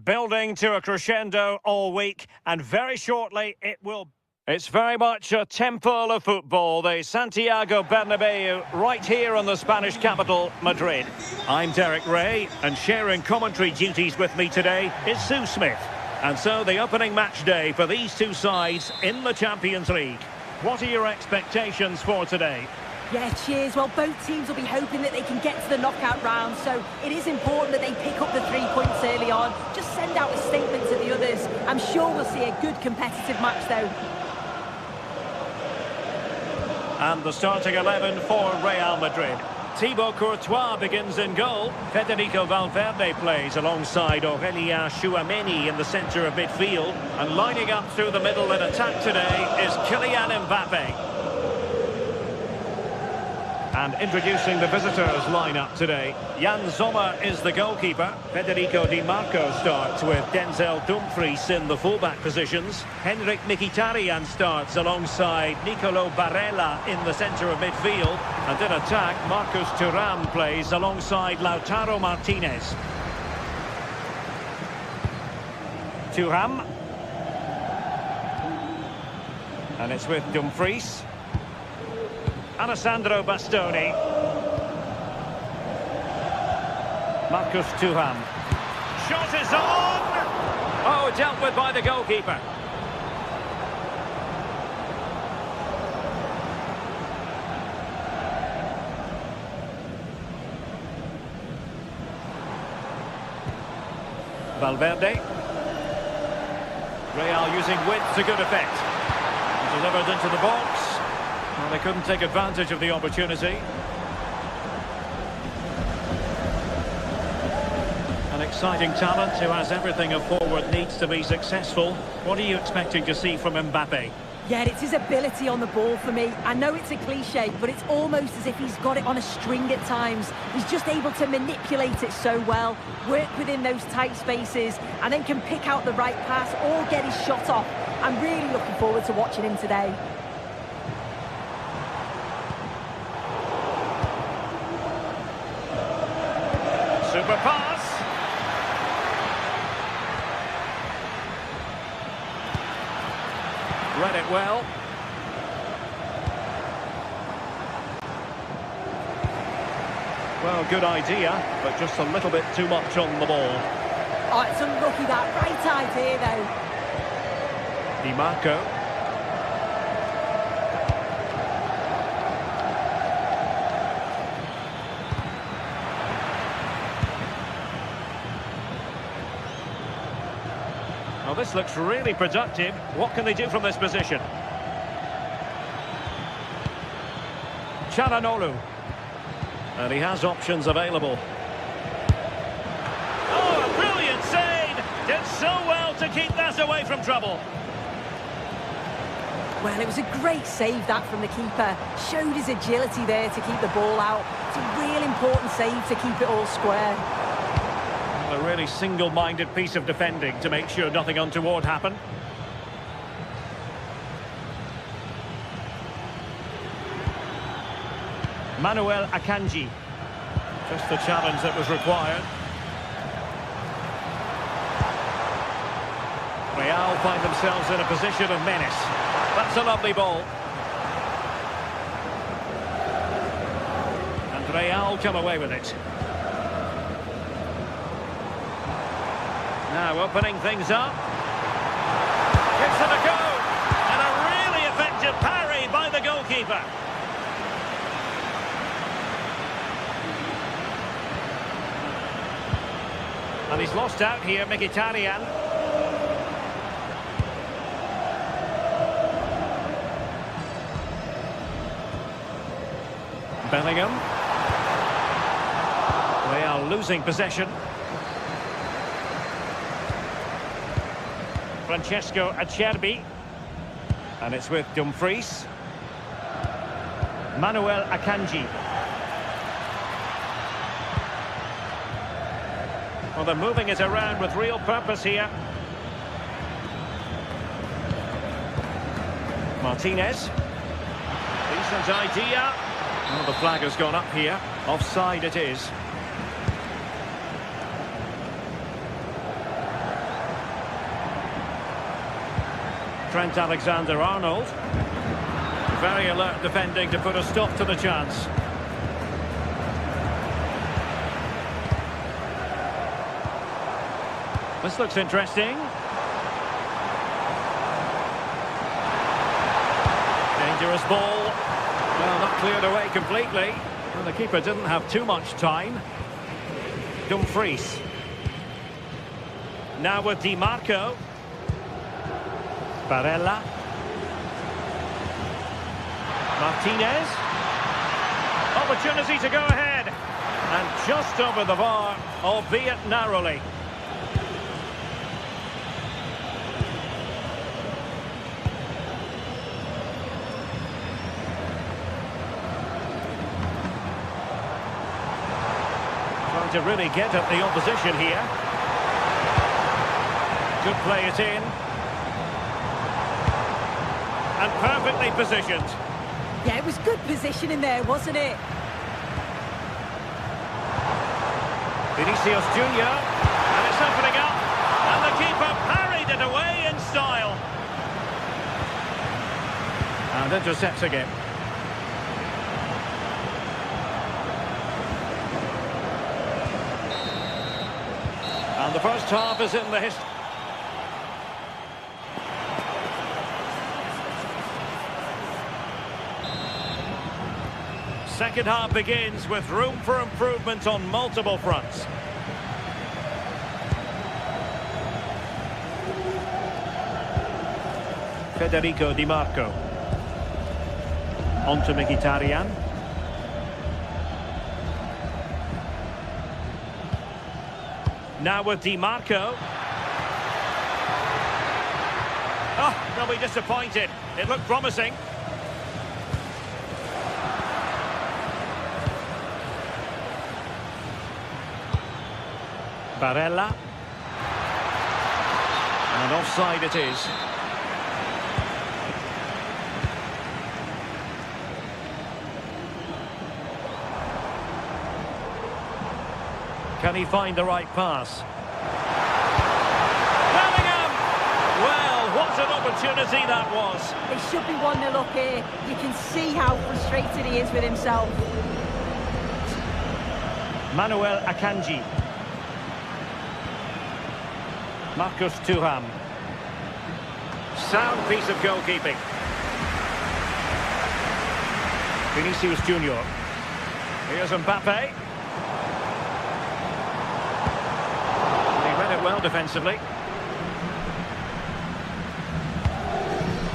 building to a crescendo all week, and very shortly it will. It's very much a temple of football, the Santiago Bernabeu, right here in the Spanish capital, Madrid. I'm Derek Ray, and sharing commentary duties with me today is Sue Smith. And so the opening match day for these two sides in the Champions League. What are your expectations for today? Yeah, cheers. Well, both teams will be hoping that they can get to the knockout round, so it is important that they pick up the 3 points early on. Just send out a statement to the others. I'm sure we'll see a good competitive match, though. And the starting 11 for Real Madrid. Thibaut Courtois begins in goal. Federico Valverde plays alongside Aurélien Tchouaméni in the centre of midfield. And lining up through the middle in attack today is Kylian Mbappe. And introducing the visitors lineup today. Jan Sommer is the goalkeeper. Federico Di Marco starts with Denzel Dumfries in the fullback positions. Henrik Mkhitaryan starts alongside Nicolo Barella in the centre of midfield. And in attack, Marcus Thuram plays alongside Lautaro Martinez. Thuram. And it's with Dumfries. Alessandro Bastoni. Marcus Thuram. Shot is on! Oh, dealt with by the goalkeeper. Valverde. Real using width to good effect. Delivered into the box. Well, they couldn't take advantage of the opportunity. An exciting talent who has everything a forward needs to be successful. What are you expecting to see from Mbappe? Yeah, it's his ability on the ball for me. I know it's a cliche, but it's almost as if he's got it on a string at times. He's just able to manipulate it so well, work within those tight spaces, and then can pick out the right pass or get his shot off. I'm really looking forward to watching him today. Super pass. Read it well. Well, good idea, but just a little bit too much on the ball. Oh, it's unlucky that. Right idea, though. Di Marco. Well, this looks really productive. What can they do from this position? Çalhanoğlu. And he has options available. Oh, a brilliant save! Did so well to keep that away from trouble. Well, it was a great save, that, from the keeper. Showed his agility there to keep the ball out. It's a real important save to keep it all square. A really single-minded piece of defending to make sure nothing untoward happened. Manuel Akanji. Just the challenge that was required. Real find themselves in a position of menace. That's a lovely ball. And Real come away with it. Now opening things up. Gives it a go. And a really effective parry by the goalkeeper. And he's lost out here, Mkhitaryan. Bellingham. They are losing possession. Francesco Acerbi. And it's with Dumfries. Manuel Akanji. Well, they're moving it around with real purpose here. Martinez. Decent idea. Well, the flag has gone up here. Offside it is. Trent Alexander-Arnold. Very alert defending to put a stop to the chance. This looks interesting. Dangerous ball. Well, not cleared away completely. Well, the keeper didn't have too much time. Dumfries. Now with Di Marco. Barella. Martinez. Opportunity to go ahead. And just over the bar, albeit narrowly. Trying to really get at the opposition here. Good play it in. And perfectly positioned. Yeah, it was good positioning there, wasn't it? Vinicius Junior, and it's opening up, and the keeper parried it away in style. And intercepts again. And the first half is in the history. Second half begins with room for improvement on multiple fronts. Federico Di Marco. On to Mkhitaryan. Now with Di Marco. Oh, they'll be disappointed. It looked promising. Barella. And offside it is. Can he find the right pass? Bellingham! Well, what an opportunity that was. It should be 1-0 up here. You can see how frustrated he is with himself. Manuel Akanji. Marcus Thuram. Sound piece of goalkeeping. Vinicius Junior. Here's Mbappe. He read it well defensively.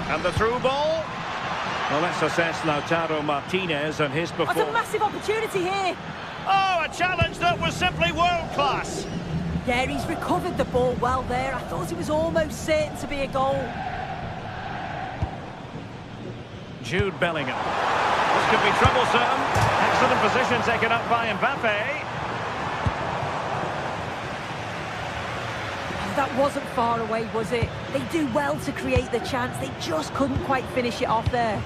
And the through ball. Well, let's assess Lautaro Martinez and his performance. That's a massive opportunity here. Oh, a challenge that was simply world-class. Yeah, he's recovered the ball well there. I thought it was almost certain to be a goal. Jude Bellingham. This could be troublesome. Excellent position taken up by Mbappe. That wasn't far away, was it? They do well to create the chance. They just couldn't quite finish it off there.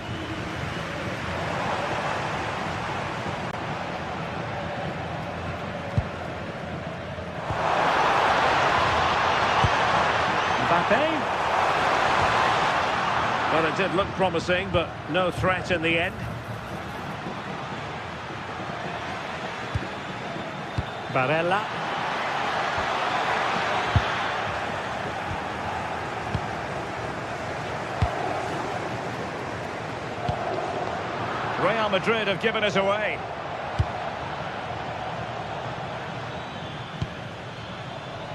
Well, it did look promising, but no threat in the end. Barella. Real Madrid have given us away.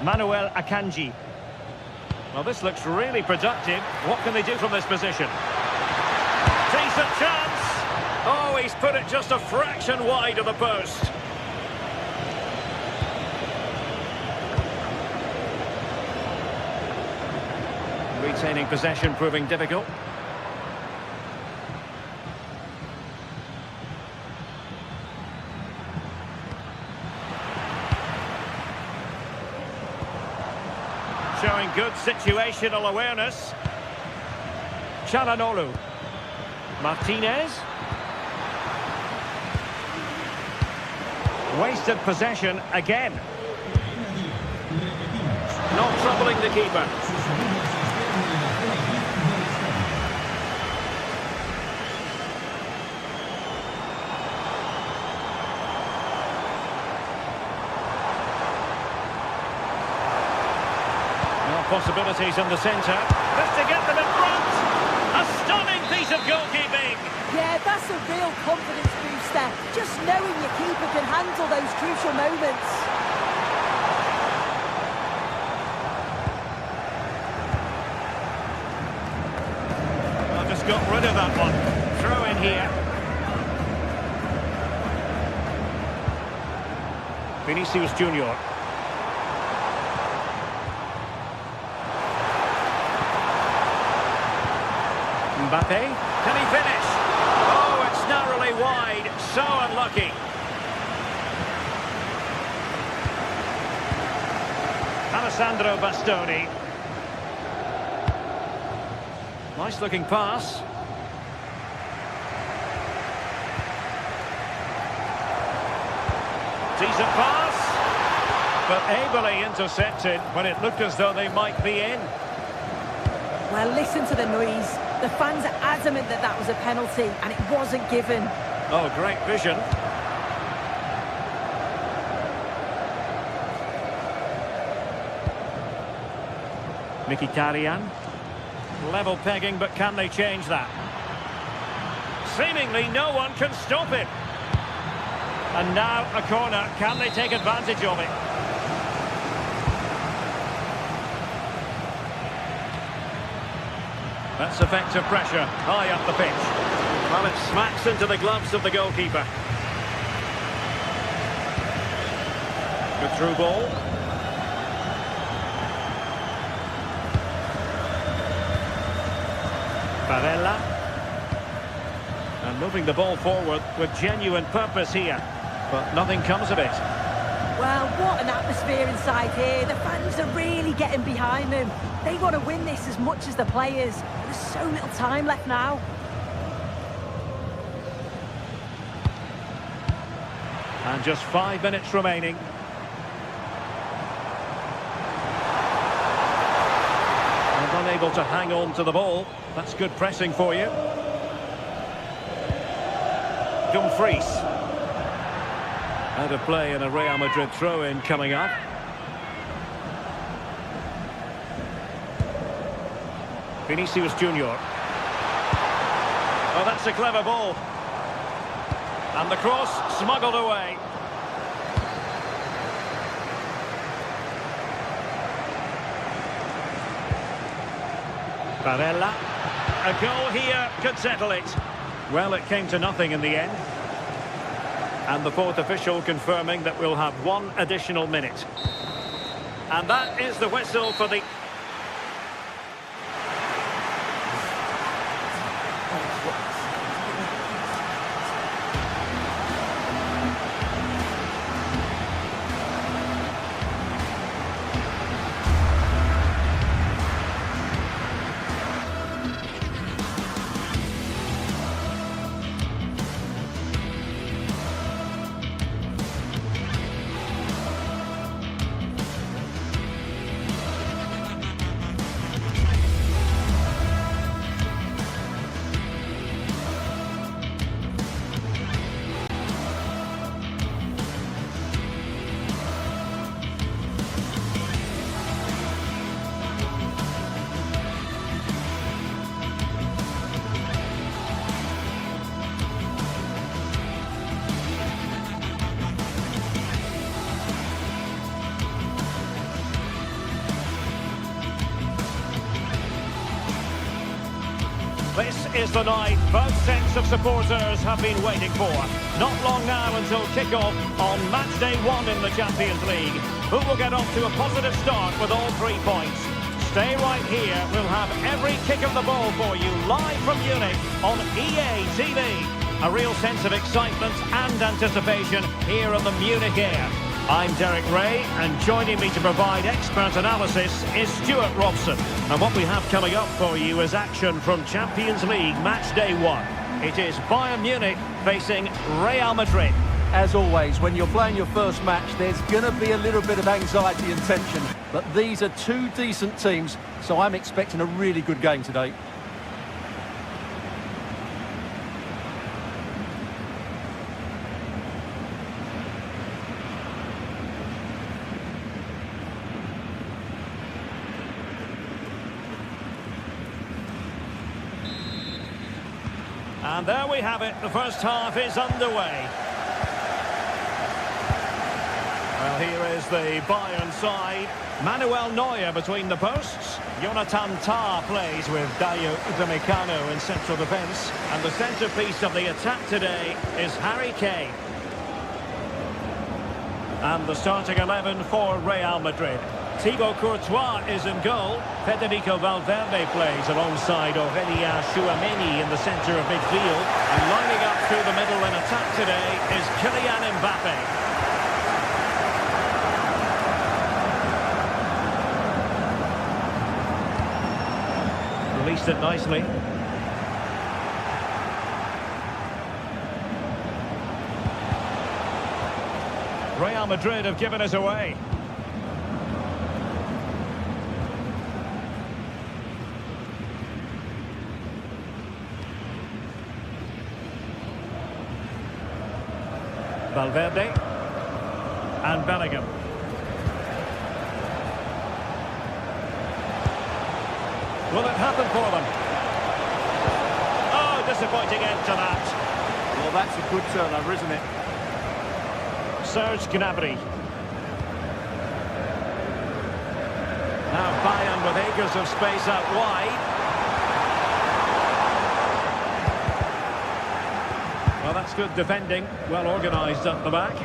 Manuel Akanji. Well, this looks really productive. What can they do from this position? Decent chance. Oh, he's put it just a fraction wide of the post. Retaining possession proving difficult. Showing good situational awareness. Çalhanoğlu. Martinez. Wasted possession again. Not troubling the keeper. possibilities in the centre. This to get them in front. A stunning piece of goalkeeping. Yeah, that's a real confidence booster. Just knowing your keeper can handle those crucial moments. Well, just got rid of that one. Throw in here. Vinicius Junior. Mbappe, can he finish? Oh, it's narrowly wide, so unlucky. Alessandro Bastoni. Nice looking pass. Decent pass, but ably intercepted when it looked as though they might be in. Well, listen to the noise. The fans are adamant that that was a penalty, and it wasn't given. Oh, great vision. Mkhitaryan. Level pegging, but can they change that? Seemingly no one can stop it. And now a corner. Can they take advantage of it? That's effective pressure, high up the pitch. Well, it smacks into the gloves of the goalkeeper. Good through ball. Barella. And moving the ball forward with genuine purpose here. But nothing comes of it. Well, what an atmosphere inside here. The fans are really getting behind them. They want to win this as much as the players. There's so little time left now. And just 5 minutes remaining. And unable to hang on to the ball. That's good pressing for you. Dumfries. Out of play in a Real Madrid throw-in coming up. Vinicius Junior. Oh, that's a clever ball. And the cross smuggled away. Barella. A goal here could settle it. Well, it came to nothing in the end. And the fourth official confirming that we'll have 1 additional minute. And that is the whistle for the... This is the night both sets of supporters have been waiting for. Not long now until kick-off on match day 1 in the Champions League. Who will get off to a positive start with all 3 points? Stay right here. We'll have every kick of the ball for you live from Munich on EA TV. A real sense of excitement and anticipation here on the Munich air. I'm Derek Ray, and joining me to provide expert analysis is Stuart Robson. And what we have coming up for you is action from Champions League match day 1. It is Bayern Munich facing Real Madrid. As always, when you're playing your first match, there's going to be a little bit of anxiety and tension. But these are 2 decent teams, so I'm expecting a really good game today. And there we have it. The first half is underway. Well, here is the Bayern side. Manuel Neuer between the posts. Jonathan Tah plays with Dayo Upamecano in central defence. And the centrepiece of the attack today is Harry Kane. And the starting 11 for Real Madrid. Thibaut Courtois is in goal. Federico Valverde plays alongside Aurélien Tchouameni in the centre of midfield. And lining up through the middle in attack today is Kylian Mbappe. Released it nicely. Real Madrid have given us away. Valverde and Bellingham. Will it happen for them? Oh, disappointing end to that. Well, that's a good turnover, isn't it? Serge Gnabry. Now Bayern with acres of space out wide. Well, that's good defending. Well organised up the back.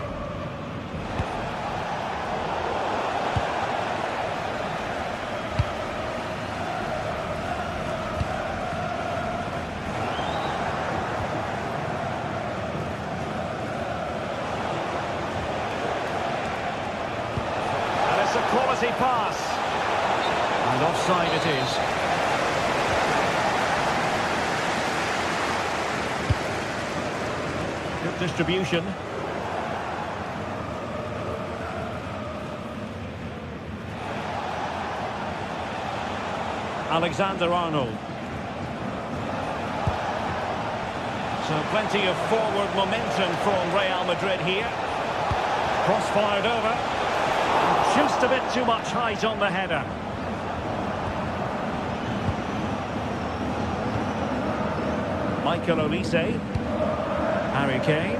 A quality pass. And offside it is. Good distribution. Alexander-Arnold. So plenty of forward momentum from Real Madrid here. Cross fired over. Just a bit too much height on the header. Michael Olise. Harry Kane.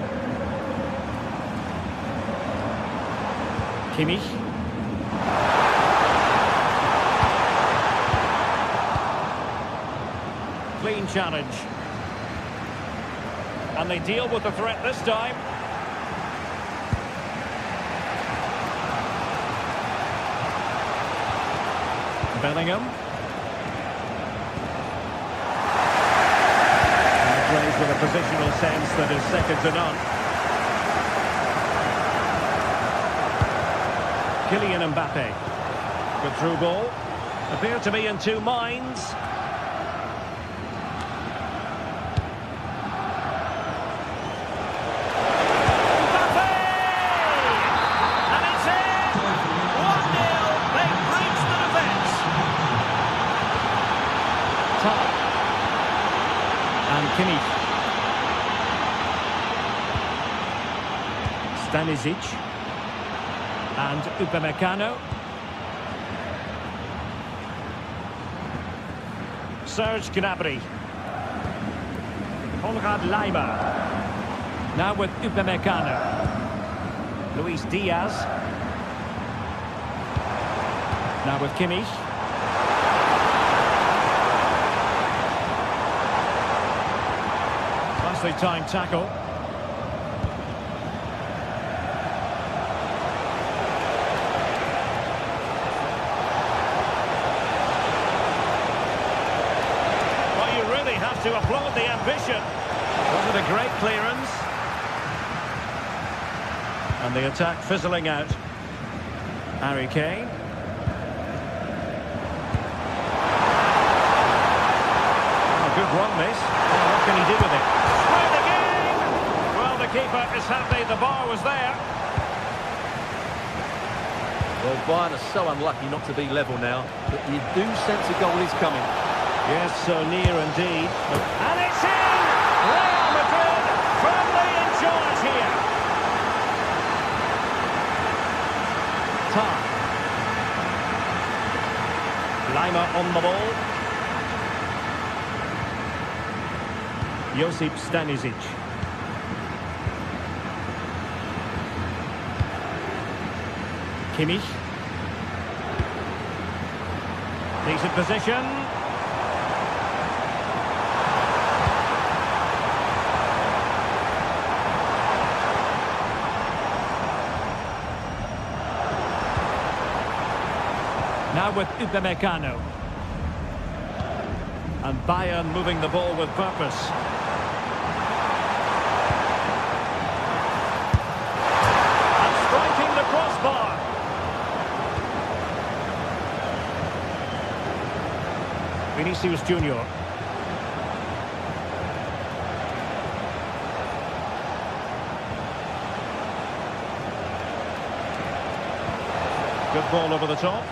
Kimmich. Clean challenge. And they deal with the threat this time. Bellingham. And he plays with a positional sense that is second to none. Kylian Mbappe. Good through ball. Appear to be in two minds. And Kimmich. Stanisic. And Upamecano. Serge Gnabry. Konrad Laimer. Now with Upamecano. Luis Diaz. Now with Kimmich. Nicely timed tackle. Well, you really have to applaud the ambition. Wasn't a great clearance. And the attack fizzling out. Harry Kane. A good run, this. What can he do with it? The keeper is happy the bar was there. Well, Bayern are so unlucky not to be level now, but you do sense a goal is coming. Yes, so near indeed. And it's in! Real Madrid firmly in charge here. Tah. Laimer on the ball. Josip Stanisic. Kimmich. Decent position. Now with Upamecano. And Bayern moving the ball with purpose. And striking the crossbar. Vinicius Junior. Good ball over the top.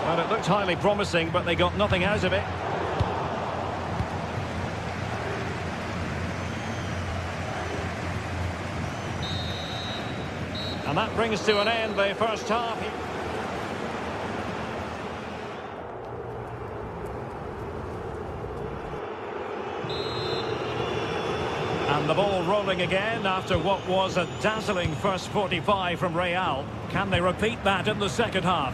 Well, it looked highly promising, but they got nothing out of it. And that brings to an end the first half. And the ball rolling again after what was a dazzling first 45 from Real. Can they repeat that in the second half?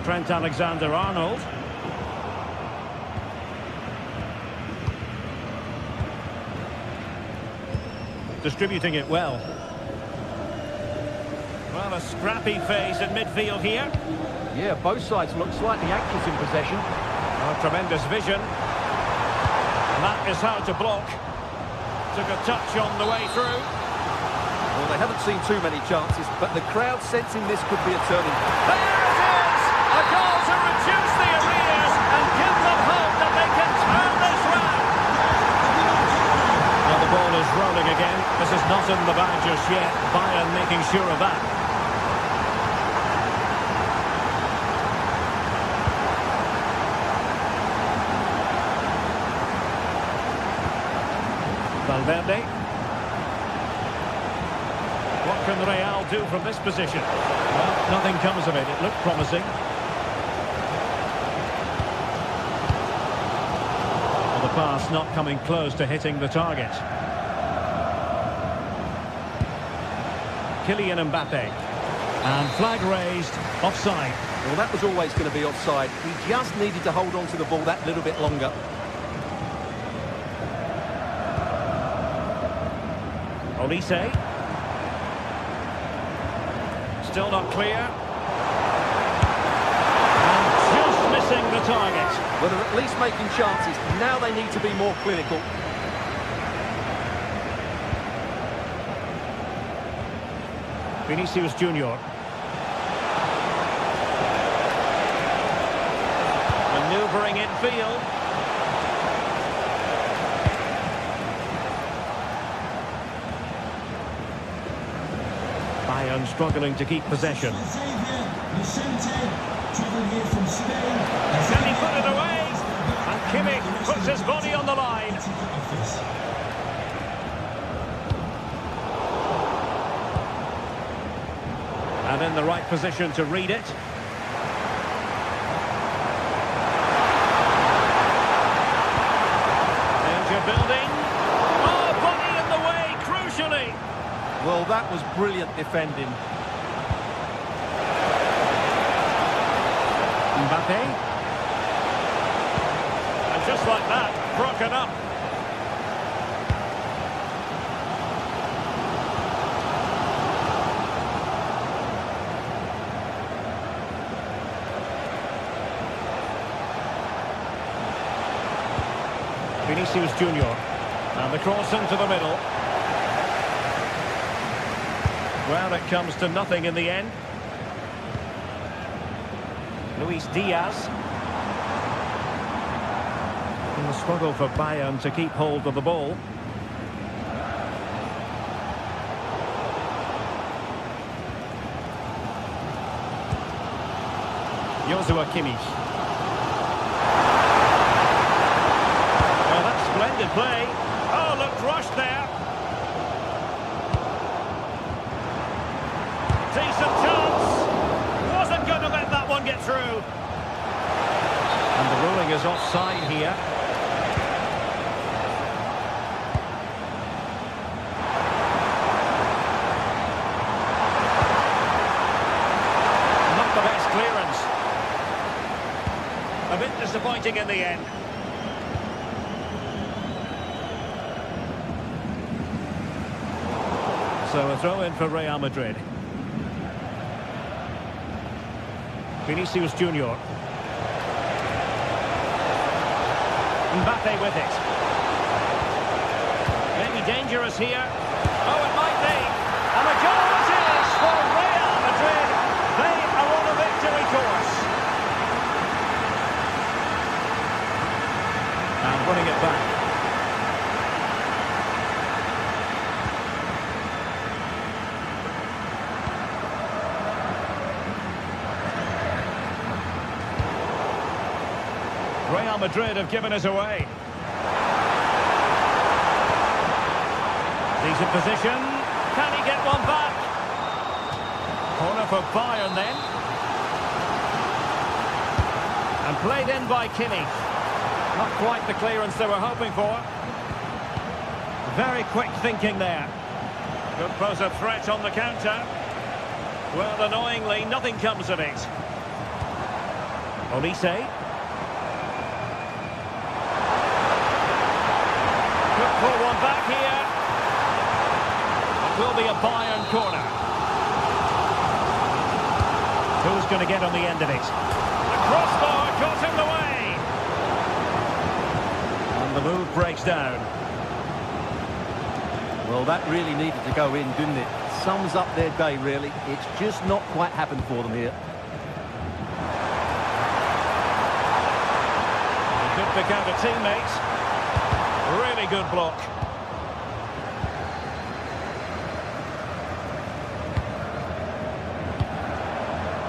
Trent Alexander-Arnold. Distributing it well. Well, a scrappy phase in midfield here. Yeah, both sides look slightly anxious in possession. Oh, tremendous vision. And that is how to block. Took a touch on the way through. Well, they haven't seen too many chances, but the crowd sensing this could be a turning. There it is! A goal to reduce the arrears and give them hope that they can turn this round. Now the ball is rolling again. This is not in the bag just yet. Bayern making sure of that. Valverde. What can Real do from this position? Well, nothing comes of it. It looked promising. Well, the pass not coming close to hitting the target. Kylian Mbappe. And flag raised, offside. Well, that was always going to be offside. He just needed to hold on to the ball that little bit longer. Olise. Still not clear. And just missing the target. Well, they're at least making chances. Now they need to be more clinical. Vinicius Junior. Manoeuvring in field. Bayern struggling to keep possession. Can he put it away? And Kimmich puts his body on the line. And in the right position to read it. Danger building. Oh, body in the way, crucially. Well, that was brilliant defending. Mbappe. And just like that, broken up. Vinicius Junior. And the cross into the middle. Well, it comes to nothing in the end. Luis Diaz. And the struggle for Bayern to keep hold of the ball. Joshua Kimmich. Well, that's splendid play. Oh, looked rushed there. Decent through. And the ruling is offside here. Not the best clearance. A bit disappointing in the end. So a throw in for Real Madrid. Vinicius Junior. Mbappe with it. Maybe dangerous here. Oh, it might be. And the goal it is for Real Madrid. They are on a victory course. And winning it back. Real Madrid have given us away. Decent position. Can he get one back? Corner for Bayern then. And played in by Kimmich. Not quite the clearance they were hoping for. Very quick thinking there. Could pose a threat on the counter. Well, annoyingly, nothing comes of it. Olise. Pull one back here. It will be a Bayern corner. Who's going to get on the end of it? The crossbar got in the way. And the move breaks down. Well, that really needed to go in, didn't it? Sums up their day, really. It's just not quite happened for them here. He could pick out a teammate. Really good block.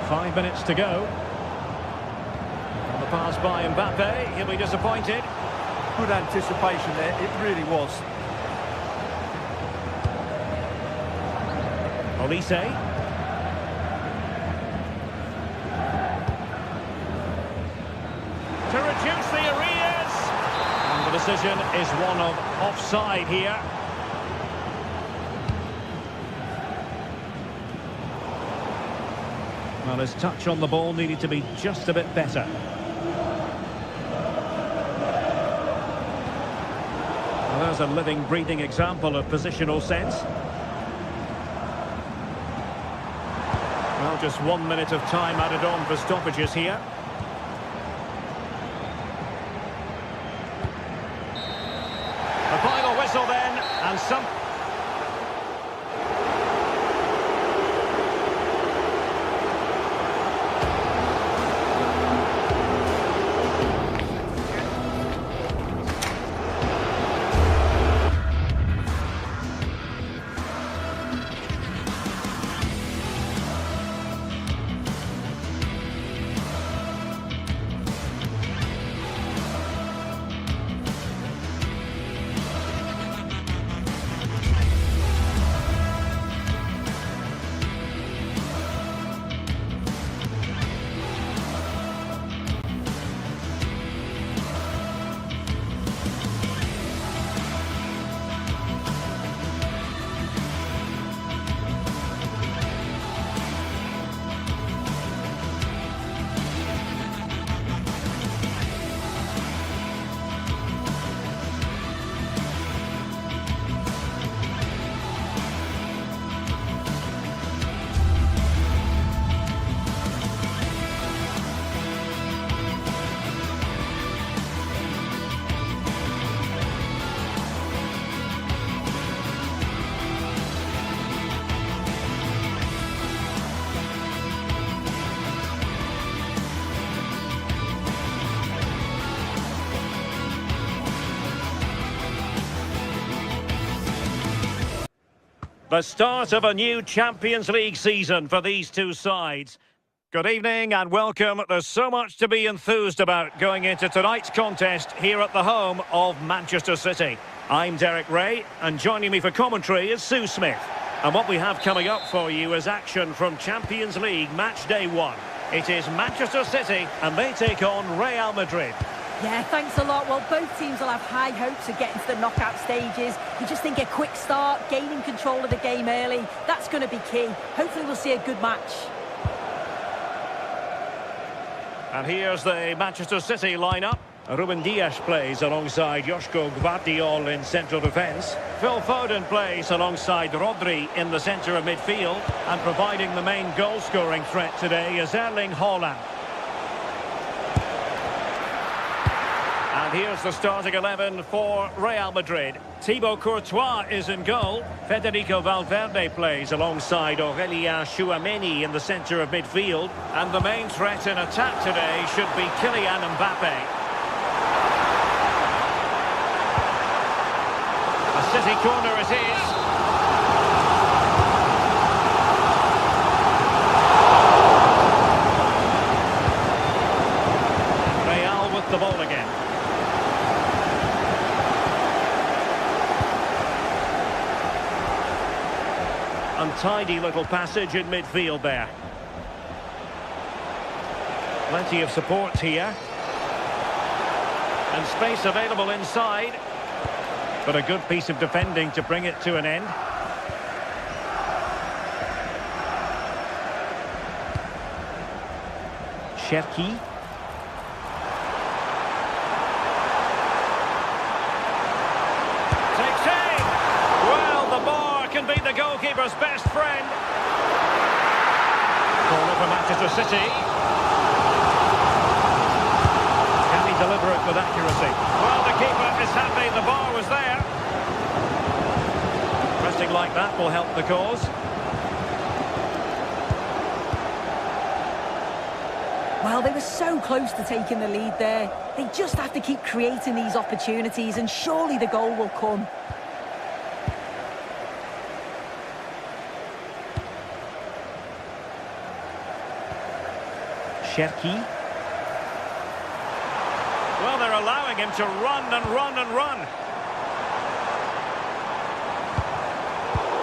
Five minutes to go. On the pass by Mbappe, he'll be disappointed. Good anticipation there, it really was. Olise. To reduce the arrears. And the decision is one of offside here. Well, his touch on the ball needed to be just a bit better. Well, there's a living, breathing example of positional sense. Well, just 1 minute of time added on for stoppages here. The final whistle then, and some... The start of a new Champions League season for these two sides. Good evening and welcome. There's so much to be enthused about going into tonight's contest here at the home of Manchester City. I'm Derek Ray, and joining me for commentary is Sue Smith. And what we have coming up for you is action from Champions League match day 1. It is Manchester City, and they take on Real Madrid. Yeah, thanks a lot. Well, both teams will have high hopes of getting to the knockout stages. You just think a quick start, gaining control of the game early, that's going to be key. Hopefully we'll see a good match. And here's the Manchester City lineup. Ruben Dias plays alongside Joško Gvardiol in central defence. Phil Foden plays alongside Rodri in the centre of midfield. And providing the main goal-scoring threat today is Erling Haaland. And here's the starting 11 for Real Madrid. Thibaut Courtois is in goal. Federico Valverde plays alongside Aurélien Tchouaméni in the centre of midfield. And the main threat in attack today should be Kylian Mbappe. A City corner it is. Real with the ball again. Untidy little passage in midfield there. Plenty of support here. And space available inside. But a good piece of defending to bring it to an end. Cherki. Takes aim! Well, the bar can be the goalkeeper's best friend. Corner for Manchester City. Can he deliver it with accuracy? Well, the keeper is happy the bar was there. Pressing like that will help the cause. Well, they were so close to taking the lead there. They just have to keep creating these opportunities and surely the goal will come. Cherki. Well, they're allowing him to run and run and run.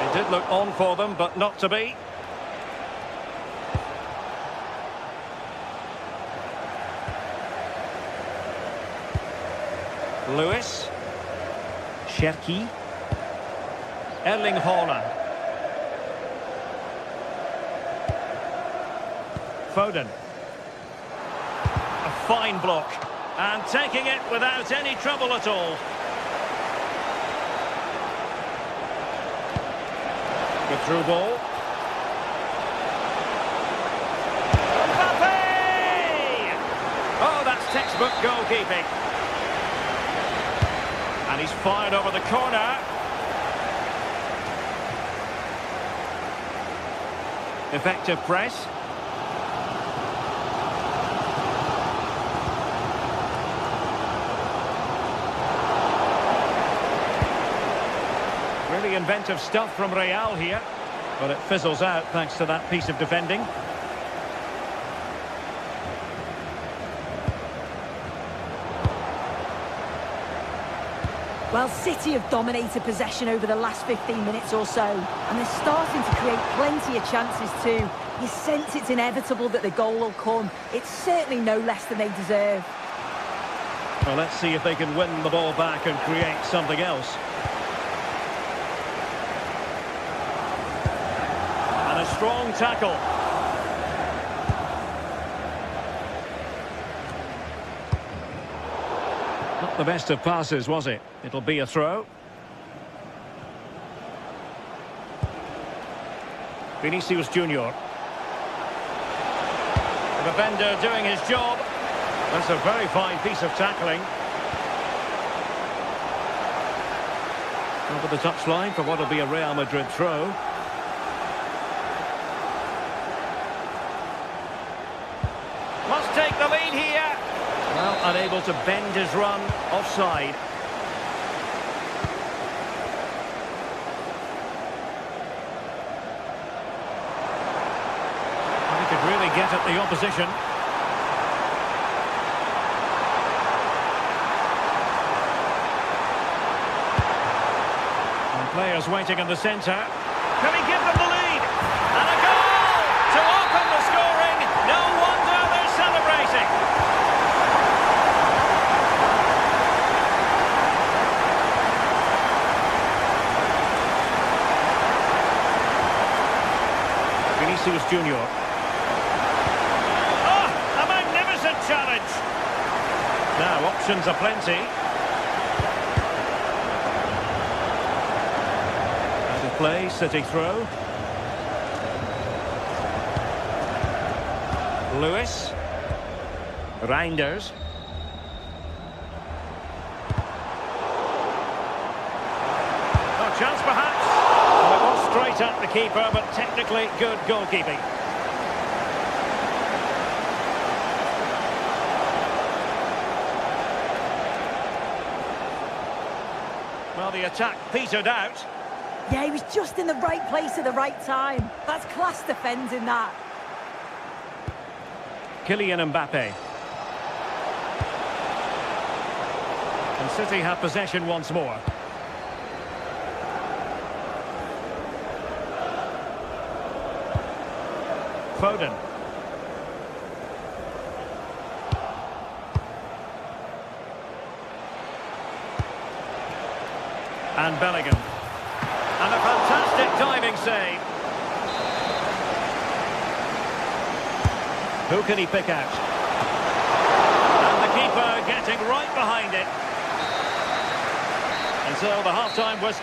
It did look on for them, but not to be. Lewis. Cherki. Erling Haaland. Foden. A fine block. And taking it without any trouble at all. Good through ball. Mbappe! Oh, that's textbook goalkeeping. And he's fired over the corner. Effective press. Really inventive stuff from Real here, but it fizzles out thanks to that piece of defending. Well, City have dominated possession over the last 15 minutes or so, and they're starting to create plenty of chances too. You sense it's inevitable that the goal will come. It's certainly no less than they deserve. Well, let's see if they can win the ball back and create something else. And a strong tackle. Not the best of passes, was it? It'll be a throw. Vinicius Junior. The defender doing his job. That's a very fine piece of tackling. Over the touchline for what will be a Real Madrid throw. Must take the lead here. Well, unable to bend his run, offside. And he could really get at the opposition. And players waiting in the centre. Can he give them the lead? And a goal to open the scoring. No one Jr. Oh, a magnificent challenge. Now, options are plenty. Out of play, City throw. Lewis. Reinders. Oh, chance perhaps. Well, it was straight at the keeper, but technically good goalkeeping. Well, the attack petered out. Yeah, he was just in the right place at the right time. That's class defending, that. Kylian Mbappe. And City have possession once more. Foden. And Bellingham. And a fantastic diving save. Who can he pick out? And the keeper getting right behind it. And so the half-time was...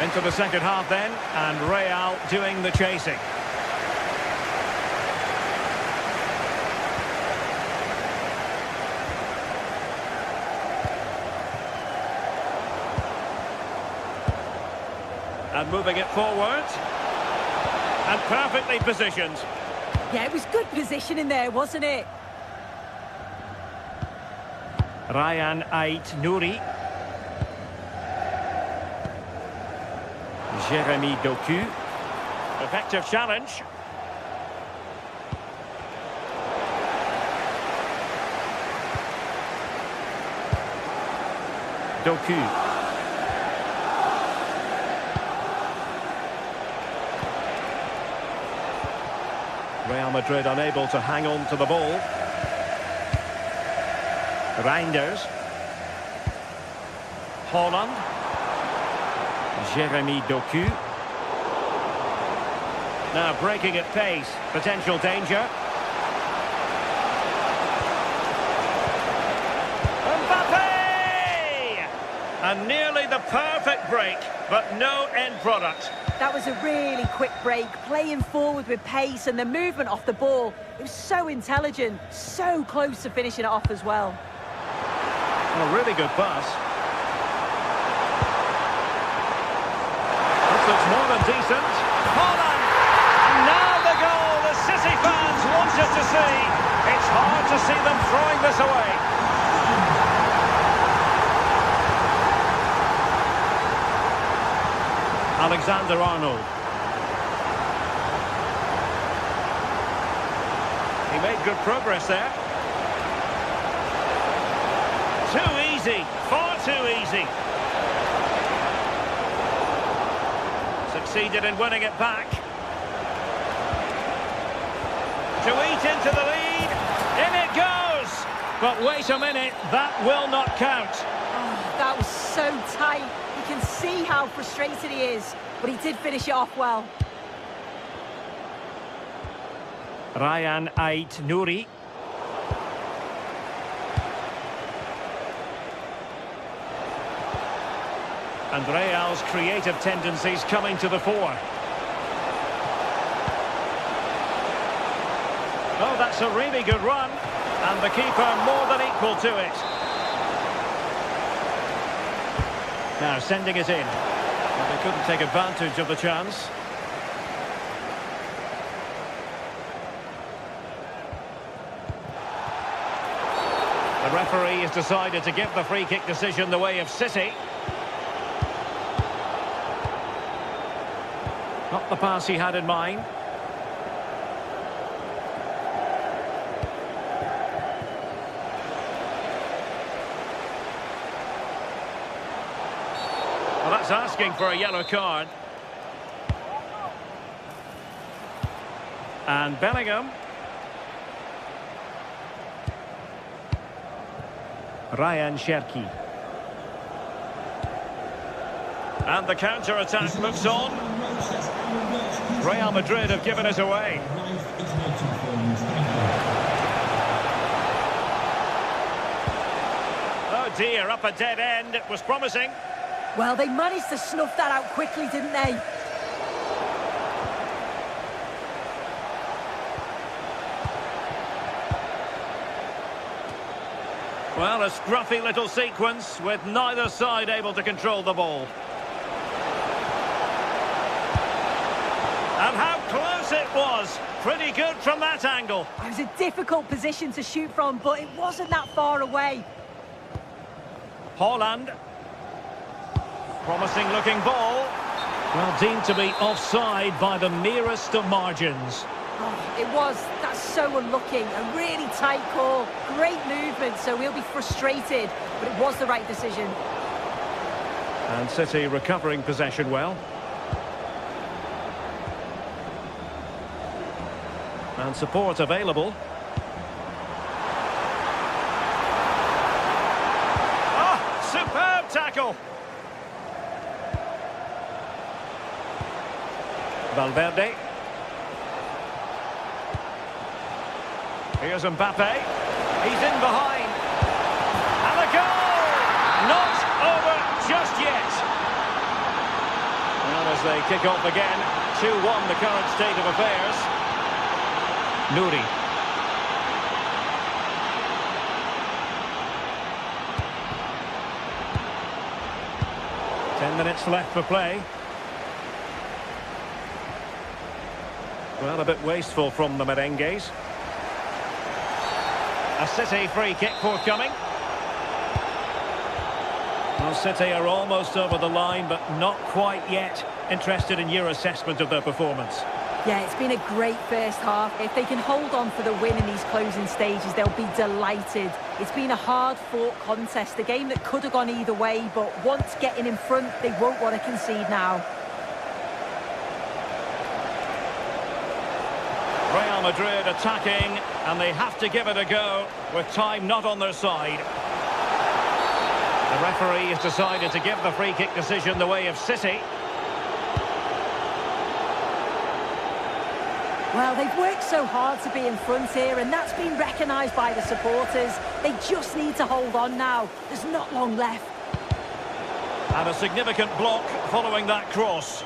Into the second half then, and Real doing the chasing. And moving it forward. And perfectly positioned. Yeah, it was good positioning there, wasn't it? Ryan Ait-Nouri. Jeremy Doku. Effective challenge. Doku. Real Madrid unable to hang on to the ball. Reinders. Haaland. Jeremy Doku. Now breaking at pace. Potential danger. Mbappe! And nearly the perfect break, but no end product. That was a really quick break, playing forward with pace and the movement off the ball. It was so intelligent, so close to finishing it off as well. A really good pass. This looks more than decent. Haaland! And now the goal the City fans wanted to see. It's hard to see them throwing this away. Alexander-Arnold. He made good progress there. Too easy, far too easy. Succeeded in winning it back. To eat into the lead. In it goes. But wait a minute, that will not count. Oh, that was so tight. You can see how frustrated he is, but he did finish it off well. Ryan Ait-Nouri. And Real's creative tendencies coming to the fore. Oh, that's a really good run. And the keeper more than equal to it. Now sending it in. But they couldn't take advantage of the chance. The referee has decided to give the free kick decision the way of City. Not the pass he had in mind. Well, that's asking for a yellow card. And Bellingham. Ryan Cherki. And the counter-attack looks on. Real Madrid have given it away. Oh dear, up a dead end. It was promising. Well, they managed to snuff that out quickly, didn't they? Well, a scruffy little sequence with neither side able to control the ball. And how close it was. Pretty good from that angle. It was a difficult position to shoot from, but it wasn't that far away. Haaland. Promising looking ball. Well, deemed to be offside by the merest of margins. Oh, it was. That's so unlucky. A really tight call. Great movement, so he'll be frustrated. But it was the right decision. And City recovering possession well. And support available. Oh, superb tackle. Valverde. Here's Mbappe. He's in behind. And a goal! Not over just yet. Well, as they kick off again, 2-1 the current state of affairs. Nouri. Ten minutes left for play. Well, a bit wasteful from the Merengues. A City free kick forthcoming. Well, City are almost over the line, but not quite yet. Interested in your assessment of their performance. Yeah, it's been a great first half. If they can hold on for the win in these closing stages, they'll be delighted. It's been a hard-fought contest, a game that could have gone either way, but once getting in front, they won't want to concede now. Real Madrid attacking, and they have to give it a go, with time not on their side. The referee has decided to give the free kick decision the way of City. Well, they've worked so hard to be in front here, and that's been recognised by the supporters. They just need to hold on now. There's not long left. And a significant block following that cross.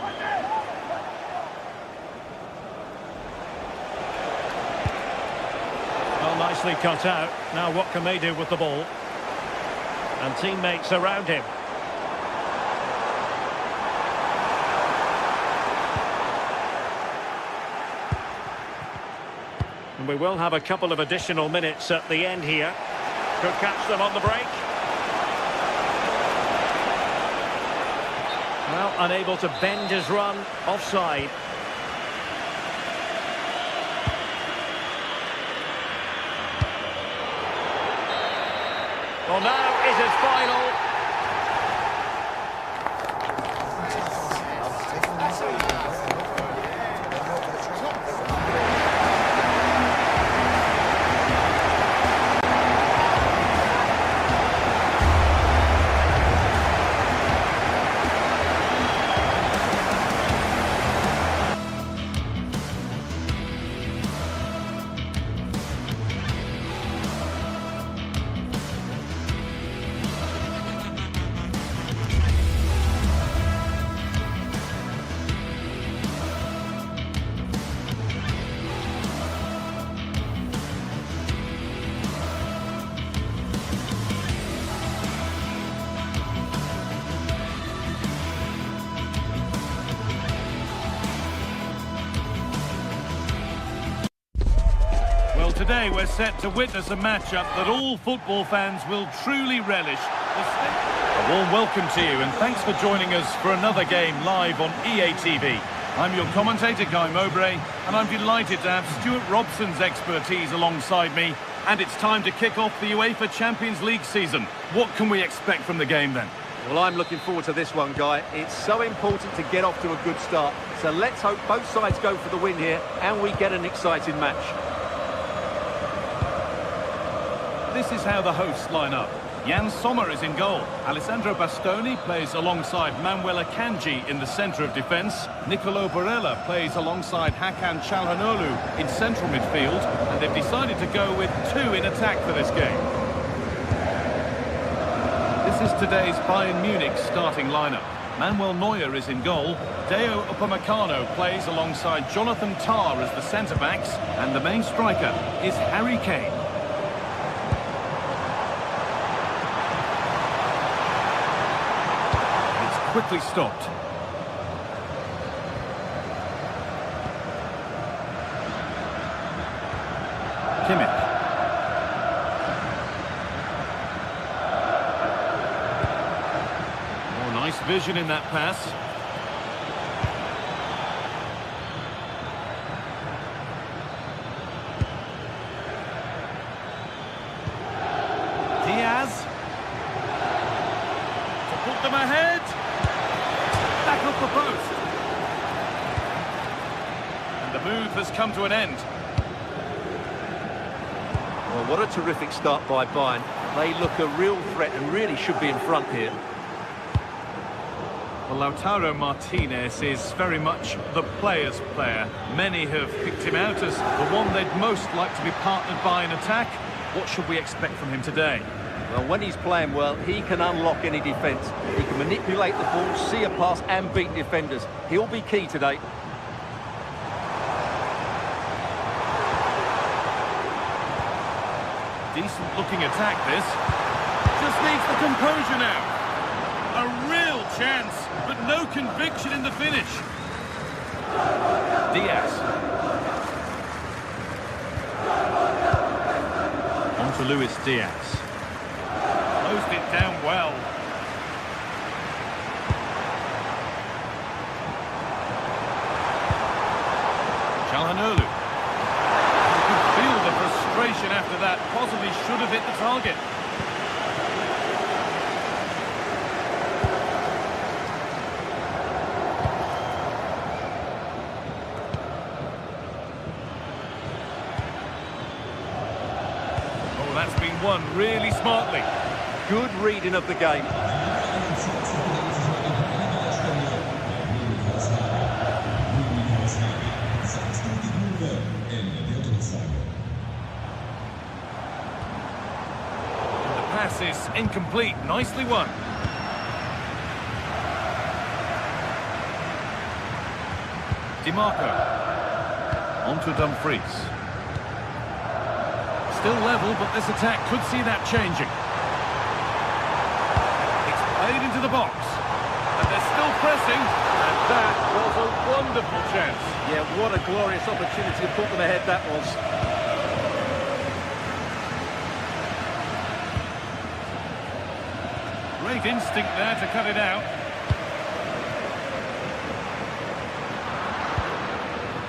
Well, nicely cut out. Now what can they do with the ball? And teammates around him. And we will have a couple of additional minutes at the end here. Could catch them on the break. Well, unable to bend his run. Offside. Well, now is his final. Today we're set to witness a matchup that all football fans will truly relish. A warm welcome to you and thanks for joining us for another game live on EA TV. I'm your commentator, Guy Mowbray, and I'm delighted to have Stuart Robson's expertise alongside me. And it's time to kick off the UEFA Champions League season. What can we expect from the game then? Well, I'm looking forward to this one, Guy. It's so important to get off to a good start. So let's hope both sides go for the win here and we get an exciting match. This is how the hosts line up. Jan Sommer is in goal. Alessandro Bastoni plays alongside Manuel Akanji in the centre of defence. Nicolo Barella plays alongside Hakan Çalhanoğlu in central midfield. And they've decided to go with 2 in attack for this game. This is today's Bayern Munich starting lineup. Manuel Neuer is in goal. Deo Upamecano plays alongside Jonathan Tah as the centre-backs. And the main striker is Harry Kane. Quickly stopped. Kimmich. Oh, nice vision in that pass. Diaz. To put them ahead. Back off the post. And the move has come to an end. Well, what a terrific start by Bayern. They look a real threat and really should be in front here. Well, Lautaro Martinez is very much the player's player. Many have picked him out as the one they'd most like to be partnered by in attack. What should we expect from him today? Well, when he's playing well, he can unlock any defence. He can manipulate the ball, see a pass and beat defenders. He'll be key today. Decent looking attack this. Just needs the composure now. A real chance, but no conviction in the finish. Diaz. On to Luis Diaz. Closed it down well. Çalhanoğlu. You can feel the frustration after that. Possibly should have hit the target. Oh, that's been won really smartly. Good reading of the game. The pass is incomplete. Nicely won. DiMarco. On to Dumfries. Still level, but this attack could see that changing. Played into the box, and they're still pressing, and that was a wonderful chance. Yeah, what a glorious opportunity to put them ahead that was. Great instinct there to cut it out.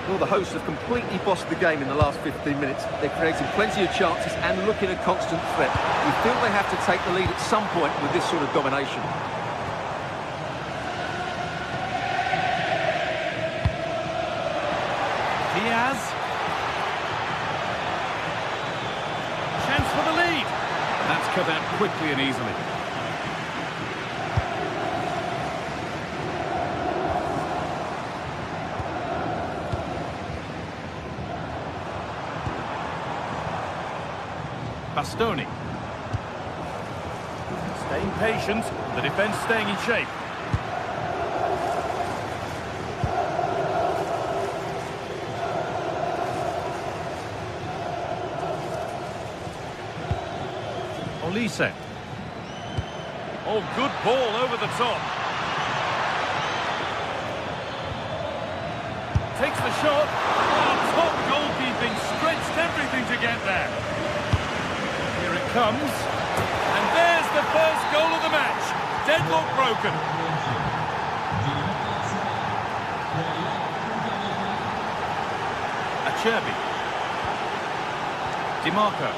Well, the hosts have completely bossed the game in the last 15 minutes. They're creating plenty of chances and looking a constant threat. You feel they have to take the lead at some point with this sort of domination. Diaz. Chance for the lead. That's cut out quickly and easily. Bastoni. Staying patient, the defence staying in shape. Olise. Oh, good ball over the top. Takes the shot. Oh, top goalkeeping, stretched everything to get there. Here it comes, and there's the first goal of the match. Deadlock broken. Acerbi. DiMarco.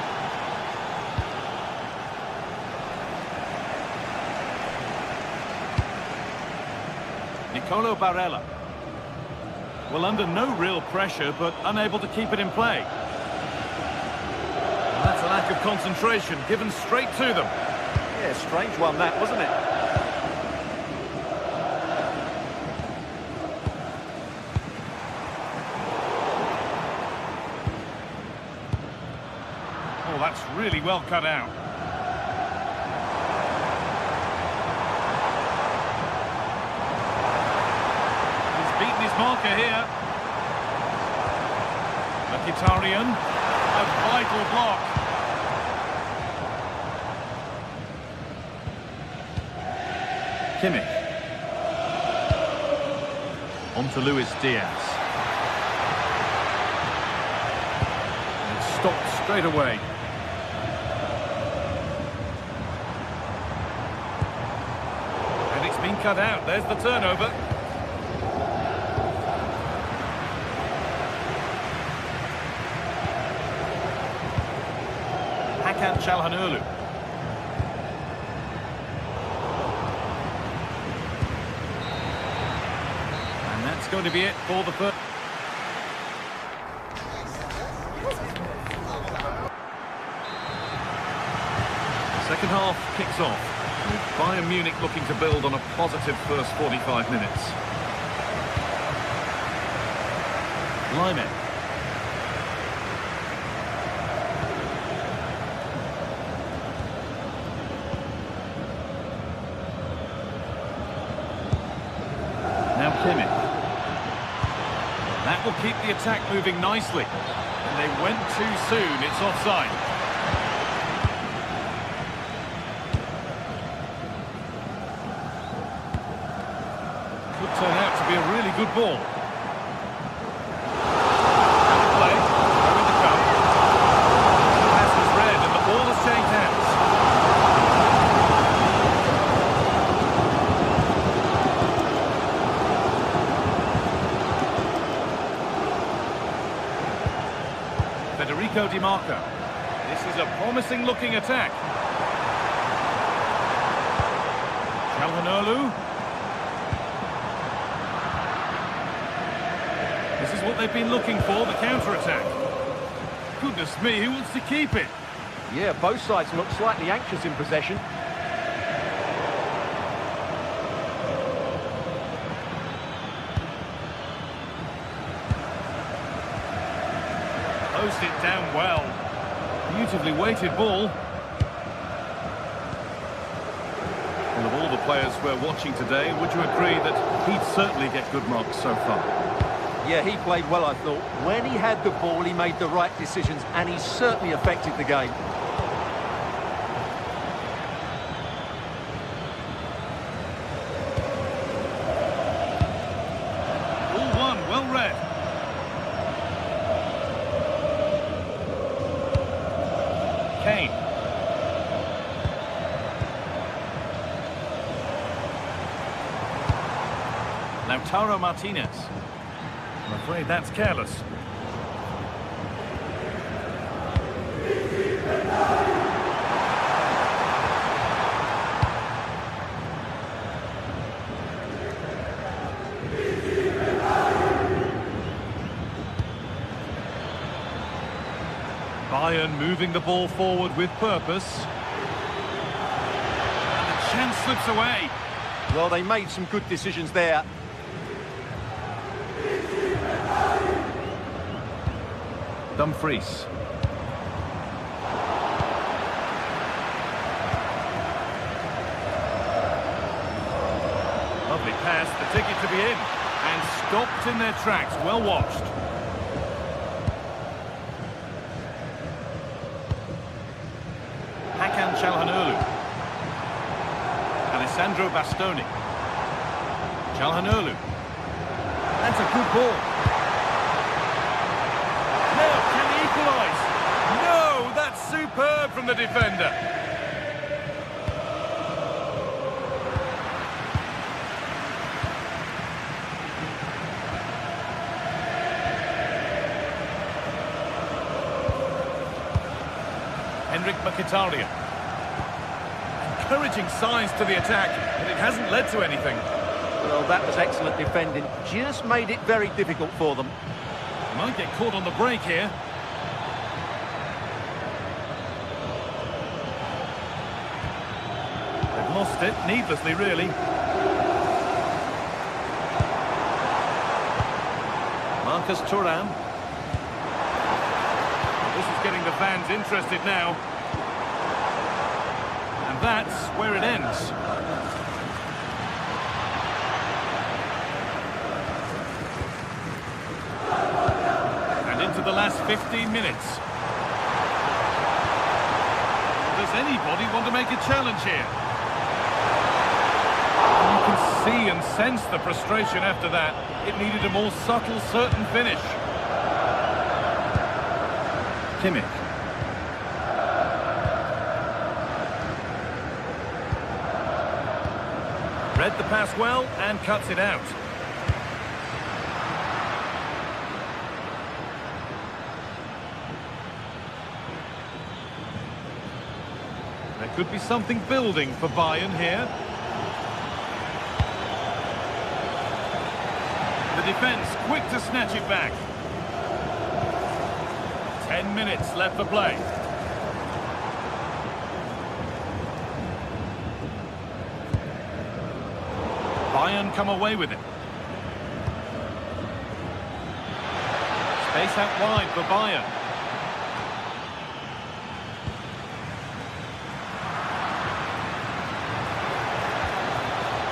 Nicolo Barella. Well, under no real pressure, but unable to keep it in play. That's a lack of concentration, given straight to them. Yeah, strange one that, wasn't it? Oh, that's really well cut out. He's beaten his marker here. Mkhitaryan, a vital block. Kimmich. On to Luis Diaz. And it's stopped straight away. And it's been cut out. There's the turnover. Hakan Çalhanoğlu. That's going to be it for the first. Second half kicks off. With Bayern Munich looking to build on a positive first 45 minutes. Lyman. Now Kimmich. That will keep the attack moving nicely. And they went too soon. It's offside. Could turn out to be a really good ball. Out of play. Going to come. The pass was read and the ball has changed hands. Di Marco. This is a promising looking attack. Çalhanoğlu. This is what they've been looking for, the counter-attack. Goodness me, who wants to keep it? Yeah, both sides look slightly anxious in possession. Closed it down well. Beautifully weighted ball. And of all the players we're watching today, would you agree that he'd certainly get good marks so far? Yeah, he played well, I thought. When he had the ball, he made the right decisions, and he certainly affected the game. All one, well read. Kane. Lautaro Martinez. I'm afraid that's careless. Bayern moving the ball forward with purpose. And the chance slips away. Well, they made some good decisions there. Dumfries. Lovely pass, the ticket to be in. And stopped in their tracks, well watched. Hakan Çalhanoğlu. Alessandro Bastoni. Çalhanoğlu. That's a good ball. Now, can he equalise? No, that's superb from the defender. Mkhitaryan. Encouraging signs to the attack, but it hasn't led to anything. Well, that was excellent defending. Just made it very difficult for them. Might get caught on the break here. lost it, needlessly really. Marcus Thuram. This is getting the fans interested now. And that's where it ends. And into the last 15 minutes. Does anybody want to make a challenge here? You can see and sense the frustration after that. It needed a more subtle, certain finish. Kimmich. Read the pass well and cuts it out. There could be something building for Bayern here. The defence quick to snatch it back. 10 minutes left for play. Bayern come away with it. Space out wide for Bayern.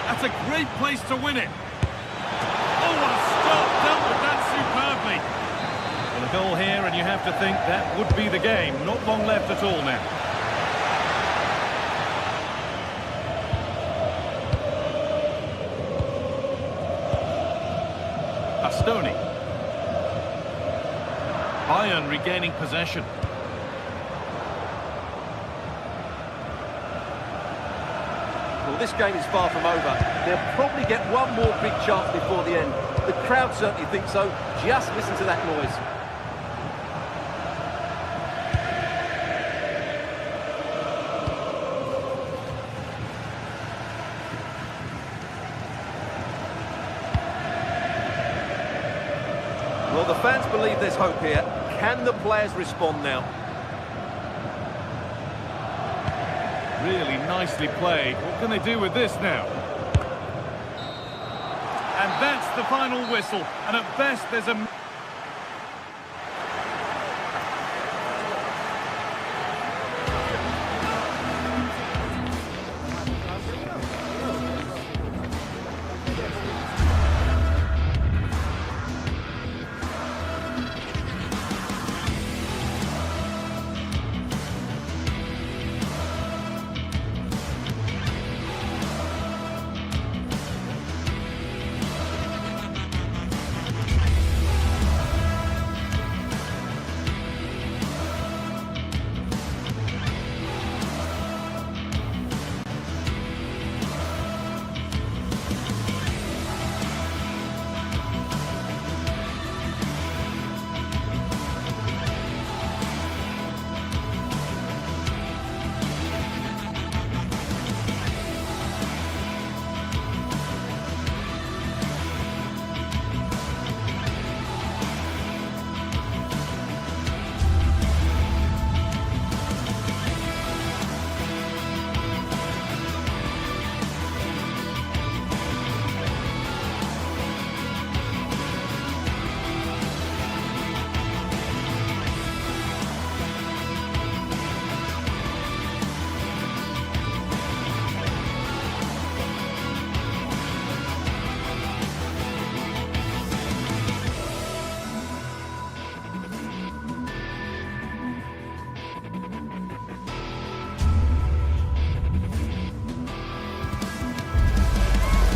That's a great place to win it. Oh, what a stop! Dealt with that superbly. Well, a goal here, and you have to think that would be the game. Not long left at all now. Bastoni. Bayern regaining possession. Well, this game is far from over. They'll probably get one more big chance before the end. The crowd certainly think so. Just listen to that noise. Well, the fans believe there's hope here. Can the players respond now? Really nicely played. What can they do with this now? And that's the final whistle. And at best, there's a...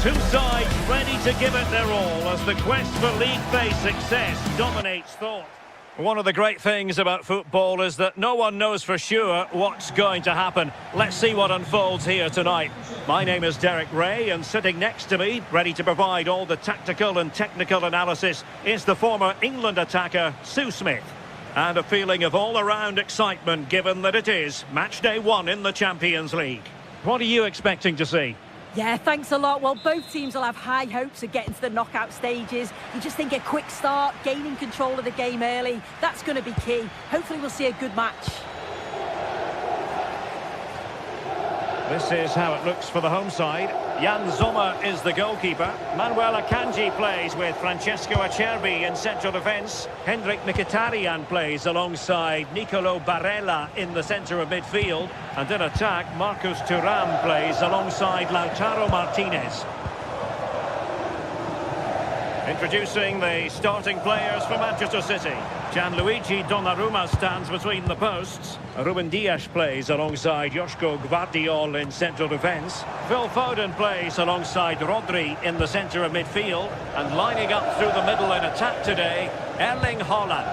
Two sides ready to give it their all as the quest for league phase success dominates thought. One of the great things about football is that no one knows for sure what's going to happen. Let's see what unfolds here tonight. My name is Derek Ray, and sitting next to me, ready to provide all the tactical and technical analysis, is the former England attacker, Sue Smith. And a feeling of all-around excitement, given that it is match day 1 in the Champions League. What are you expecting to see? Yeah, thanks a lot. Well, both teams will have high hopes of getting to the knockout stages. You just think a quick start, gaining control of the game early, that's going to be key. Hopefully we'll see a good match. This is how it looks for the home side. Jan Sommer is the goalkeeper. Manuel Akanji plays with Francesco Acerbi in central defence. Hendrik Mkhitaryan plays alongside Nicolo Barella in the centre of midfield. And in attack, Marcus Thuram plays alongside Lautaro Martinez. Introducing the starting players for Manchester City. Gianluigi Donnarumma stands between the posts. Ruben Dias plays alongside Joško Gvardiol in central defence. Phil Foden plays alongside Rodri in the centre of midfield. And lining up through the middle in attack today, Erling Haaland.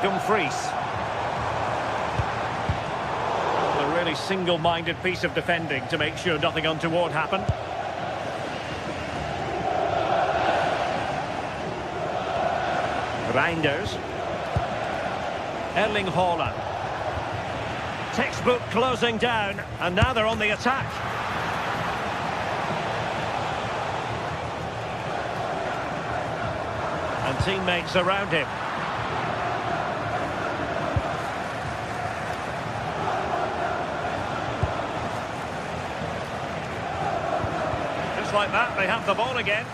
Dumfries. A really single-minded piece of defending to make sure nothing untoward happened. Reinders. Erling Haaland. Textbook closing down, and now they're on the attack. And teammates around him. Just like that, they have the ball again.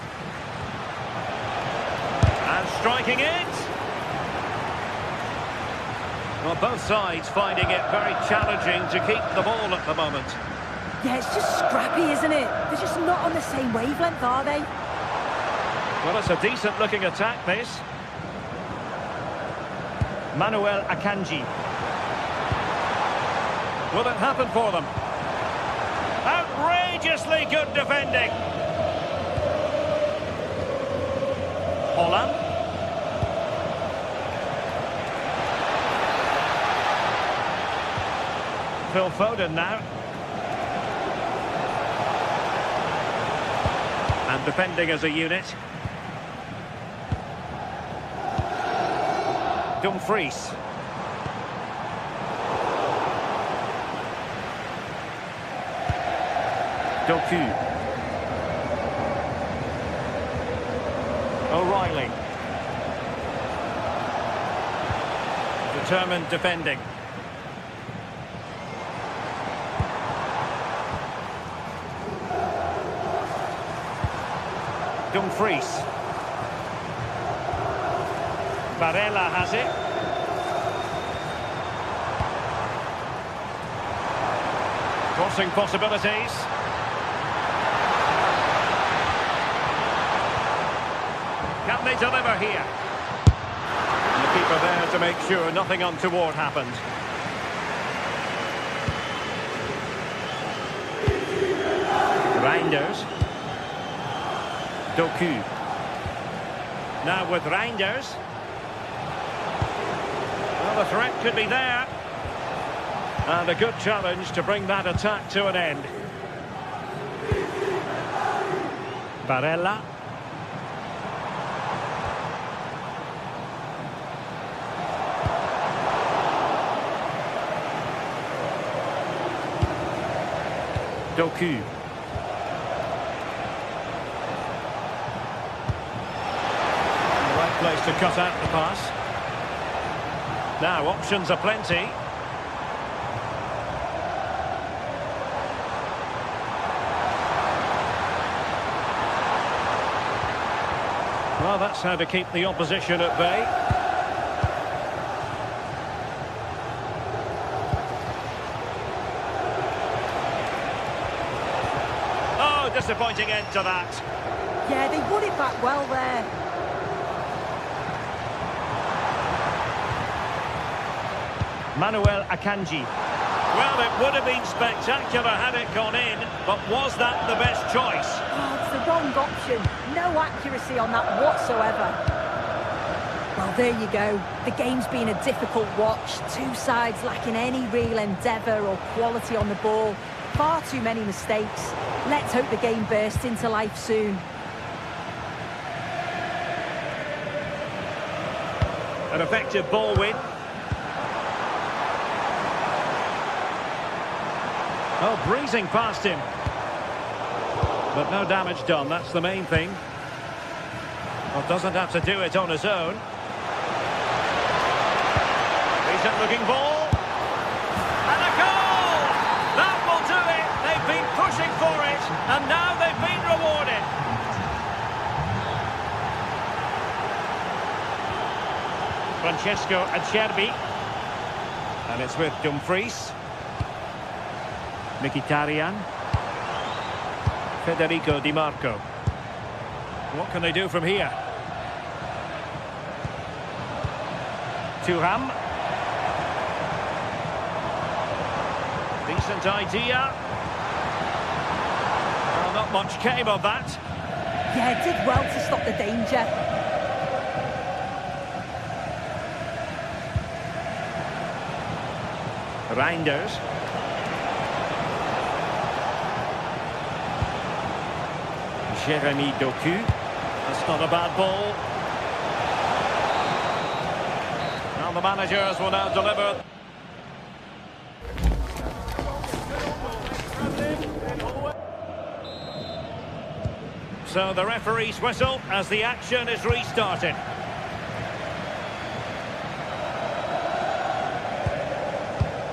And striking it. Well, both sides finding it very challenging to keep the ball at the moment. Yeah, it's just scrappy, isn't it? They're just not on the same wavelength, are they? Well, it's a decent-looking attack, this. Manuel Akanji. Will it happen for them? Outrageously good defending. Haaland. Phil Foden now. And defending as a unit. Dumfries. Doku. O'Reilly. Determined defending. Dumfries. Barella has it. Crossing possibilities. Can they deliver here? And the keeper there to make sure nothing untoward happened. Reinders. Doku. Now with Reinders. Well, the threat could be there. And a good challenge to bring that attack to an end. Barella. Doku. Place to cut out the pass. Now options are plenty. Well, that's how to keep the opposition at bay. Oh, disappointing end to that. Yeah, they won it back well there. Manuel Akanji. Well, it would have been spectacular had it gone in, but was that the best choice? Oh, it's the wrong option. No accuracy on that whatsoever. Well, there you go. The game's been a difficult watch. Two sides lacking any real endeavour or quality on the ball. Far too many mistakes. Let's hope the game bursts into life soon. An effective ball win. Oh, breezing past him. But no damage done, that's the main thing. Well, doesn't have to do it on his own. Decent-looking ball. And a goal! That will do it. They've been pushing for it, and now they've been rewarded. Francesco Acerbi. And it's with Dumfries. Mkhitaryan. Federico Di Marco. What can they do from here? Thuram. Decent idea. Well, not much came of that. Yeah, did well to stop the danger. Reinders. Jeremy Doku. That's not a bad ball. Now the managers will now deliver. So the referee's whistle as the action is restarted.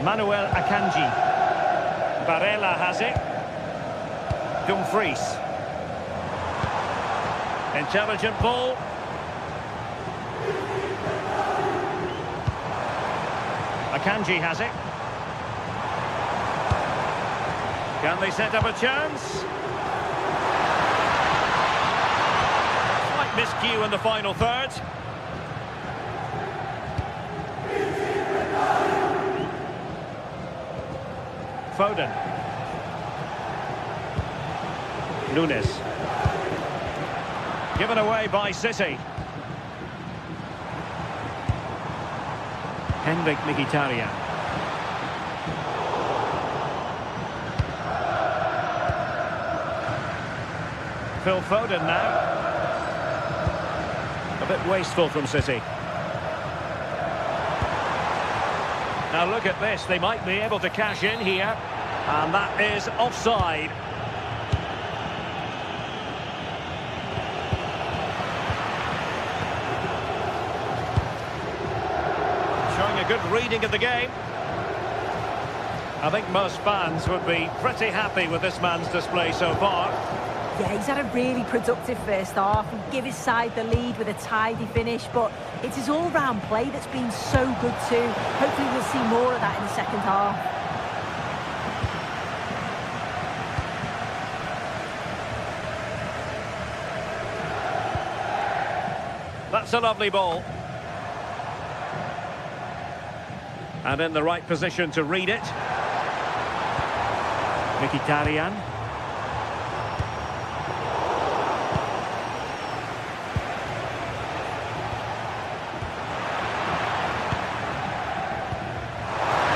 Manuel Akanji. Barella has it. Dumfries. Intelligent ball. Akanji has it. Can they set up a chance? Slight miscue in the final third. Foden. Nunes. Given away by City. Henrik Mkhitaryan. Phil Foden now. A bit wasteful from City. Now look at this, they might be able to cash in here, and that is offside. Showing a good reading of the game. I think most fans would be pretty happy with this man's display so far. Yeah, he's had a really productive first half and give his side the lead with a tidy finish, but it's his all-round play that's been so good too. Hopefully we'll see more of that in the second half. That's a lovely ball. And in the right position to read it. Mkhitaryan.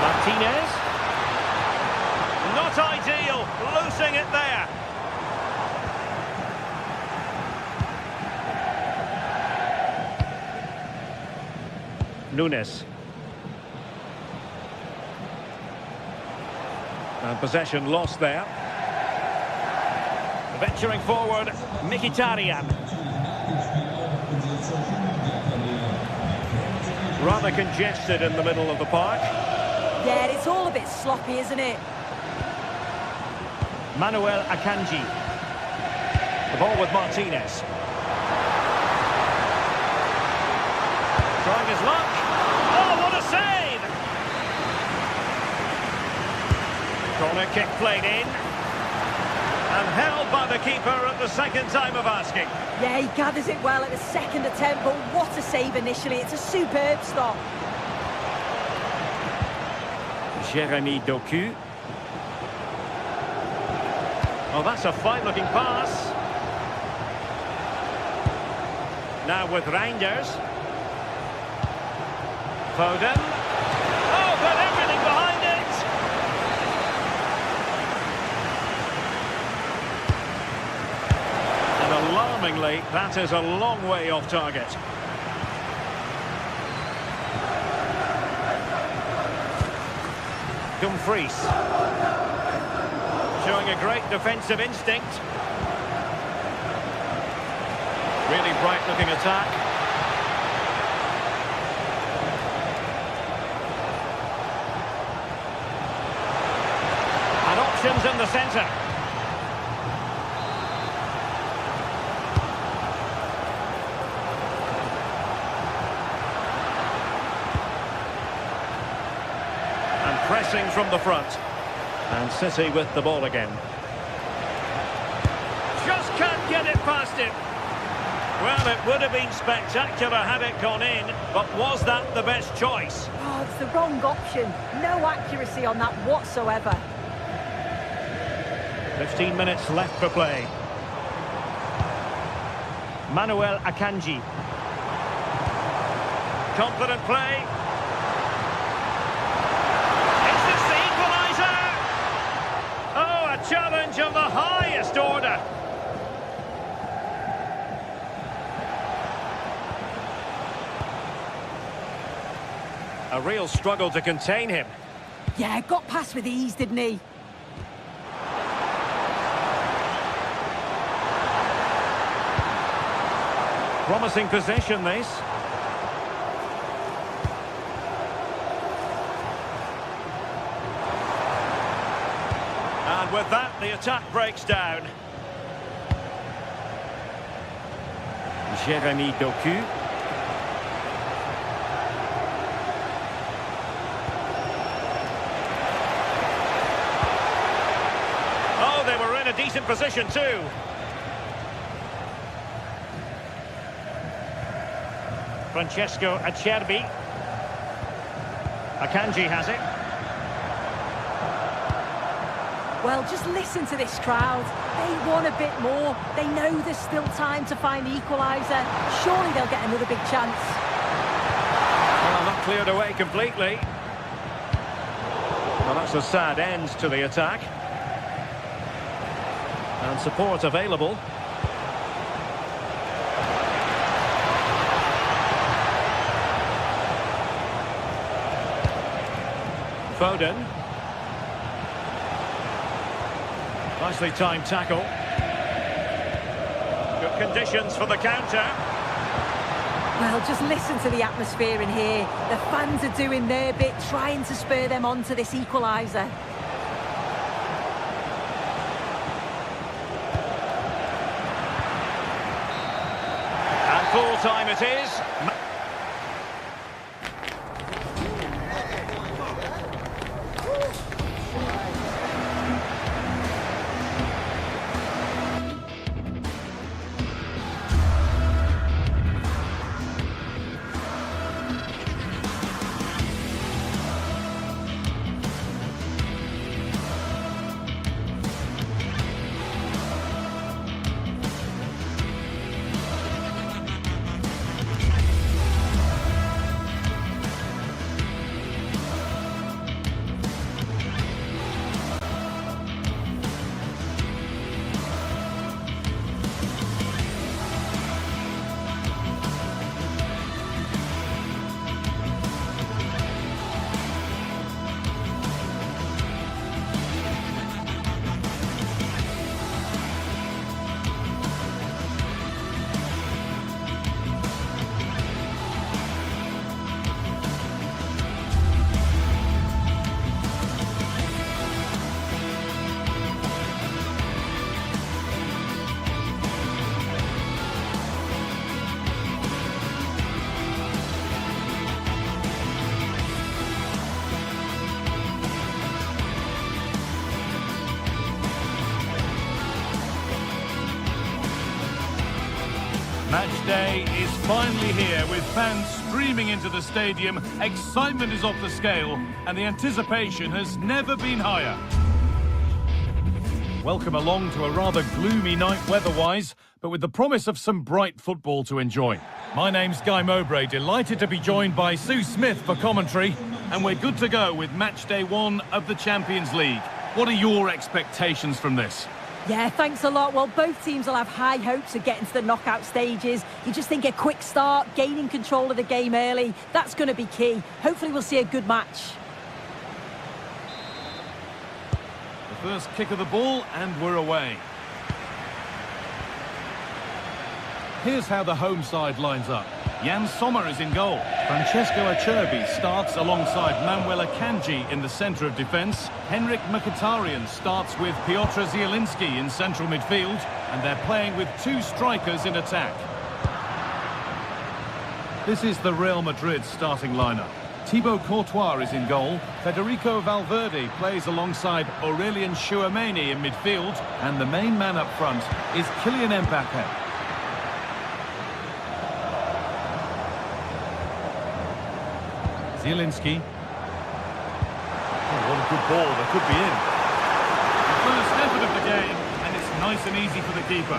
Martinez. Not ideal, losing it there. Nunes. And possession lost there. Venturing forward, Mkhitaryan. Rather congested in the middle of the park. Yeah, it's all a bit sloppy, isn't it? Manuel Akanji. The ball with Martinez. Trying his luck. Oh, what a save! Corner kick played in. And held by the keeper at the second time of asking. Yeah, he gathers it well at the second attempt, but what a save initially. It's a superb stop. Jeremy Doku. Oh, that's a fine-looking pass. Now with Reinders. Foden. Oh, but everything behind it. And alarmingly, that is a long way off target. Dumfries. Showing a great defensive instinct. Really bright-looking attack. Options in the centre. And pressing from the front. And City with the ball again. Just can't get it past him. Well, it would have been spectacular had it gone in, but was that the best choice? Oh, it's the wrong option. No accuracy on that whatsoever. 15 minutes left for play. Manuel Akanji. Confident play. Is this the equaliser? Oh, a challenge of the highest order. A real struggle to contain him. Yeah, got past with ease, didn't he? Promising possession, this. And with that, the attack breaks down. Jérémy Doku. Oh, they were in a decent position too. Francesco Acerbi. Akanji has it. Well, just listen to this crowd. They want a bit more. They know there's still time to find the equaliser. Surely they'll get another big chance. Well, not cleared away completely. Well, that's a sad end to the attack. And support available. Foden. Nicely timed tackle. Good conditions for the counter. Well, just listen to the atmosphere in here. The fans are doing their bit, trying to spur them on to this equaliser. And full time it is. Match day is finally here with fans streaming into the stadium. Excitement is off the scale and the anticipation has never been higher. Welcome along to a rather gloomy night weather-wise, but with the promise of some bright football to enjoy. My name's Guy Mowbray, delighted to be joined by Sue Smith for commentary, and we're good to go with match day 1 of the Champions League. What are your expectations from this? Yeah, thanks a lot. Well, both teams will have high hopes of getting to the knockout stages. You just think a quick start, gaining control of the game early, that's going to be key. Hopefully we'll see a good match. The first kick of the ball and we're away. Here's how the home side lines up. Jan Sommer is in goal. Francesco Acerbi starts alongside Manuel Akanji in the centre of defence. Henrik Mkhitaryan starts with Piotr Zielinski in central midfield. And they're playing with two strikers in attack. This is the Real Madrid starting lineup. Thibaut Courtois is in goal. Federico Valverde plays alongside Aurelien Tchouameni in midfield. And the main man up front is Kylian Mbappe. Zielinski. Oh, what a good ball. That could be in. The first effort of the game, and it's nice and easy for the keeper.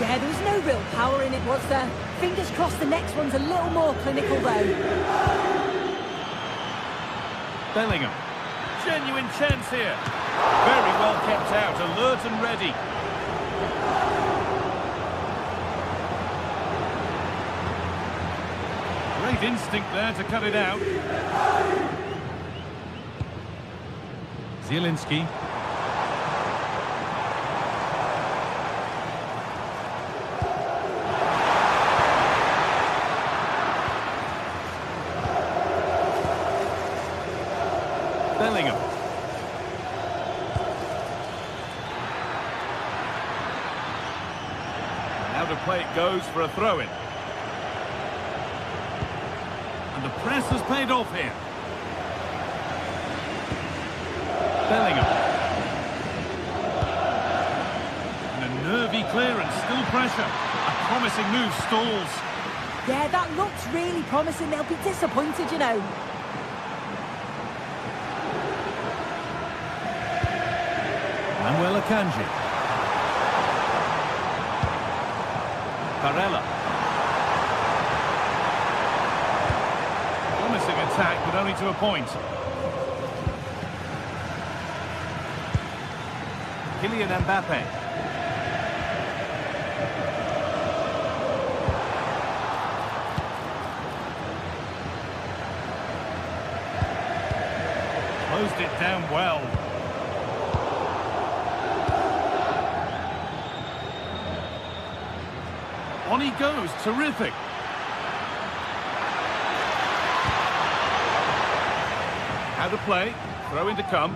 Yeah, there was no real power in it, was there? Fingers crossed the next one's a little more clinical, though. Bellingham. Genuine chance here. Very well kept out, alert and ready. Great instinct there to cut it out. Zielinski. Bellingham. Now to play it goes for a throw-in. And the press has paid off here. Bellingham. And a nervy clearance, still pressure. A promising move stalls. Yeah, that looks really promising. They'll be disappointed, you know. Manuel Akanji. Barella. Promising attack, but only to a point. Kylian Mbappe. Closed it down well. On he goes, terrific. How to play, throw in to come.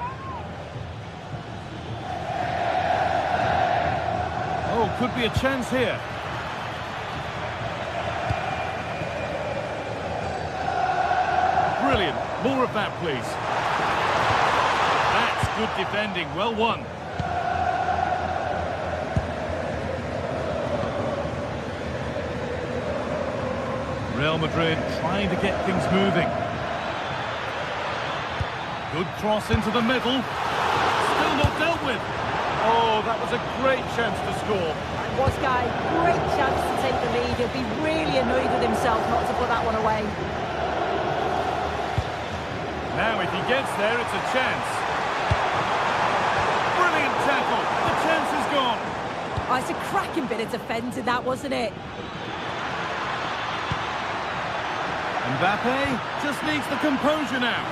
Oh, could be a chance here. Brilliant, more of that please. That's good defending, well won. Real Madrid trying to get things moving. Good cross into the middle. Still not dealt with. Oh, that was a great chance to score. That was, Guy. Great chance to take the lead. He'll be really annoyed with himself not to put that one away. Now, if he gets there, it's a chance. Brilliant tackle. The chance is gone. Oh, it's a cracking bit of defending, that, wasn't it? Mbappe just needs the composure now.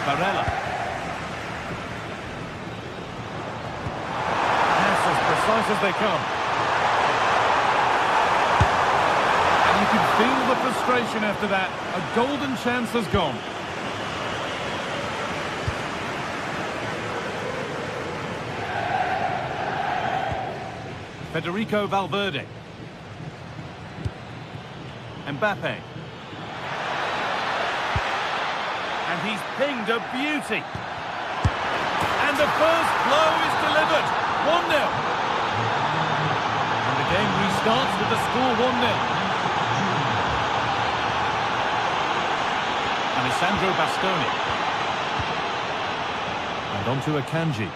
Barella. That's as precise as they come. And you can feel the frustration after that. A golden chance has gone. Federico Valverde. Mbappe. And he's pinged a beauty. And the first blow is delivered. 1-0. And the game restarts with the score 1-0. Alessandro Bastoni. And on to Akanji.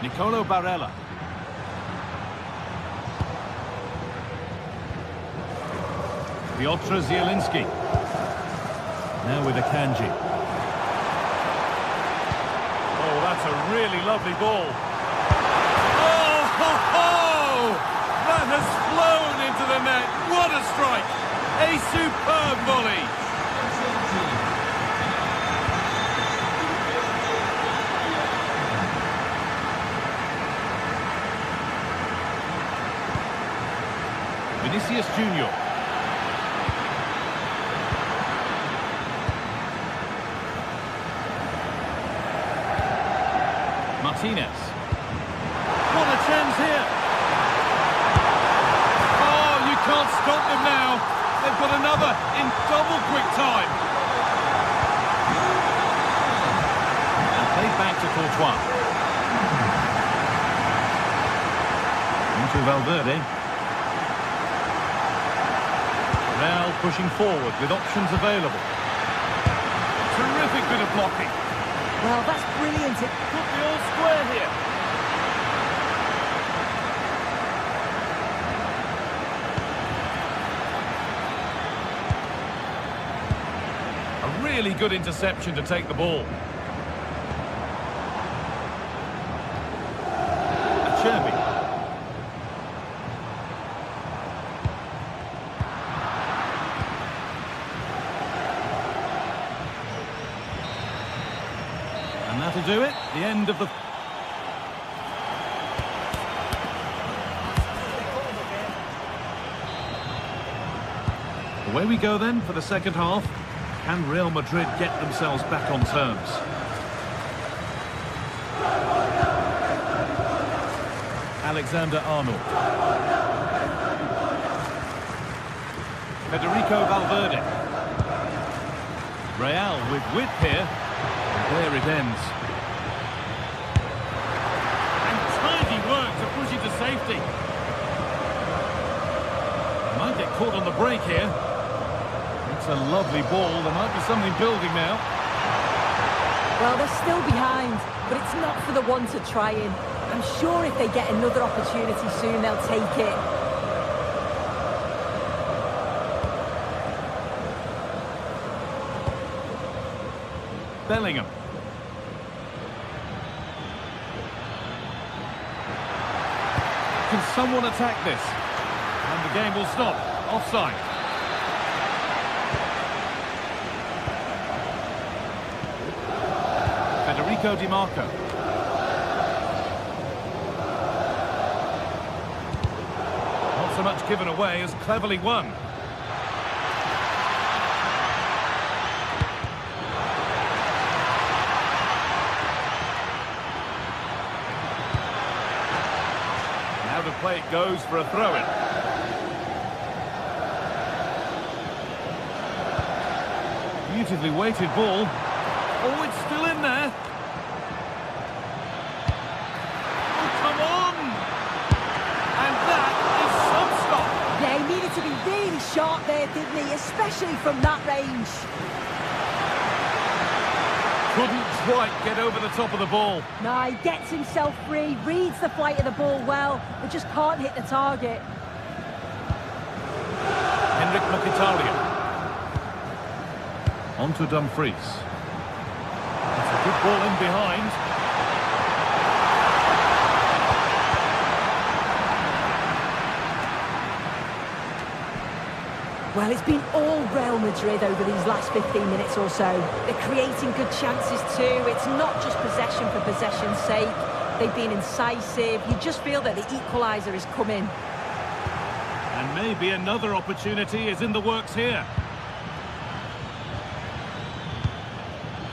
Nicolo Barella. Piotr Zielinski. Now with Akanji. Oh, that's a really lovely ball. Oh, ho, ho! That has flown into the net. What a strike! A superb volley. 1-0 Vinicius Junior. Martinez. What a chance here. Oh, you can't stop them now. They've got another in double quick time. And played back to Courtois. Into Valverde. Real pushing forward with options available. Terrific bit of blocking. Well, that's brilliant. Put the all square here. A really good interception to take the ball. Acerbi. And that'll do it. The end of the... Away we go then for the second half. Can Real Madrid get themselves back on terms? Alexander-Arnold. Federico Valverde. Real with width here. There it ends. And tidy work to push it to safety. Might get caught on the break here. It's a lovely ball. There might be something building now. Well, they're still behind, but it's not for the want of trying. I'm sure if they get another opportunity soon, they'll take it. Bellingham. Can someone attack this? And the game will stop. Offside. Federico Di Marco. Not so much given away as cleverly won. Now the play it goes for a throw-in. Beautifully weighted ball. Oh, it's still in there. Oh, come on! And that is some stop. Yeah, he needed to be really sharp there, didn't he? Especially from that range. Couldn't quite get over the top of the ball. No, he gets himself free, reads the flight of the ball well, but just can't hit the target. Henrik Mkhitaryan. On to Dumfries. That's a good ball in behind. Well, it's been all Real Madrid over these last 15 minutes or so. They're creating good chances too. It's not just possession for possession's sake. They've been incisive. You just feel that the equaliser is coming. And maybe another opportunity is in the works here.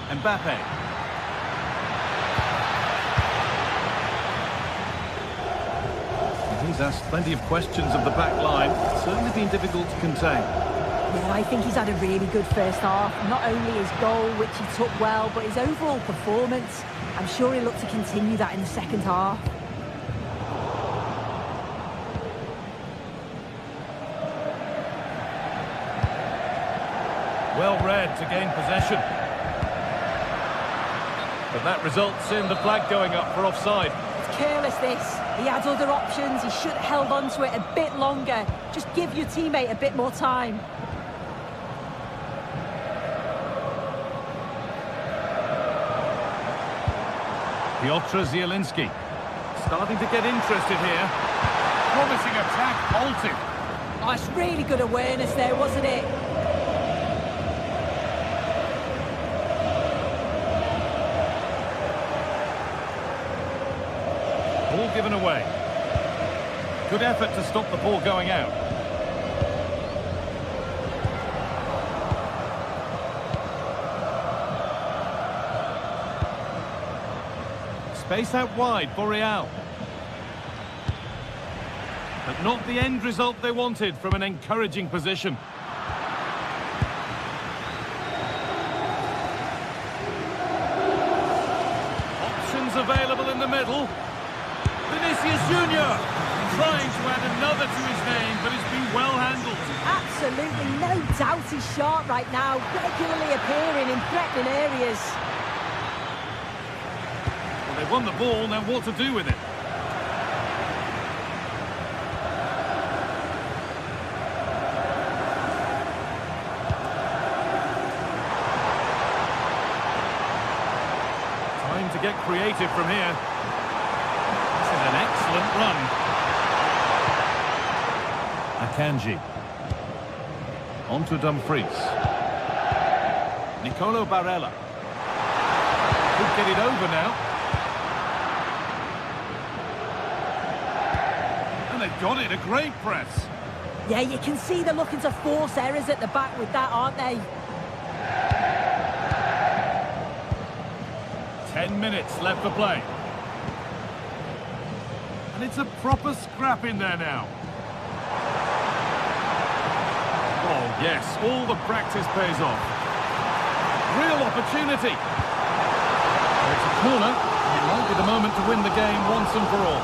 Mbappe. He's asked plenty of questions of the back line. It's certainly been difficult to contain. Yeah, I think he's had a really good first half. Not only his goal, which he took well, but his overall performance. I'm sure he'll look to continue that in the second half. Well read to gain possession. But that results in the flag going up for offside. It's careless, this. He had other options. He should have held on to it a bit longer. Just give your teammate a bit more time. Piotr Zielinski starting to get interested here. Promising attack halted. Oh, it's really good awareness there, wasn't it? Ball given away. Good effort to stop the ball going out. Space out wide for Real. But not the end result they wanted from an encouraging position. Options available in the middle. Vinicius Junior trying to add another to his name, but it's been well handled. Absolutely no doubt he's sharp right now, regularly appearing in threatening areas. Well, they've won the ball, now what to do with it? Time to get creative from here. This is an excellent run. Akanji. On to Dumfries. Nicolo Barella. Could get it over now. And they've got it, a great press. Yeah, you can see they're looking to force errors at the back with that, aren't they? 10 minutes left to play. And it's a proper scrap in there now. Oh, yes, all the practice pays off. Real opportunity. It's a corner. It might be the moment to win the game once and for all.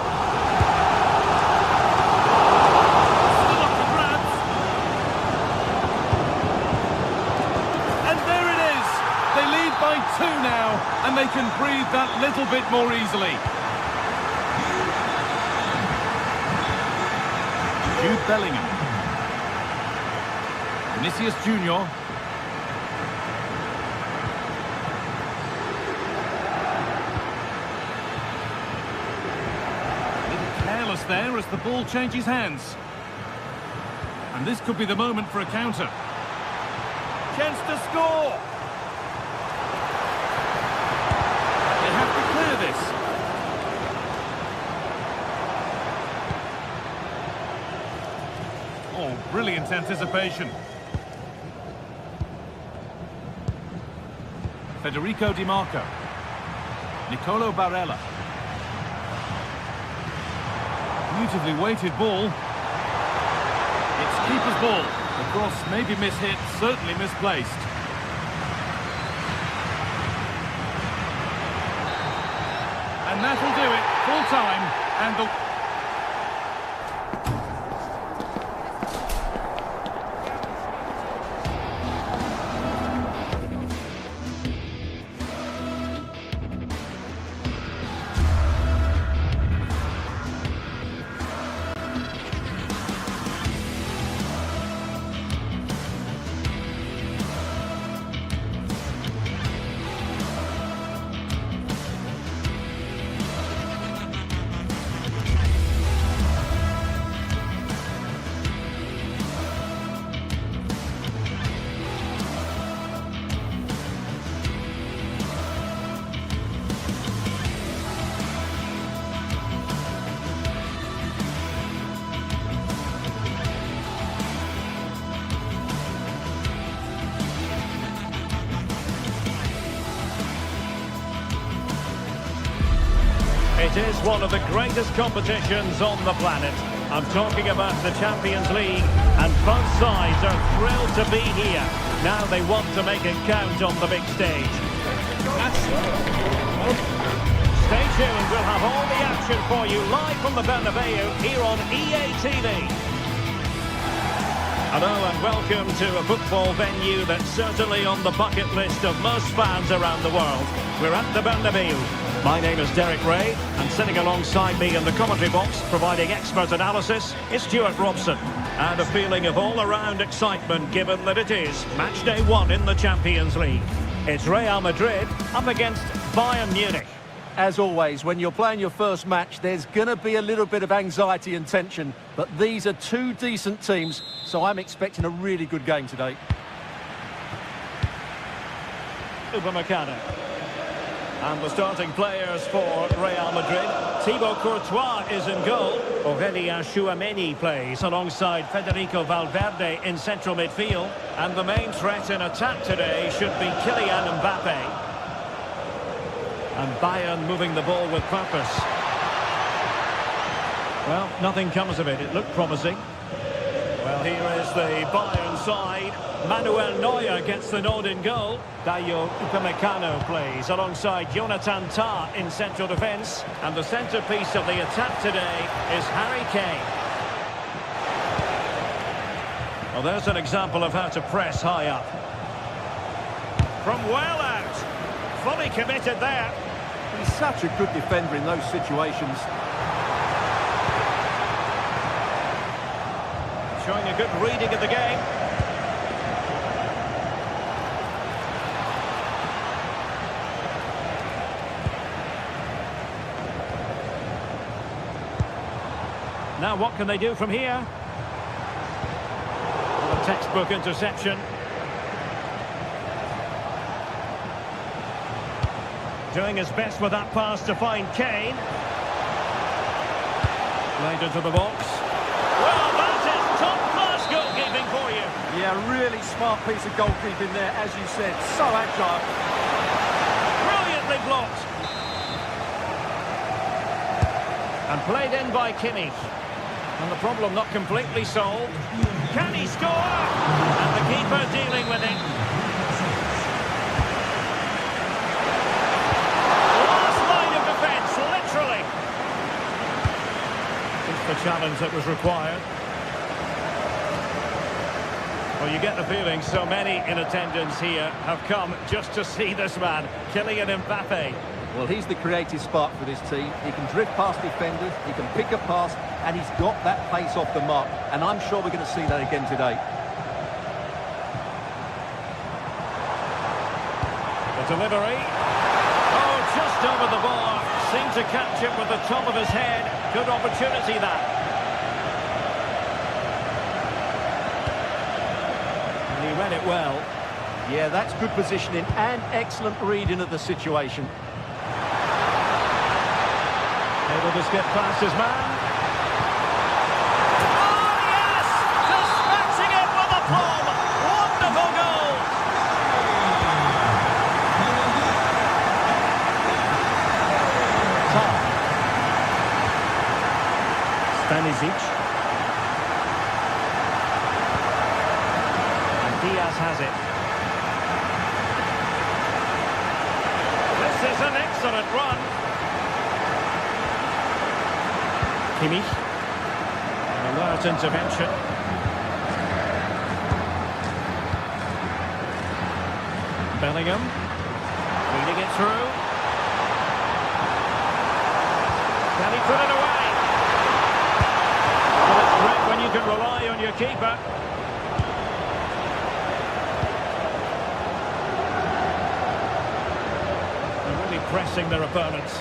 Still up for grabs. And there it is. They lead by 2 now, and they can breathe that little bit more easily. Jude Bellingham. Vinicius Junior. A little careless there as the ball changes hands. And this could be the moment for a counter. Chance to score! They have to clear this. Oh, brilliant anticipation. Federico Di Marco. Nicolo Barella. Beautifully weighted ball. It's keeper's ball. The cross may be mishit, certainly misplaced. And that'll do it. Full time. And the... It is one of the greatest competitions on the planet. I'm talking about the Champions League, and both sides are thrilled to be here. Now they want to make it count on the big stage. Stay tuned, we'll have all the action for you live from the Bernabeu here on EA TV. Hello and welcome to a football venue that's certainly on the bucket list of most fans around the world. We're at the Bernabeu. My name is Derek Ray, and sitting alongside me in the commentary box, providing expert analysis, is Stuart Robson. And a feeling of all-around excitement, given that it is match day 1 in the Champions League. It's Real Madrid up against Bayern Munich. As always, when you're playing your first match, there's going to be a little bit of anxiety and tension, but these are two decent teams, so I'm expecting a really good game today. Upamecano. And the starting players for Real Madrid. Thibaut Courtois is in goal. Aurélien Tchouameni plays alongside Federico Valverde in central midfield. And the main threat in attack today should be Kylian Mbappe. And Bayern moving the ball with purpose. Well, nothing comes of it. It looked promising. Well, here is the Bayern side. Manuel Neuer gets the nod in goal. Dayo Upamecano plays alongside Jonathan Tah in central defence. And the centrepiece of the attack today is Harry Kane. Well, there's an example of how to press high up. From well out. Fully committed there. He's such a good defender in those situations. Showing a good reading of the game. Now what can they do from here? A textbook interception. Doing his best with that pass to find Kane. Played into the box. Well, that is top-class goalkeeping for you. Yeah, really smart piece of goalkeeping there, as you said. So agile. Brilliantly blocked. And played in by Kimmich. And the problem not completely solved. Can he score? And the keeper dealing with it. Last line of defence, literally. Just the challenge that was required. Well, you get the feeling so many in attendance here have come just to see this man, Kylian Mbappe. Well, he's the creative spark for this team. He can drift past defenders, he can pick a pass, and he's got that pace off the mark. And I'm sure we're going to see that again today. The delivery. Oh, just over the bar. Seemed to catch it with the top of his head. Good opportunity, that. And he read it well. Yeah, that's good positioning and excellent reading of the situation. Able to skip past his man. Oh, yes! Dispatching it with aplomb. Wonderful goal. Stanisic. And Diaz has it. This is an excellent run. Kimmich. An alert intervention. Bellingham. Reading it through. Can he put it away? Well, it's great when you can rely on your keeper. They're really pressing their opponents.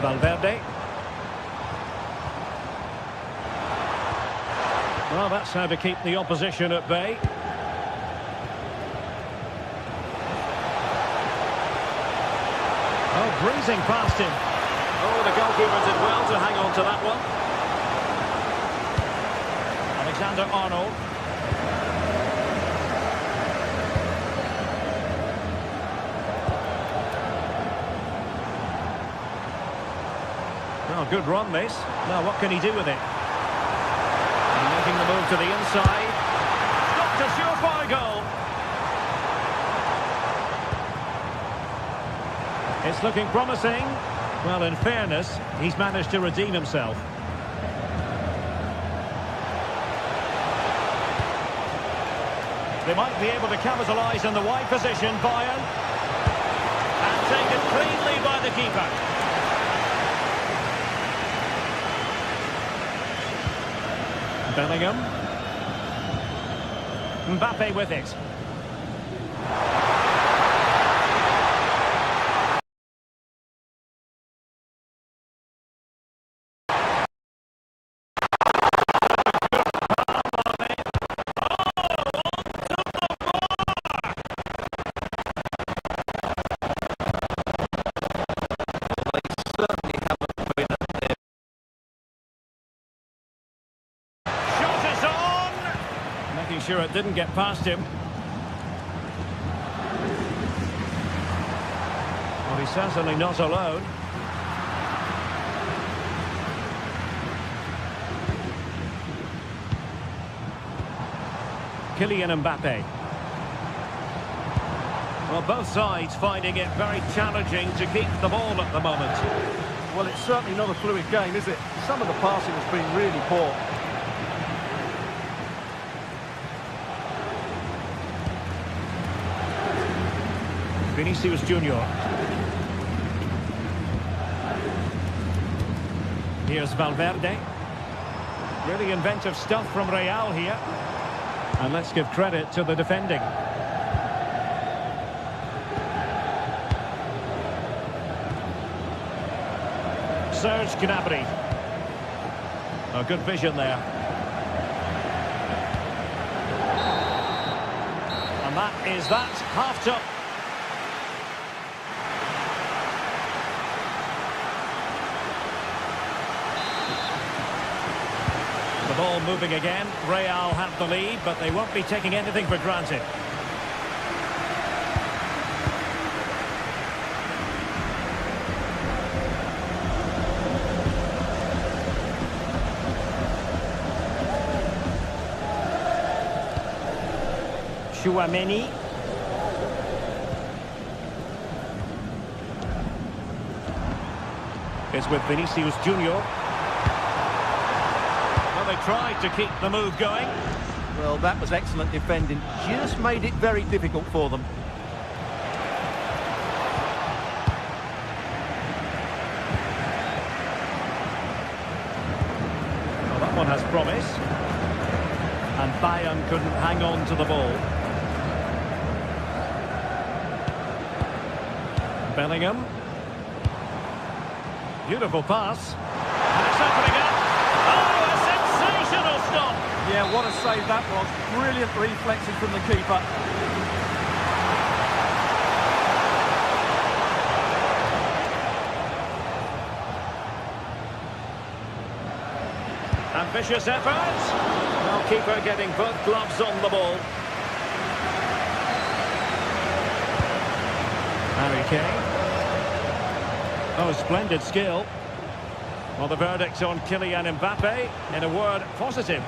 Valverde. Well, that's how to keep the opposition at bay. Oh, breezing past him. Oh, the goalkeeper did well to hang on to that one. Alexander-Arnold. Oh, good run, this. Now, what can he do with it? And making the move to the inside. Stopped a surefire goal. It's looking promising. Well, in fairness, he's managed to redeem himself. They might be able to capitalise on the wide position, Bayern. And taken cleanly by the keeper. Bellingham. Mbappe with it. Making sure it didn't get past him. he's certainly not alone. Kylian Mbappe. Well, both sides finding it very challenging to keep the ball at the moment. Well, it's certainly not a fluid game, is it? Some of the passing has been really poor. Vinicius Junior. Here's Valverde. Really inventive stuff from Real here. And let's give credit to the defending. Serge Gnabry. Oh, good vision there. And that is that. Half-time. The ball moving again. Real have the lead, but they won't be taking anything for granted. Chouameni. It's with Vinicius Junior. They tried to keep the move going. Well, that was excellent defending. Just made it very difficult for them. Well, that one has promise. And Bayern couldn't hang on to the ball. Bellingham. Beautiful pass. And it's opening up. Stop. Yeah, what a save that was. Brilliant reflexing from the keeper. Ambitious effort. Well, keeper getting both gloves on the ball. Harry Kane. Oh, splendid skill. Well, the verdict on Kylian Mbappe, in a word, positive.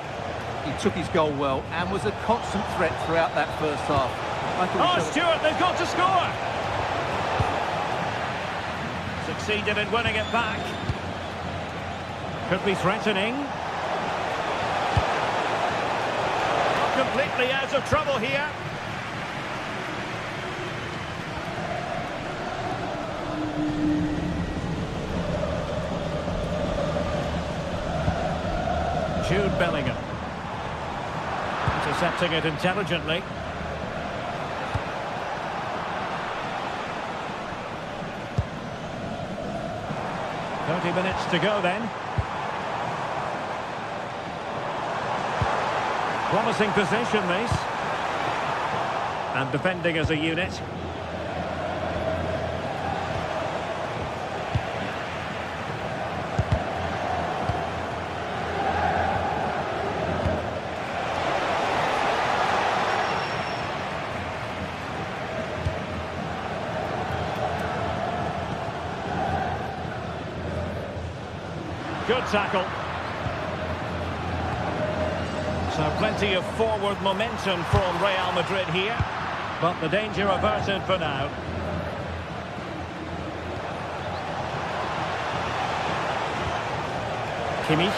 He took his goal well and was a constant threat throughout that first half. Oh, Stuart, they've got to score! Succeeded in winning it back. Could be threatening. Not completely out of trouble here. Jude Bellingham. Intercepting it intelligently. "30 minutes to go then. Promising position, this. And defending as a unit. Good tackle. So plenty of forward momentum from Real Madrid here, but the danger averted for now. Kimmich.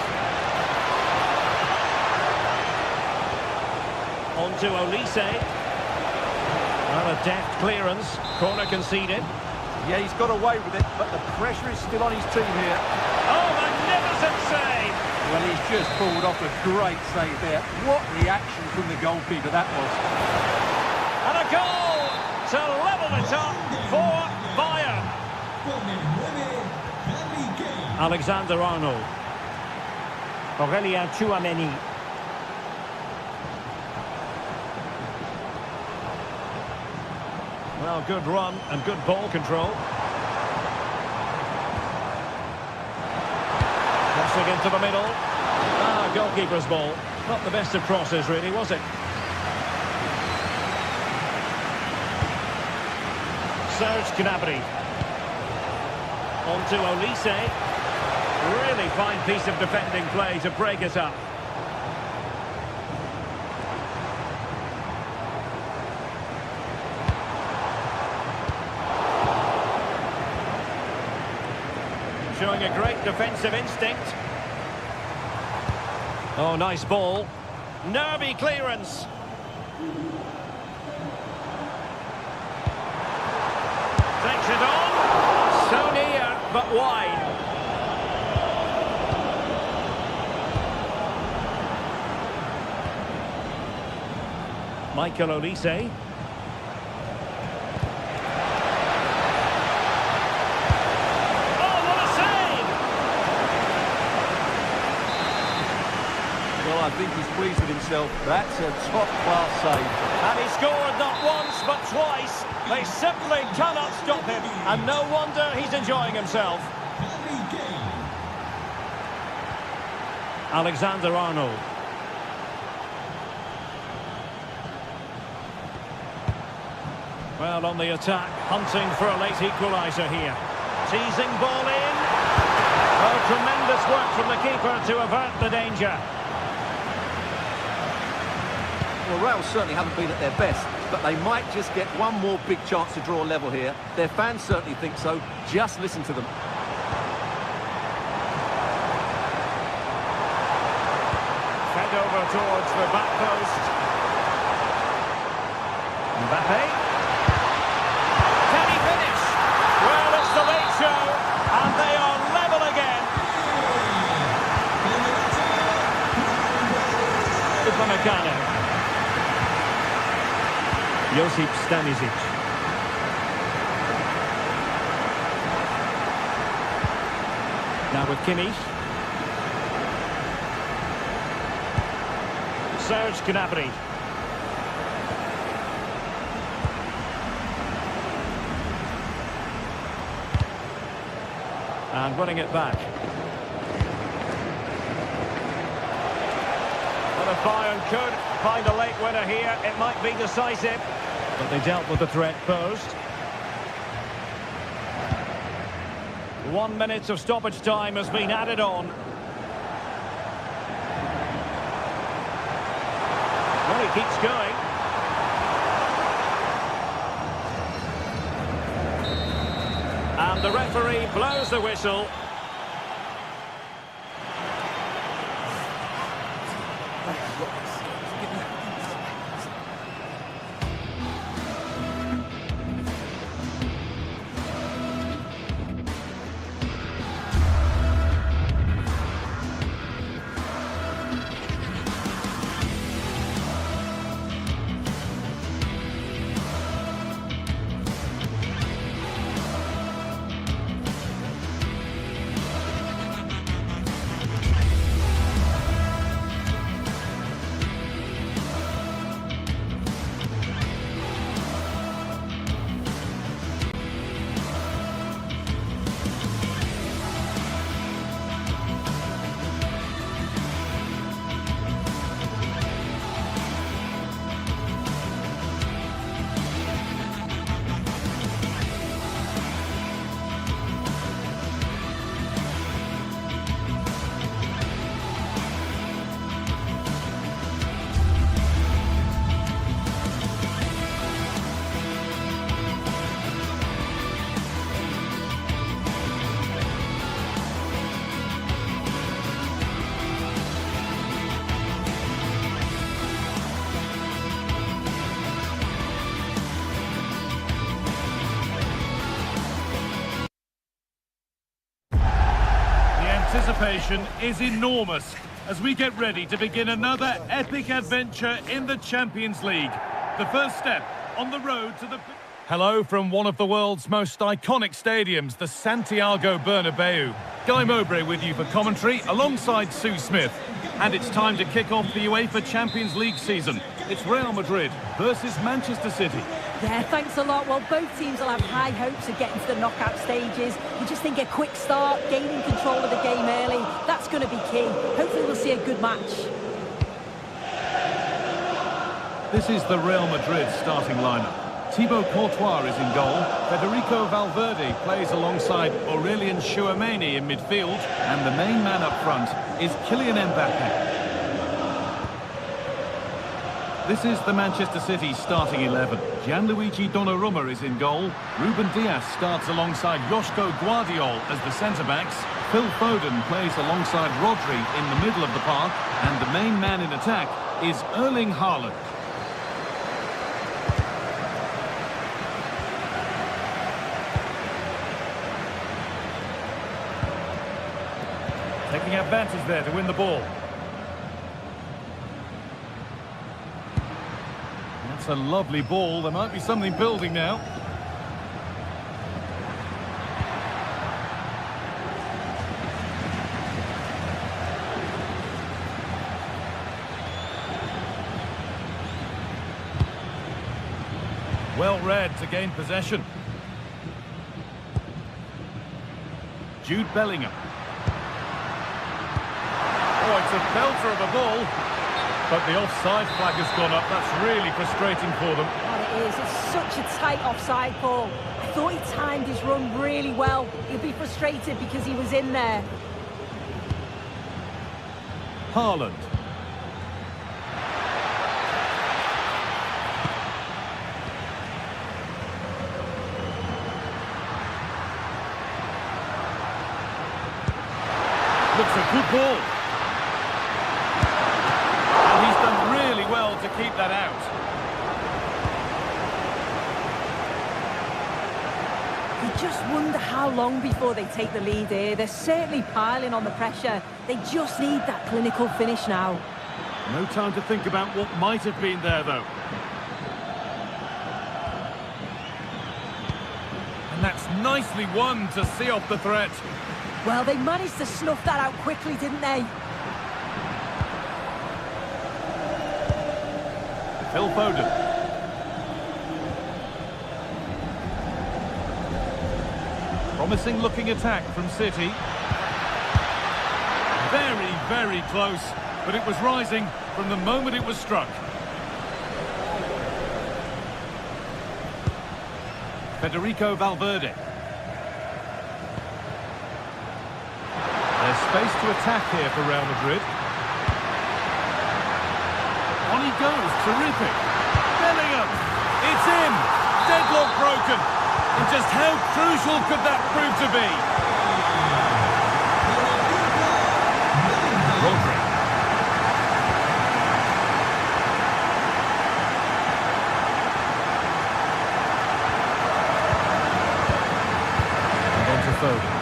On to Olise. Well, a deft clearance. Corner conceded. Yeah, he's got away with it, but the pressure is still on his team here. Oh, magnificent save! Well, he's just pulled off a great save there. What reaction from the goalkeeper that was. And a goal to level it up for Bayern. Alexander-Arnold. Aurélien Chouameni. Well, good run and good ball control. Crossing into the middle. Ah, goalkeeper's ball. Not the best of crosses, really, was it? Serge Gnabry. On to Olise. Really fine piece of defending play to break it up. Showing a great defensive instinct. Oh, nice ball. Nervy clearance. Takes it on. So near, but wide. Michael Olise. I think he's pleased with himself. That's a top-class save. And he scored not once, but twice. They simply cannot stop him. And no wonder he's enjoying himself. Alexander-Arnold. Well, on the attack, hunting for a late equaliser here. Teasing ball in. Oh, tremendous work from the keeper to avert the danger. Well, Real certainly haven't been at their best, but they might just get one more big chance to draw level here. Their fans certainly think so. Just listen to them. Fed over towards the back post. Mbappe. Can he finish? Well, it's the late show, and they are level again. Upamecano. Josip Stanisic. Now with Kimmich. Serge Gnabry. And running it back. Well, if Bayern could find a late winner here, it might be decisive. But they dealt with the threat posed. 1 minute of stoppage time has been added on. Well, he keeps going. And the referee blows the whistle. Anticipation is enormous as we get ready to begin another epic adventure in the Champions League. The first step on the road to the... Hello from one of the world's most iconic stadiums, the Santiago Bernabeu. Guy Mowbray with you for commentary alongside Sue Smith. And it's time to kick off the UEFA Champions League season. It's Real Madrid versus Manchester City. Yeah, thanks a lot. Well, both teams will have high hopes of getting to the knockout stages. You just think a quick start, gaining control of the game early, that's going to be key. Hopefully we'll see a good match. This is the Real Madrid starting lineup. Thibaut Courtois is in goal. Federico Valverde plays alongside Aurelien Chouameni in midfield. And the main man up front is Kylian Mbappe. This is the Manchester City starting 11. Gianluigi Donnarumma is in goal. Ruben Dias starts alongside Joško Guardiol as the centre-backs. Phil Foden plays alongside Rodri in the middle of the park. And the main man in attack is Erling Haaland. Taking advantage there to win the ball. That's a lovely ball. There might be something building now. Well read to gain possession. Jude Bellingham. Oh, it's a belter of a ball. But the offside flag has gone up. That's really frustrating for them. Oh, it is. It's such a tight offside call. I thought he timed his run really well. He'll be frustrated because he was in there. Haaland. Looks a good ball. And he's done really well to keep that out. You just wonder how long before they take the lead here. They're certainly piling on the pressure. They just need that clinical finish now. No time to think about what might have been there, though. And that's nicely won to see off the threat. Well, they managed to snuff that out quickly, didn't they? Phil Foden. Promising looking attack from City. Very, very close, but it was rising from the moment it was struck. Federico Valverde. There's space to attack here for Real Madrid. On he goes, terrific. Bellingham, it's in. Deadlock broken. And just how crucial could that prove to be? Rodri. And on to Foden.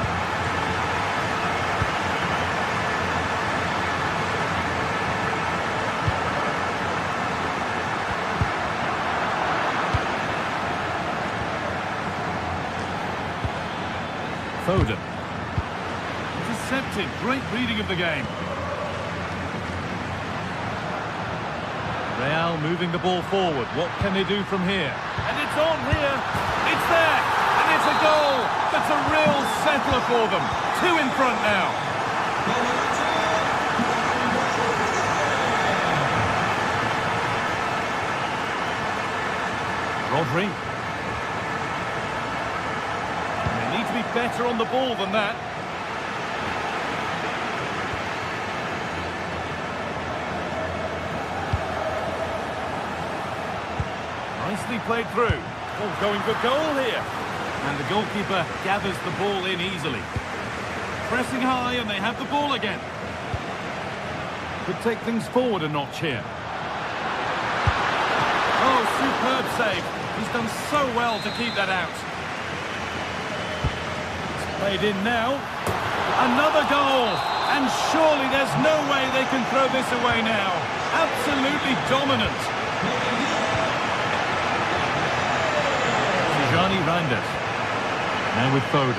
Foden. Intercepted. Great reading of the game. Real moving the ball forward. What can they do from here? And it's on here. It's there. And it's a goal. That's a real settler for them. 2 in front now. Rodri. Better on the ball than that. Nicely played through. Oh, going for goal here. And the goalkeeper gathers the ball in easily. Pressing high and they have the ball again. Could take things forward a notch here. Oh, superb save. He's done so well to keep that out. Played in now. Another goal. And surely there's no way they can throw this away now. Absolutely dominant. Tijani Reinders. Now with Foden.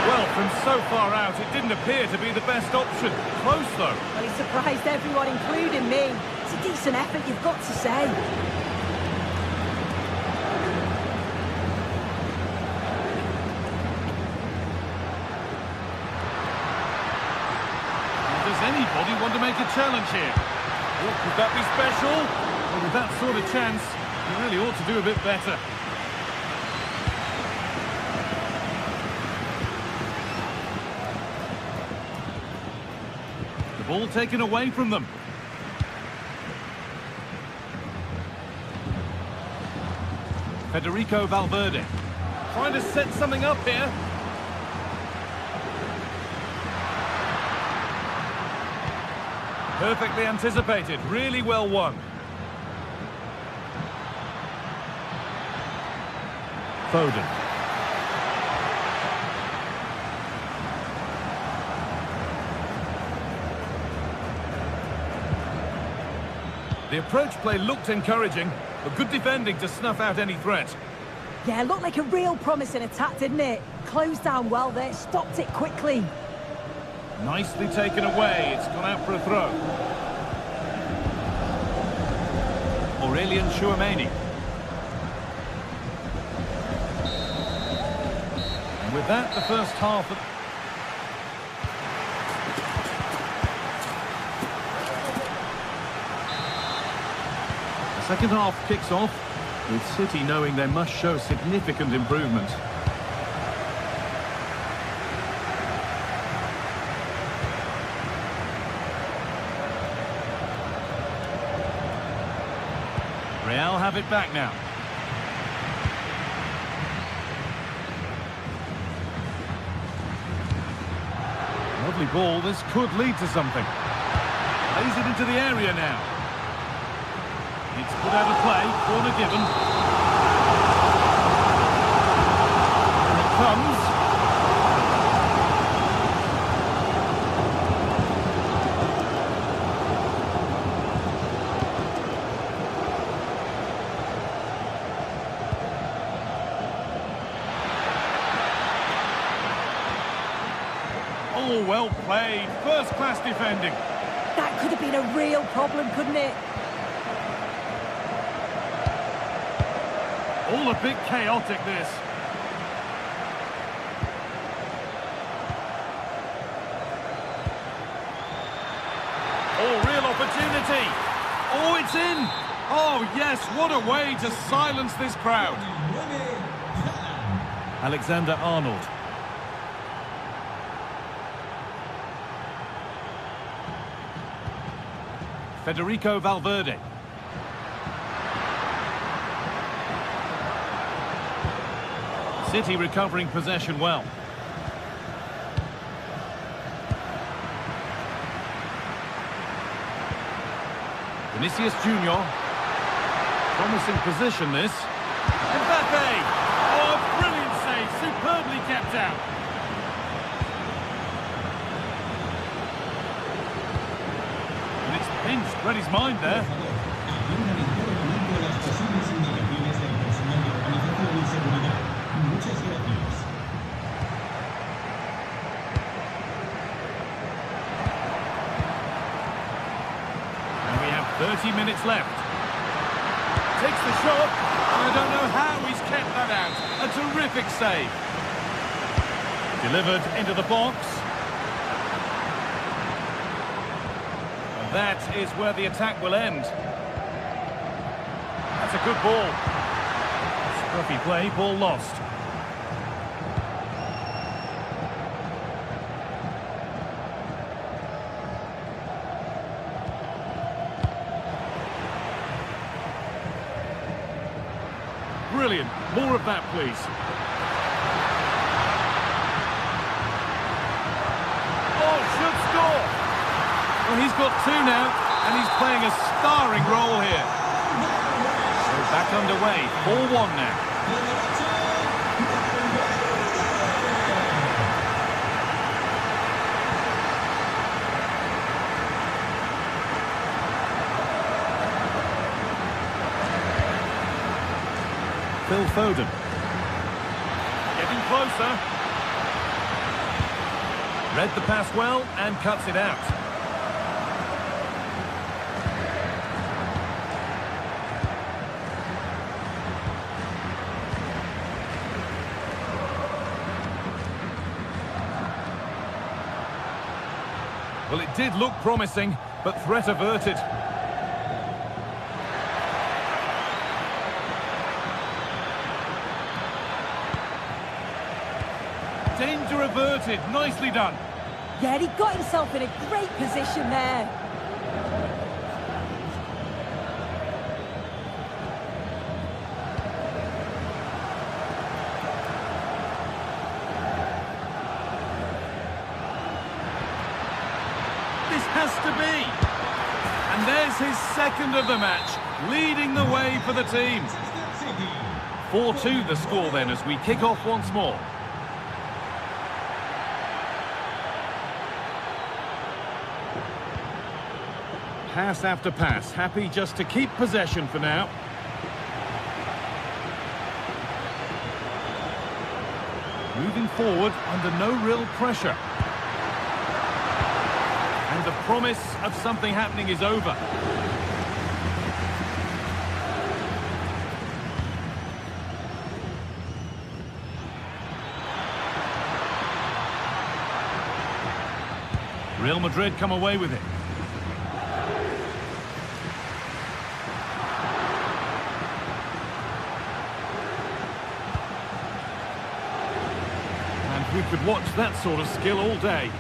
Well, from so far out, it didn't appear to be the best option. Close, though. Well, he surprised everyone, including me. It's a decent effort, you've got to say. anybody want to make a challenge here? Oh, could that be special? Well, with that sort of chance, you really ought to do a bit better. The ball taken away from them. Federico Valverde trying to set something up here. Perfectly anticipated, really well won. Foden. The approach play looked encouraging, but good defending to snuff out any threat. Yeah, looked like a real promising attack, didn't it? Closed down well there, stopped it quickly. Nicely taken away, it's gone out for a throw. Aurelian Tchouameni. And with that, the first half... The second half kicks off, with City knowing they must show significant improvement. Real have it back now. Lovely ball, this could lead to something. Plays it into the area now. It's put out of play, corner given. And it comes. Oh, well played. First-class defending. That could have been a real problem, couldn't it? All a bit chaotic, this. Oh, real opportunity. Oh, it's in. Oh, yes, what a way to silence this crowd. Alexander-Arnold. Federico Valverde. City recovering possession well. Vinicius Junior. Promising position, this. Mbappe! Oh, brilliant save, superbly kept out. And it's pinched, read his mind there. And we have 30 minutes left. Takes the shot, and I don't know how he's kept that out. A terrific save. Delivered into the box. And that is where the attack will end. That's a good ball. Scruffy play, ball lost. Brilliant. More of that, please. Oh, should score. Well, he's got two now, and he's playing a starring role here. So back underway, 4-1 now. Phil Foden. Getting closer. Read the pass well and cuts it out. Well, it did look promising, but threat averted. Danger averted. Nicely done. Yeah, he got himself in a great position there. This has to be. And there's his second of the match, leading the way for the team. 4-2 the score then as we kick off once more. Pass after pass, happy just to keep possession for now. Moving forward under no real pressure. And the promise of something happening is over. Real Madrid come away with it. We could watch that sort of skill all day.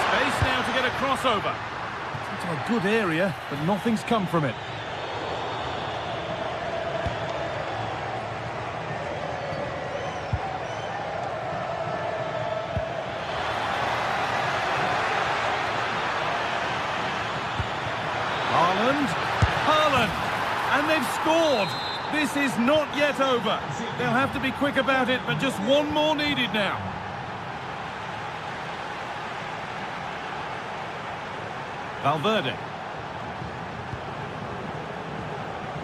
Space now to get a crossover. It's into a good area, but nothing's come from it. And they've scored. This is not yet over. They'll have to be quick about it, but just one more needed now. Valverde.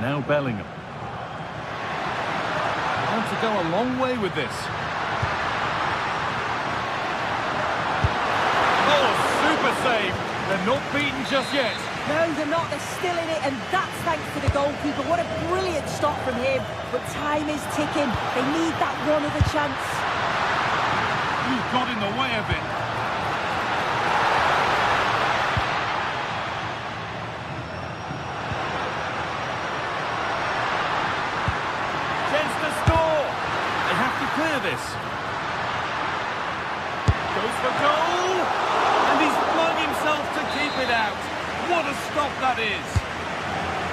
Now Bellingham. Want to go a long way with this. Oh, super save. They're not beaten just yet. No, they're not. They're still in it, and that's thanks to the goalkeeper. What a brilliant stop from him. But time is ticking. They need that one other chance. You got in the way of it. Chance to score. They have to clear this. Goes for goal. And he's flung himself to keep it out. What a stop that is!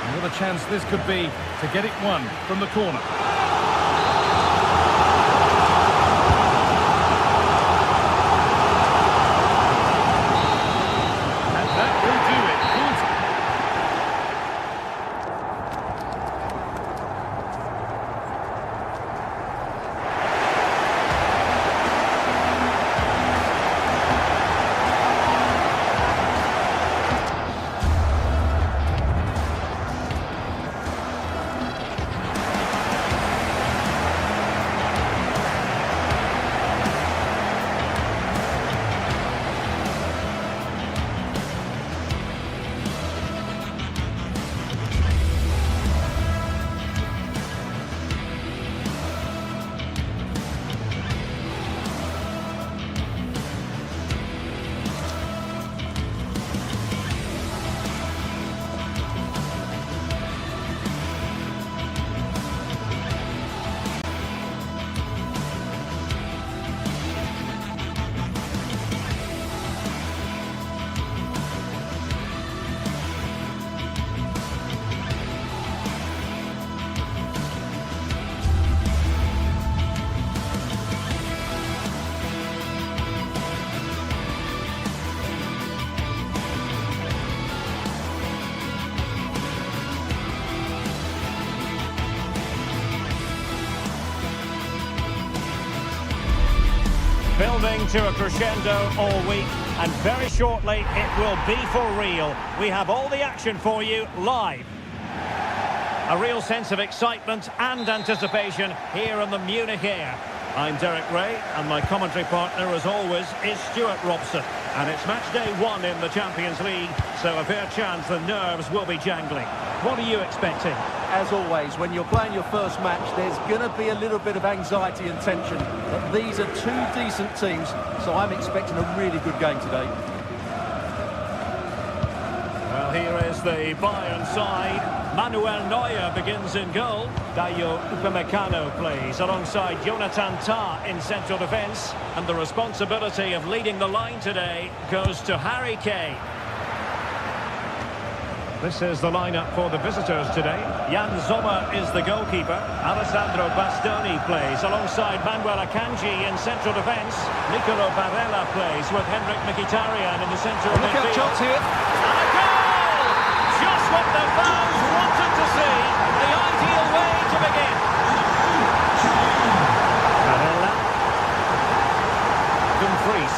And what a chance this could be to get it won from the corner. And that will do it. Building to a crescendo all week, and very shortly it will be for real. We have all the action for you live. A real sense of excitement and anticipation here in the Munich air. I'm Derek Ray, and my commentary partner, as always, is Stuart Robson. And it's match day 1 in the Champions League, so a fair chance the nerves will be jangling. What are you expecting? as always, when you're playing your first match, there's going to be a little bit of anxiety and tension. But these are two decent teams, so I'm expecting a really good game today. Well, here is the Bayern side. Manuel Neuer begins in goal. Dayo Upamecano plays alongside Jonathan Tah in central defence. And the responsibility of leading the line today goes to Harry Kane. This is the lineup for the visitors today. Jan Sommer is the goalkeeper. Alessandro Bastoni plays alongside Manuel Akanji in central defence. Nicolo Barella plays with Henrik Mkhitaryan in the centre of midfield. Look out, chance here. And a goal! Just what the fans wanted to see. The ideal way to begin. Barella. Dumfries.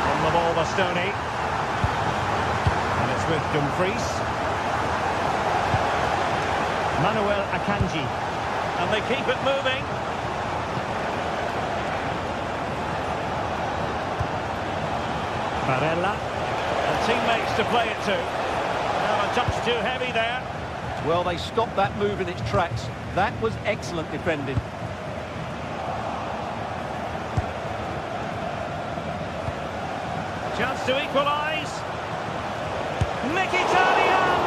On the ball, Bastoni. With Dumfries. Manuel Akanji. And they keep it moving. Barella. And teammates to play it to. Now a touch too heavy there. Well, they stopped that move in its tracks. That was excellent defending. Chance to equalise. Mkhitaryan!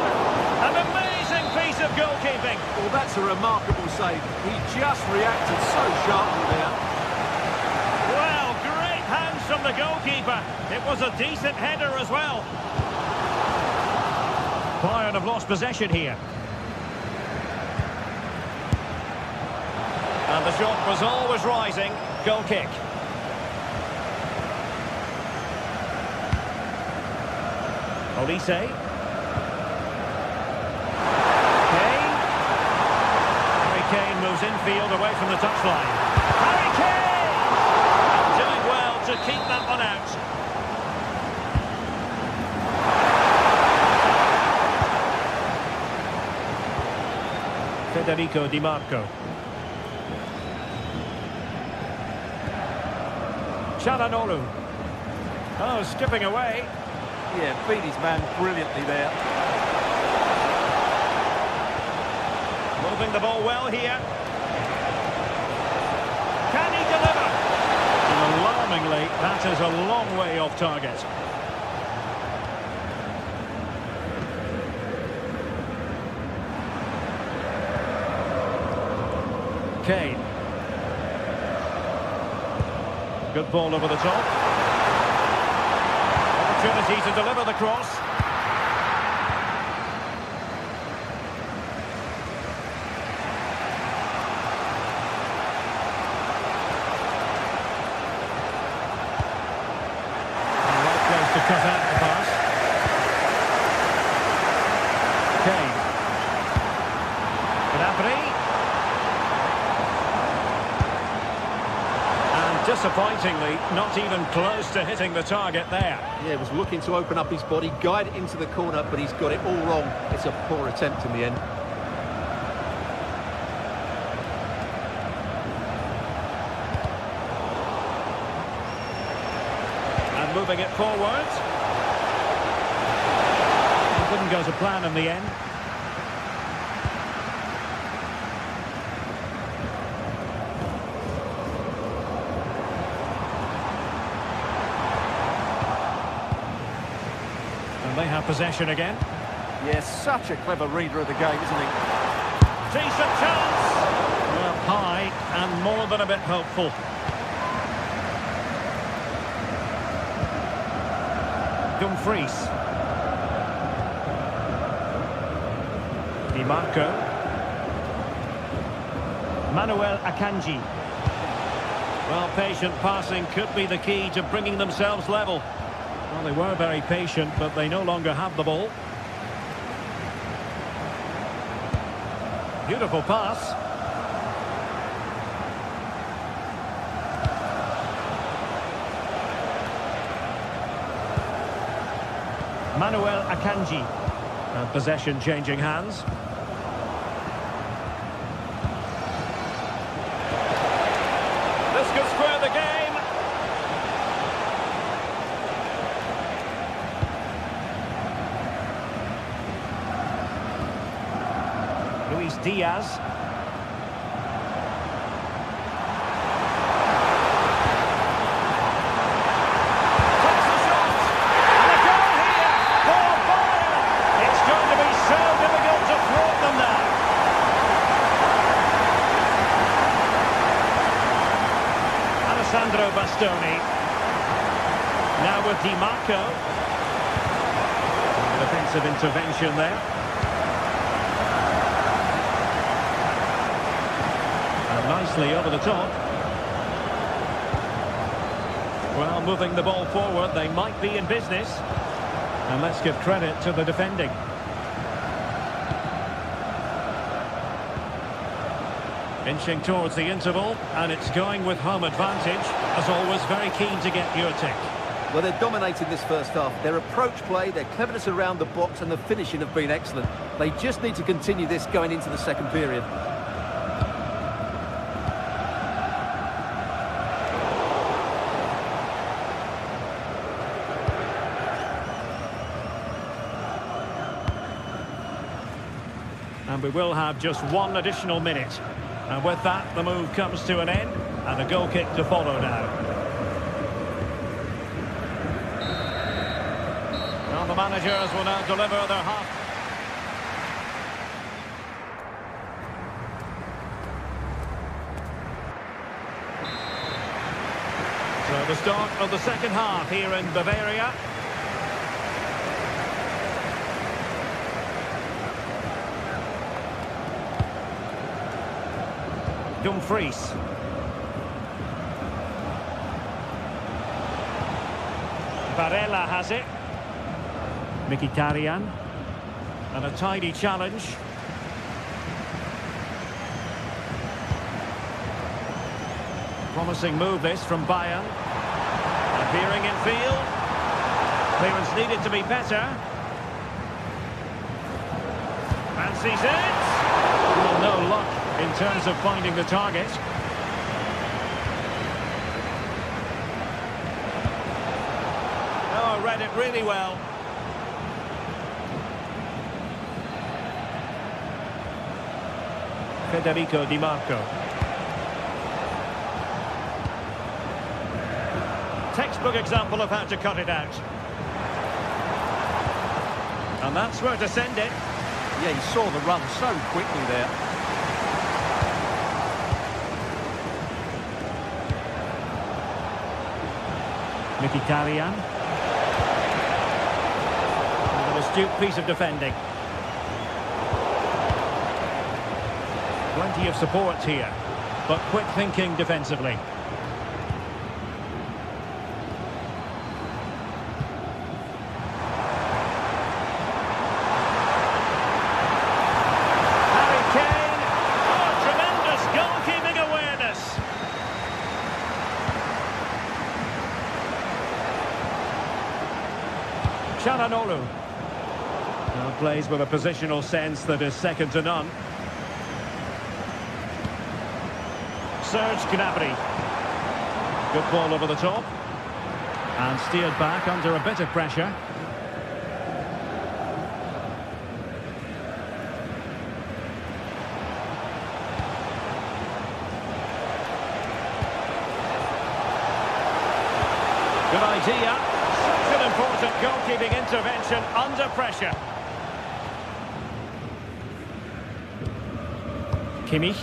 An amazing piece of goalkeeping. Well, that's a remarkable save. He just reacted so sharply there. Well, great hands from the goalkeeper. It was a decent header as well. Bayern have lost possession here. And the shot was always rising. Goal kick. Olise. Kane. Harry Kane moves infield away from the touchline. Harry Kane! Doing well to keep that one out. Federico Di Marco. Çalhanoğlu. Oh, skipping away. Yeah, beat his man brilliantly there. Moving the ball well here. Can he deliver? And alarmingly, that is a long way off target. Kane. Good ball over the top. Opportunity to deliver the cross. And well placed to cut out the pass. Kane. Gnabry. And disappointingly, not even close to hitting the target there. Yeah, he was looking to open up his body, guide it into the corner, but he's got it all wrong. It's a poor attempt in the end. And moving it forward. It didn't go to plan in the end. They have possession again. Yes, such a clever reader of the game, isn't he? Decent chance! Well, high and more than a bit hopeful. Dumfries. Di Marco. Manuel Akanji. Well, patient passing could be the key to bringing themselves level. Well, they were very patient, but they no longer have the ball. Beautiful pass. Manuel Akanji. And possession changing hands. This could square the game. Luis Diaz. Takes the shot. And a goal here for Bayern. It's going to be so difficult to thwart them now. Alessandro Bastoni. Now with Di Marco. Defensive intervention there. And nicely over the top. Well, moving the ball forward, they might be in business. And let's give credit to the defending. Inching towards the interval, and it's going with home advantage. As always, very keen to get your take. Well, they're dominating this first half. Their approach play, their cleverness around the box and the finishing have been excellent. They just need to continue this going into the second period. And we will have just one additional minute. And with that, the move comes to an end, and a goal kick to follow now. Well, the managers will now deliver their half. So the start of the second half here in Bavaria. Dumfries. Barella has it. Mkhitaryan. And a tidy challenge. Promising move this from Bayern. Appearing in field. Clearance needed to be better. Fancies it. Well, no luck in terms of finding the target. Oh, read it really well. Federico Di Marco. Textbook example of how to cut it out. And that's where to send it. Yeah, he saw the run so quickly there. Mkhitaryan. An astute piece of defending. Plenty of support here, but quick thinking defensively. Harry Kane. Oh, tremendous goalkeeping awareness. Çalhanoğlu. Now plays with a positional sense that is second to none. Serge Gnabry. Good ball over the top. And steered back under a bit of pressure. Good idea. Such an important goalkeeping intervention under pressure. Kimmich.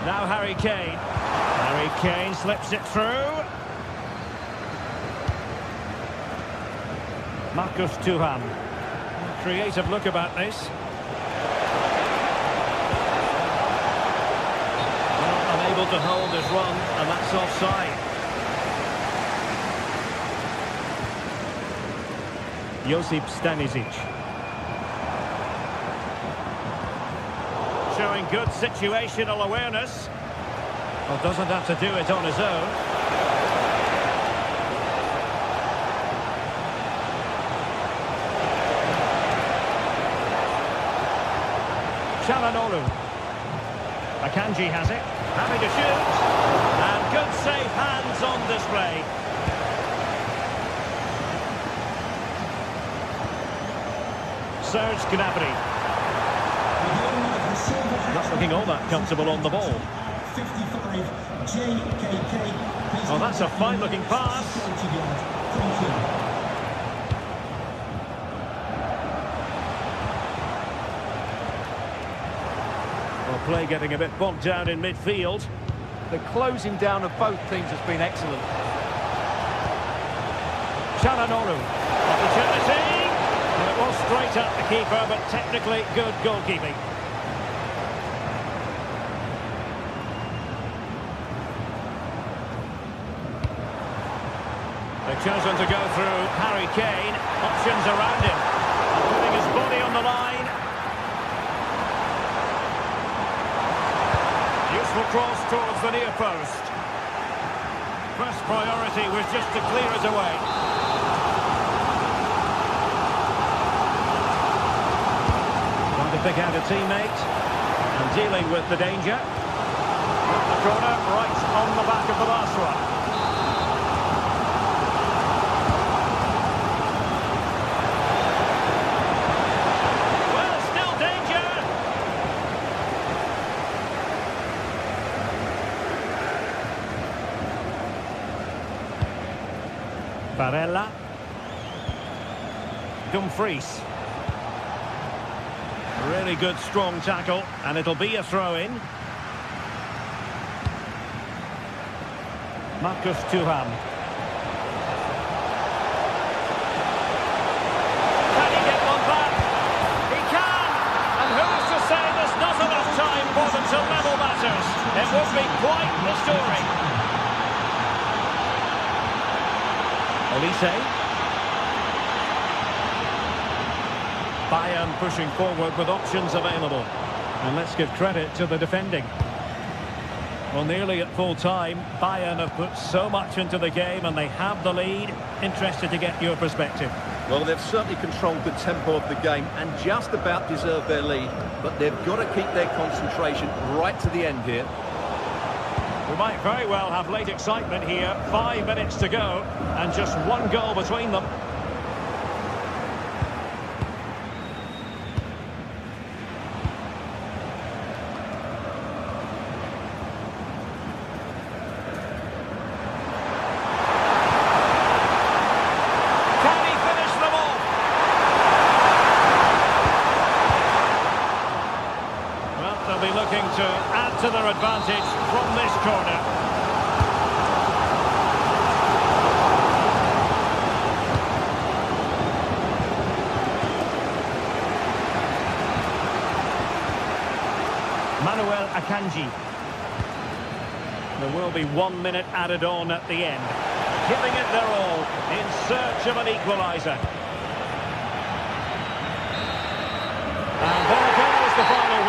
Now Harry Kane. Harry Kane slips it through. Marcus Thuram. Creative look about this. Well, unable to hold his run, and that's offside. Josip Stanisic. Showing good situational awareness. Well, doesn't have to do it on his own. Çalhanoğlu. Akanji has it. Happy to shoot. And good safe hands on display. Serge Gnabry. Not looking all that comfortable on the ball. 55, JKK. Oh, that's a fine-looking pass. Well, play getting a bit bogged down in midfield. The closing down of both teams has been excellent. Chananoru. Opportunity. Well, it was straight at the keeper, but technically good goalkeeping. They've chosen to go through Harry Kane. Options around him. And putting his body on the line. Useful cross towards the near post. First priority was just to clear it away. Trying to pick out a teammate. And dealing with the danger. The corner right on the back of the last one. Barella. Dumfries. Really good strong tackle, and it'll be a throw-in. Marcus Thuram. Can he get one back? He can! And who's to say there's not enough time for them to level matters? It would be quite the story. Olise. Bayern pushing forward with options available. And let's give credit to the defending. Well, nearly at full time, Bayern have put so much into the game and they have the lead. Interested to get your perspective. Well, they've certainly controlled the tempo of the game and just about deserved their lead. But they've got to keep their concentration right to the end here. We might very well have late excitement here. 5 minutes to go and just one goal between them. Can he finish them off? Well, they'll be looking to add to their advantage from this corner. Akanji. There will be 1 minute added on at the end. Giving it their all in search of an equaliser. And there goes the final.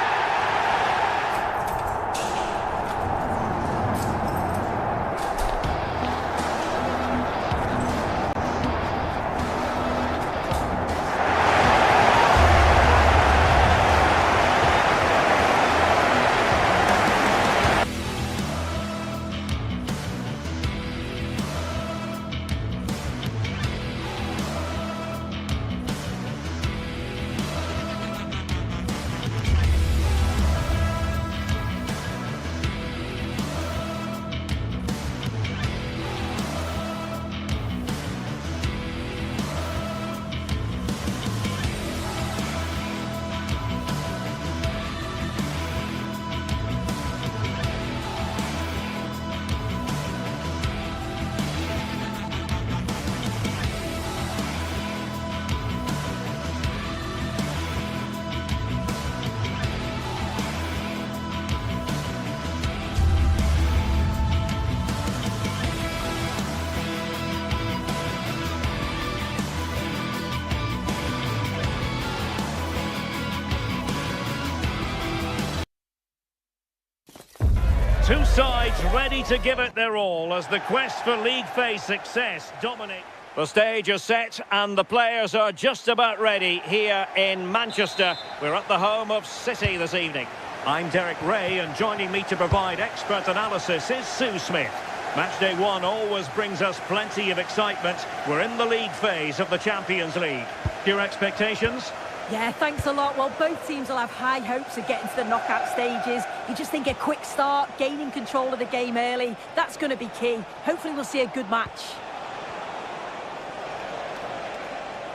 Two sides ready to give it their all as the quest for league phase success dominates. The stage is set and the players are just about ready here in Manchester. We're at the home of City this evening. I'm Derek Ray, and joining me to provide expert analysis is Sue Smith. Matchday 1 always brings us plenty of excitement. We're in the league phase of the Champions League. Your expectations? Yeah, thanks a lot. Well, both teams will have high hopes of getting to the knockout stages. You just think a quick start, gaining control of the game early, that's going to be key. Hopefully we'll see a good match.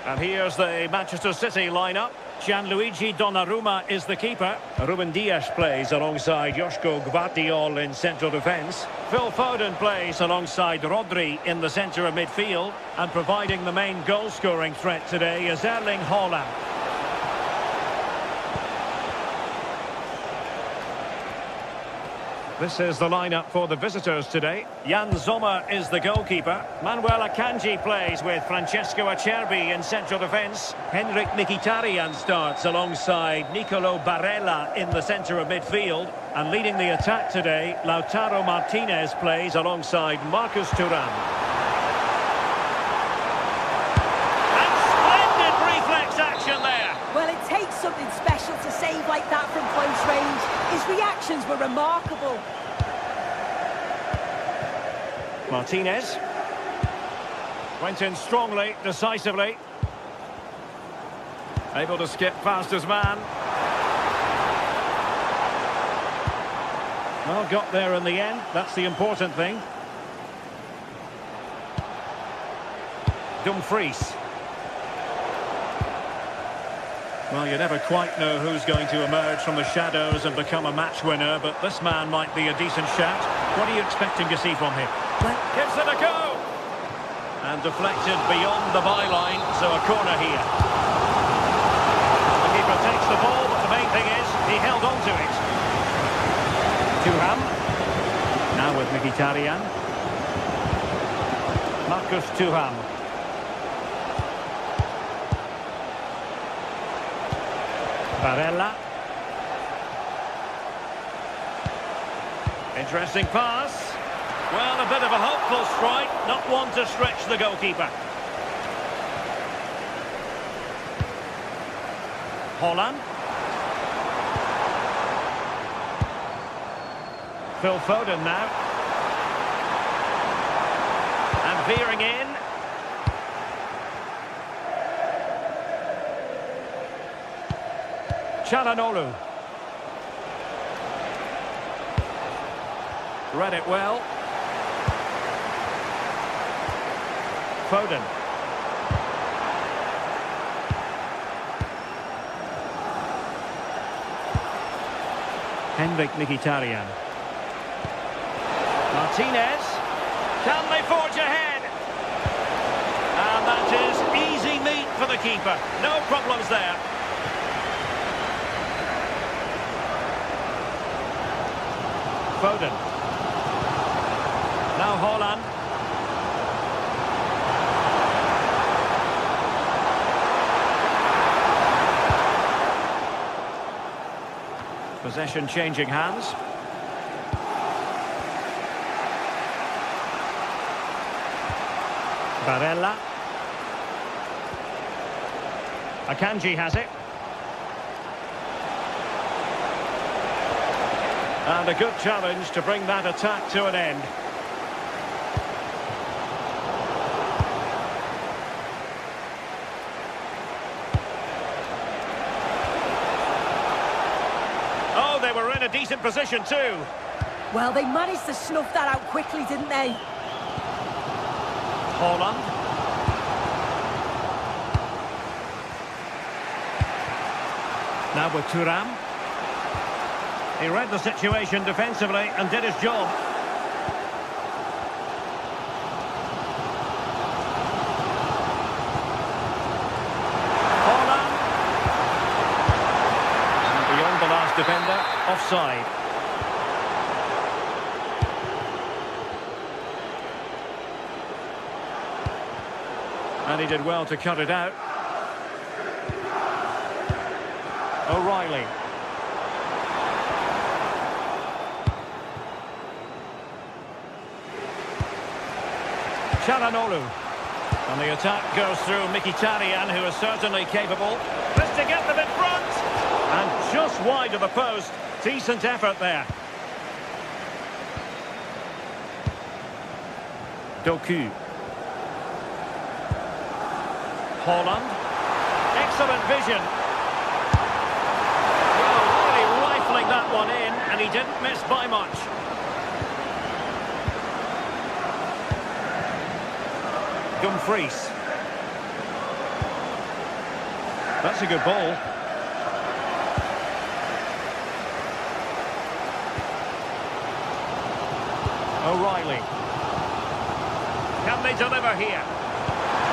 And here's the Manchester City lineup. Gianluigi Donnarumma is the keeper. Ruben Dias plays alongside Joško Gvardiol in central defence. Phil Foden plays alongside Rodri in the centre of midfield. And providing the main goal-scoring threat today is Erling Haaland. This is the lineup for the visitors today. Jan Sommer is the goalkeeper. Manuel Akanji plays with Francesco Acerbi in central defence. Henrik Mkhitaryan starts alongside Nicolo Barella in the centre of midfield. And leading the attack today, Lautaro Martinez plays alongside Marcus Thuram. And splendid reflex action there. Well, it takes something special to save like that from close range. His reactions were remarkable. Martinez went in strongly, decisively. Able to skip past his man. Well, got there in the end. That's the important thing. Dumfries. Well, you never quite know who's going to emerge from the shadows and become a match winner, but this man might be a decent shout. What are you expecting to see from him? Gives it a go! And deflected beyond the byline, so a corner here. He protects the ball, but the main thing is he held on to it. Thuram. Now with Mkhitaryan. Marcus Thuram. Barella. Interesting pass. Well, a bit of a hopeful strike, not one to stretch the goalkeeper. Haaland. Phil Foden now. And veering in. Çalhanoğlu. Read it well. Foden. Henrik Mkhitaryan. Martinez. Can they forge ahead? And that is easy meat for the keeper. No problems there. Foden. Now Haaland. Possession changing hands. Barella. Akanji has it. And a good challenge to bring that attack to an end. Oh, they were in a decent position too. Well, they managed to snuff that out quickly, didn't they? Haaland. Now with Thuram. He read the situation defensively and did his job. Haaland. And beyond the last defender, offside. And he did well to cut it out. O'Reilly. Çalhanoğlu. And the attack goes through Mkhitaryan, who is certainly capable. This to get them in front. And just wide of the post. Decent effort there. Doku. Haaland. Excellent vision. He didn't miss by much. Dumfries. That's a good ball. O'Reilly. Can they deliver here?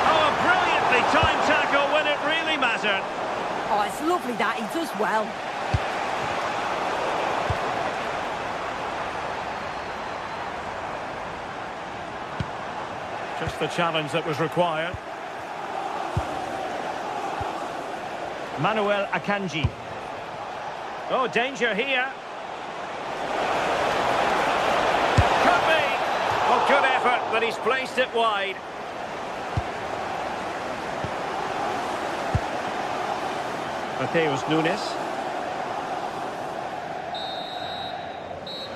Oh, a brilliantly timed tackle when it really mattered. Oh, it's lovely that. He does well. Just the challenge that was required. Manuel Akanji. Oh, danger here. Could be. Oh, good effort, but he's placed it wide. Mateus Nunes.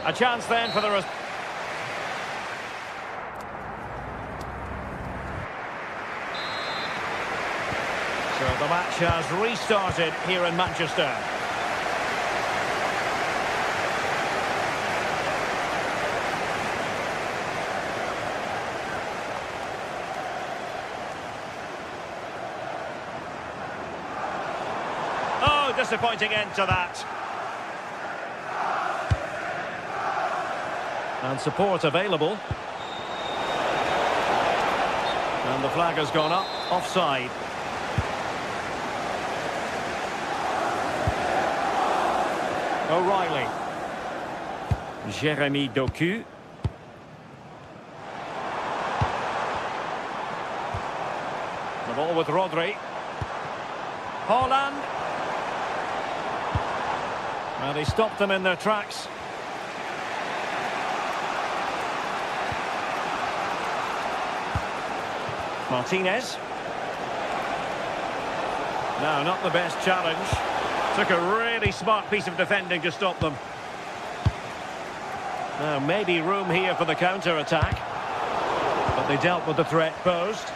A chance then for the... So the match has restarted here in Manchester. Oh, disappointing end to that. And support available. And the flag has gone up, offside. O'Reilly. Jeremy Doku. The ball with Rodri. Haaland. Well, he stopped them in their tracks. Martinez. No, not the best challenge. Took a really smart piece of defending to stop them. Now, maybe room here for the counter-attack. But they dealt with the threat posed.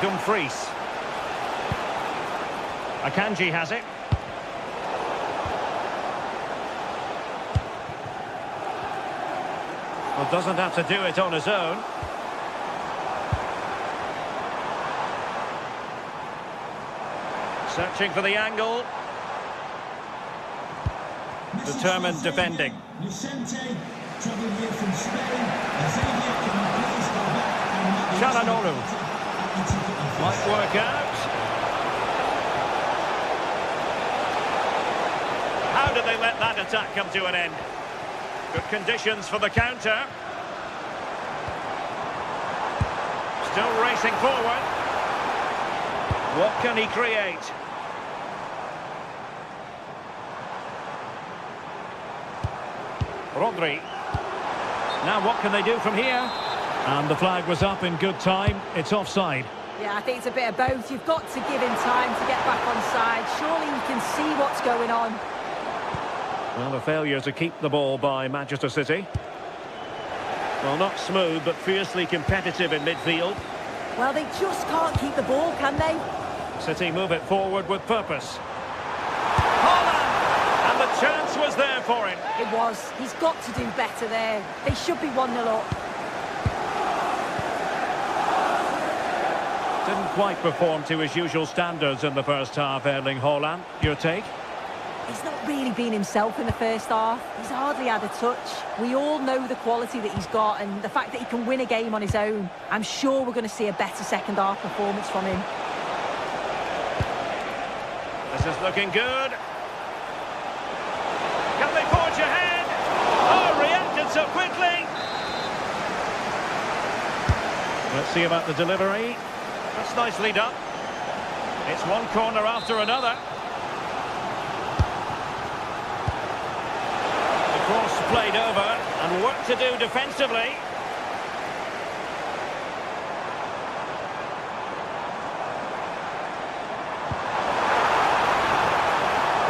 Dumfries. Akanji has it. Well, doesn't have to do it on his own. Searching for the angle. Determined defending. Çalhanoğlu. Might work out. How did they let that attack come to an end? Good conditions for the counter. Still racing forward. What can he create? Rodri. Now what can they do from here? And the flag was up in good time. It's offside. Yeah, I think it's a bit of both. You've got to give him time to get back on side. Surely he can see what's going on. Well, a failure to keep the ball by Manchester City. Well, not smooth, but fiercely competitive in midfield. Well, they just can't keep the ball, can they? City move it forward with purpose. Haaland! And the chance was there for him. It was. He's got to do better there. They should be 1-0 up. Didn't quite perform to his usual standards in the first half, Erling Haaland. Your take? He's not really been himself in the first half. He's hardly had a touch. We all know the quality that he's got and the fact that he can win a game on his own. I'm sure we're going to see a better second half performance from him. This is looking good. Can they forge ahead? Oh, reacted so quickly. Let's see about the delivery. That's nicely done. It's one corner after another. The cross played over and work to do defensively.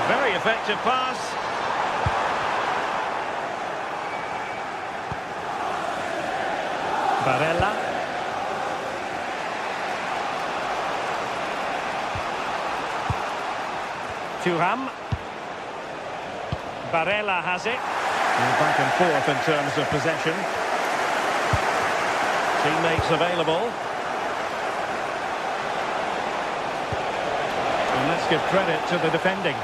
Very effective pass. Barella. Thuram. Barella has it. And back and forth in terms of possession. Teammates available. And let's give credit to the defending.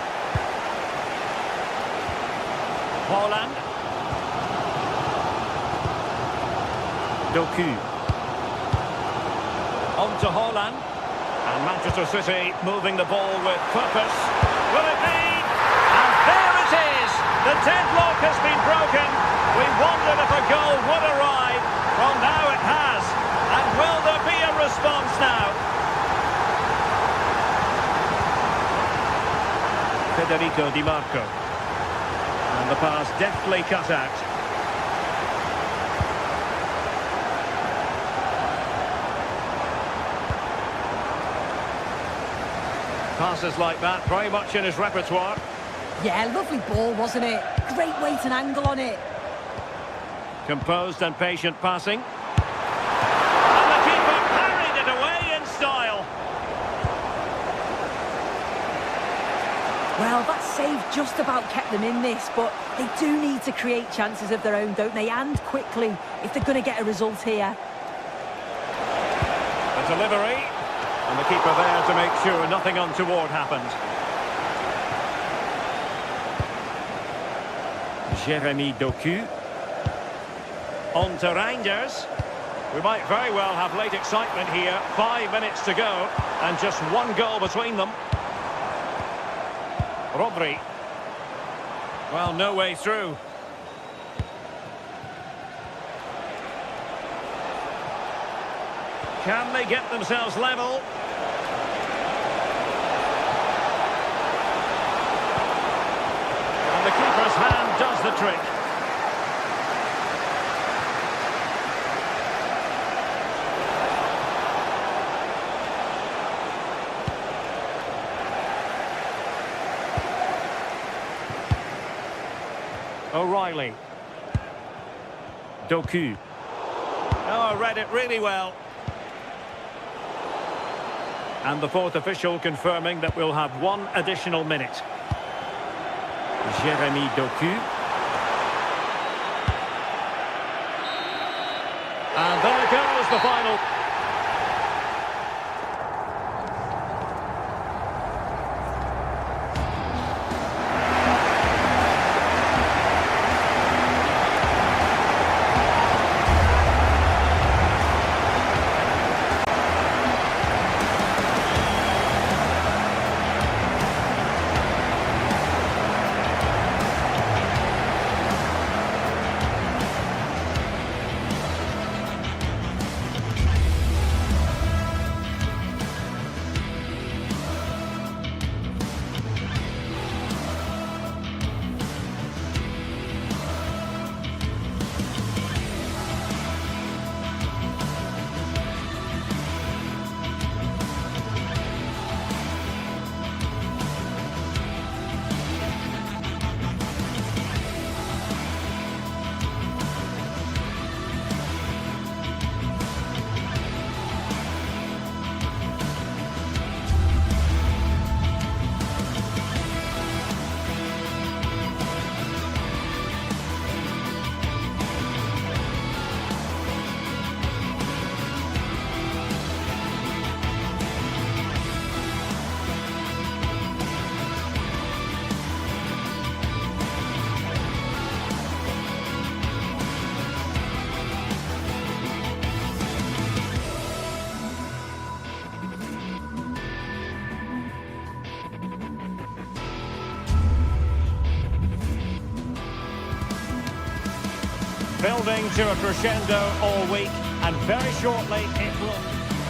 Haaland. Doku. On to Haaland. And Manchester City moving the ball with purpose. Will it be? And there it is! The deadlock has been broken. We wondered if a goal would arrive. Well, now it has. And will there be a response now? Federico Di Marco. And the pass deftly cut out. Passes like that, very much in his repertoire. Yeah, lovely ball, wasn't it? Great weight and angle on it. Composed and patient passing. And the keeper parried it away in style. Well, that save just about kept them in this, but they do need to create chances of their own, don't they? And quickly, if they're going to get a result here. The delivery. And the keeper there to make sure nothing untoward happened. Jeremy Doku. On to Reinders. We might very well have late excitement here. 5 minutes to go. And just one goal between them. Rodri. Well, no way through. Can they get themselves level? And the keeper's hand does the trick. O'Reilly. Doku. Oh, I read it really well. And the fourth official confirming that we'll have one additional minute. Jeremy Doku. And there goes the final. Building to a crescendo all week, and very shortly it will.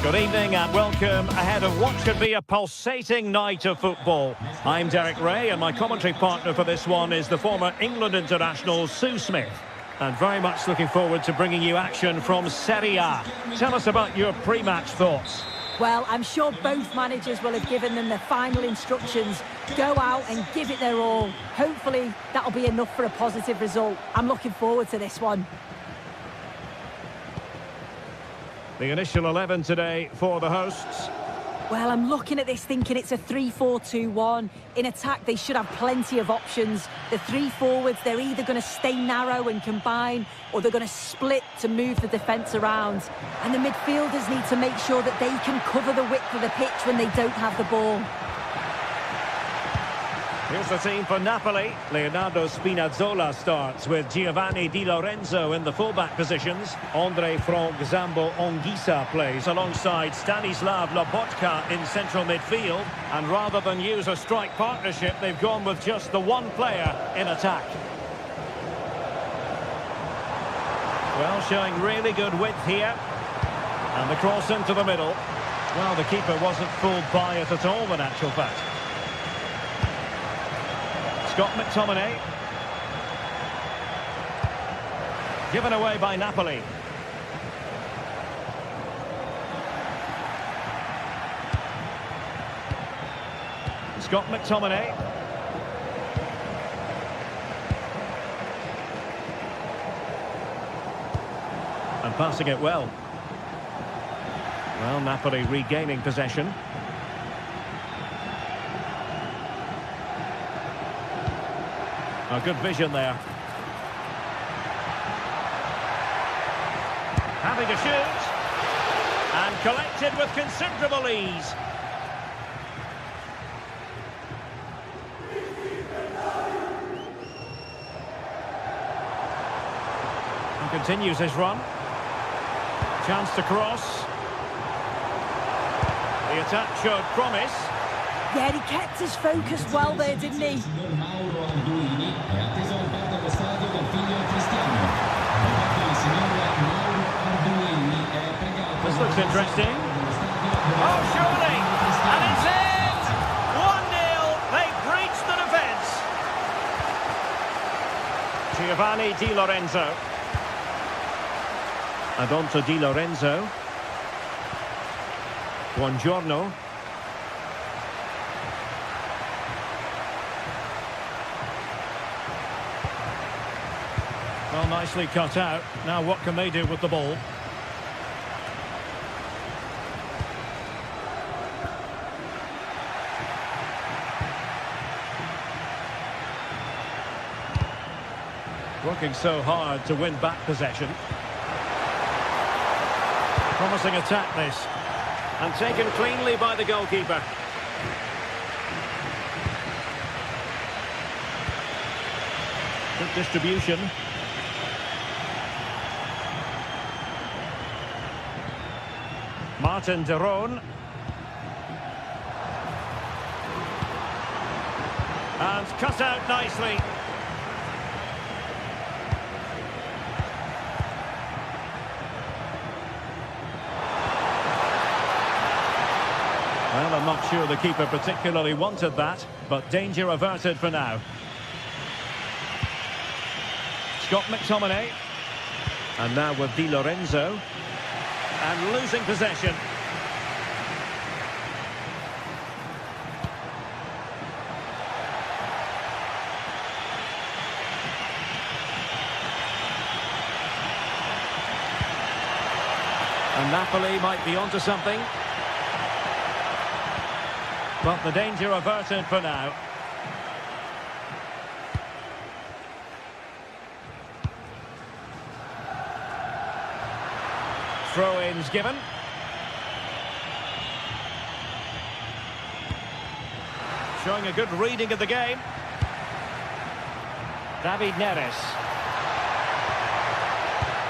Good evening and welcome ahead of what should be a pulsating night of football. I'm Derek Ray, and my commentary partner for this one is the former England international Sue Smith. And very much looking forward to bringing you action from Serie A. Tell us about your pre-match thoughts. Well, I'm sure both managers will have given them their final instructions. Go out and give it their all. Hopefully, that'll be enough for a positive result. I'm looking forward to this one. The initial 11 today for the hosts. Well, I'm looking at this thinking it's a 3-4-2-1. In attack, they should have plenty of options. The three forwards, they're either going to stay narrow and combine, or they're going to split to move the defence around. And the midfielders need to make sure that they can cover the width of the pitch when they don't have the ball. Here's the team for Napoli. Leonardo Spinazzola starts with Giovanni Di Lorenzo in the fullback positions. Andre Franck Zambo Anguissa plays alongside Stanislav Lobotka in central midfield. And rather than use a strike partnership, they've gone with just the one player in attack. Well, showing really good width here. And the cross into the middle. Well, the keeper wasn't fooled by it at all, in actual fact. Scott McTominay. Given away by Napoli. Scott McTominay. And passing it well. Well, Napoli regaining possession. A good vision there. Having a shoot. And collected with considerable ease. And continues his run. Chance to cross. The attack showed promise. Yeah, he kept his focus well there, didn't he? This looks interesting. Oh, surely! And it's in! 1-0. They breached the defence. Giovanni Di Lorenzo. And on to Di Lorenzo. Buongiorno. Well, nicely cut out. Now what can they do with the ball? Working so hard to win back possession. Promising attack this. And taken cleanly by the goalkeeper. Good distribution. Martin de Roon. And cut out nicely. Well, I'm not sure the keeper particularly wanted that, but danger averted for now. Scott McTominay. And now with Di Lorenzo. And losing possession. And Napoli might be onto something. But the danger averted for now. Throw-ins given. Showing a good reading of the game. David Neres.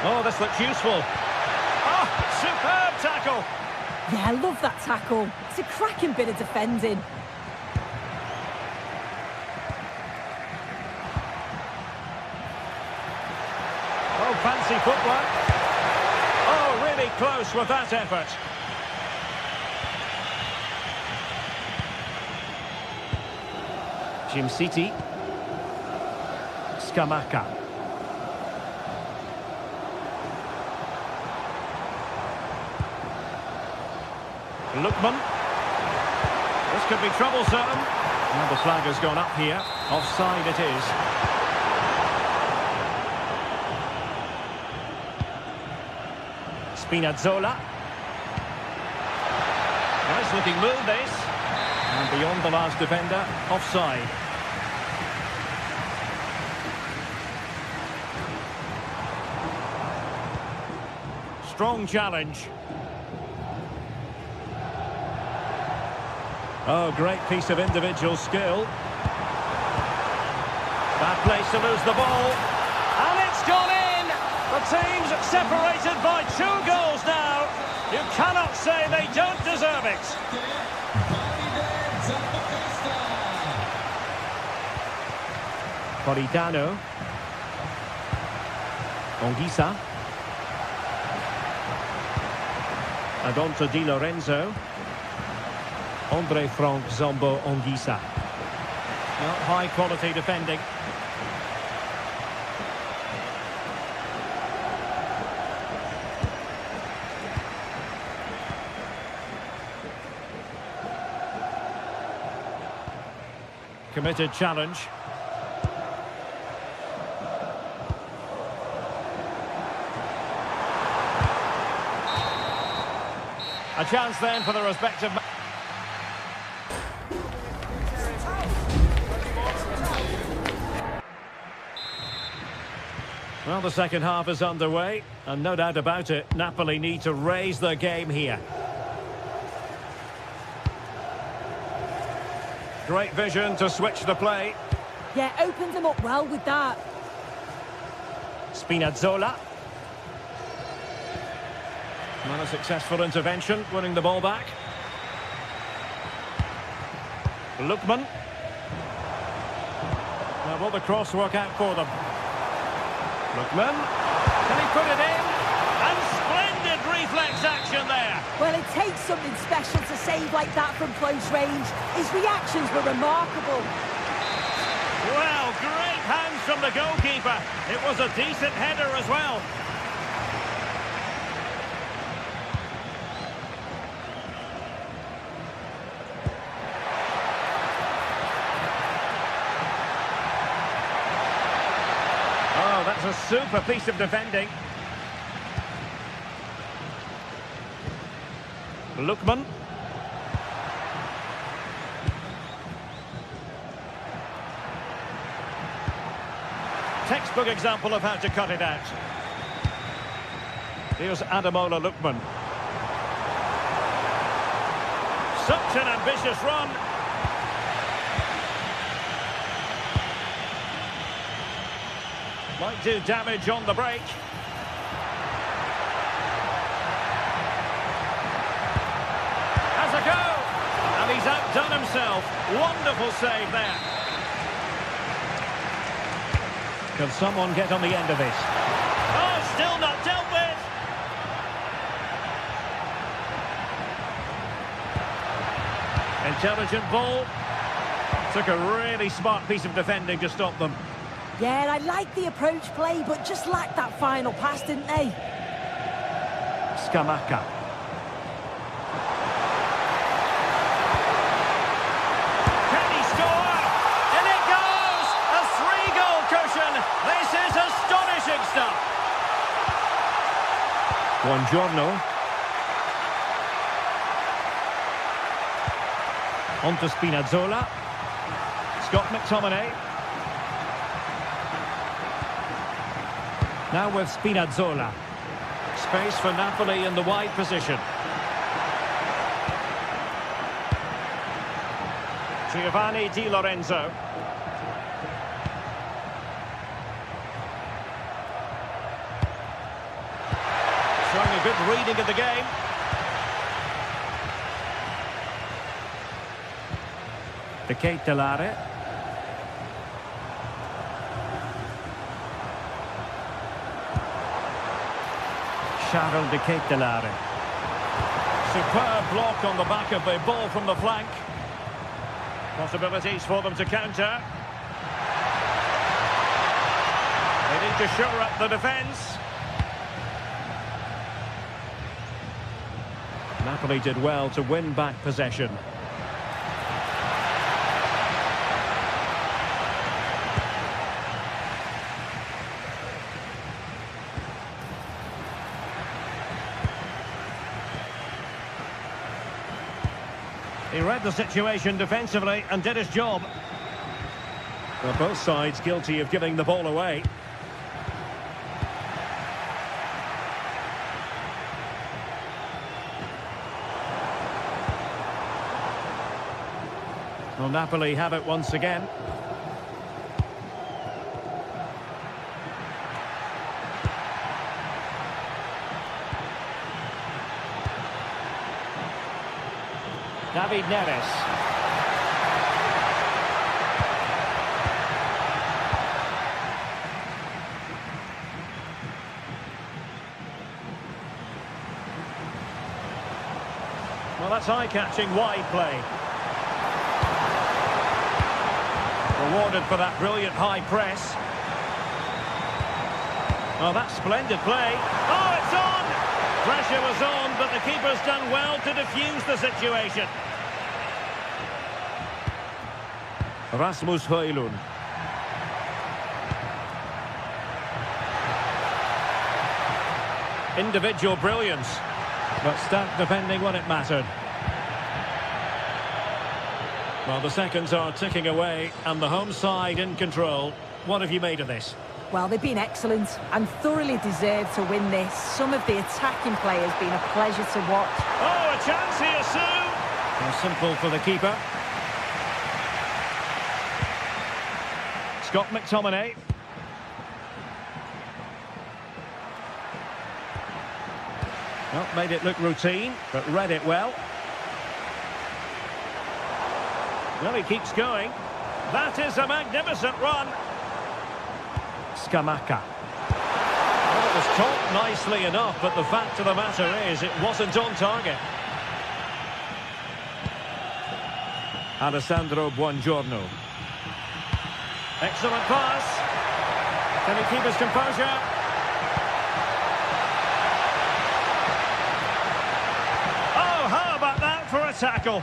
Oh, this looks useful. Oh, superb tackle. Yeah, I love that tackle. It's a cracking bit of defending. Oh, fancy footwork. Oh, really close with that effort. Jim City. Scamacca. Lookman. This could be troublesome. And the flag has gone up here. Offside it is. Spinazzola. Now Nice-looking move, this. And beyond the last defender, offside. Strong challenge. Oh, great piece of individual skill. Bad place to lose the ball. And it's gone in! The team's separated by 2 goals now. You cannot say they don't deserve it. Politano. Anguissa. And on to Di Lorenzo. Andre Frank Zombo Anguissa. Not high quality defending. Committed challenge. A chance then for the respective... Well, the second half is underway, and no doubt about it, Napoli need to raise their game here. Great vision to switch the play. Yeah, opened them up well with that. Spinazzola. Not a successful intervention, winning the ball back. Lookman. Now, will the cross work out for them? Lookman. Can he put it in? And splendid reflex action there. Well, it takes something special to save like that from close range. His reactions were remarkable. Well, great hands from the goalkeeper. It was a decent header as well. Oh, that's a super piece of defending. Lookman. Textbook example of how to cut it out. Here's Ademola Lookman. Such an ambitious run. Might do damage on the break. Has a go! And he's outdone himself. Wonderful save there. Can someone get on the end of this? Oh, still not dealt with! Intelligent ball. Took a really smart piece of defending to stop them. Yeah, I like the approach play, but just lacked that final pass, didn't they? Scamacca. Can he score? And it goes! A 3-goal cushion. This is astonishing stuff. Buongiorno. On to Spinazzola. Scott McTominay. Now with Spinazzola. Space for Napoli in the wide position. Giovanni Di Lorenzo. Showing a good reading of the game. De Ketelare. Charles De Ketelare. Superb block on the back of the ball from the flank. Possibilities for them to counter. They need to shore up the defence. Napoli did well to win back possession. He read the situation defensively and did his job. Well, both sides guilty of giving the ball away. Well, Napoli have it once again. David Neres. Well, that's eye-catching wide play. Rewarded for that brilliant high press. Oh, that's splendid play. Oh, it's on! Pressure was on, but the keeper's done well to defuse the situation. Rasmus Højlund. Individual brilliance, but stat defending when it mattered. Well, the seconds are ticking away, and the home side in control. What have you made of this? Well, they've been excellent and thoroughly deserved to win this. Some of the attacking play has been a pleasure to watch. Oh, a chance here soon! Well, simple for the keeper. Scott McTominay. Well, made it look routine, but read it well. Well, he keeps going. That is a magnificent run. Scamacca. Well, it was taught nicely enough, but the fact of the matter is it wasn't on target. Alessandro Buongiorno. Excellent pass. Can he keep his composure? Oh, how about that for a tackle?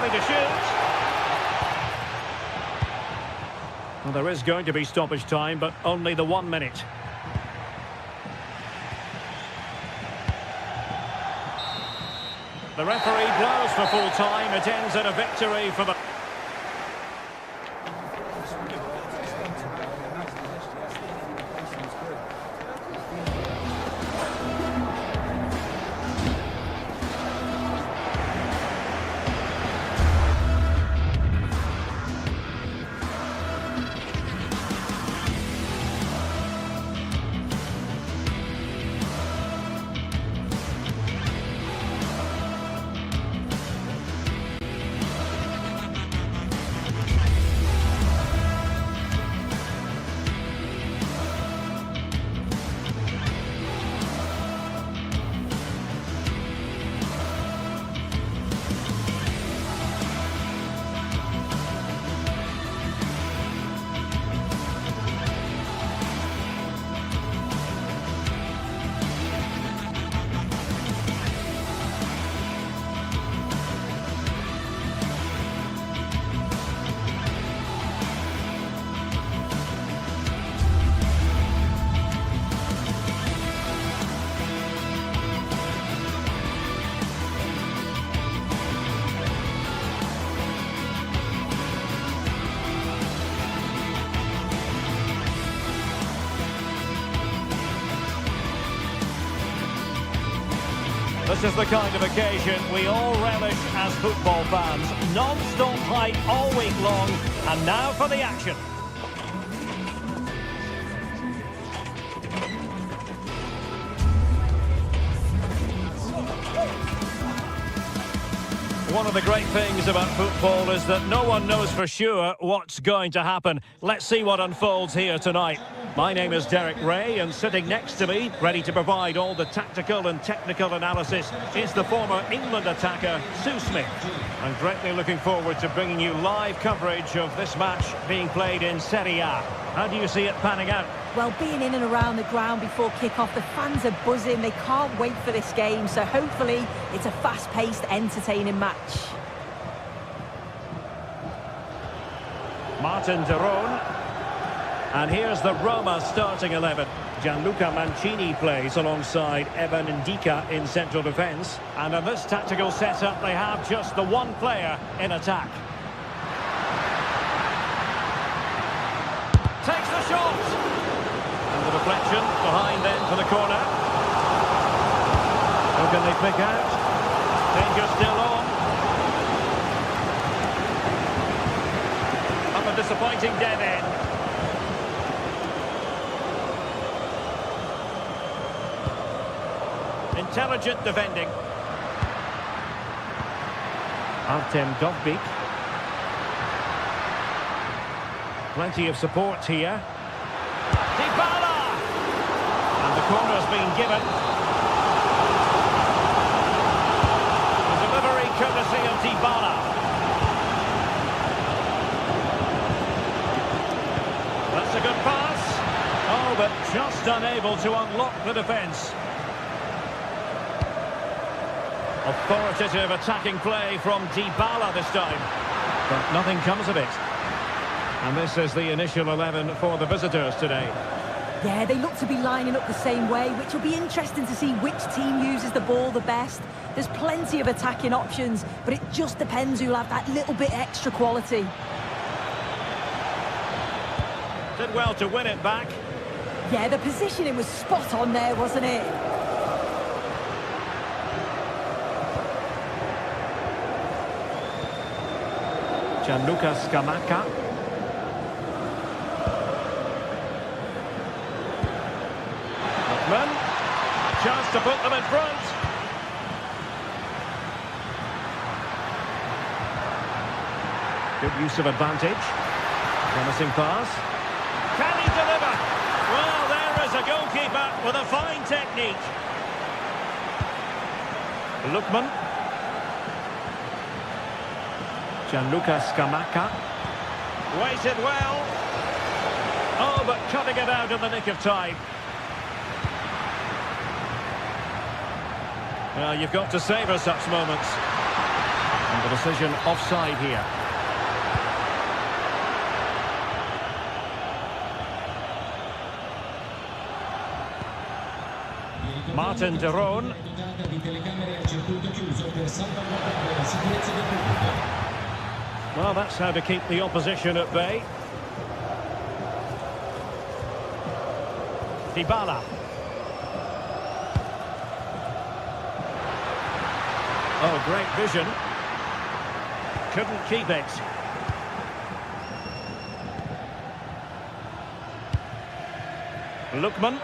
To shoot. Well, there is going to be stoppage time, but only the 1 minute. The referee blows for full time. It ends in a victory for the... This is the kind of occasion we all relish as football fans. Non-stop hype all week long, and now for the action. One of the great things about football is that no one knows for sure what's going to happen. Let's see what unfolds here tonight. My name is Derek Ray, and sitting next to me, ready to provide all the tactical and technical analysis, is the former England attacker, Sue Smith. I'm greatly looking forward to bringing you live coverage of this match being played in Serie A. How do you see it panning out? Well, being in and around the ground before kick-off, the fans are buzzing. They can't wait for this game, so hopefully it's a fast-paced, entertaining match. Martin de Roon. And here's the Roma starting 11. Gianluca Mancini plays alongside Evan Ndika in central defence. And in this tactical setup, they have just the one player in attack. Takes the shot! And the deflection behind then for the corner. Who can they pick out? Danger still on. Up a disappointing dead end. Intelligent defending. Artem Dovbyk. Plenty of support here. Dybala! And the corner's been given. The delivery courtesy of Dybala. That's a good pass. Oh, but just unable to unlock the defence. Authoritative attacking play from Dybala this time. But nothing comes of it. And this is the initial 11 for the visitors today. Yeah, they look to be lining up the same way, which will be interesting to see which team uses the ball the best. There's plenty of attacking options, but it just depends who'll have that little bit extra quality. Did well to win it back. Yeah, the positioning was spot on there, wasn't it? Gianluca Scamacca. Lookman. Chance to put them in front. Good use of advantage. Promising pass. Can he deliver? Well, there is a goalkeeper with a fine technique. Lookman. Gianluca Scamacca. Waited well. Oh, but cutting it out in the nick of time. Well, you've got to savour such moments. And the decision offside here. Martin de Roon. Well, that's how to keep the opposition at bay. Dybala. Oh, great vision. Couldn't keep it. Lookman.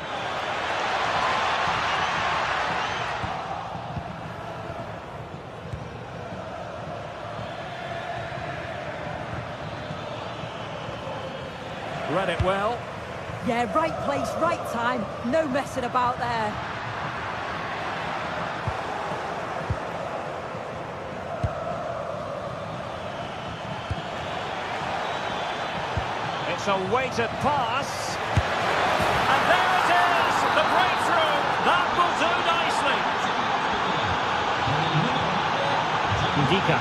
Read it well. Yeah, right place, right time. No messing about there. It's a weighted pass. And there it is! The breakthrough! That will do nicely. Ndika.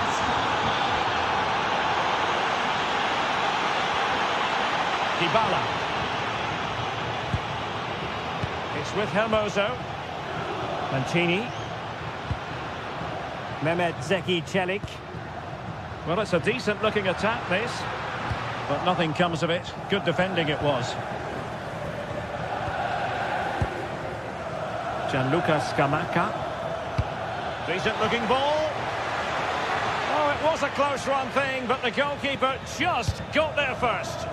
Dybala. It's with Hermoso. Mancini. Mehmet Zeki Çelik. Well, it's a decent-looking attack, this. But nothing comes of it. Good defending it was. Gianluca Scamacca. Decent-looking ball. Oh, it was a close-run thing, but the goalkeeper just got there first.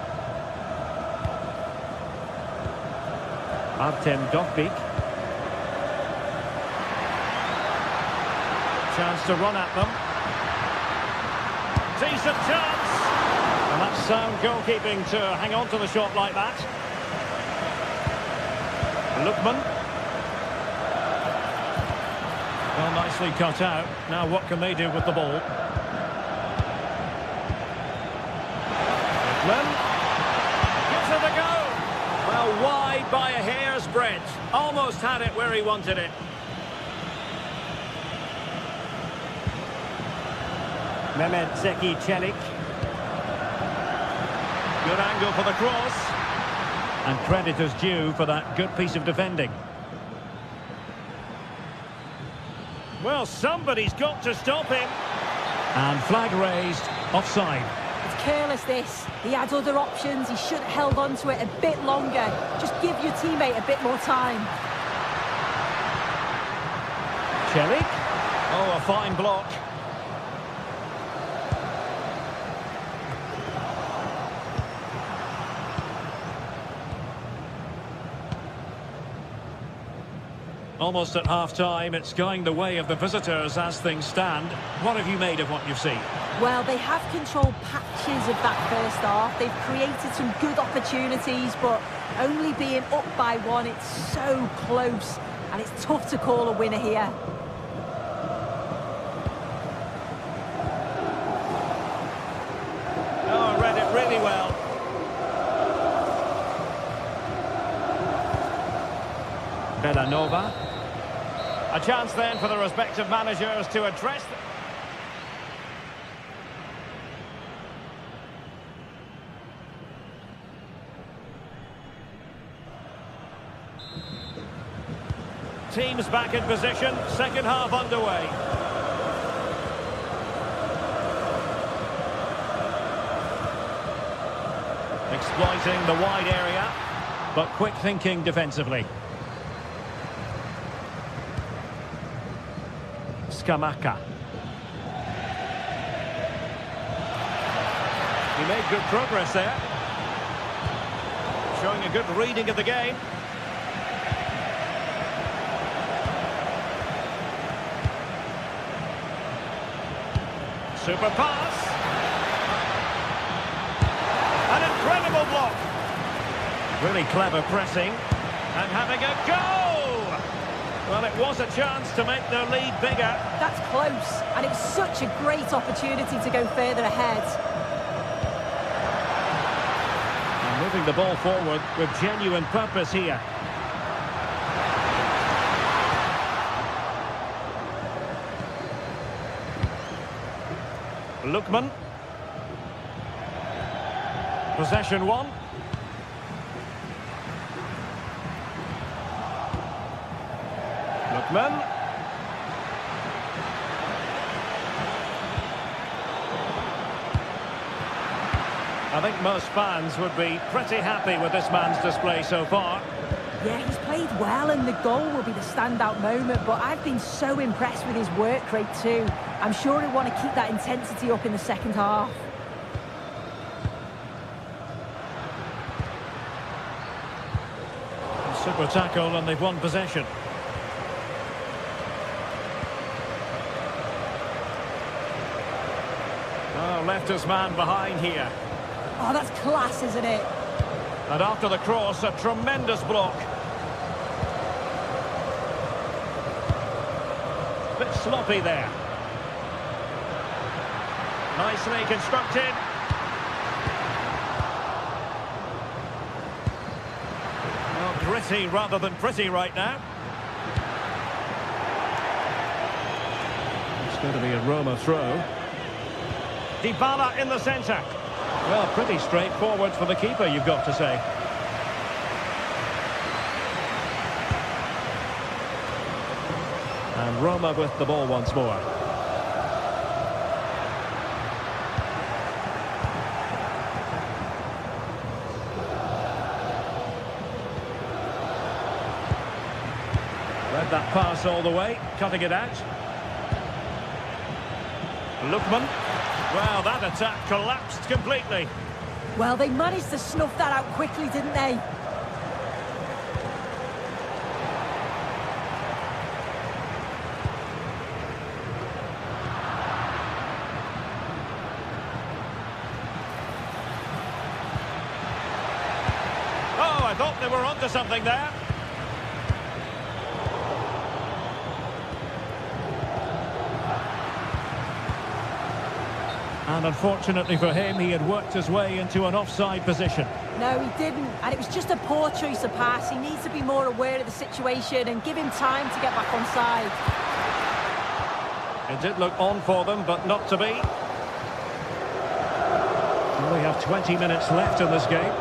Artem Dovbyk. Chance to run at them. Decent chance. And that's sound goalkeeping to hang on to the shot like that. Lookman. Well, nicely cut out. Now what can they do with the ball? Lookman. Gives it a go. Well, wide by a hair's breadth. Almost had it where he wanted it. Mehmet Zeki Çelik. Good angle for the cross. And credit is due for that good piece of defending. Well, somebody's got to stop him. And flag raised, offside. It's careless, this. He had other options. He should have held on to it a bit longer. Just give your teammate a bit more time. Çelik. Oh, a fine block. Almost at half-time, it's going the way of the visitors as things stand. What have you made of what you've seen? Well, they have controlled patches of that first half. They've created some good opportunities, but only being up by one, it's so close, and it's tough to call a winner here. Oh, read it really well. Belanova. A chance then for the respective managers to address them. Teams back in position, second half underway. Exploiting the wide area, but quick thinking defensively. Skamaka. He made good progress there. Showing a good reading of the game. Super pass. An incredible block. Really clever pressing. And having a go! Well, it was a chance to make their lead bigger. That's close, and it was such a great opportunity to go further ahead. And moving the ball forward with genuine purpose here. Lookman. Possession one. Lookman. I think most fans would be pretty happy with this man's display so far. Yeah, he's played well, and the goal will be the standout moment, but I've been so impressed with his work rate too. I'm sure he'll want to keep that intensity up in the second half. Super tackle, and they've won possession. Oh, left his man behind here. Oh, that's class, isn't it? And after the cross, a tremendous block. Bit sloppy there. Nicely constructed. Well, gritty rather than pretty right now. It's going to be a Roma throw. Dybala in the centre. Well, pretty straightforward for the keeper, you've got to say. And Roma with the ball once more. Read that pass all the way, cutting it out. Lookman. Well, that attack collapsed completely. Well, they managed to snuff that out quickly, didn't they? Oh, I thought they were onto something there. And unfortunately for him, he had worked his way into an offside position. No, he didn't, and it was just a poor choice of pass. He needs to be more aware of the situation and give him time to get back on side. It did look on for them, but not to be. We have 20 minutes left in this game.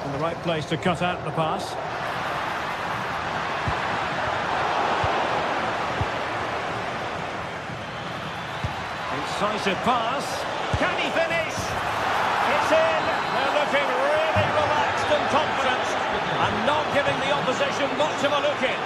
In the right place to cut out the pass. Decisive pass. Can he finish? It's in. They're looking really relaxed and confident, and not giving the opposition much of a look in.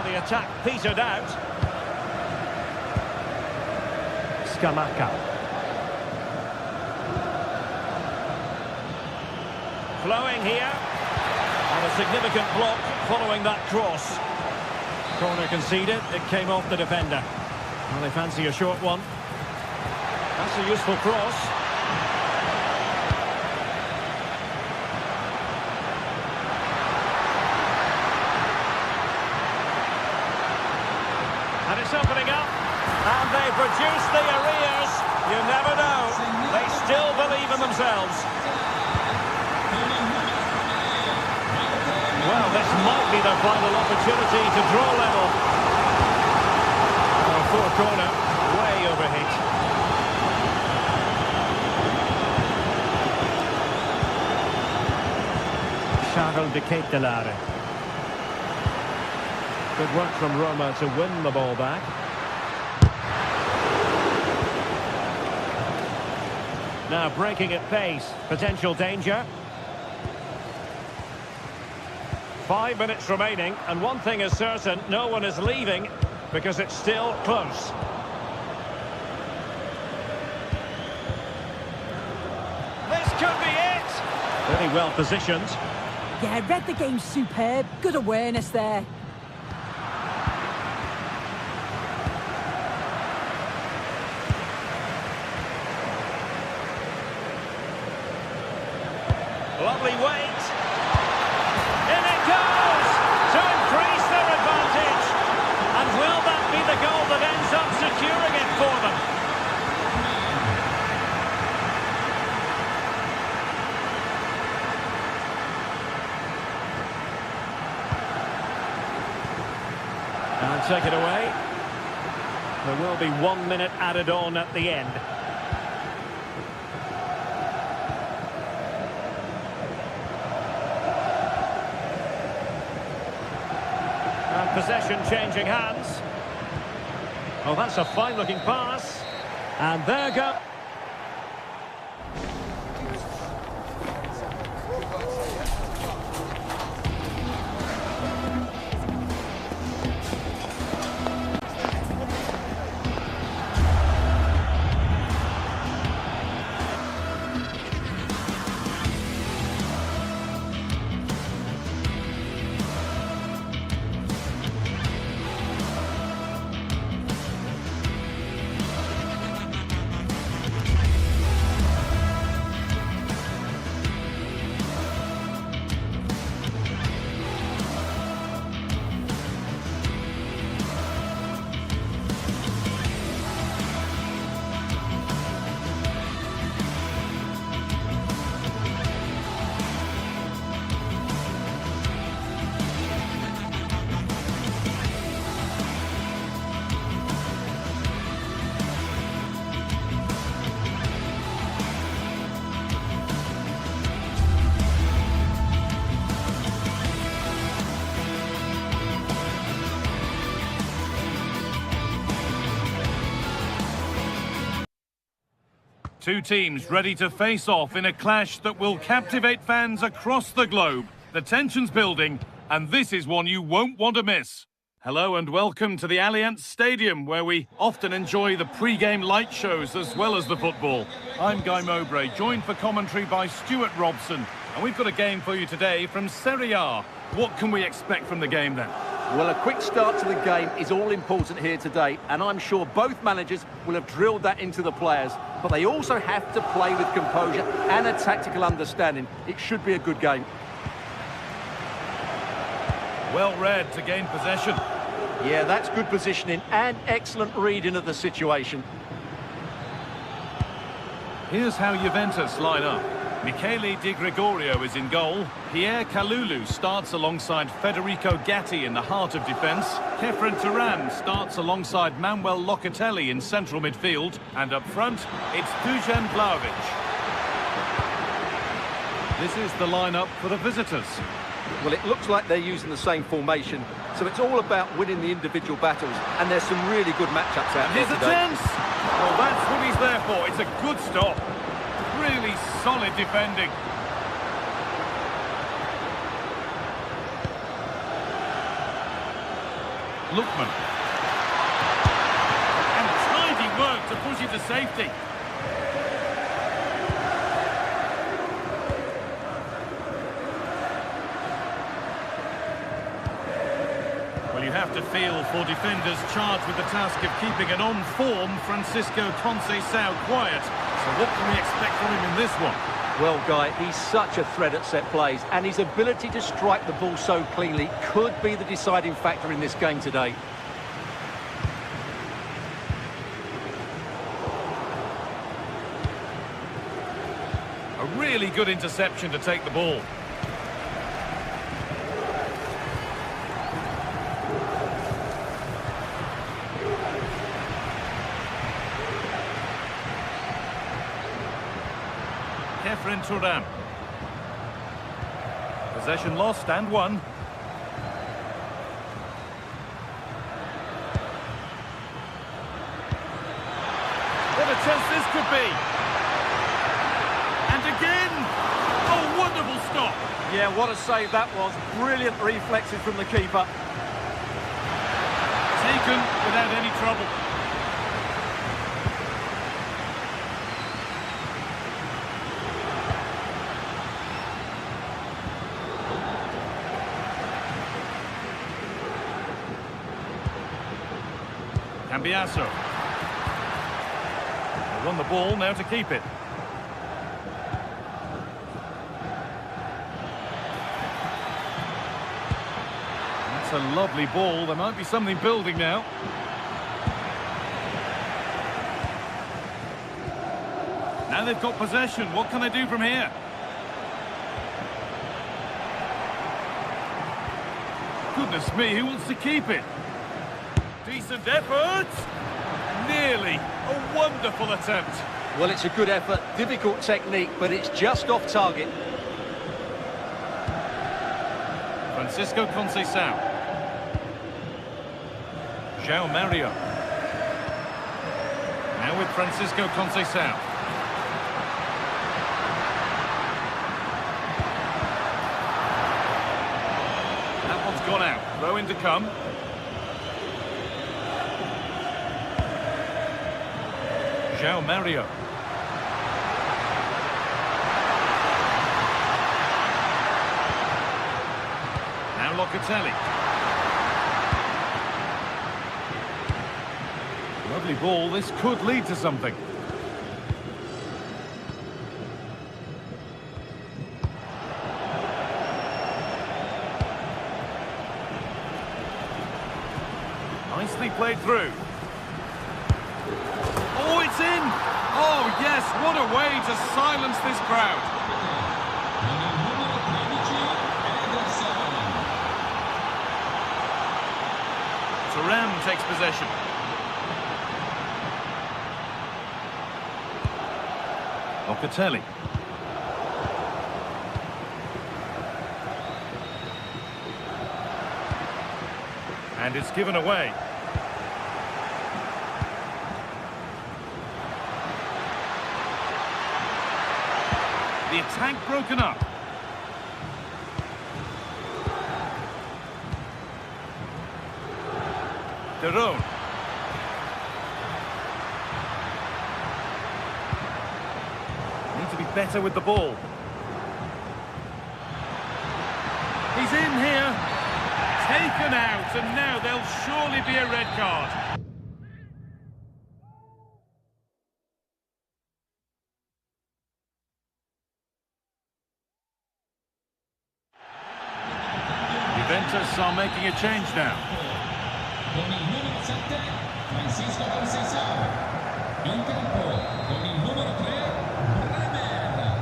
The attack petered out. Scamacca. Flowing here. And a significant block following that cross. Corner conceded. It came off the defender. Well, they fancy a short one. That's a useful cross. And it's opening up, and they've reduced the arrears. You never know. They still believe in themselves. Well, this might be their final opportunity to draw level. Oh, poor corner, way overhit. Charles de Ketelare. Good work from Roma to win the ball back. Now breaking at pace. Potential danger. 5 minutes remaining, and one thing is certain, no one is leaving because it's still close. This could be it! Very well positioned. Yeah, read the game superb. Good awareness there. Lovely weight. In it goes to increase their advantage. And will that be the goal that ends up securing it for them? And take it away. There will be 1 minute added on at the end. Possession changing hands. Oh, that's a fine-looking pass. And there go. Two teams ready to face off in a clash that will captivate fans across the globe. The tension's building, and this is one you won't want to miss. Hello and welcome to the Allianz Stadium, where we often enjoy the pre-game light shows as well as the football. I'm Guy Mowbray, joined for commentary by Stuart Robson. And we've got a game for you today from Serie A. What can we expect from the game then? Well, a quick start to the game is all important here today, and I'm sure both managers will have drilled that into the players. But they also have to play with composure and a tactical understanding. It should be a good game. Well read to gain possession. Yeah, that's good positioning and excellent reading of the situation. Here's how Juventus line up. Michele Di Gregorio is in goal. Pierre Kalulu starts alongside Federico Gatti in the heart of defence. Kefren Turan starts alongside Manuel Locatelli in central midfield. And up front, it's Dusan Vlahovic. This is the lineup for the visitors. Well, it looks like they're using the same formation, so it's all about winning the individual battles, and there's some really good matchups out there Here's a today. chance! Well, that's what he's there for. It's a good stop. Really solid defending. Lookman. And tidy work to push it to safety. Well, you have to feel for defenders charged with the task of keeping an on-form Francisco Conceição quiet. So what can we expect from him in this one? Well, Guy, he's such a threat at set plays, and his ability to strike the ball so cleanly could be the deciding factor in this game today. A really good interception to take the ball. Kefren Turan. Possession lost and won. What a chance this could be. And again. Oh, wonderful stop. Yeah, what a save that was. Brilliant reflexes from the keeper. Taken without any trouble. Cambiasso. They won the ball, now to keep it. That's a lovely ball. There might be something building now. Now they've got possession. What can they do from here? Goodness me, who wants to keep it? Decent effort. Nearly. A wonderful attempt. Well, it's a good effort, difficult technique, but it's just off target. Francisco Conceição. João Mario. Now with Francisco Conceição. That one's gone out. Throw in to come. João Mario. Now Locatelli. Lovely ball. This could lead to something. Nicely played through. Oh, it's in! Oh, yes, what a way to silence this crowd. Turan takes possession. Locatelli. And it's given away. The attack broken up. Derone. Need to be better with the ball. He's in here. Taken out, and now there'll surely be a red card. Juventus are making a change now. Con il numero 7, Francisco Conceição. In campo, con il numero 3, Bremer.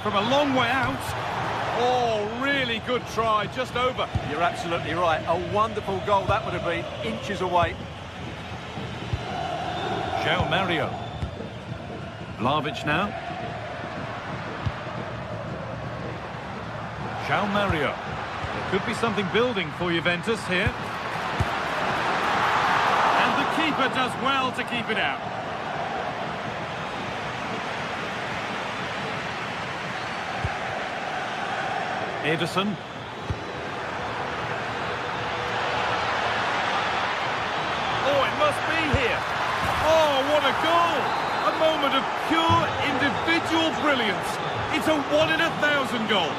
From a long way out. Oh, really good try, just over. You're absolutely right. A wonderful goal that would have been, inches away. João Mario. Vlahovic now. João Mario. There could be something building for Juventus here. And the keeper does well to keep it out. Ederson. Oh, it must be here. Oh, what a goal! A moment of pure individual brilliance. It's a 1 in 1,000 goal.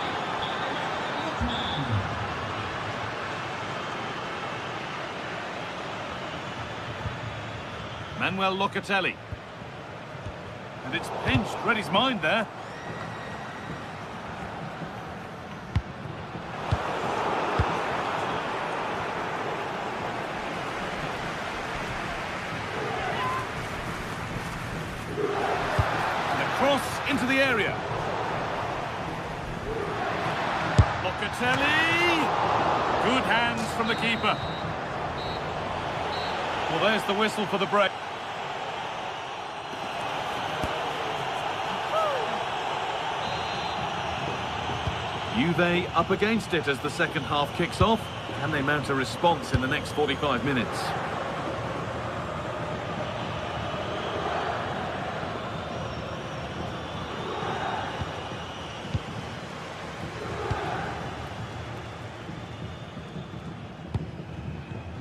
Manuel Locatelli. And it's pinched, read his mind there. And a cross into the area. Locatelli! Good hands from the keeper. Well, there's the whistle for the break. Juve up against it as the second half kicks off. Can they mount a response in the next 45 minutes?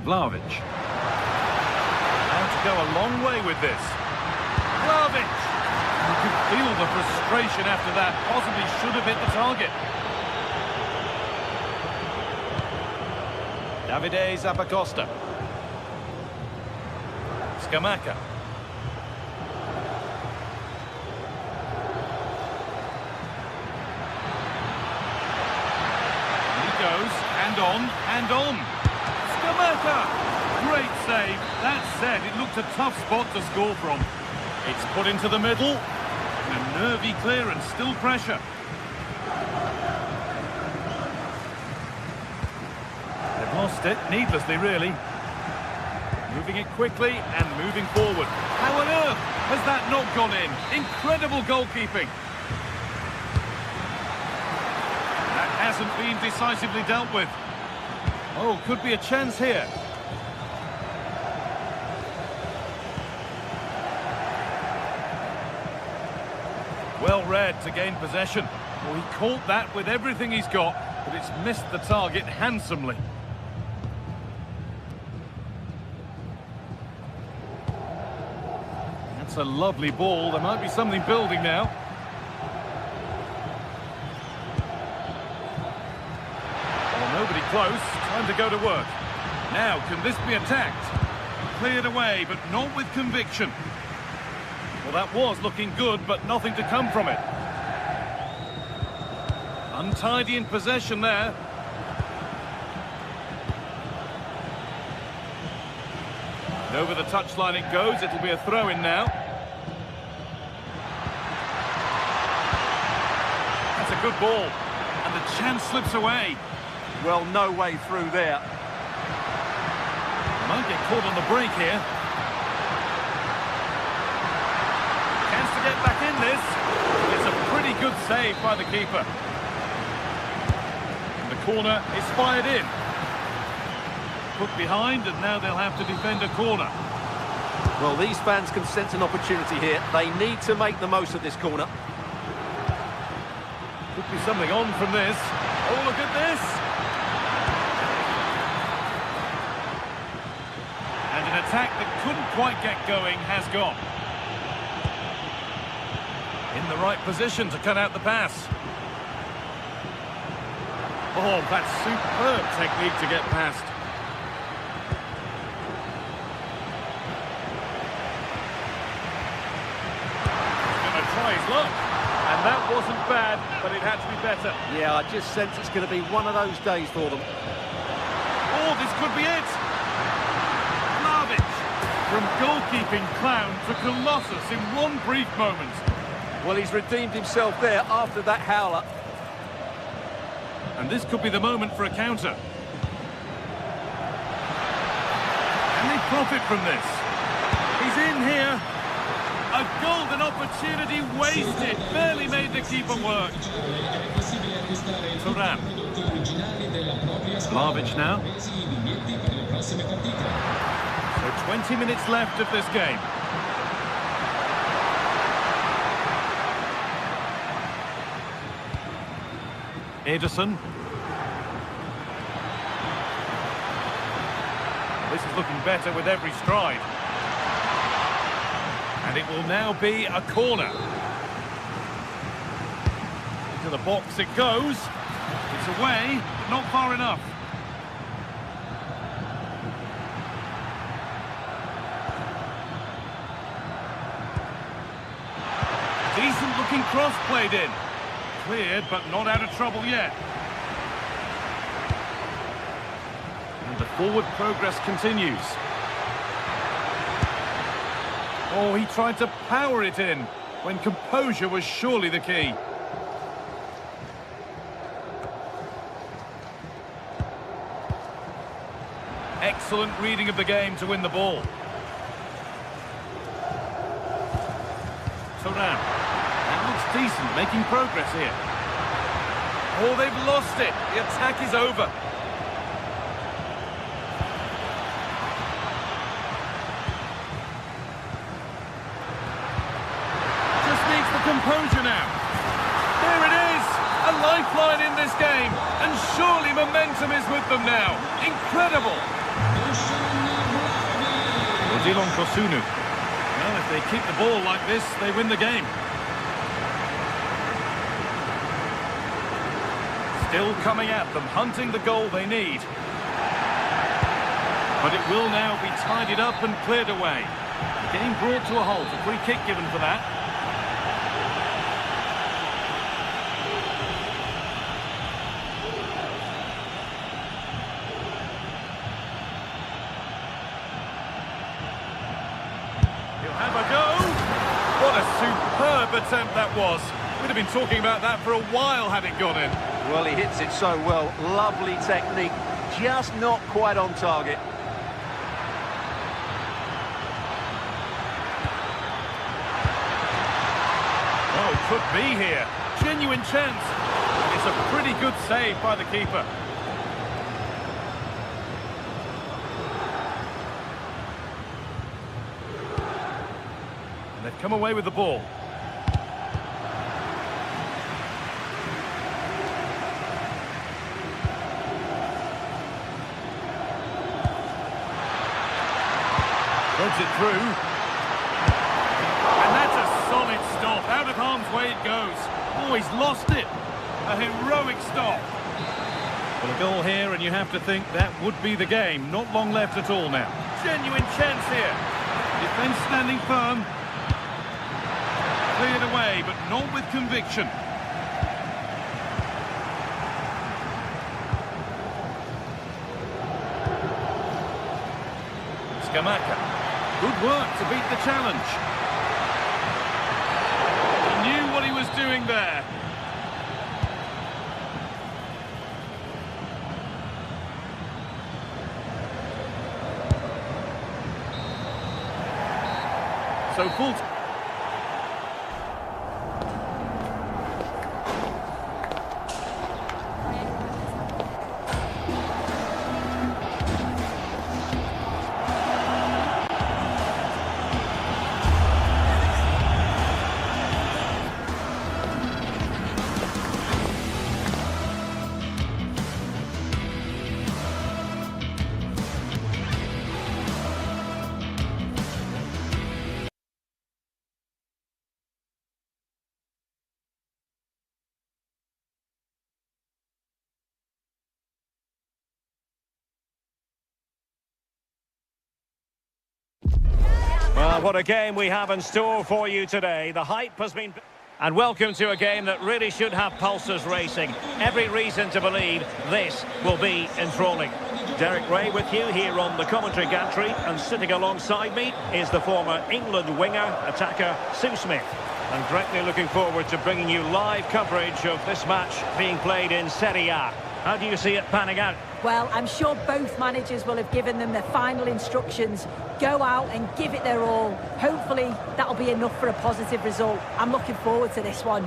Vlahovic. How to go a long way with this. Vlahovic! You could feel the frustration after that. Possibly should have hit the target. Davide Zappacosta. Scamacca. And he goes, hand on. Scamacca! Great save. That said, it looked a tough spot to score from. It's put into the middle. And a nervy clearance, still pressure. Lost it, needlessly really. Moving it quickly and moving forward. How on earth has that not gone in? Incredible goalkeeping. That hasn't been decisively dealt with. Oh, could be a chance here. Well read to gain possession. Well, he caught that with everything he's got, but it's missed the target handsomely. That's a lovely ball. There might be something building now. Well, nobody close. Time to go to work. Now, can this be attacked? Cleared away, but not with conviction. Well, that was looking good, but nothing to come from it. Untidy in possession there. And over the touchline it goes. It'll be a throw-in now. That's a good ball. And the chance slips away. Well, no way through there. Might get caught on the break here. Chance to get back in this. It's a pretty good save by the keeper. And the corner is fired in. Put behind, and now they'll have to defend a corner. Well, these fans can sense an opportunity here. They need to make the most of this corner. Could be something on from this. Oh, look at this! And an attack that couldn't quite get going has gone. In in the right position to cut out the pass. Oh, that's superb technique to get past. He's going to try his luck. And that wasn't bad, but it had to be better. Yeah, I just sense it's going to be one of those days for them. Oh, this could be it. From goalkeeping clown to colossus in one brief moment. Well, he's redeemed himself there after that howler. And this could be the moment for a counter. Can they profit from this? He's in here. A golden opportunity wasted. Barely made the keeper work. Turan. Vlahovic now. So 20 minutes left of this game. Ederson. This is looking better with every stride. And it will now be a corner. Into the box it goes. It's away, but not far enough. Decent looking cross played in. Cleared, but not out of trouble yet. And the forward progress continues. Oh, he tried to power it in when composure was surely the key. Excellent reading of the game to win the ball. Turan. That looks decent, making progress here. Oh, they've lost it. The attack is over. Just needs the composure now. There it is. A lifeline in this game. And surely momentum is with them now. Incredible. Odilon Kosunu. Well, if they keep the ball like this, they win the game. Still coming at them, hunting the goal they need. But it will now be tidied up and cleared away. The game brought to a halt, a free kick given for that. He'll have a go. What a superb attempt that was. We'd have been talking about that for a while had it gone in. Well, he hits it so well. Lovely technique, just not quite on target. Oh, could be here. Genuine chance. It's a pretty good save by the keeper. And they've come away with the ball. Threads it through. And that's a solid stop. Out of harm's way it goes. Oh, he's lost it. A heroic stop. Well, a goal here, and you have to think that would be the game. Not long left at all now. Genuine chance here. Defence standing firm. Cleared away, but not with conviction. Scamacca. Good work to beat the challenge. He knew what he was doing there. So full What a game we have in store for you today. The hype has been... And welcome to a game that really should have pulses racing. Every reason to believe this will be enthralling. Derek Ray with you here on the commentary gantry, and sitting alongside me is the former England winger, attacker Sue Smith. And directly looking forward to bringing you live coverage of this match being played in Serie A. How do you see it panning out? Well, I'm sure both managers will have given them their final instructions. Go out and give it their all. Hopefully, that'll be enough for a positive result. I'm looking forward to this one.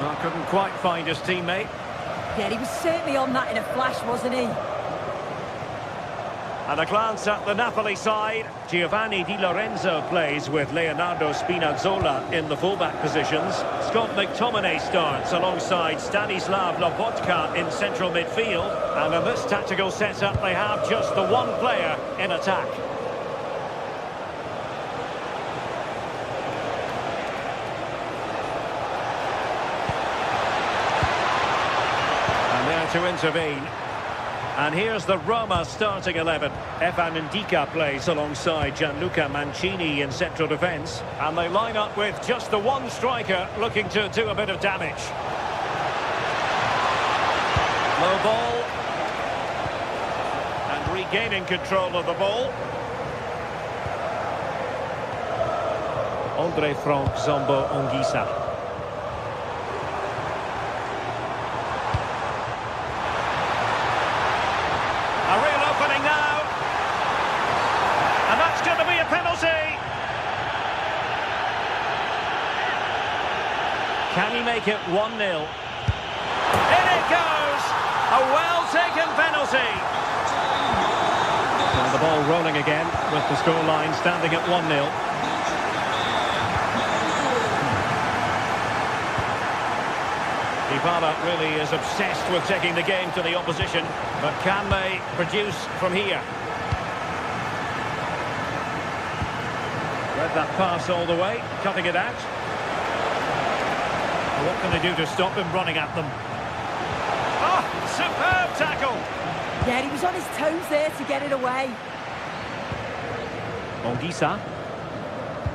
Well, couldn't quite find his teammate. Yeah, he was certainly on that in a flash, wasn't he? And a glance at the Napoli side. Giovanni Di Lorenzo plays with Leonardo Spinazzola in the fullback positions. Scott McTominay starts alongside Stanislav Lobotka in central midfield. And in this tactical setup, they have just the one player in attack. And there to intervene. And here's the Roma starting 11. Evan Ndika plays alongside Gianluca Mancini in central defence. And they line up with just the one striker looking to do a bit of damage. Low ball. And regaining control of the ball. Andre Frank Zombo Ongisa. A real opening now. And that's going to be a penalty. Can he make it 1-0? In it goes. A well-taken penalty. And the ball rolling again with the scoreline standing at 1-0. Dybala really is obsessed with taking the game to the opposition, but can they produce from here? Read that pass all the way, cutting it out. Well, what can they do to stop him running at them? Oh, superb tackle! Yeah, he was on his toes there to get it away. Ongisa.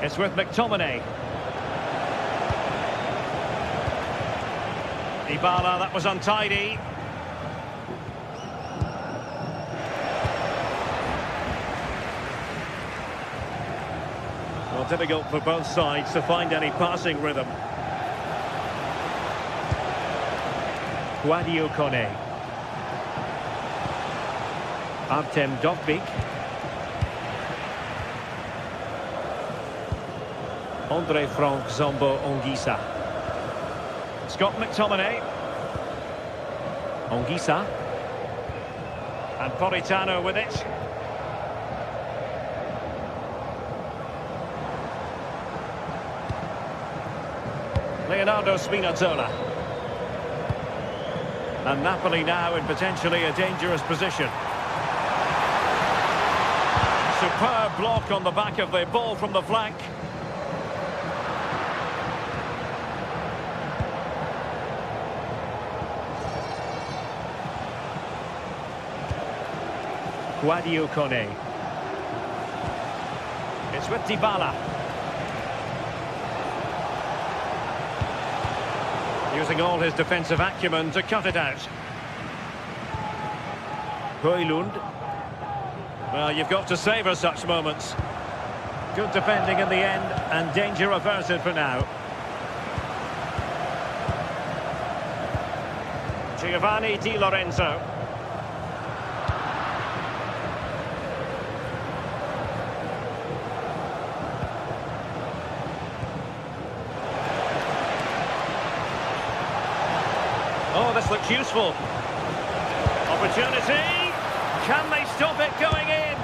It's with McTominay. Dybala, that was untidy. Well, difficult for both sides to find any passing rhythm. Guadio Kone. Artem Dovbik. Andre Frank Zombo Ongisa. Scott McTominay. Ongisa. And Politano with it. Leonardo Spinazzola. And Napoli now in potentially a dangerous position. Superb block on the back of the ball from the flank. Guadio Kone. It's with Dybala. Using all his defensive acumen to cut it out. Højlund. Well, you've got to savour such moments. Good defending in the end, and danger averted for now. Giovanni Di Lorenzo. Oh, this looks useful. Opportunity. Can they stop it going in?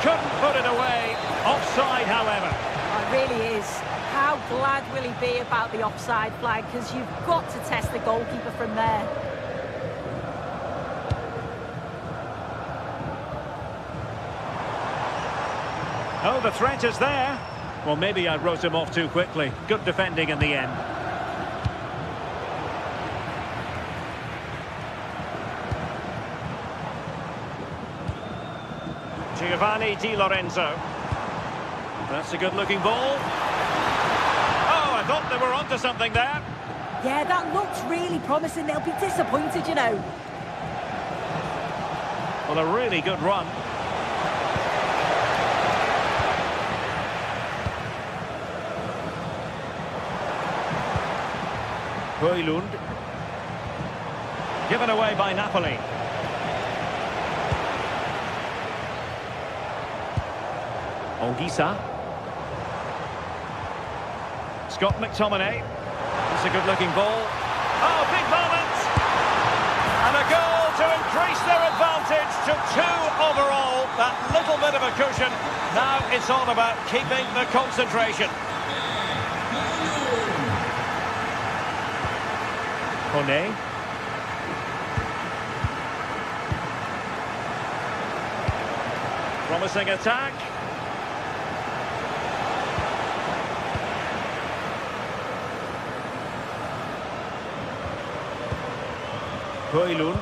Couldn't put it away. Offside, however. It really is. How glad will he be about the offside flag? Because you've got to test the goalkeeper from there. Oh, the threat is there. Well, maybe I wrote him off too quickly. Good defending in the end. Giovanni Di Lorenzo. That's a good-looking ball. Oh, I thought they were onto something there. Yeah, that looks really promising. They'll be disappointed, you know. Well, a really good run. Højlund. Given away by Napoli. Ongisa. Scott McTominay. It's a good-looking ball. Oh, big moment! And a goal to increase their advantage to 2 overall. That little bit of a cushion. Now it's all about keeping the concentration. Kone. Promising attack. Højlund.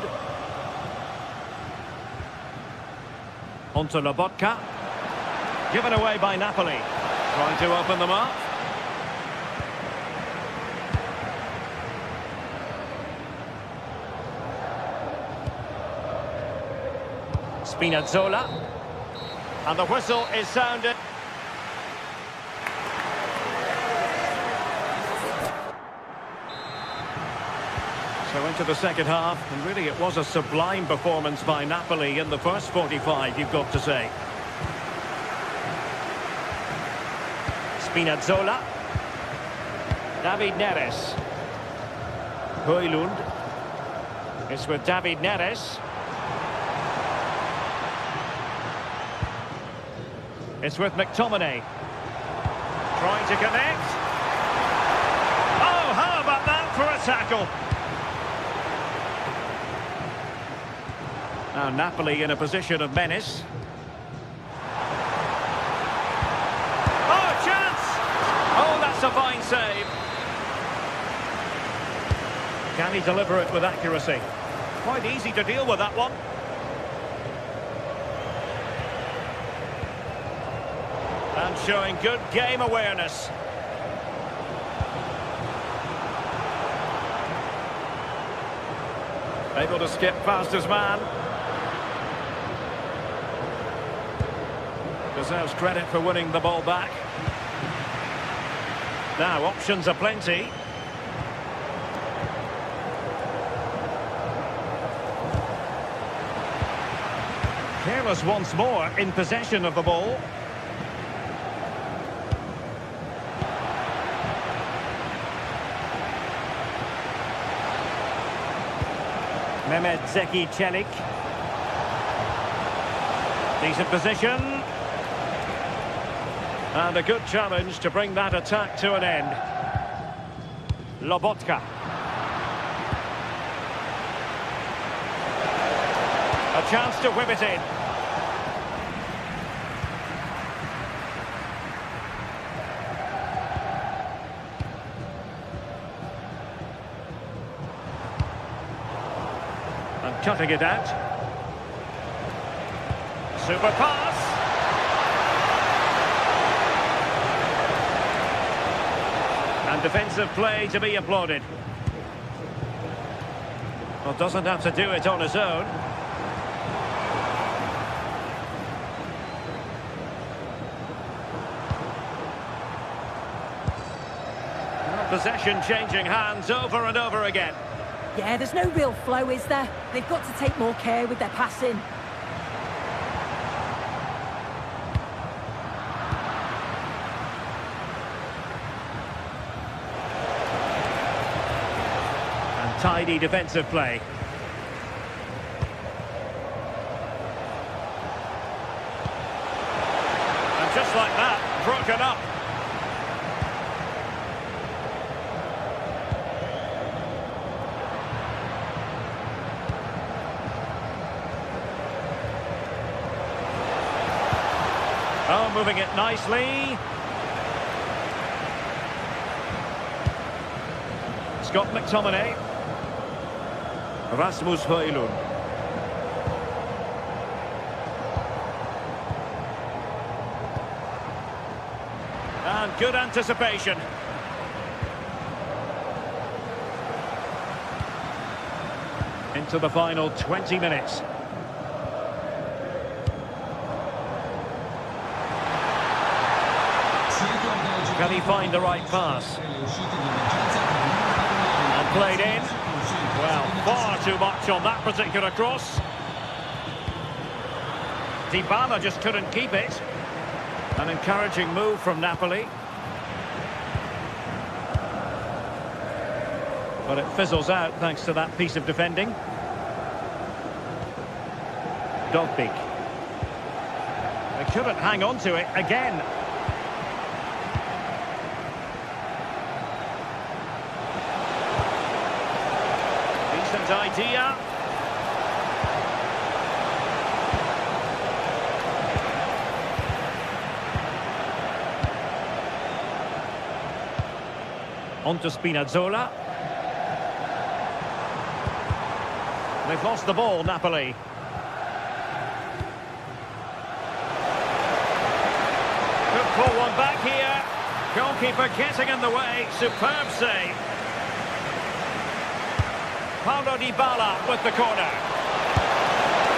Onto Lobotka. Given away by Napoli. Trying to open them up. Spinazzola. And the whistle is sounded. So into the second half, and really it was a sublime performance by Napoli in the first 45, you've got to say. Spinazzola. David Neres. Højlund. It's with David Neres. It's with McTominay. Trying to connect. Oh, how about that for a tackle? Now Napoli in a position of menace. Oh, chance! Oh, that's a fine save. Can he deliver it with accuracy? Quite easy to deal with that one. And showing good game awareness. Able to skip past his man. Deserves credit for winning the ball back. Now options are plenty. Careless once more in possession of the ball. Mehmet Zeki Çelik. Decent position. And a good challenge to bring that attack to an end. Lobotka. A chance to whip it in. And cutting it out. Super pass. And defensive play to be applauded. Well, doesn't have to do it on his own. Possession changing hands over and over again. Yeah, there's no real flow, is there? They've got to take more care with their passing. And tidy defensive play. And just like that, broken up. Oh, moving it nicely. Scott McTominay. Rasmus Højlund. And good anticipation. Into the final 20 minutes. Can he find the right pass? And played in. Well, far too much on that particular cross. Dybala just couldn't keep it. An encouraging move from Napoli. But it fizzles out thanks to that piece of defending. Dogbik. They couldn't hang on to it again. Decent idea. On to Spinazzola. They've lost the ball, Napoli. Could pull one back here. Goalkeeper getting in the way. Superb save. Paulo Dybala with the corner.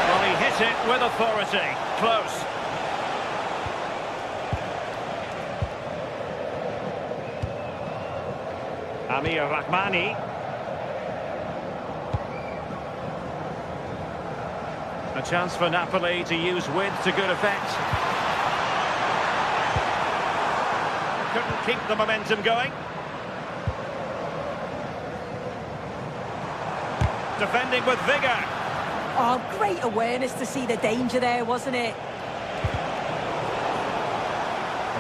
Well, he hit it with authority. Close. Amir Rahmani. A chance for Napoli to use width to good effect. Couldn't keep the momentum going. Defending with vigour. Oh, great awareness to see the danger there, wasn't it?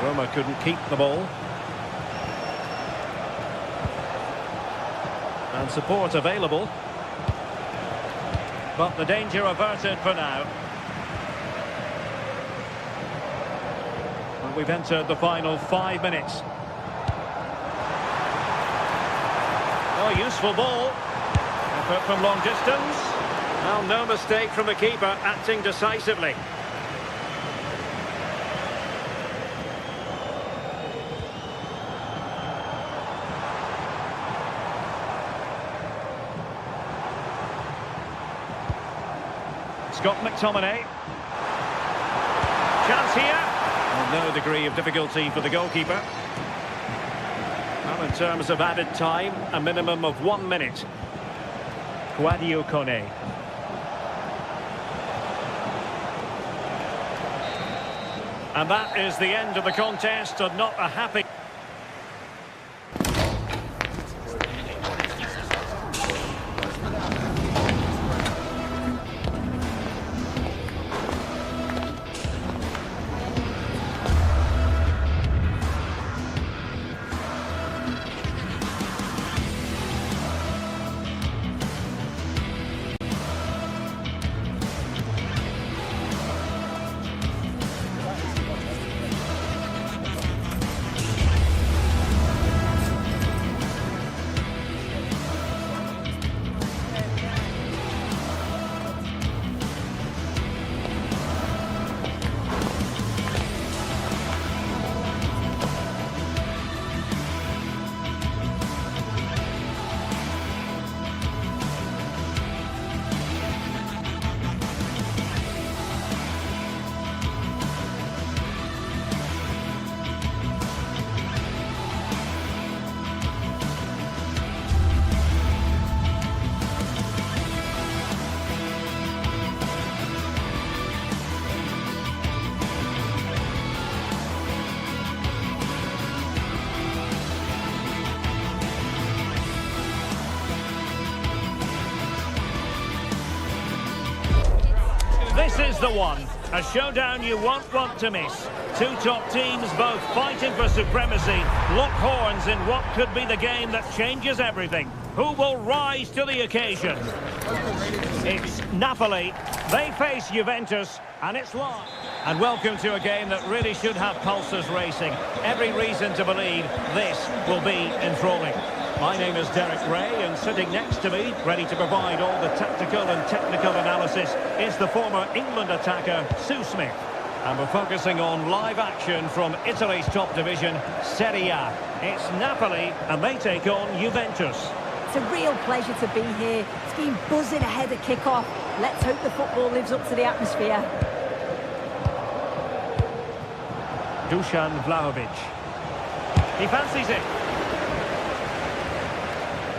Roma couldn't keep the ball. And support available. But the danger averted for now. And we've entered the final 5 minutes. Oh, useful ball. Effort from long distance. Well, no mistake from the keeper, acting decisively. Scott McTominay. Chance here. Well, no degree of difficulty for the goalkeeper. Well, in terms of added time, a minimum of 1 minute. Guadio Kone. And that is the end of the contest, and not a happy... This is the one. A showdown you won't want to miss. Two top teams both fighting for supremacy. Lock horns in what could be the game that changes everything. Who will rise to the occasion? It's Napoli. They face Juventus, and it's live. And welcome to a game that really should have pulses racing. Every reason to believe this will be enthralling. My name is Derek Ray, and sitting next to me, ready to provide all the tactical and technical analysis, is the former England attacker, Sue Smith. And we're focusing on live action from Italy's top division, Serie A. It's Napoli, and they take on Juventus. It's a real pleasure to be here. It's been buzzing ahead of kick-off. Let's hope the football lives up to the atmosphere. Dusan Vlahovic. He fancies it.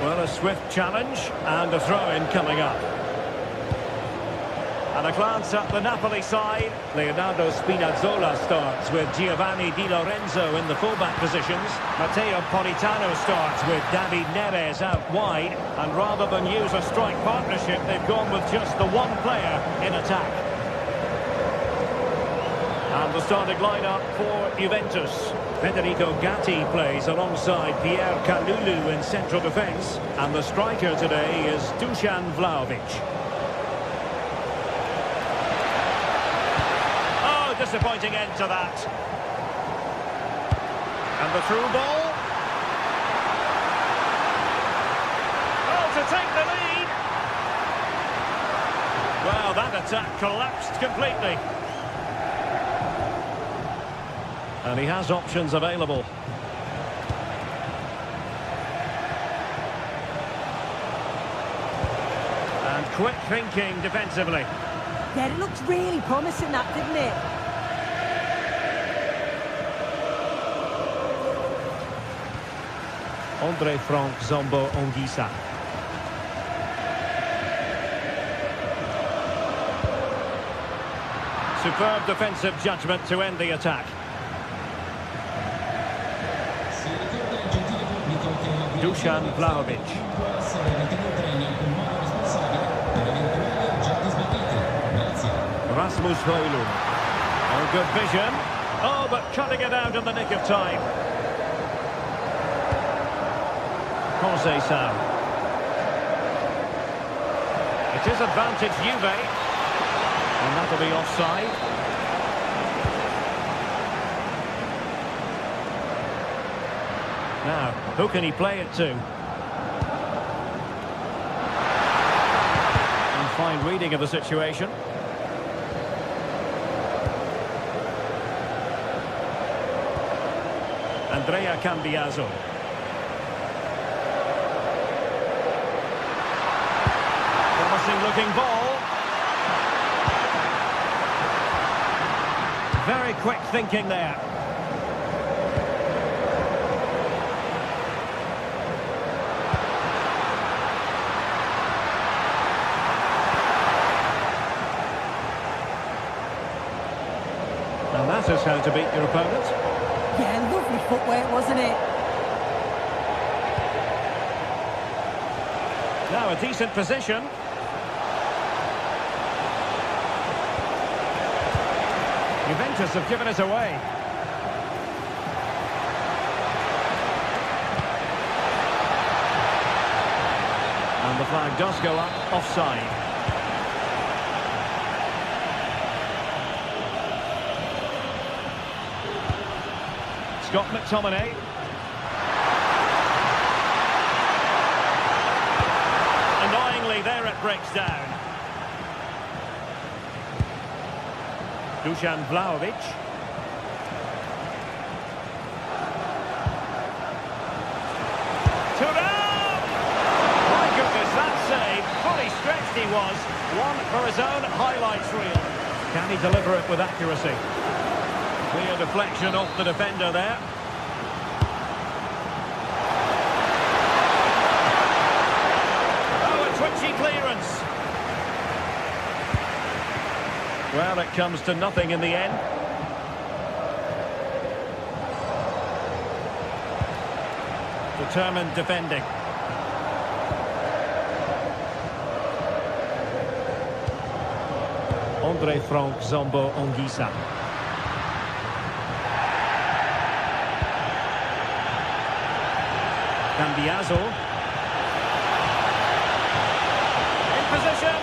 Well, a swift challenge and a throw-in coming up. And a glance at the Napoli side. Leonardo Spinazzola starts with Giovanni Di Lorenzo in the fullback positions. Matteo Politano starts with David Neres out wide. And rather than use a strike partnership, they've gone with just the one player in attack. And the starting lineup for Juventus. Federico Gatti plays alongside Pierre Kalulu in central defence. And the striker today is Dusan Vlahovic. Disappointing end to that. And the through ball. Oh, to take the lead. Well, that attack collapsed completely. And he has options available. And quick thinking defensively. Yeah, it looked really promising, that, didn't it? Andre Frank Zombo Onguisa. Superb defensive judgment to end the attack. Dusan Vlahovic. Rasmus Højlund. Oh, good vision. Oh, but cutting it out in the nick of time. Conceição. It is advantage Juve. And that'll be offside. Now, who can he play it to? And fine reading of the situation. Andrea Cambiaso. Looking ball. Very quick thinking there. And that is how to beat your opponent. Yeah, lovely footwork, wasn't it? Now a decent position. Juventus have given it away. And the flag does go up, offside. Scott McTominay. Annoyingly, there it breaks down. Dusan Vlahovic. Thuram! My goodness, that save. Fully stretched he was. One for his own highlights reel. Can he deliver it with accuracy? Clear deflection off the defender there. Oh, a twitchy clearance. Well, it comes to nothing in the end. Determined defending. Andre Frank Zombo Onguisa. Cambiaso. In possession.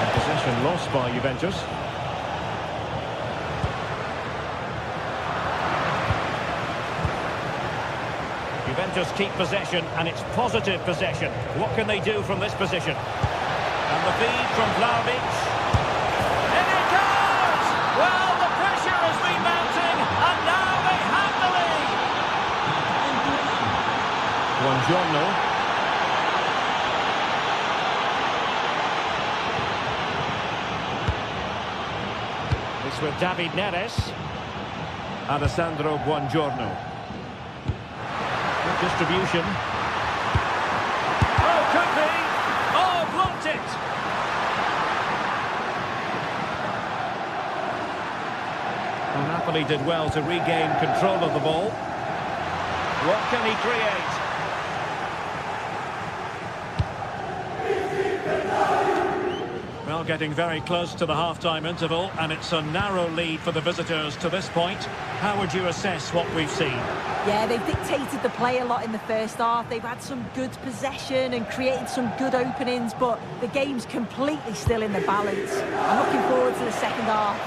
And possession lost by Juventus. Juventus keep possession, and it's positive possession. What can they do from this position? And the feed from Vlahovic. In it goes! Well, the pressure Buongiorno. It's with David Neres. Alessandro Buongiorno. Good distribution. Oh, could be! Oh, blocked it! Well, Napoli did well to regain control of the ball. What can he create? Well, getting very close to the half-time interval, and it's a narrow lead for the visitors to this point. How would you assess what we've seen? Yeah, they've dictated the play a lot in the first half. They've had some good possession and created some good openings, but the game's completely still in the balance. I'm looking forward to the second half.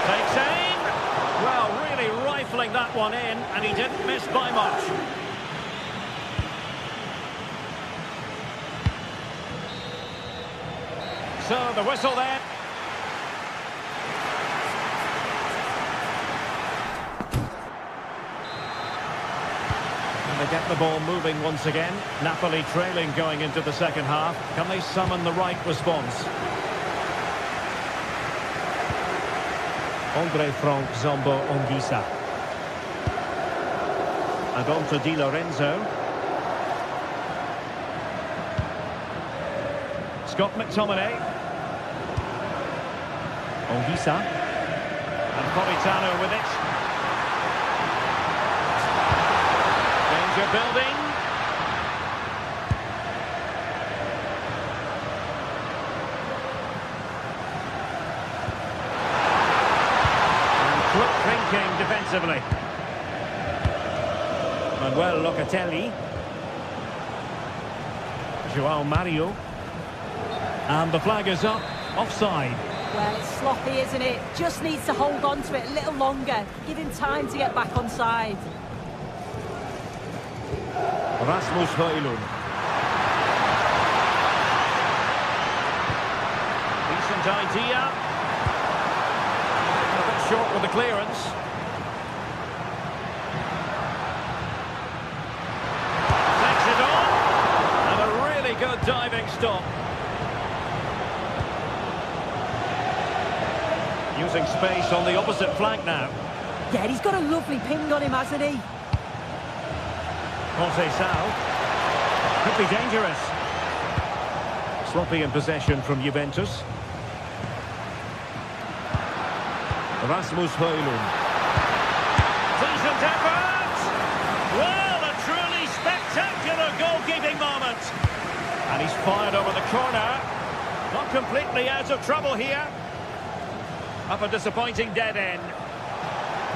Takes aim. Well, really rifling that one in, and he didn't miss by much. So the whistle there. And they get the ball moving once again. Napoli trailing going into the second half. Can they summon the right response? Andre Frank Zombo Ongisa. Adolfo Di Lorenzo. Scott McTominay. Ongisa. And Politano with it. Danger building. And quick thinking defensively. Manuel Locatelli. João Mario. And the flag is up. Offside. Well, it's sloppy, isn't it? Just needs to hold on to it a little longer. Give him time to get back on side. Rasmus Højlund. Decent idea. A bit short with the clearance. Takes it on. And a really good diving stop. Using space on the opposite flank now. Yeah, he's got a lovely ping on him, hasn't he? Jose Sal. Could be dangerous. Sloppy in possession from Juventus. Rasmus Højlund. Decent effort! Well, a truly spectacular goalkeeping moment. And he's fired over the corner. Not completely out of trouble here. Up a disappointing dead end.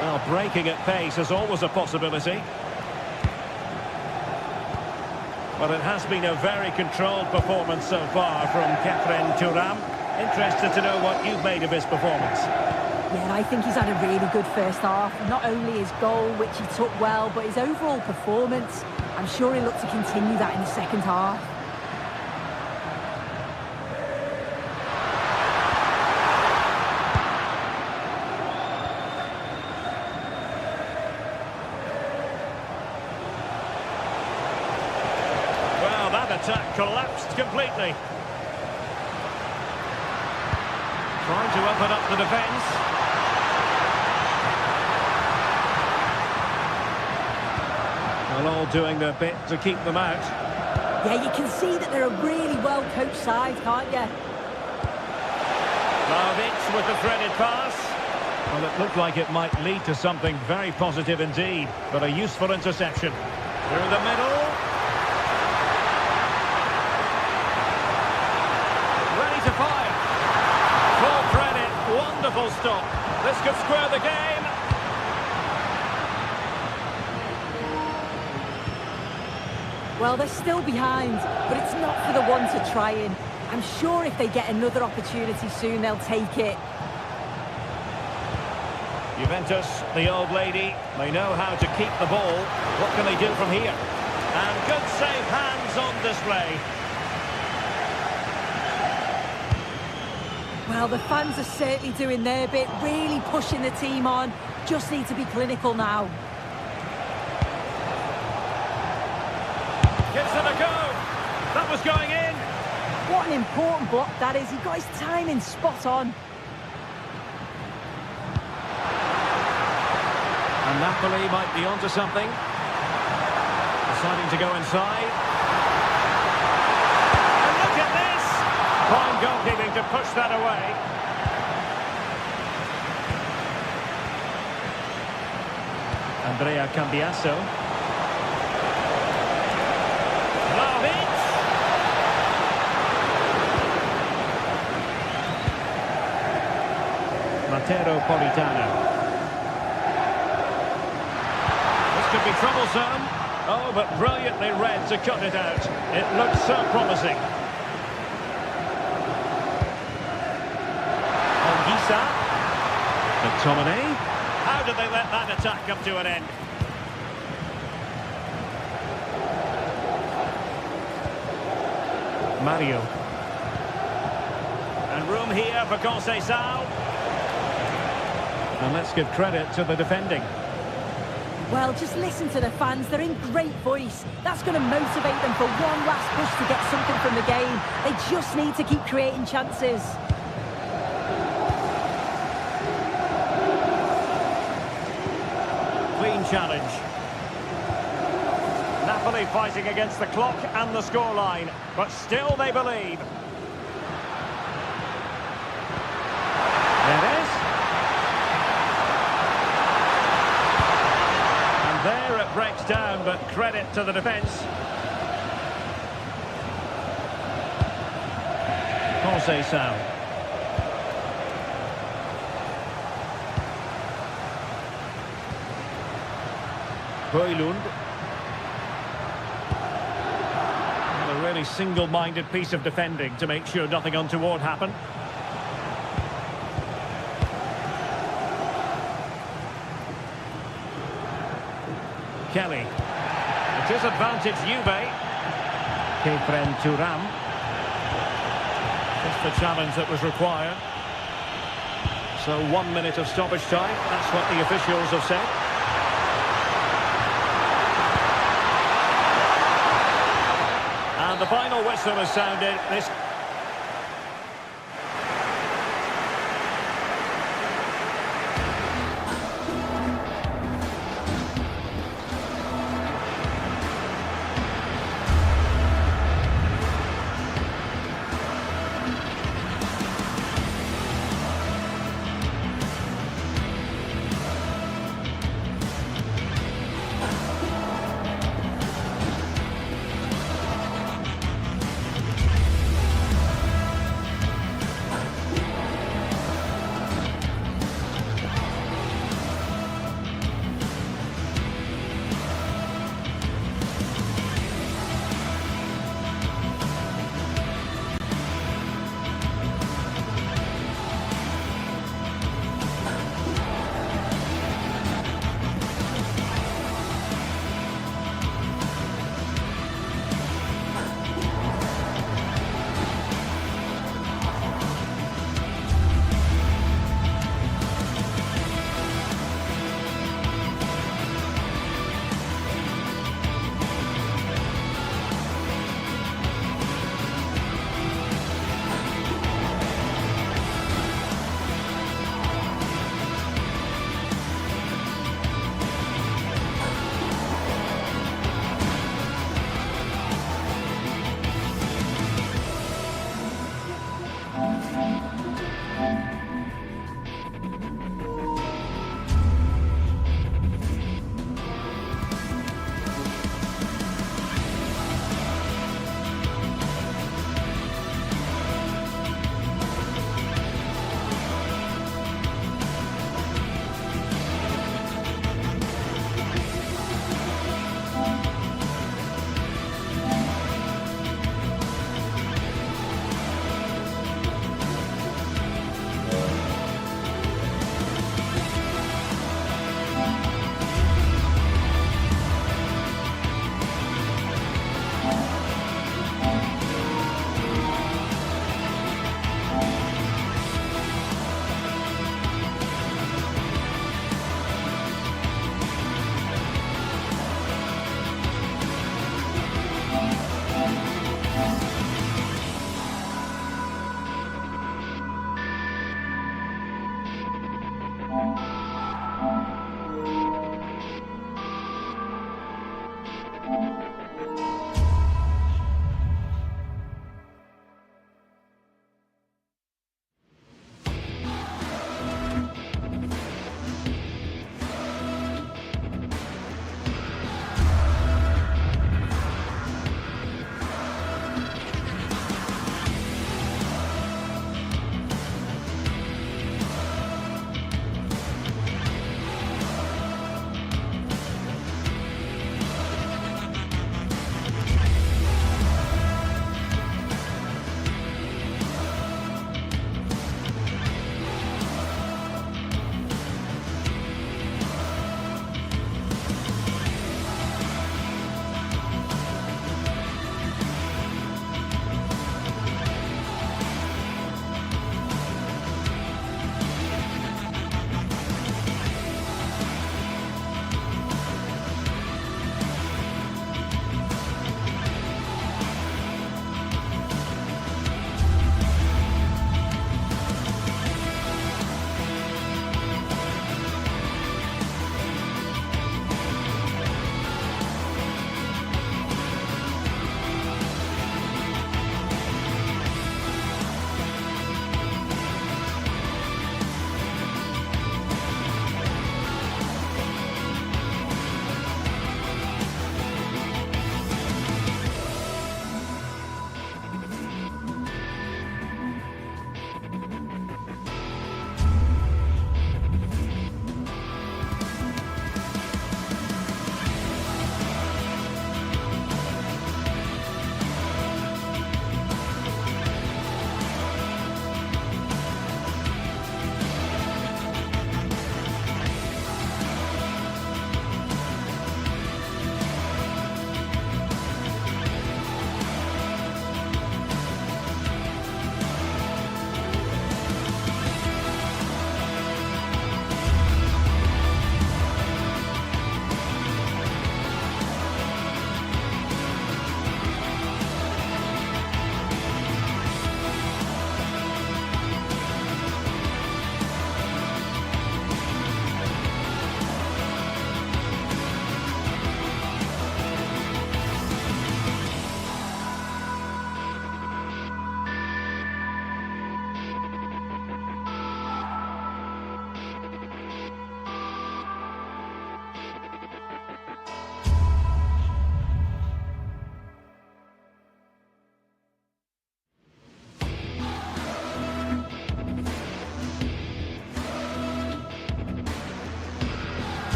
Well, breaking at pace is always a possibility. But it has been a very controlled performance so far from Khéphren Thuram. Interested to know what you've made of his performance. Yeah, I think he's had a really good first half. Not only his goal, which he took well, but his overall performance. I'm sure he'll look to continue that in the second half. Attack collapsed completely. Trying to open up the defence. Well, all doing their bit to keep them out. Yeah, you can see that they're a really well-coached side, can't you? Vlahovic with the threaded pass. Well, it looked like it might lead to something very positive indeed, but a useful interception. Through the middle. To fire. Full credit, wonderful stop. This could square the game. Well, they're still behind, but it's not for the one to try in. I'm sure if they get another opportunity soon, they'll take it. Juventus, the old lady, they know how to keep the ball. What can they do from here? And good safe hands on display. Well, the fans are certainly doing their bit, really pushing the team on. Just need to be clinical now. Gives it a go. That was going in. What an important block that is. He got his timing spot on. And Napoli might be onto something. Deciding to go inside. And look at this! Fine goalkeeping to push that away. Andrea Cambiasso. Vlahovic. Matteo Politano. Could be troublesome. Oh, but brilliantly read to cut it out. It looks so promising. Ongisa. McTominay. How did they let that attack come to an end? Mario. And room here for Conceição. And let's give credit to the defending. Well, just listen to the fans. They're in great voice. That's going to motivate them for one last push to get something from the game. They just need to keep creating chances. Clean challenge. Napoli fighting against the clock and the scoreline, but still they believe. There it is. There it breaks down, but credit to the defence. Conceição. Højlund. A really single-minded piece of defending to make sure nothing untoward happened. Kelly. It is advantage Juve. Kefren Thuram. Just the challenge that was required. So 1 minute of stoppage time. That's what the officials have said. And the final whistle has sounded. This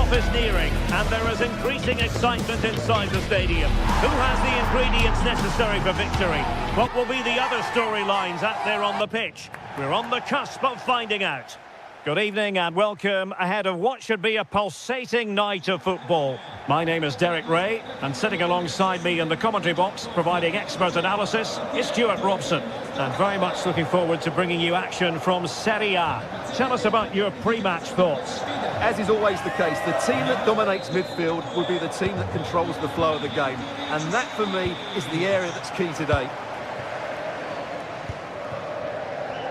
Kickoff is nearing, and there is increasing excitement inside the stadium. Who has the ingredients necessary for victory? What will be the other storylines out there on the pitch? We're on the cusp of finding out. Good evening and welcome ahead of what should be a pulsating night of football. My name is Derek Ray, and sitting alongside me in the commentary box, providing expert analysis, is Stuart Robson. And very much looking forward to bringing you action from Serie A. Tell us about your pre-match thoughts. As is always the case, the team that dominates midfield will be the team that controls the flow of the game. And that, for me, is the area that's key today.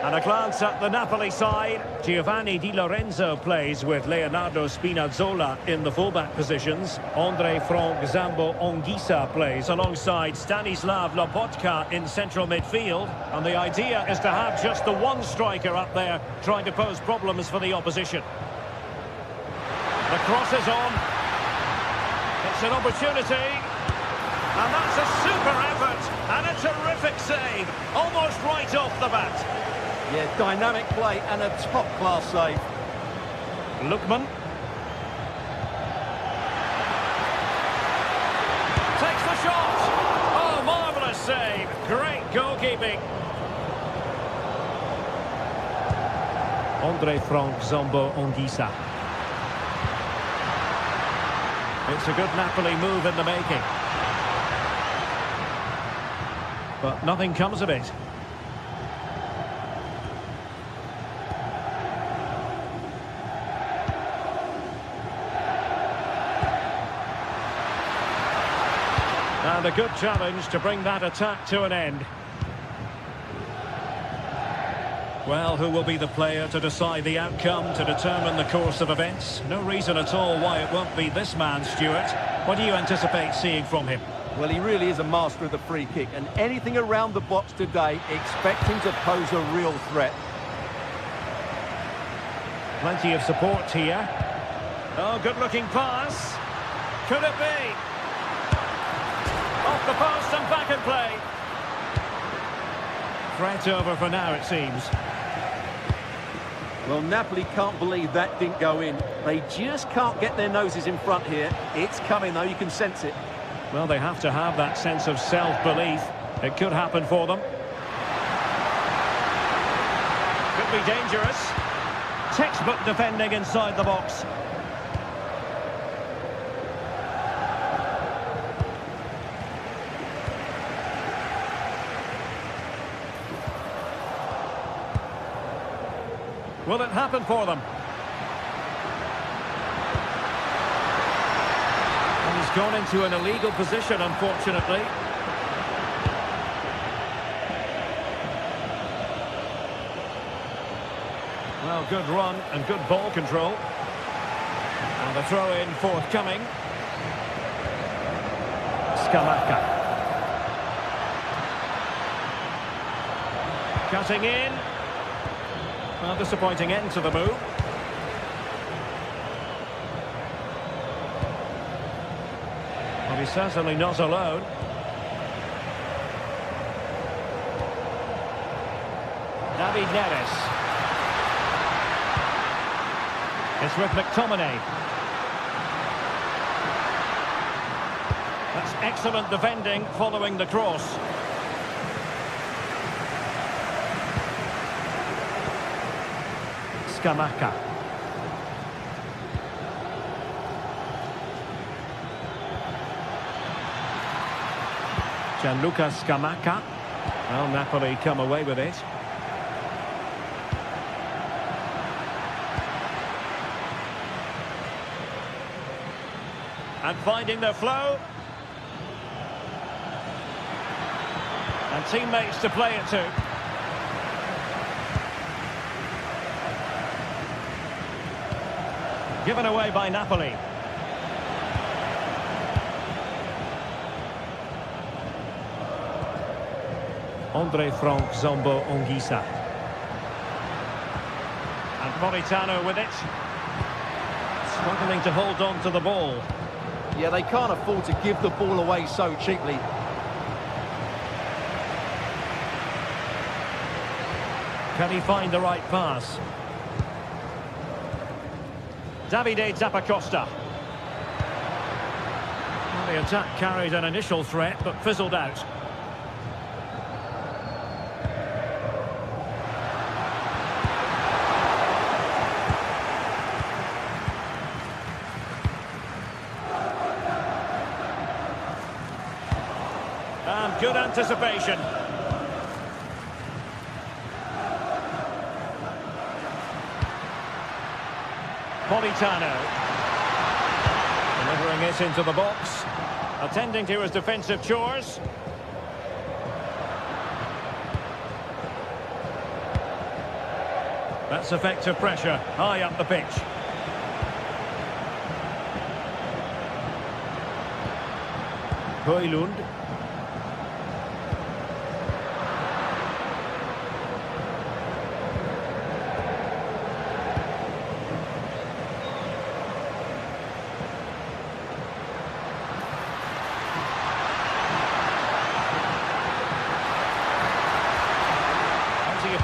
And a glance at the Napoli side. Giovanni Di Lorenzo plays with Leonardo Spinazzola in the fullback positions. Andre Frank Zambo Anguissa plays alongside Stanislav Lobotka in central midfield. And the idea is to have just the one striker up there trying to pose problems for the opposition. The cross is on. It's an opportunity. And that's a super effort. And a terrific save. Almost right off the bat. Yeah, dynamic play and a top-class save. Lookman. Takes the shot. Oh, marvellous save. Great goalkeeping. Andre Frank Zambo Anguissa. It's a good Napoli move in the making. But nothing comes of it. And a good challenge to bring that attack to an end. Well, who will be the player to decide the outcome, to determine the course of events? No reason at all why it won't be this man, Stuart. What do you anticipate seeing from him? Well, he really is a master of the free kick, and anything around the box today, expect him to pose a real threat. Plenty of support here. Oh, good-looking pass. Could it be? Off the post and back in play. Threat over for now, it seems. Well, Napoli can't believe that didn't go in. They just can't get their noses in front here. It's coming, though. You can sense it. Well, they have to have that sense of self-belief. It could happen for them. Could be dangerous. Textbook defending inside the box. Will it happen for them? And he's gone into an illegal position, unfortunately. Well, good run and good ball control. And the throw-in forthcoming. Scamacca. Cutting in. Well, disappointing end to the move. Well, he's certainly not alone. David Neres. It's with McTominay. That's excellent defending following the cross. Scamacca. Gianluca Scamacca. Well, Napoli come away with it. And finding their flow. And teammates to play it to. Given away by Napoli. Andre Frank Zambo Anguissa. And Politano with it. Struggling to hold on to the ball. Yeah, they can't afford to give the ball away so cheaply. Can he find the right pass? Davide Zappacosta. The attack carried an initial threat, but fizzled out. And good anticipation. Politano. Delivering it into the box. Attending to his defensive chores. That's effective pressure, high up the pitch. Højlund.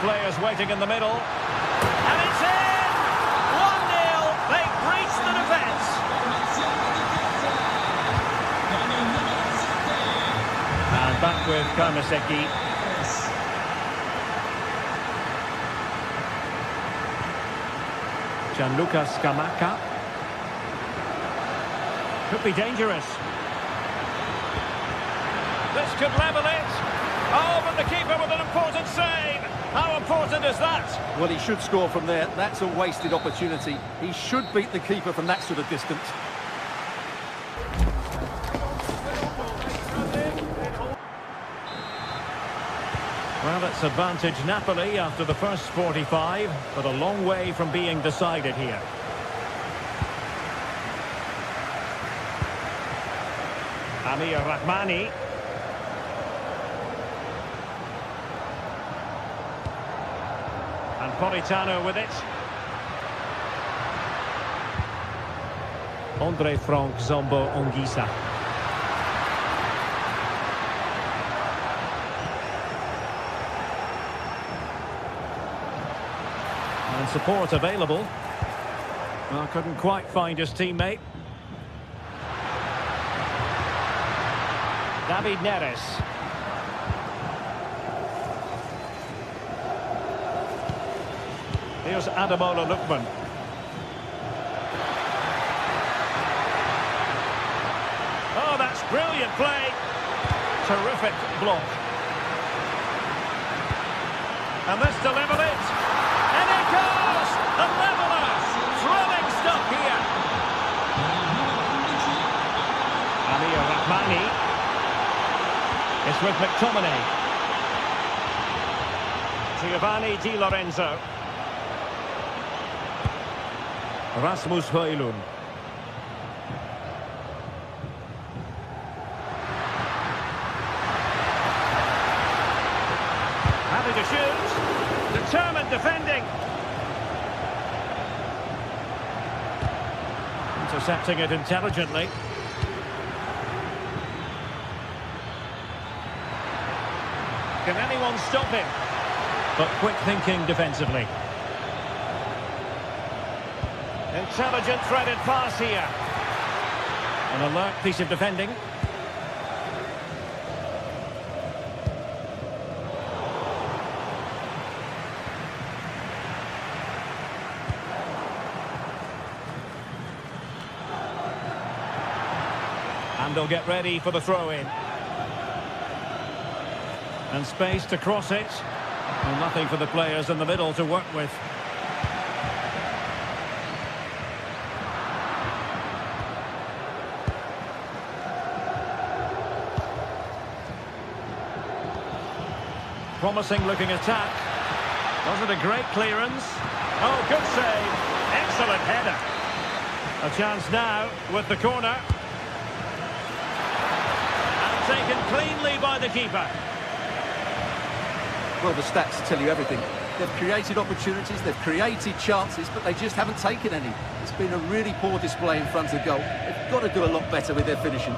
Players waiting in the middle. And it's in! 1-0. They breach the defence. And back with Karmaseki. Gianluca Scamacca. Could be dangerous. This could level it. Oh, but the keeper with an important save. How important is that? Well, he should score from there. That's a wasted opportunity. He should beat the keeper from that sort of distance. Well, it's advantage Napoli after the first 45, but a long way from being decided here. Amir Rahmani. And Politano with it. Andre Frank Zombo Ongisa. And support available. Well, couldn't quite find his teammate. David Neres. Here's Ademola Lookman. Oh, that's brilliant play. Terrific block. And this to level it. And it goes! A leveller! Thrilling stuff here. Amir Rahmani. It's with McTominay. Giovanni Di Lorenzo. Rasmus Højlund. Happy to shoot. Determined defending. Intercepting it intelligently. Can anyone stop him? But quick thinking defensively. Intelligent threaded pass here. An alert piece of defending. And they'll get ready for the throw-in. And space to cross it. And nothing for the players in the middle to work with. Promising looking attack. Wasn't a great clearance. Oh, good save. Excellent header. A chance now with the corner. And taken cleanly by the keeper. Well, the stats tell you everything. They've created opportunities, they've created chances, but they just haven't taken any. It's been a really poor display in front of goal. They've got to do a lot better with their finishing.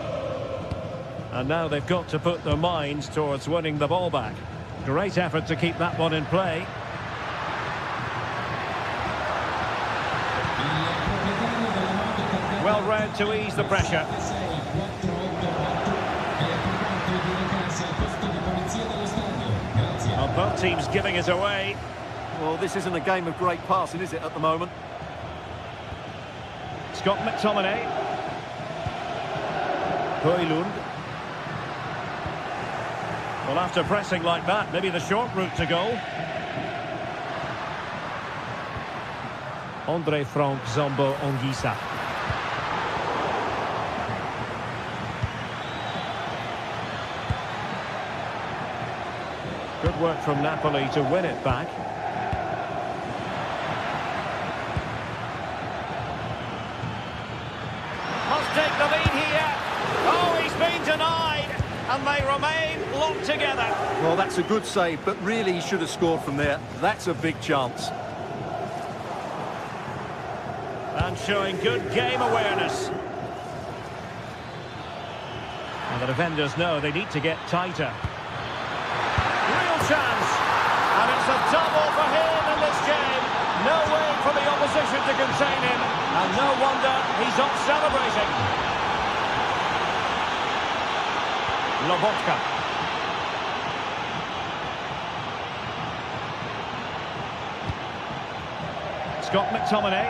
And now they've got to put their minds towards winning the ball back. Great effort to keep that one in play. Well read to ease the pressure. Both teams giving it away. Well, this isn't a game of great passing, is it, at the moment? Scott McTominay. Højlund. Well, after pressing like that, maybe the short route to goal. Andre Frank Zombo Ongisa. Good work from Napoli to win it back. Must take the lead here. Oh, he's been denied. And they remain locked together. Well, that's a good save, but really he should have scored from there. That's a big chance. And showing good game awareness. And the defenders know they need to get tighter. Real chance. And it's a double for him in this game. No way for the opposition to contain him. And no wonder he's off celebrating. Lobotka. Scott McTominay.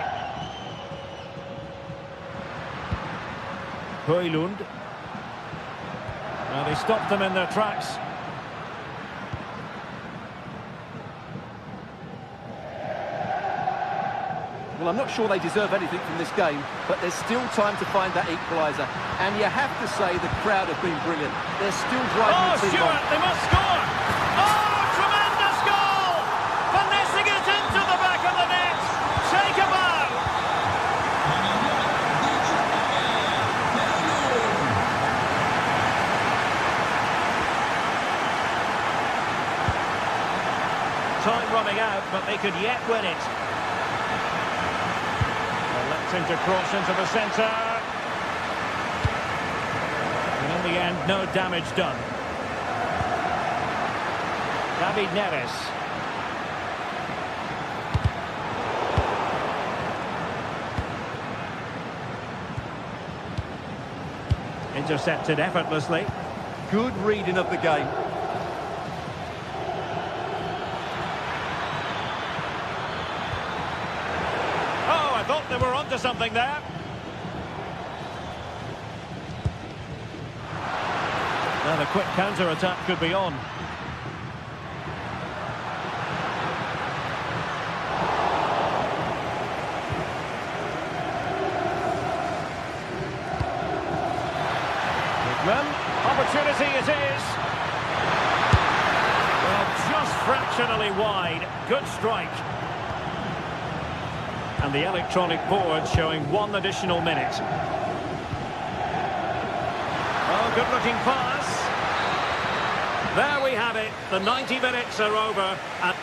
Højlund. Well, they stopped them in their tracks. Well, I'm not sure they deserve anything from this game, but there's still time to find that equaliser. And you have to say the crowd have been brilliant. They're still driving the team on. Stewart, they must score! Oh, tremendous goal! Finessing it into the back of the net. Take a bow! Time running out, but they could yet win it. Him to cross into the centre. And in the end, no damage done. David Neres. Intercepted effortlessly. Good reading of the game. I thought they were onto something there. Now the quick counter-attack could be on. Hickman, opportunity it is. Well, just fractionally wide. Good strike. And the electronic board showing 1 additional minute. Oh, good-looking pass. There we have it. The 90 minutes are over. And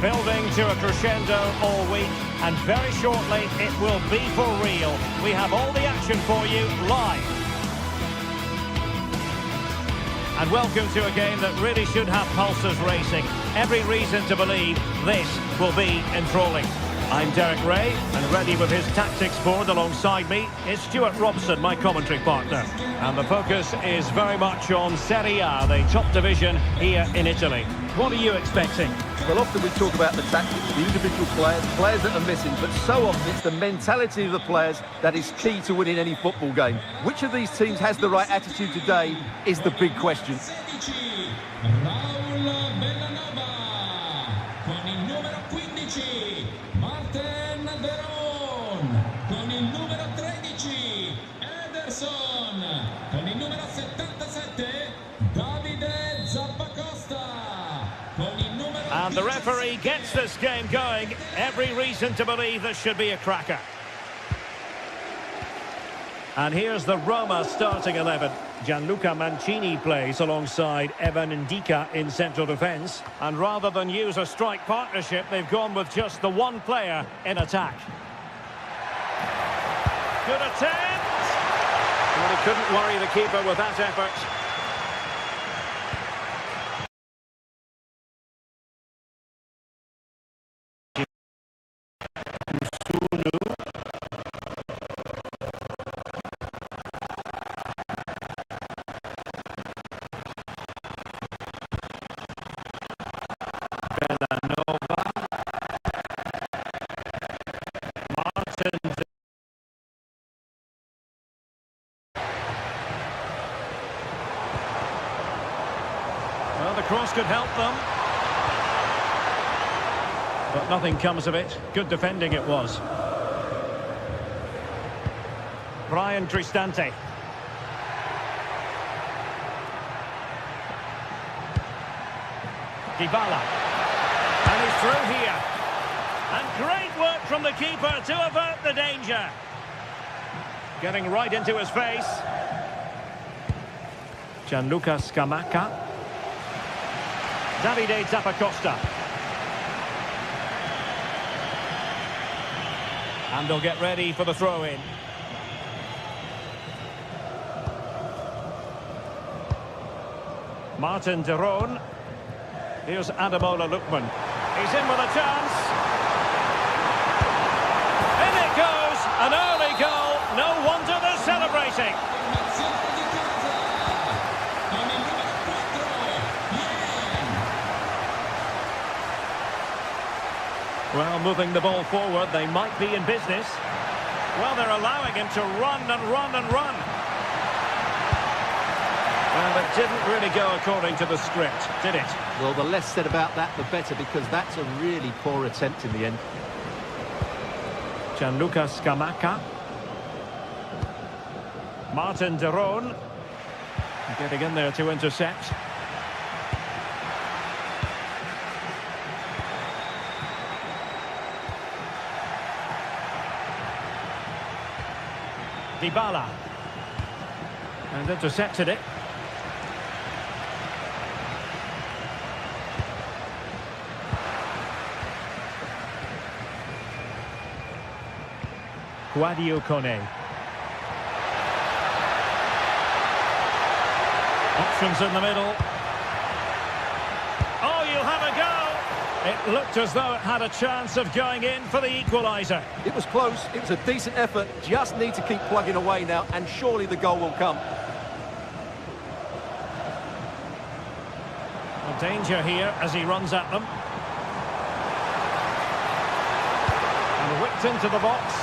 building to a crescendo all week, and very shortly it will be for real. We have all the action for you live. And welcome to a game that really should have pulses racing. Every reason to believe this will be enthralling. I'm Derek Ray, and ready with his tactics board alongside me is Stuart Robson, my commentary partner. And the focus is very much on Serie A, the top division here in Italy. What are you expecting? Well, often we talk about the tactics, the individual players that are missing, but so often it's the mentality of the players that is key to winning any football game. Which of these teams has the right attitude today is the big question. Con il numero 77 Davide Zappacosta. And the referee gets this game going. Every reason to believe this should be a cracker. And here's the Roma starting 11. Gianluca Mancini plays alongside Evan Ndika in central defence. And rather than use a strike partnership, they've gone with just the one player in attack. Good attempt! Well, he couldn't worry the keeper with that effort. Well, the cross could help them. But nothing comes of it. Good defending it was. Brian Cristante. Dybala. And he's through here. And great work from the keeper to avert the danger. Getting right into his face. Gianluca Scamacca. Davide Zappacosta. And they'll get ready for the throw-in. Martin de Roon. Here's Ademola Lookman. He's in with a chance. In it goes! An early goal. No wonder they're celebrating. Well, moving the ball forward, they might be in business. Well, they're allowing him to run and run and run. Well, it didn't really go according to the script, did it? Well, the less said about that, the better, because that's a really poor attempt in the end. Gianluca Scamacca. Martin de Roon. Getting in there to intercept. Dybala. And intercepted it. Guadio Kone. Options in the middle. Oh, you'll have a go! It looked as though it had a chance of going in for the equaliser. It was close, it was a decent effort, just need to keep plugging away now, and surely the goal will come. A danger here as he runs at them. And whipped into the box.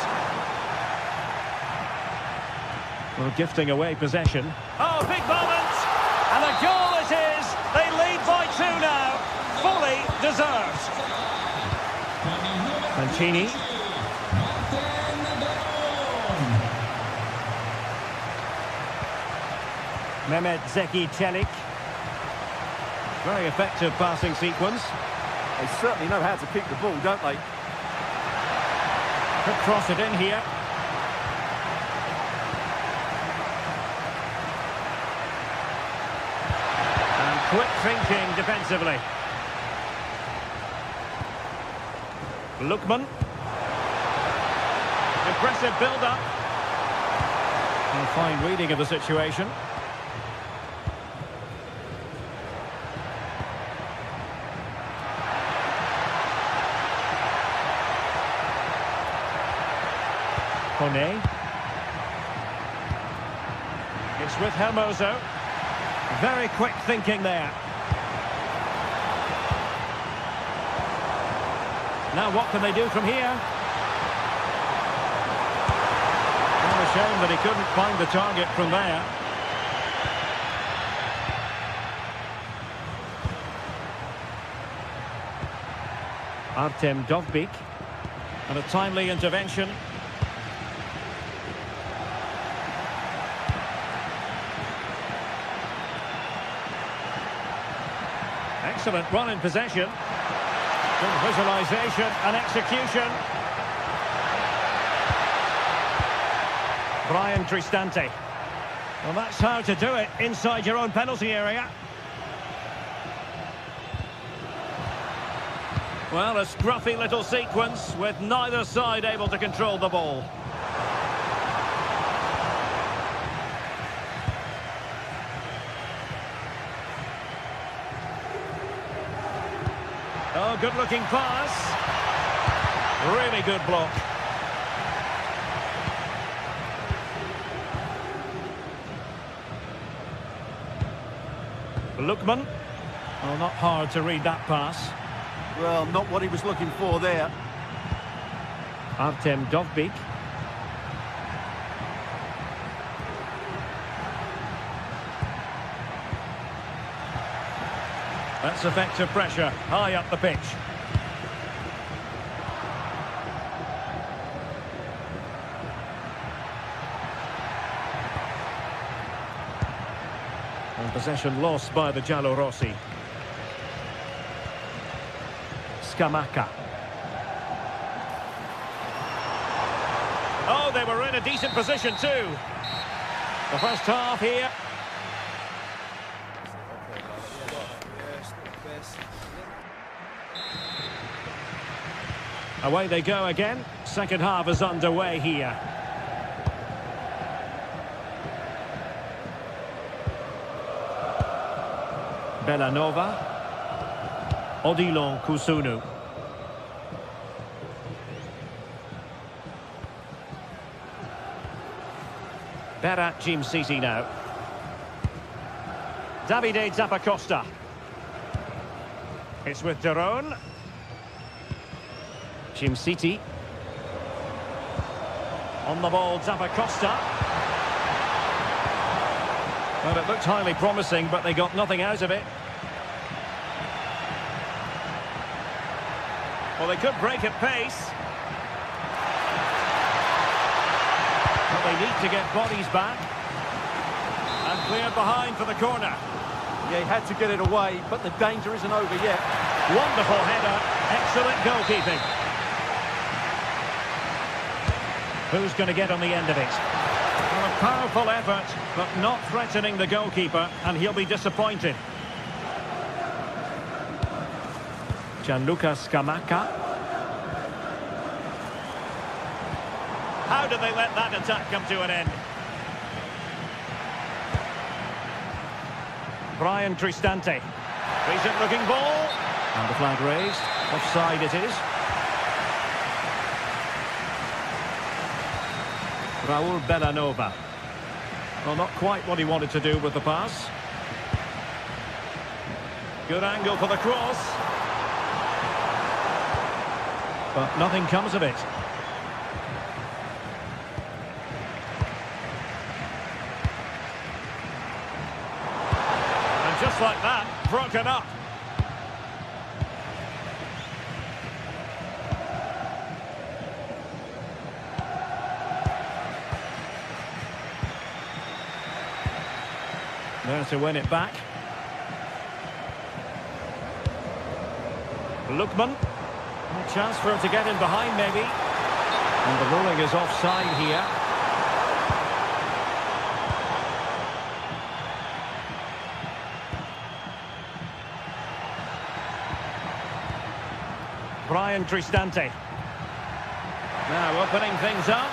Well, gifting away possession. Oh, big moment! And a goal it is! They lead by 2 now. Fully deserved. Mancini. Mehmet Zeki Çelik. Very effective passing sequence. They certainly know how to keep the ball, don't they? Could cross it in here. And quick thinking defensively. Lookman. Impressive build-up. And a fine reading of the situation. Kone. It's with Hermoso. Very quick thinking there. Now what can they do from here? Well, a shame that he couldn't find the target from there. Artem Dovbyk. And a timely intervention. Excellent run in possession. Good visualisation and execution. Brian Cristante. Well, that's how to do it inside your own penalty area. Well, a scruffy little sequence with neither side able to control the ball. Oh, good-looking pass. Really good block. Lookman. Well, not hard to read that pass. Well, not what he was looking for there. Artem Dovbyk. That's effective pressure, high up the pitch. And possession lost by the Giallorossi. Scamacca. Oh, they were in a decent position too. The first half here. Away they go again. Second half is underway here. Bellanova. Odilon Kusunu. Berat Jim City now. Davide Zappacosta. It's with Daron. Jim City. On the ball, Zappacosta. Well, it looked highly promising, but they got nothing out of it. Well, they could break at pace. But they need to get bodies back. And cleared behind for the corner. Yeah, he had to get it away, but the danger isn't over yet. Wonderful header. Excellent goalkeeping. Who's going to get on the end of it? Well, a powerful effort, but not threatening the goalkeeper, and he'll be disappointed. Gianluca Scamacca. How did they let that attack come to an end? Brian Cristante. Decent looking ball. And the flag raised. Offside it is. Raul Bellanova. Well, not quite what he wanted to do with the pass. Good angle for the cross. But nothing comes of it. And just like that, broken up. There to win it back. Lookman. A chance for him to get in behind, maybe. And the ruling is offside here. Brian Cristante. Now opening things up.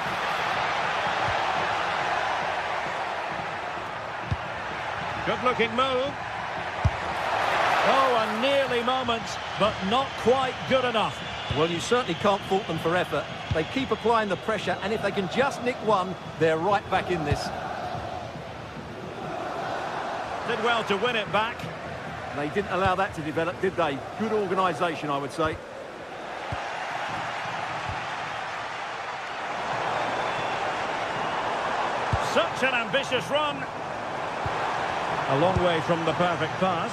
Good-looking move. Oh, a nearly moment, but not quite good enough. Well, you certainly can't fault them for effort. They keep applying the pressure, and if they can just nick one, they're right back in this. Did well to win it back. They didn't allow that to develop, did they? Good organisation, I would say. Such an ambitious run. A long way from the perfect pass.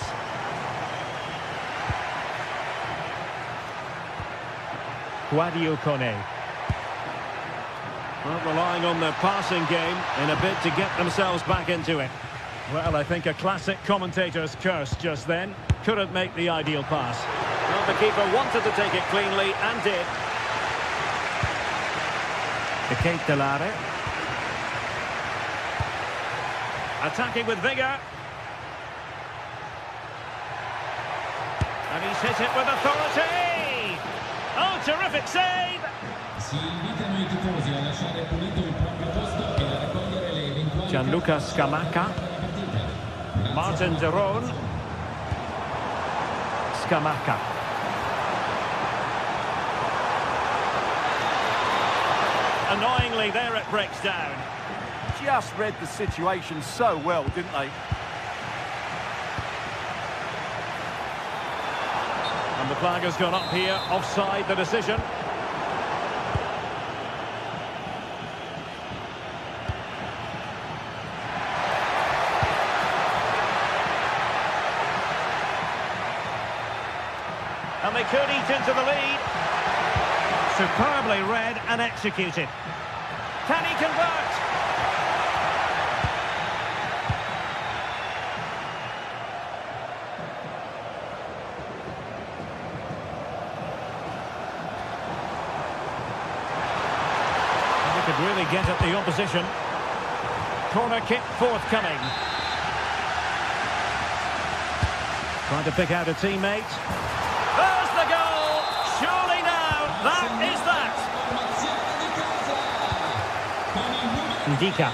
Guadio Kone. Well, relying on their passing game in a bid to get themselves back into it. Well, I think a classic commentator's curse just then. Couldn't make the ideal pass. Well, the keeper wanted to take it cleanly and did. De Ketelare. Attacking with vigour. And he's hit it with authority. Oh, terrific save! Si invitano I tifosi a lasciare pulito il proprio posto e a raccogliere le eventuali Gianluca Scamacca. Martin de Roon. Scamacca. Annoyingly, there it breaks down. Just read the situation so well, didn't they? And the flag has gone up here, offside the decision. And they could eat into the lead. Superbly read and executed. Can he convert? Could really get at the opposition. Corner kick forthcoming. Trying to pick out a teammate. There's the goal! Surely now, that is that! Ndika.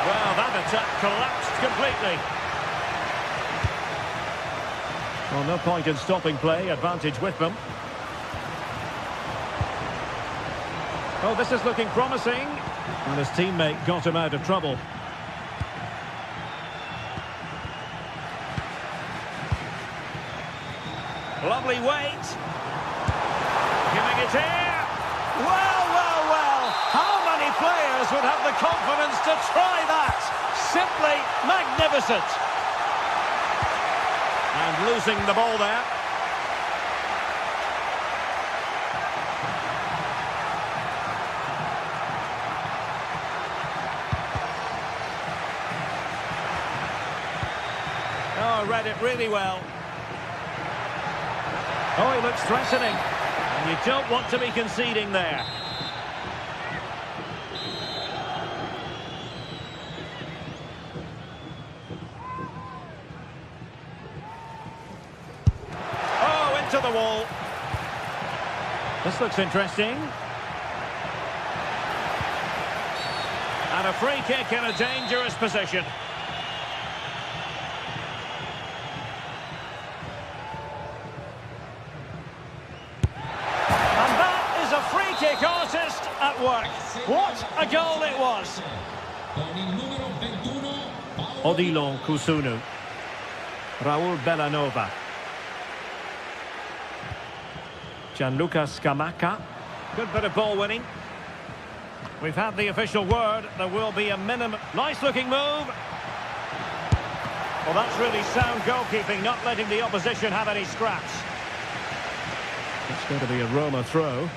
Well, that attack collapsed completely. Well, no point in stopping play, advantage with them. Oh, this is looking promising. And his teammate got him out of trouble. Lovely weight. Giving it here. Well, well, well. How many players would have the confidence to try that? Simply magnificent. And losing the ball there. Oh, read it really well. Oh, he looks threatening. And you don't want to be conceding there. To the wall. This looks interesting. And a free kick in a dangerous position. And that is a free kick artist at work. What a goal it was. Odilon Kusunu. Raul Bellanova. Gianluca Scamacca. Good bit of ball winning. We've had the official word. There will be a minimum. Nice looking move. Well, that's really sound goalkeeping, not letting the opposition have any scraps. It's going to be a Roma throw.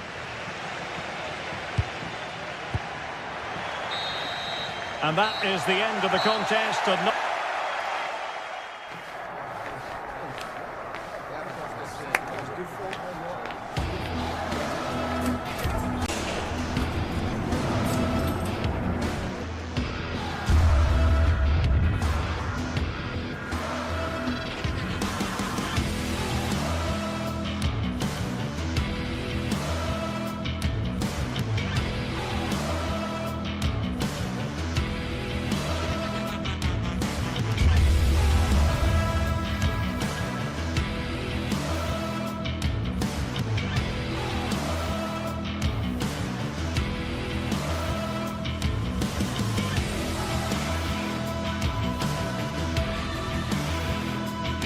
And that is the end of the contest.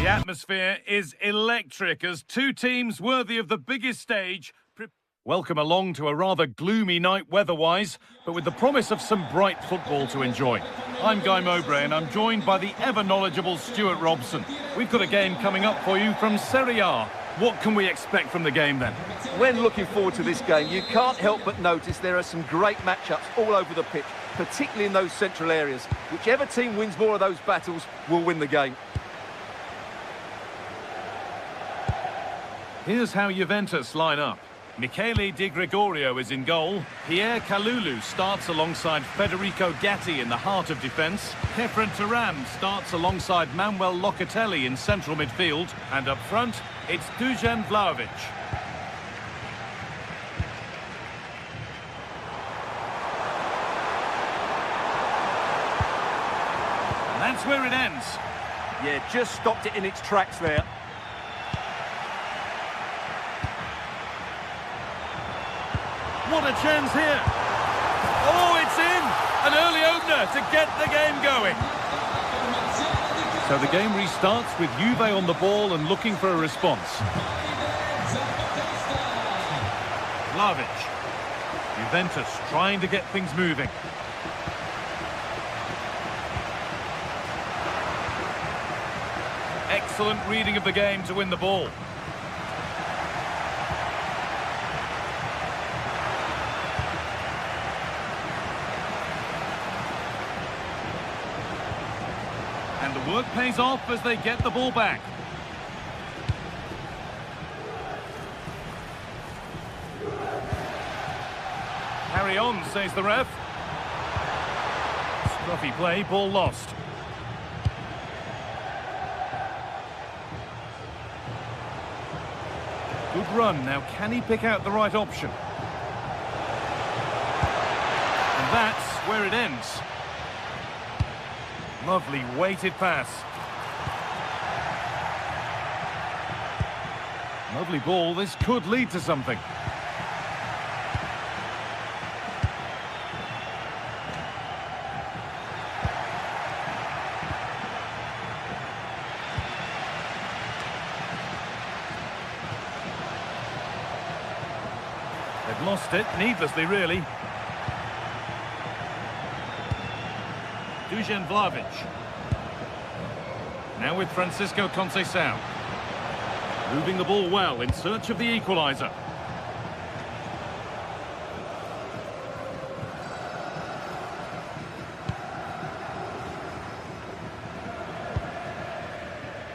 The atmosphere is electric as two teams worthy of the biggest stage welcome along to a rather gloomy night weather-wise, but with the promise of some bright football to enjoy. I'm Guy Mowbray and I'm joined by the ever-knowledgeable Stuart Robson. We've got a game coming up for you from Serie A. What can we expect from the game then? When looking forward to this game, you can't help but notice there are some great matchups all over the pitch, particularly in those central areas. Whichever team wins more of those battles will win the game. Here's how Juventus line up. Michele Di Gregorio is in goal. Pierre Kalulu starts alongside Federico Gatti in the heart of defence. Kefren Turam starts alongside Manuel Locatelli in central midfield. And up front, it's Dusan Vlahovic. And that's where it ends. Yeah, just stopped it in its tracks there. What a chance here. Oh, it's in! An early opener to get the game going. So the game restarts with Juve on the ball and looking for a response. Vlahovic. Juventus trying to get things moving. Excellent reading of the game to win the ball. And the work pays off as they get the ball back. Carry on, says the ref. Scruffy play, ball lost. Good run, now can he pick out the right option? And that's where it ends. Lovely weighted pass. Lovely ball, this could lead to something. They've lost it, needlessly really. Dusan Vlahovic. Now with Francisco Conceição. Moving the ball well in search of the equaliser.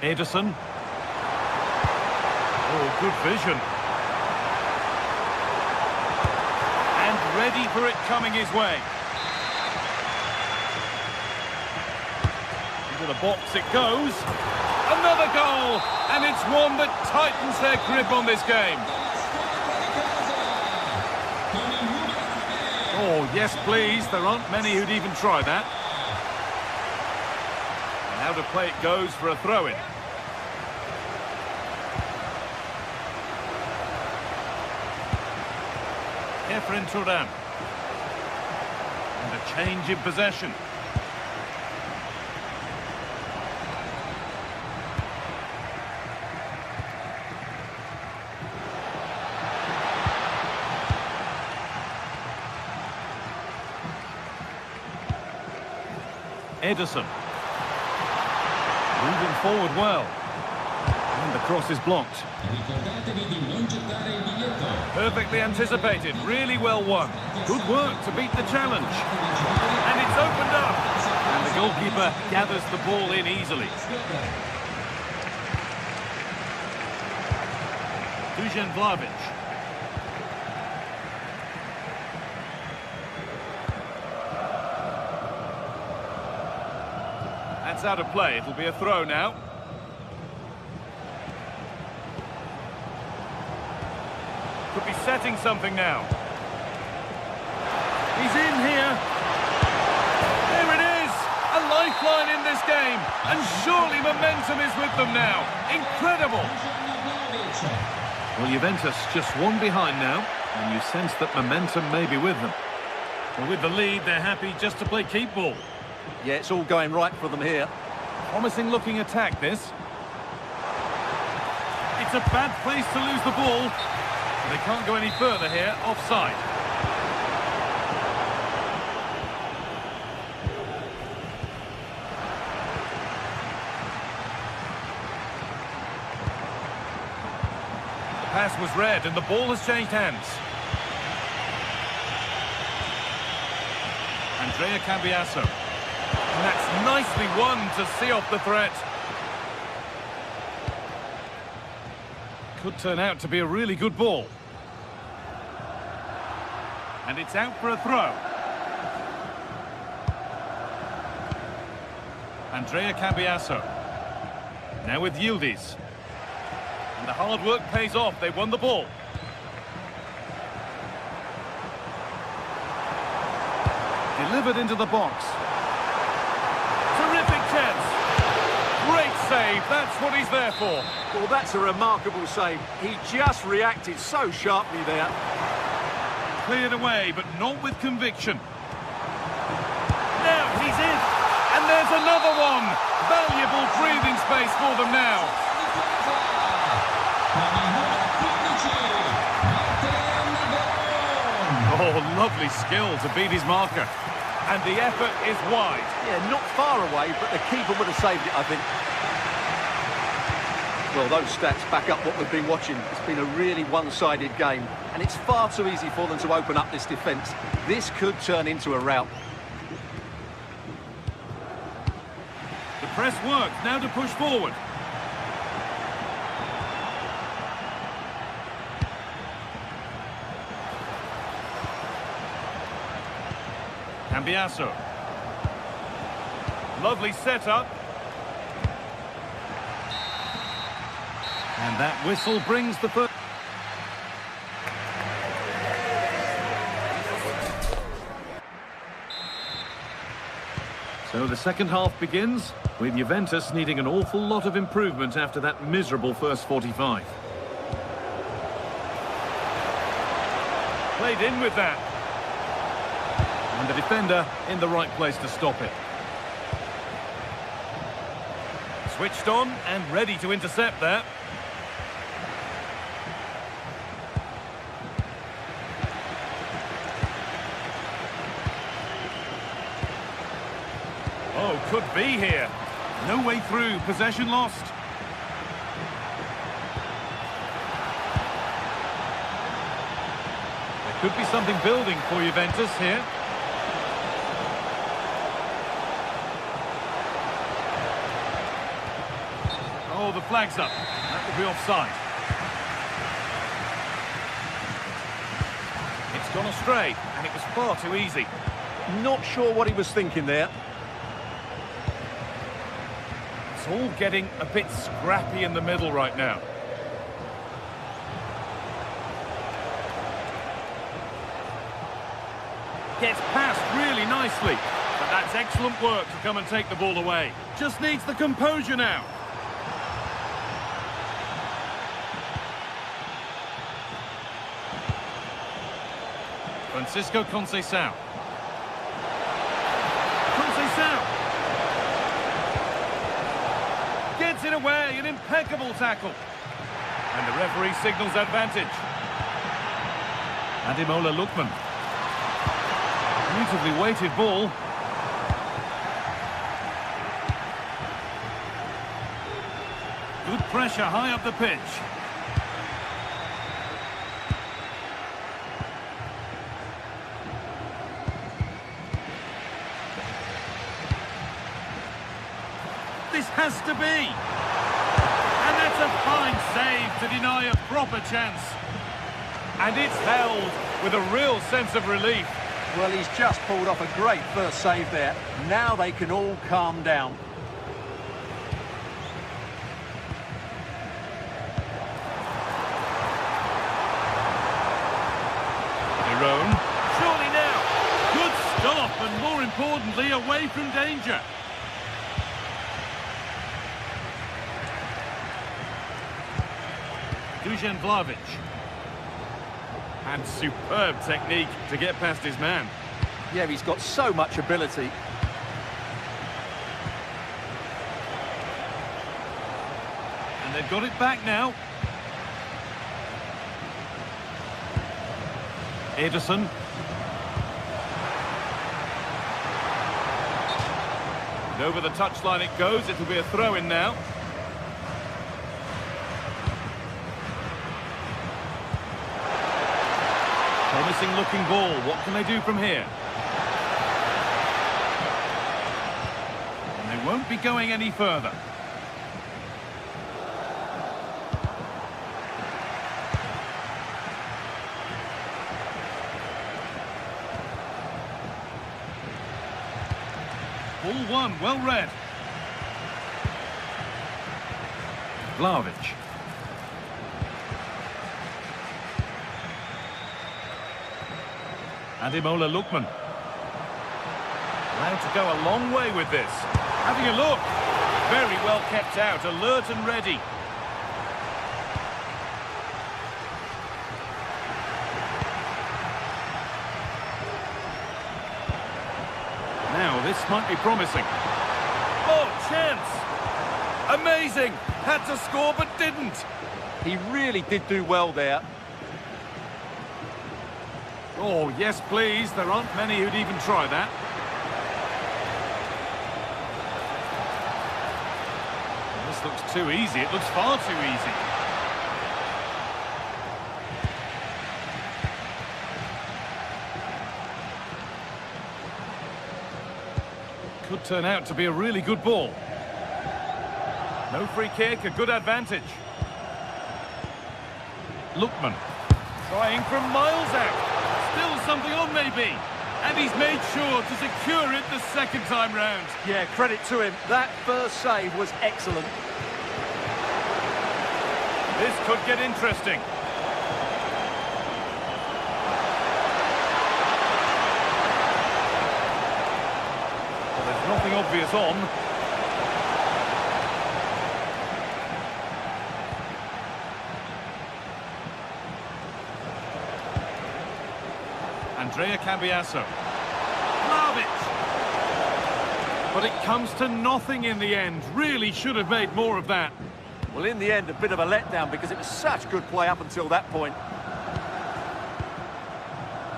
Ederson. Oh, good vision. And ready for it coming his way. Into the box it goes. Another goal! And it's one that tightens their grip on this game. Oh, yes, please. There aren't many who'd even try that. And out of play it goes for a throw-in. Kefren Turam. And a change in possession. Ederson. Moving forward well. And the cross is blocked. Perfectly anticipated, really well won. Good work to beat the challenge. And it's opened up. And the goalkeeper gathers the ball in easily. Dusan Vlahovic. That's out of play. It'll be a throw now. Could be setting something now. He's in here. There it is. A lifeline in this game. And surely momentum is with them now. Incredible. Well, Juventus just one behind now. And you sense that momentum may be with them. Well, with the lead, they're happy just to play keep ball. Yeah, it's all going right for them here. Promising looking attack, this. It's a bad place to lose the ball. They can't go any further here, offside. The pass was read and the ball has changed hands. Andrea Cambiasso. And that's nicely won to see off the threat. Could turn out to be a really good ball. And it's out for a throw. Andrea Cambiasso. Now with Yildiz. And the hard work pays off. They won the ball. Delivered into the box. Terrific chance. Great save. That's what he's there for. Well, that's a remarkable save. He just reacted so sharply there. Cleared away, but not with conviction. Now he's in. And there's another one. Valuable breathing space for them now. Oh, lovely skill to beat his marker. And the effort is wide. Yeah, not far away, but the keeper would have saved it, I think. Well, those stats back up what we've been watching. It's been a really one-sided game, and it's far too easy for them to open up this defence. This could turn into a rout. The press works, now to push forward. Cambiasso. Lovely setup. And that whistle brings the first. So the second half begins, with Juventus needing an awful lot of improvement after that miserable first 45. Played in with that. And the defender in the right place to stop it. Switched on and ready to intercept that. Oh, could be here. No way through, possession lost. There could be something building for Juventus here. Oh, the flag's up. That will be offside. It's gone astray, and it was far too easy. Not sure what he was thinking there. It's all getting a bit scrappy in the middle right now. Gets past really nicely. But that's excellent work to come and take the ball away. Just needs the composure now. Francisco Conceição. Conceição! Gets it away, an impeccable tackle. And the referee signals advantage. Ademola Lookman. Beautifully weighted ball. Good pressure high up the pitch. This has to be. And that's a fine save to deny a proper chance. And it's held with a real sense of relief. Well, he's just pulled off a great first save there. Now they can all calm down. Jerome. Surely now. Good stop and more importantly away from danger. Dusan Vlahovic. And superb technique to get past his man. Yeah, he's got so much ability. And they've got it back now. Ederson. And over the touchline it goes. It'll be a throw-in now. Promising looking ball. What can they do from here? And they won't be going any further. Ball one, well read. Vlahovic. Ademola Lookman. Allowed to go a long way with this. Having a look. Very well kept out, alert and ready. Now, this might be promising. Oh, chance! Amazing! Had to score, but didn't. He really did do well there. Oh, yes, please. There aren't many who'd even try that. This looks too easy. It looks far too easy. Could turn out to be a really good ball. No free kick, a good advantage. Lookman, trying from miles out. Still something on maybe. And he's made sure to secure it the second time round. Yeah, credit to him. That first save was excellent. This could get interesting. Well, there's nothing obvious on. Andrea Cambiasso. Vlahovic! But it comes to nothing in the end. Really should have made more of that. Well, in the end, a bit of a letdown because it was such good play up until that point.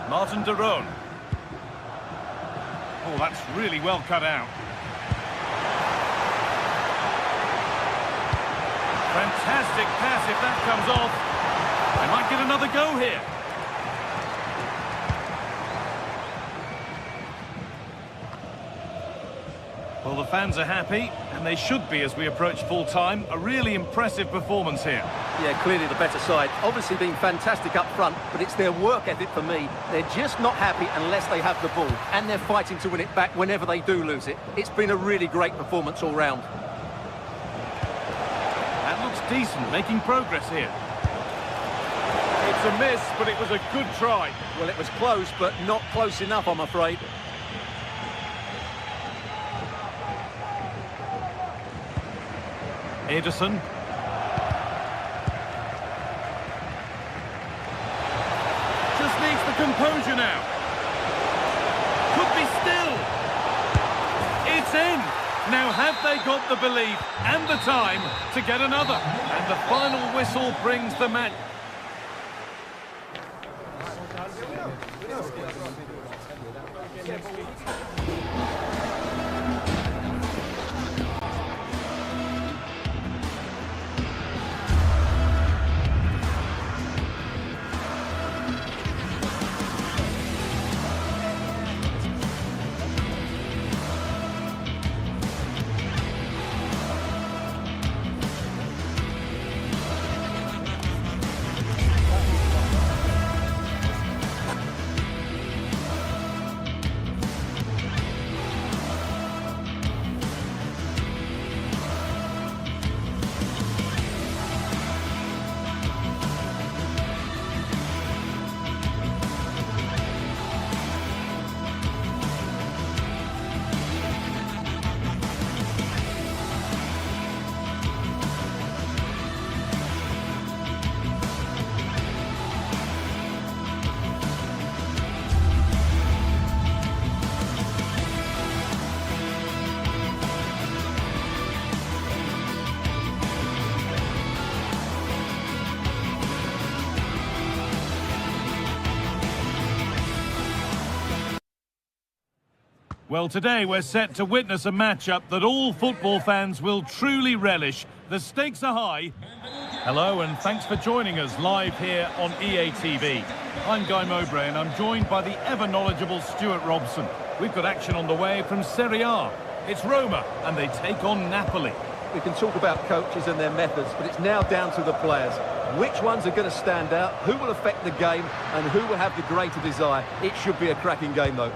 Martin de Roon. Oh, that's really well cut out. Fantastic pass if that comes off. They might get another go here. Well, the fans are happy, and they should be as we approach full-time. A really impressive performance here. Yeah, clearly the better side. Obviously being fantastic up front, but it's their work ethic for me. They're just not happy unless they have the ball, and they're fighting to win it back whenever they do lose it. It's been a really great performance all round. That looks decent, making progress here. It's a miss, but it was a good try. Well, it was close, but not close enough, I'm afraid. Ederson. Just needs the composure now. Could be still. It's in. Now have they got the belief and the time to get another? And the final whistle brings the match. Well, today we're set to witness a matchup that all football fans will truly relish. The stakes are high. Hello and thanks for joining us live here on EA TV. I'm Guy Mowbray and I'm joined by the ever-knowledgeable Stuart Robson. We've got action on the way from Serie A. It's Roma and they take on Napoli. We can talk about coaches and their methods, but it's now down to the players. Which ones are going to stand out, who will affect the game, and who will have the greater desire? It should be a cracking game, though.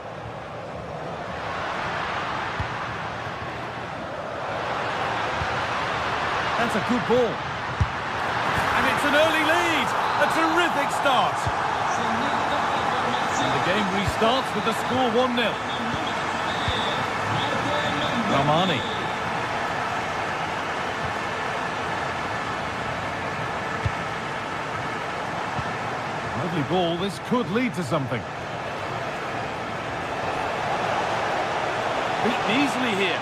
That's a good ball. And it's an early lead. A terrific start. And the game restarts with the score 1-0. Romani. Lovely ball. This could lead to something. Beaten easily here.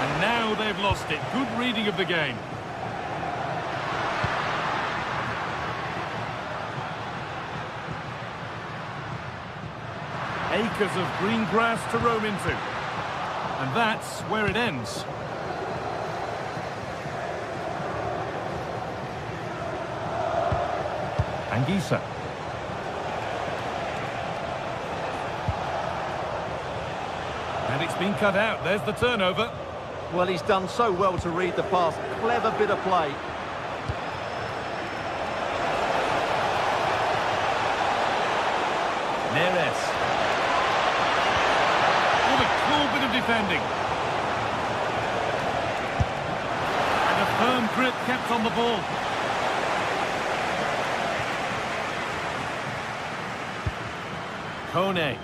And now they've lost it. Good reading of the game. Acres of green grass to roam into. And that's where it ends. Anguissa. And it's been cut out. There's the turnover. Well, he's done so well to read the pass. Clever bit of play. Neres. What a cool bit of defending. And a firm grip kept on the ball. Kone.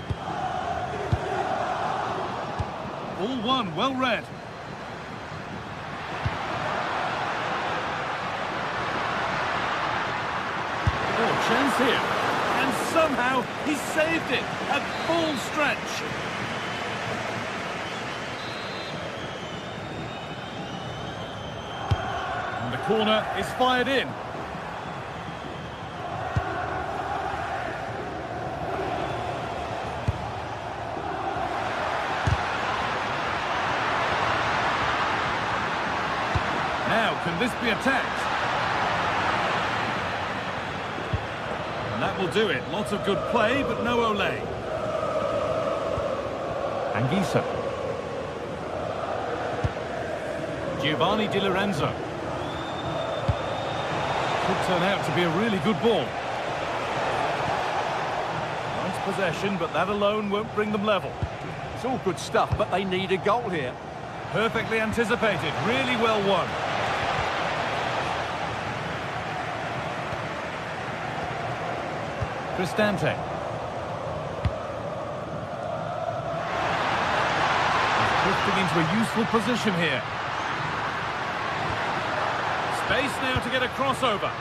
All one, well read. Oh, chance here. And somehow he saved it at full stretch. And the corner is fired in. Now, can this be attacked? And that will do it. Lots of good play, but no Ole. Anguissa. Giovanni Di Lorenzo. Could turn out to be a really good ball. Nice possession, but that alone won't bring them level. It's all good stuff, but they need a goal here. Perfectly anticipated. Really well won. Cristante. He's drifting into a useful position here. Space now to get a crossover.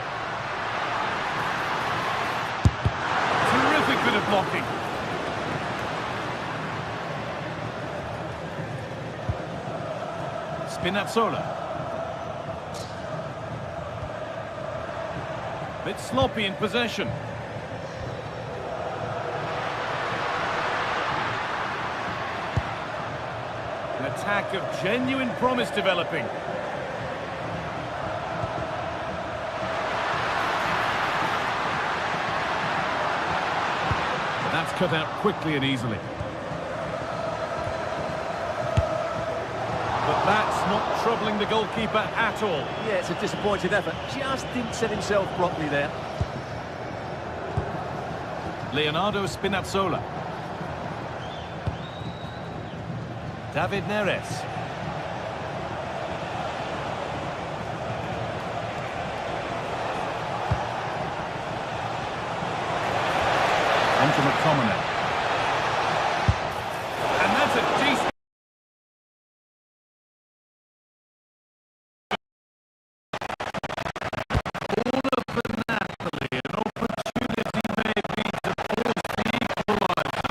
Terrific bit of blocking. Spinazzola. Bit sloppy in possession. An attack of genuine promise developing. That's cut out quickly and easily. But that's not troubling the goalkeeper at all. Yeah, it's a disappointing effort. Just didn't set himself properly there. Leonardo Spinazzola. David Neres. Onto McTominay. And that's a decent... Corner for Napoli. An opportunity maybe to force the equaliser.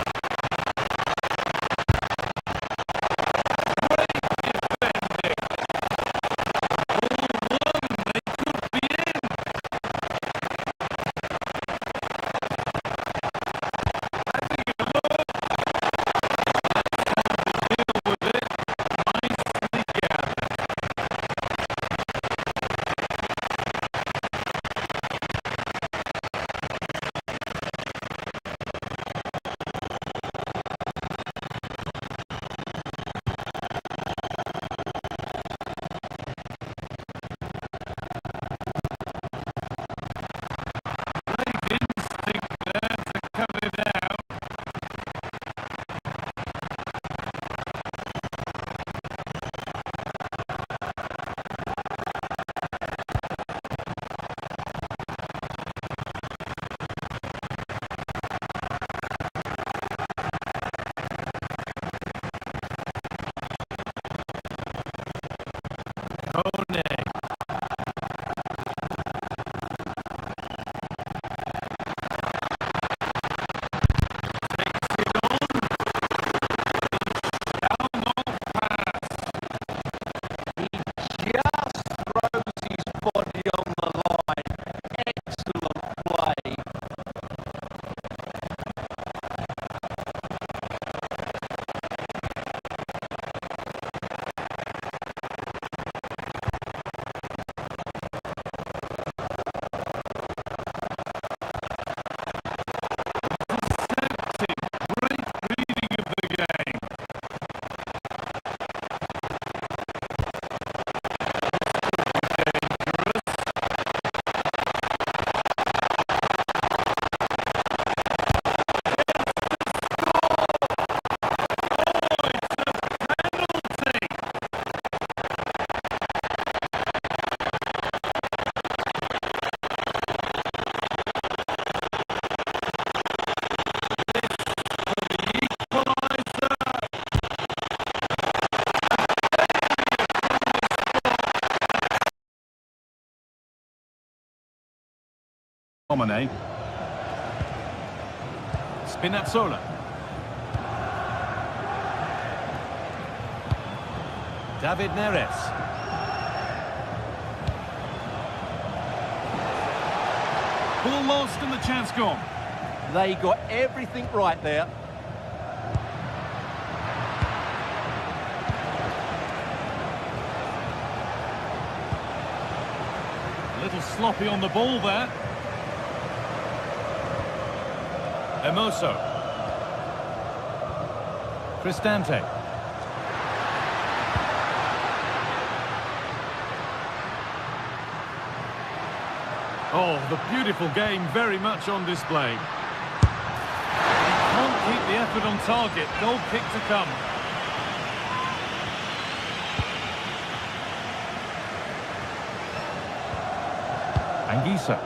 Great defending. All one, they could be in. McTominay. Spinazzola. David Neres. Ball lost and the chance gone. They got everything right there. A little sloppy on the ball there. Hermoso. Cristante. Oh, the beautiful game very much on display. He can't keep the effort on target. Goal kick to come. Anguissa.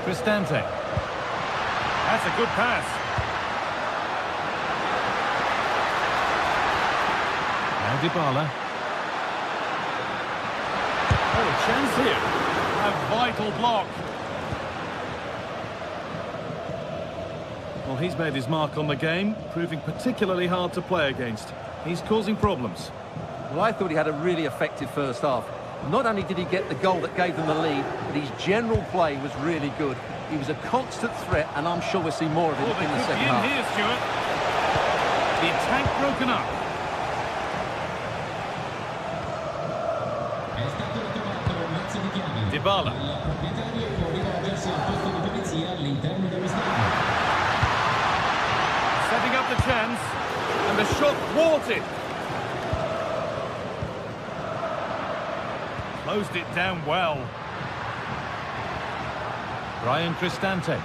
Cristante. That's a good pass. Now Dybala. Oh, a chance here. A vital block. Well, he's made his mark on the game, proving particularly hard to play against. He's causing problems. Well, I thought he had a really effective first half. Not only did he get the goal that gave them the lead, but his general play was really good. He was a constant threat, and I'm sure we'll see more of him in the second half. Here, Stuart. The attack broken up. Dybala. Setting up the chance, and the shot thwarted. Closed it down well. Brian Cristante.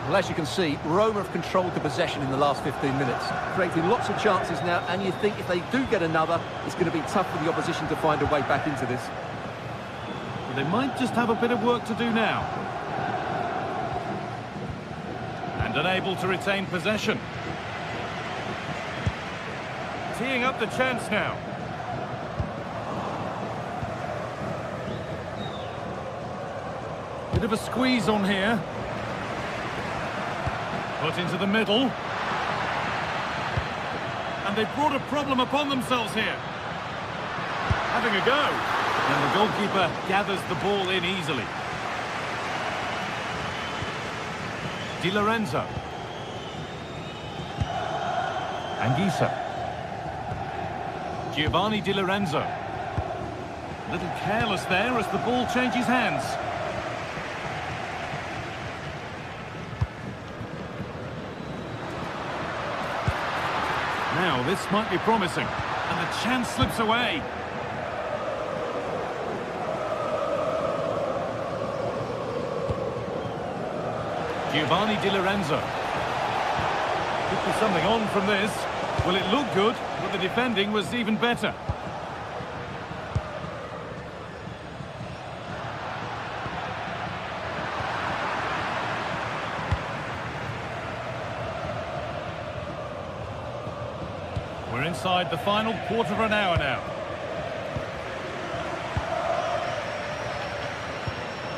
Well, as you can see, Roma have controlled the possession in the last 15 minutes, creating lots of chances now, and you think if they do get another, it's going to be tough for the opposition to find a way back into this. But they might just have a bit of work to do now. And unable to retain possession. Teeing up the chance now. Bit of a squeeze on here. Put into the middle. And they've brought a problem upon themselves here. Having a go. And the goalkeeper gathers the ball in easily. Di Lorenzo. Anguissa. Giovanni Di Lorenzo. A little careless there as the ball changes hands. Now, this might be promising, and the chance slips away. Giovanni Di Lorenzo. Could be something on from this. Well, it looked good, but the defending was even better. We're inside the final quarter of an hour now.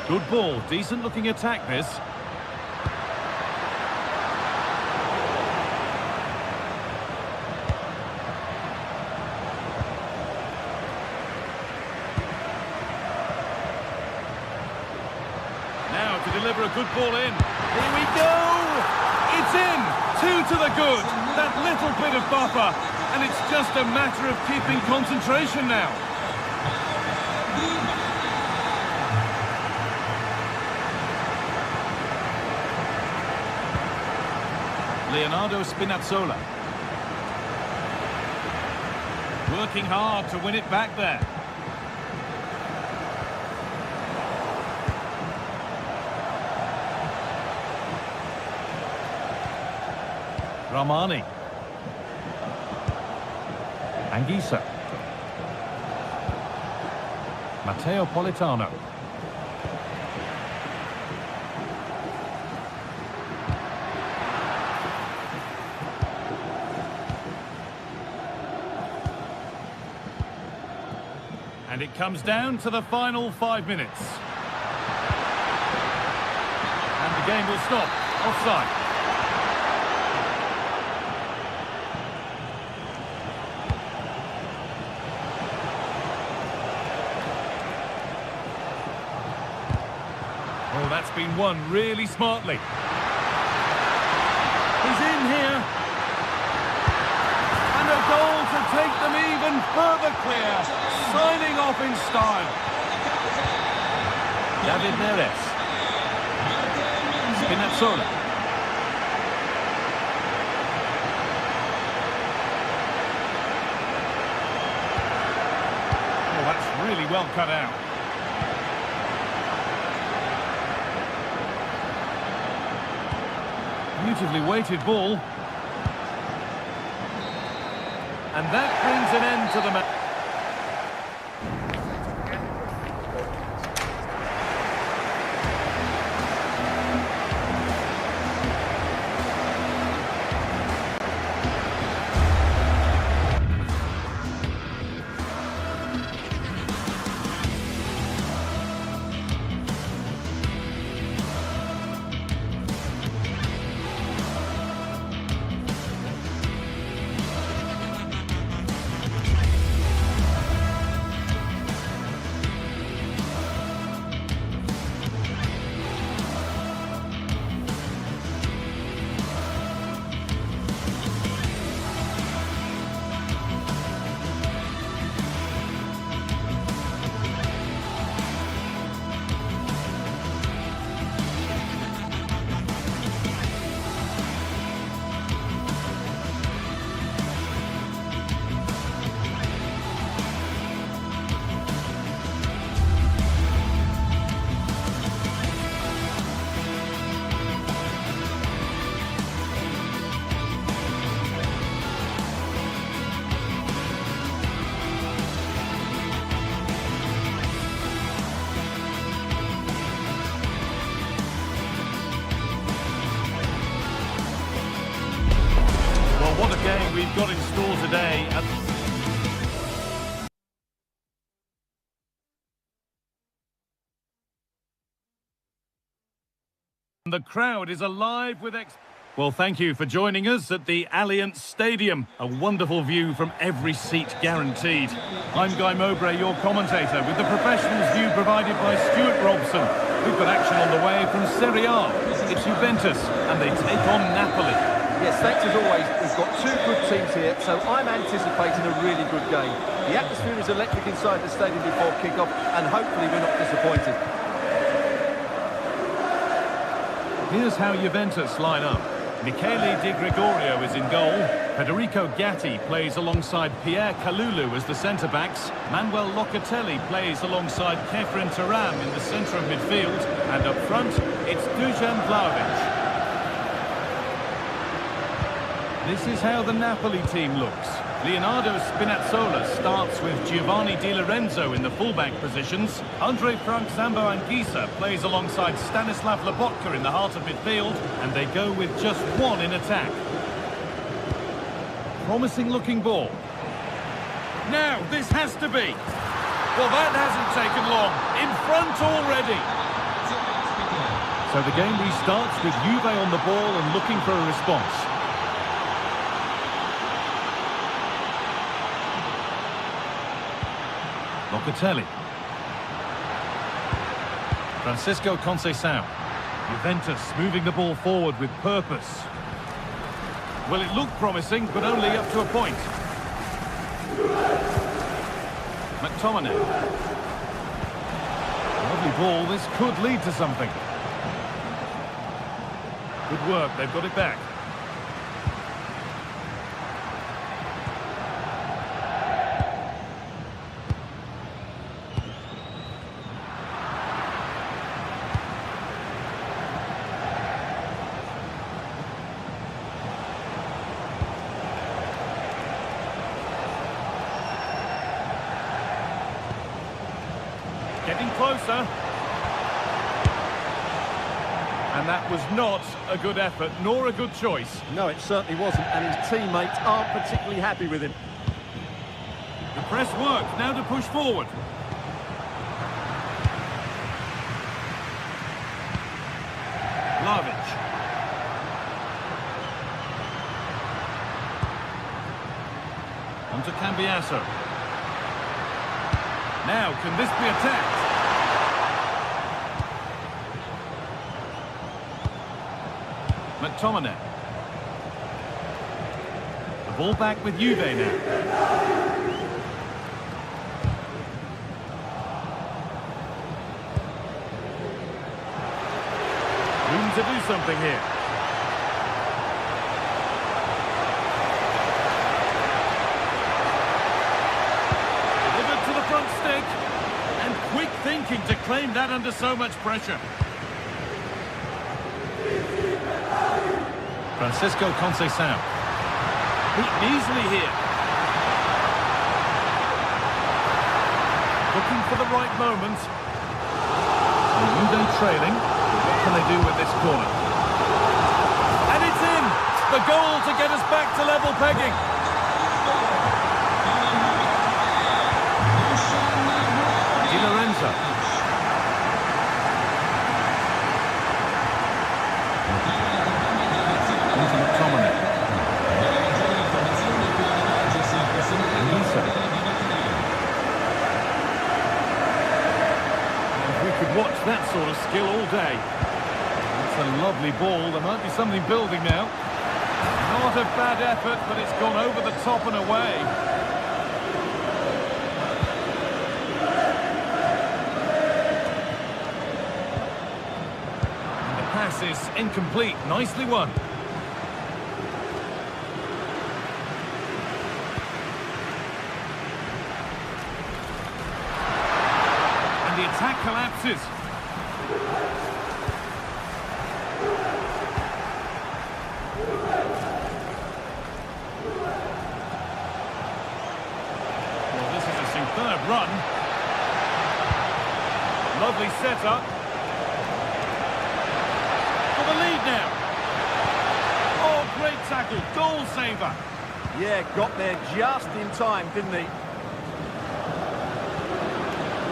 Good ball, decent looking attack this. Now to deliver a good ball in. Here we go! It's in! 2 to the good. That little bit of buffer. And it's just a matter of keeping concentration now. Leonardo Spinazzola. Working hard to win it back there. Ramani. Anguissa. Matteo Politano. And it comes down to the final 5 minutes. And the game will stop. Offside. Oh, that's been won really smartly. He's in here. And a goal to take them even further clear. Signing off in style. David Neres. Spinazzola. Oh, that's really well cut out. Beautifully weighted ball. And that brings an end to the match. What a game we've got in store today. The crowd is alive with Well, thank you for joining us at the Allianz Stadium. A wonderful view from every seat guaranteed. I'm Guy Mowbray, your commentator, with the professionals view provided by Stuart Robson. We've got action on the way from Serie A. It's Juventus, and they take on Napoli. Yes, thanks as always. We've got two good teams here, so I'm anticipating a really good game. The atmosphere is electric inside the stadium before kick-off, and hopefully we're not disappointed. Here's how Juventus line up. Michele Di Gregorio is in goal. Federico Gatti plays alongside Pierre Kalulu as the centre-backs. Manuel Locatelli plays alongside Kefren Turam in the centre of midfield. And up front, it's Dusan Vlahovic. This is how the Napoli team looks. Leonardo Spinazzola starts with Giovanni Di Lorenzo in the fullback positions. Andre Frank Zambo Anguissa plays alongside Stanislav Lobotka in the heart of midfield, and they go with just one in attack. Promising looking ball. Now, this has to be. Well, that hasn't taken long. In front already. So the game restarts with Juve on the ball and looking for a response. Locatelli. Francisco Conceição. Juventus moving the ball forward with purpose. Well, it looked promising, but only up to a point. McTominay. Lovely ball, this could lead to something. Good work, they've got it back. Getting closer. And that was not a good effort, nor a good choice. No, it certainly wasn't, and his teammates aren't particularly happy with him. The press worked, now to push forward. Vlahovic. On to Cambiasso. Now, can this be attacked? McTominay. The ball back with Juve now. Room to do something here. Delivered to the front stick. And quick thinking to claim that under so much pressure. Francisco Conceição. Beaten easily here. Looking for the right moment. Juve trailing. What can they do with this corner? And it's in! The goal to get us back to level pegging. Di Lorenzo. Into McTominay. If we could watch that sort of skill all day. It's a lovely ball. There might be something building now. Not a bad effort, but it's gone over the top and away. And the pass is incomplete. Nicely won. And the attack collapses. Superb run. Lovely setup. For the lead now. Oh, great tackle. Goal saver. Yeah, got there just in time, didn't he?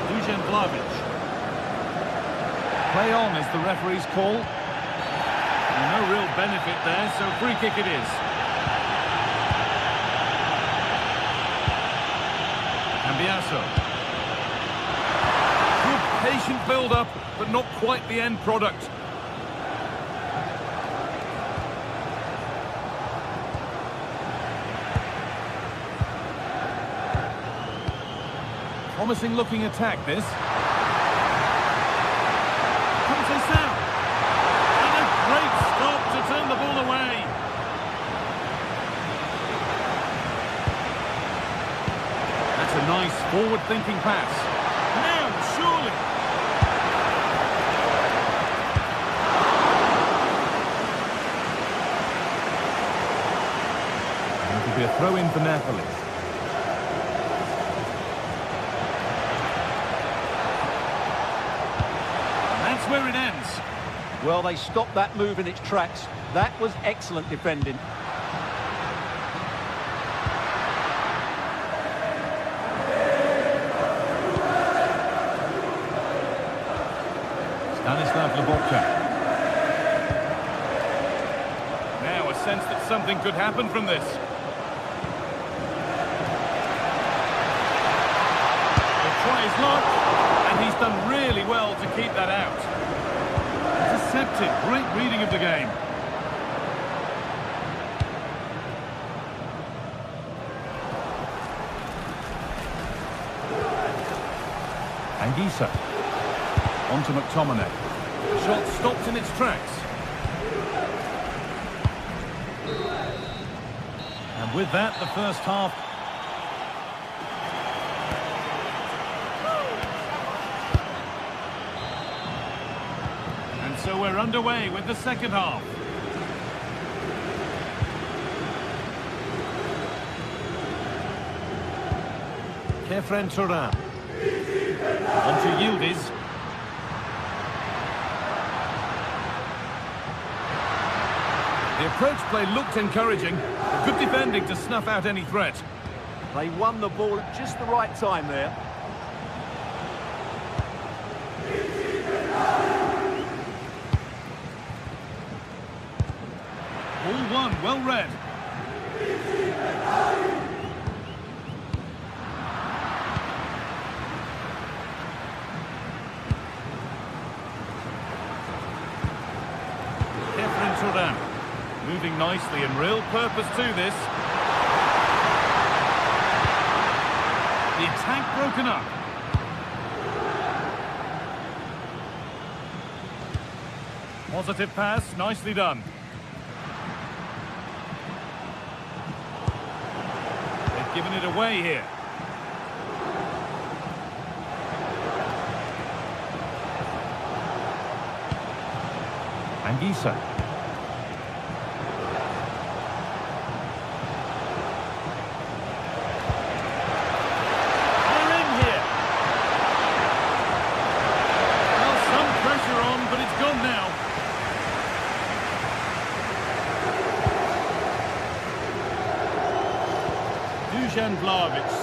Dusan Vlahovic. Play on is the referee's call. And no real benefit there, so free kick it is. Cambiasso. Good patient build-up, but not quite the end product. Promising looking attack, this. Conceição. And a great stop to turn the ball away. That's a nice forward-thinking pass. Now, surely. And it could be a throw-in for Napoli. And that's where it ends. Well, they stopped that move in its tracks. That was excellent defending. Now a sense that something could happen from this. He'll try his luck, and he's done really well to keep that out. Intercepted, great reading of the game. Anguissa. On to McTominay. The shot stopped in its tracks. And with that, the first half. And so we're underway with the second half. Kefren Turan. On to Yildiz. The approach play looked encouraging. Good defending to snuff out any threat. They won the ball at just the right time there. Ball one, well read. Moving nicely and real purpose to this. The attack broken up. Positive pass, nicely done. They've given it away here. Anguissa.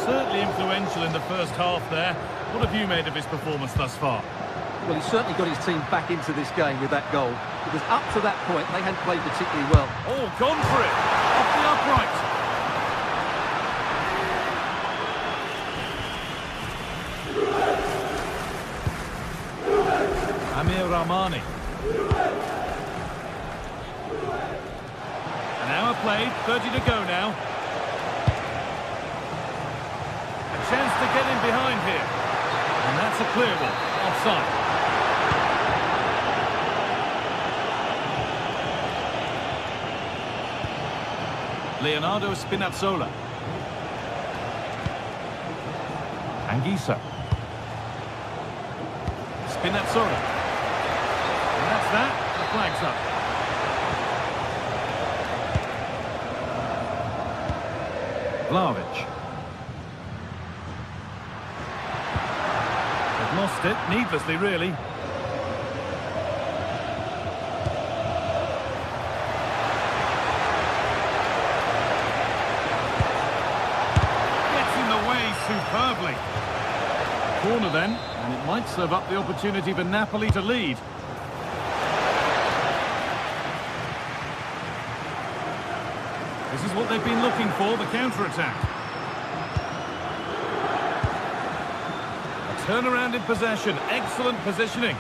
Certainly influential in the first half there. What have you made of his performance thus far? Well, he's certainly got his team back into this game with that goal. Because up to that point, they hadn't played particularly well. Oh, gone for it! Off the upright! Amir Rahmani. An hour played, 30 to go now. Chance to get in behind here. And that's a clear one. Offside. Leonardo Spinazzola. Anguissa. Spinazzola. And that's that. The flag's up. Vlahovic. Lost it, needlessly really. Gets in the way superbly. Corner then, and it might serve up the opportunity for Napoli to lead. This is what they've been looking for, the counter-attack. Turnaround in possession, excellent positioning.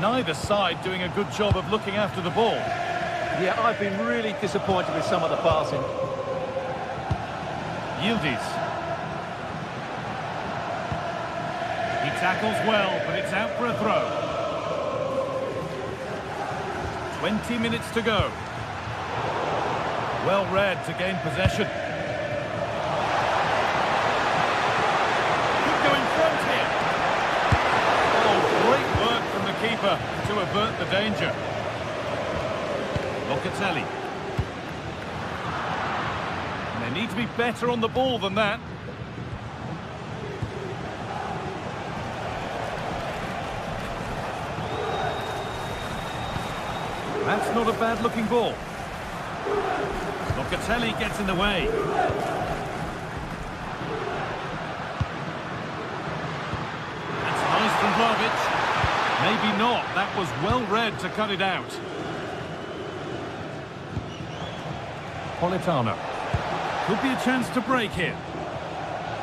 Neither side doing a good job of looking after the ball. Yeah, I've been really disappointed with some of the passing. Yildiz. He tackles well, but it's out for a throw. 20 minutes to go. Well read to gain possession. Keeper to avert the danger. Locatelli. And they need to be better on the ball than that. That's not a bad looking ball. Locatelli gets in the way. That's nice from Vlahovic. Maybe not. That was well read to cut it out. Politano. Could be a chance to break here.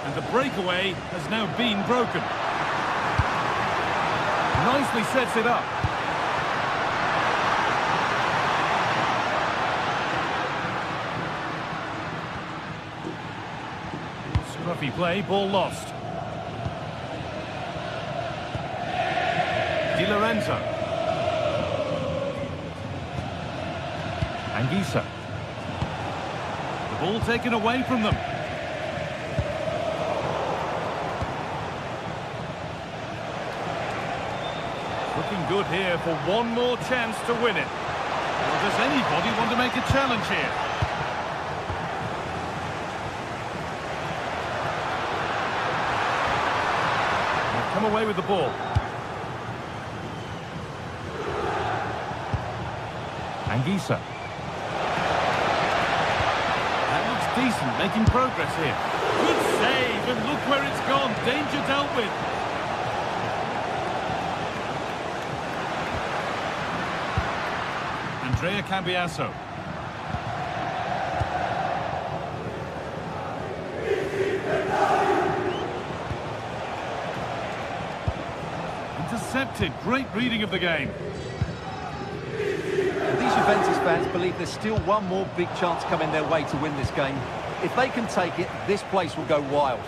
And the breakaway has now been broken. Nicely sets it up. Scruffy play, ball lost. Di Lorenzo. Anguissa. The ball taken away from them. Looking good here for one more chance to win it. Or does anybody want to make a challenge here? They've come away with the ball. Anguissa. That looks decent, making progress here. Good save, and look where it's gone. Danger dealt with. Andrea Cambiaso. Intercepted. Great reading of the game. These Juventus fans believe there's still one more big chance coming their way to win this game. If they can take it, this place will go wild.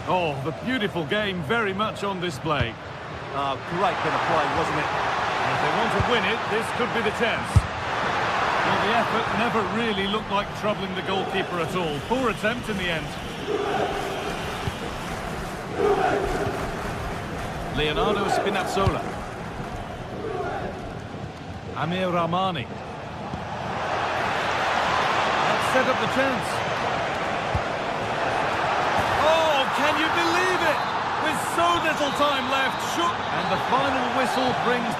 Oh, the beautiful game very much on display. Oh, great bit of play, wasn't it? If they want to win it, this could be the chance. Well, the effort never really looked like troubling the goalkeeper at all. Poor attempt in the end. Leonardo Spinazzola. Amir Rahmani. That set up the chance. Oh, can you believe it? With so little time left, and the final whistle brings...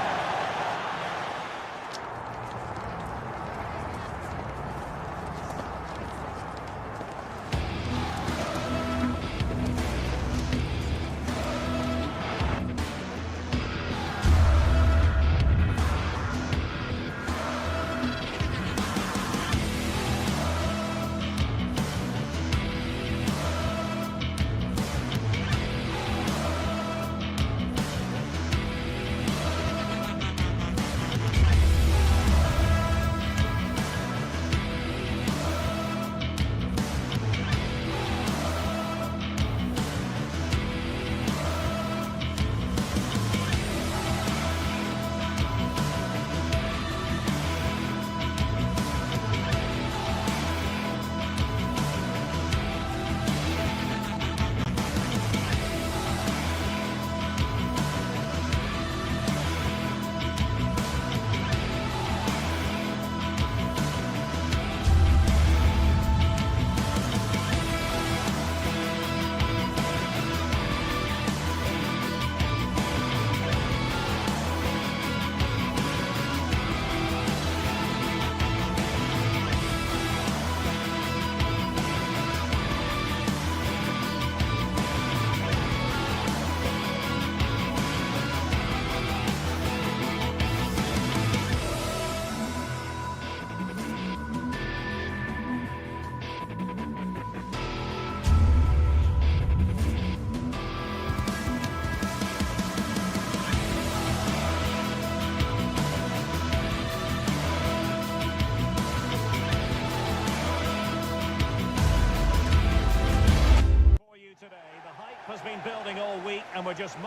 Building all week, and we're just...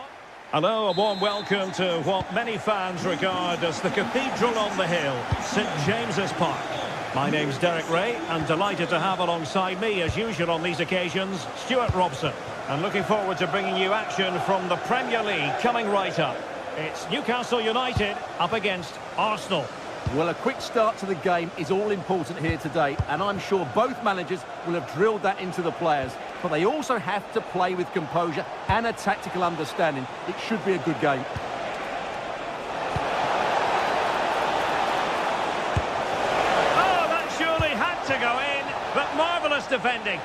Hello, a warm welcome to what many fans regard as the cathedral on the hill, St James's Park. My name's Derek Ray, and delighted to have alongside me, as usual on these occasions, Stuart Robson. And looking forward to bringing you action from the Premier League coming right up. It's Newcastle United up against Arsenal. Well, a quick start to the game is all important here today, and I'm sure both managers will have drilled that into the players. But they also have to play with composure and a tactical understanding. It should be a good game. Oh, that surely had to go in, but marvellous defending.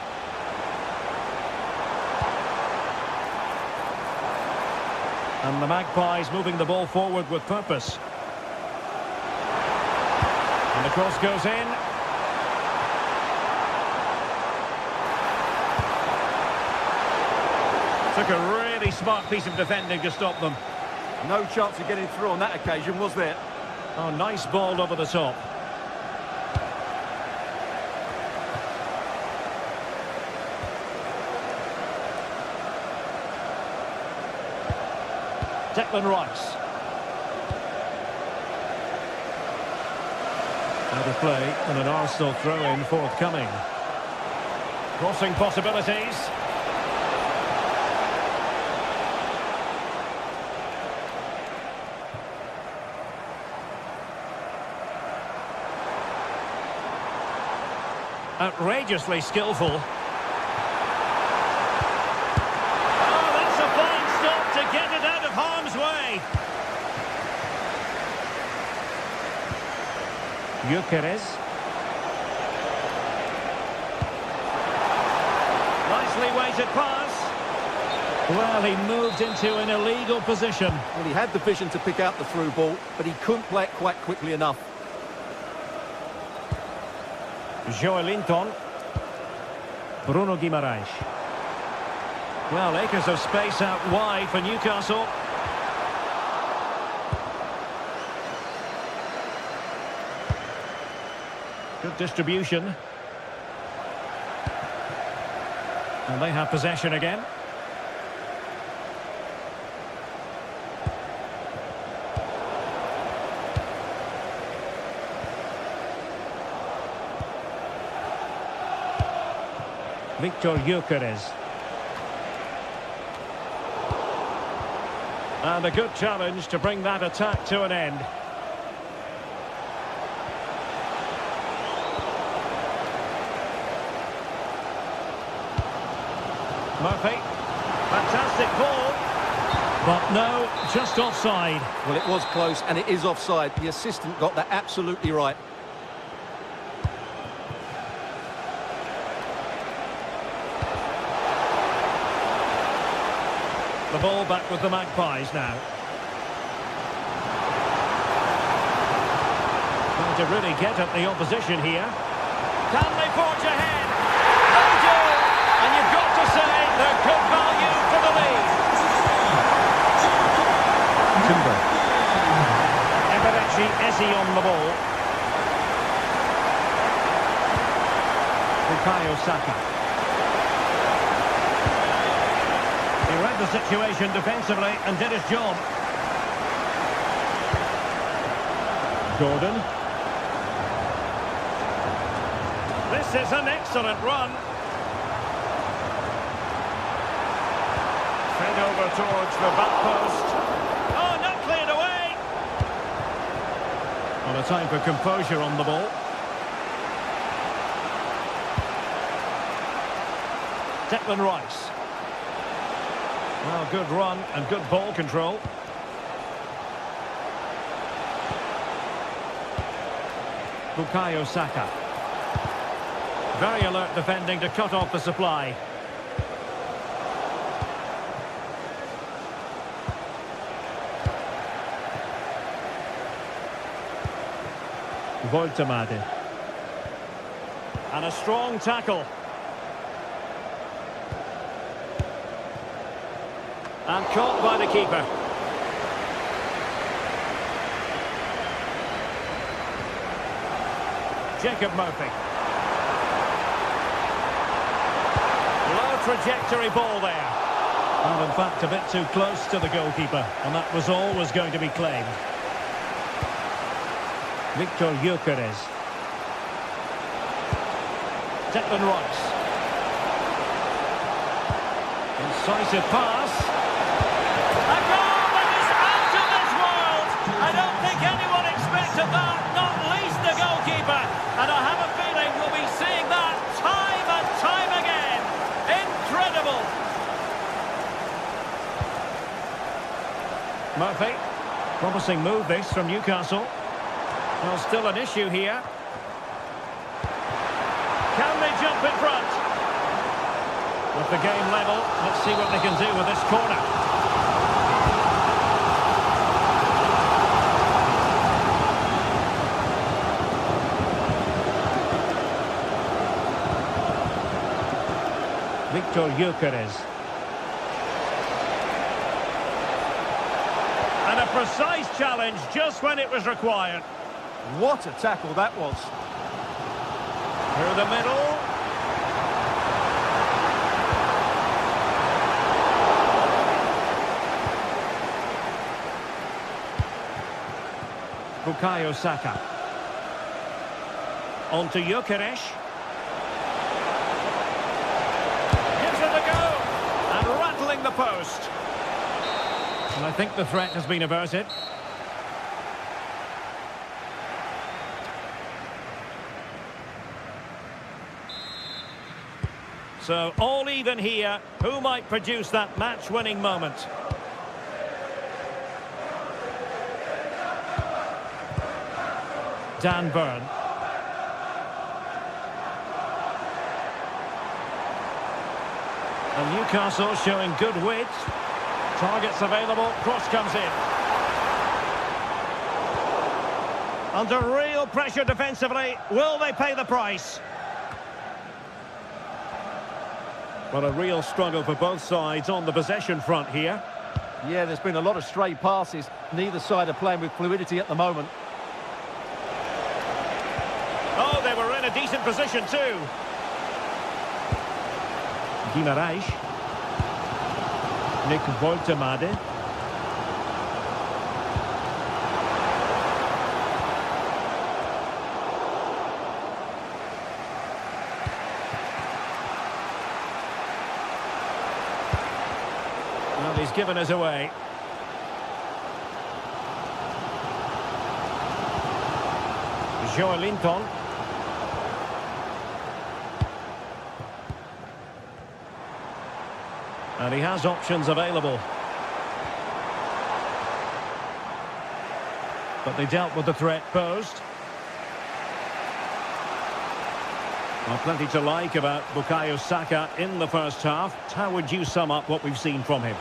And the Magpies moving the ball forward with purpose. And the cross goes in. Took a really smart piece of defending to stop them. No chance of getting through on that occasion, was there? Oh, nice ball over the top. Declan Rice. Out of play, and an Arsenal throw-in forthcoming. Crossing possibilities. Outrageously skillful. Oh, that's a fine stop to get it out of harm's way. Gyökeres. Nicely weighted pass. Well, he moved into an illegal position. Well, he had the vision to pick out the through ball, but he couldn't play it quite quickly enough. Joelinton. Bruno Guimaraes. Well, acres of space out wide for Newcastle. Good distribution. And they have possession again. Victor Gyökeres. And a good challenge to bring that attack to an end. Murphy. Fantastic ball. But no, just offside. Well, it was close, and it is offside. The assistant got that absolutely right. The ball back with the Magpies now. Trying to really get at the opposition here. Can they forge ahead? They do! And you've got to say they're good value for the lead. Timber. Eberechi Eze on the ball. Bukayo Saka. He read the situation defensively and did his job. Gordon. This is an excellent run. Fed over towards the back post. Oh, not cleared away. Well, a time for composure on the ball. Declan Rice. Well, good run and good ball control. Bukayo Saka. Very alert defending to cut off the supply. Voltemade. And a strong tackle. And caught by the keeper. Jacob Murphy. Low trajectory ball there. And in fact a bit too close to the goalkeeper. And that was always going to be claimed. Victor Gyökeres. Declan Rice. Incisive pass. A goal that is out of this world! I don't think anyone expected that, not least the goalkeeper. And I have a feeling we'll be seeing that time and time again. Incredible! Murphy. Promising move this from Newcastle. Well, still an issue here. Can they jump in front? With the game level, let's see what they can do with this corner. Victor Gyökeres. And a precise challenge just when it was required. What a tackle that was. Through the middle. Bukayo Saka. On to Gyökeres. Gives it a go. And rattling the post. And I think the threat has been averted. So, all even here. Who might produce that match-winning moment? Dan Burn. And Newcastle showing good width. Targets available, cross comes in. Under real pressure defensively, will they pay the price? Well, a real struggle for both sides on the possession front here. Yeah, there's been a lot of stray passes. Neither side are playing with fluidity at the moment. Oh, they were in a decent position too. Guimaraes. Nick Woltemade. Well, he's given us away. Joelinton. And he has options available. But they dealt with the threat posed. Well, plenty to like about Bukayo Saka in the first half. How would you sum up what we've seen from him?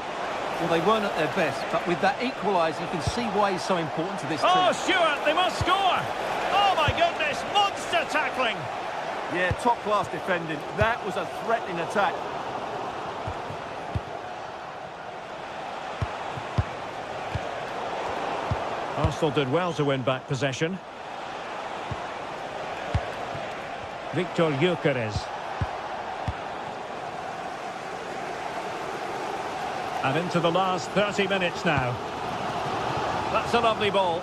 Well, they weren't at their best, but with that equaliser, you can see why he's so important to this team. Oh, Stewart, they must score! Oh, my goodness, monster tackling! Yeah, top-class defending. That was a threatening attack. Arsenal did well to win back possession. Victor Gyökeres. And into the last 30 minutes now. That's a lovely ball.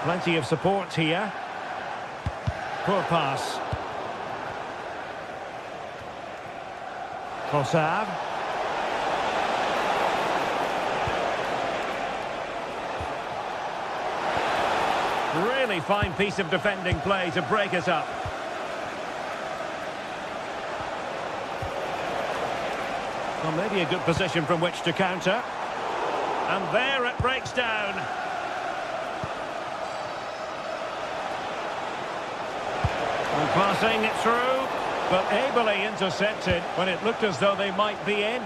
Plenty of support here. Poor pass. Trossard. Really fine piece of defending play to break us up. Well, maybe a good position from which to counter. And there it breaks down. And passing it through, but ably intercepted when it looked as though they might be in.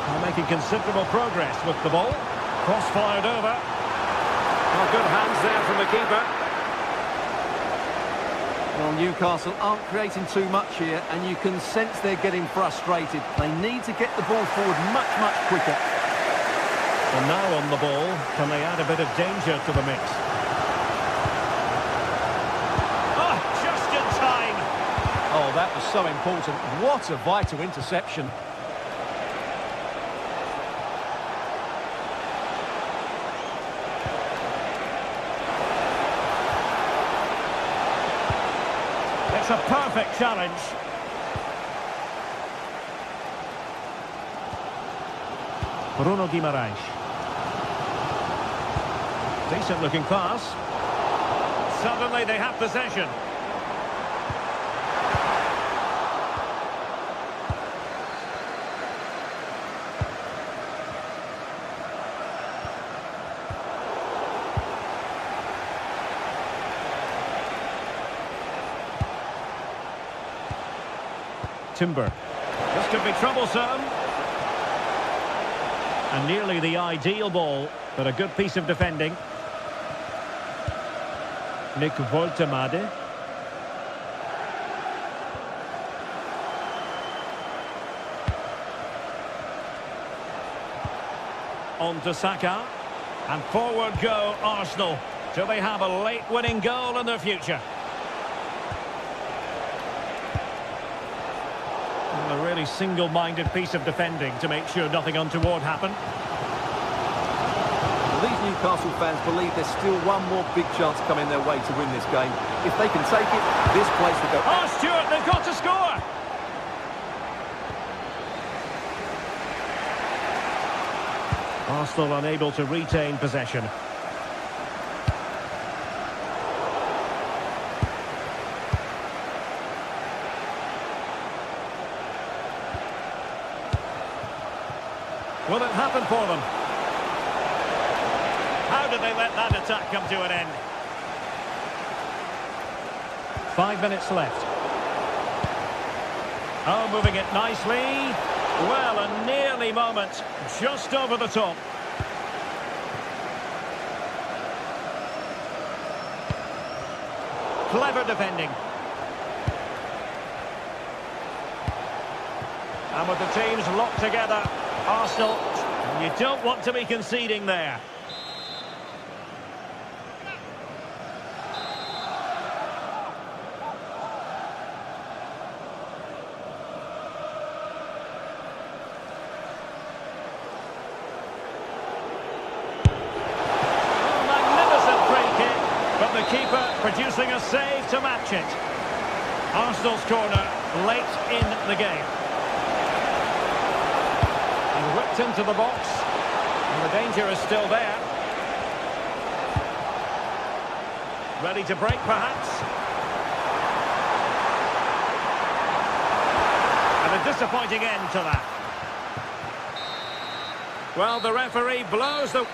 They're making considerable progress with the ball. Cross fired over. Well, good hands there from the keeper. Well, Newcastle aren't creating too much here, and you can sense they're getting frustrated. They need to get the ball forward much, much quicker. And now on the ball, can they add a bit of danger to the mix? Oh, just in time. Oh, that was so important. What a vital interception. It's a perfect challenge. Bruno Guimaraes. Decent looking pass. Suddenly they have possession. Timber. This could be troublesome. And nearly the ideal ball, but a good piece of defending. Nick Woltemade. On to Saka. And forward go Arsenal. Do they have a late winning goal in their future? A really single-minded piece of defending to make sure nothing untoward happened. Well, these Newcastle fans believe there's still one more big chance coming their way to win this game. If they can take it, this place will go... Oh, Stewart, they've got to score! Arsenal unable to retain possession. Will it happen for them? How did they let that attack come to an end? 5 minutes left. Oh, moving it nicely. Well, a nearly moment, just over the top. Clever defending. And with the teams locked together, Arsenal, you don't want to be conceding there. The keeper producing a save to match it. Arsenal's corner late in the game. And whipped into the box. And the danger is still there. Ready to break, perhaps. And a disappointing end to that. Well, the referee blows the...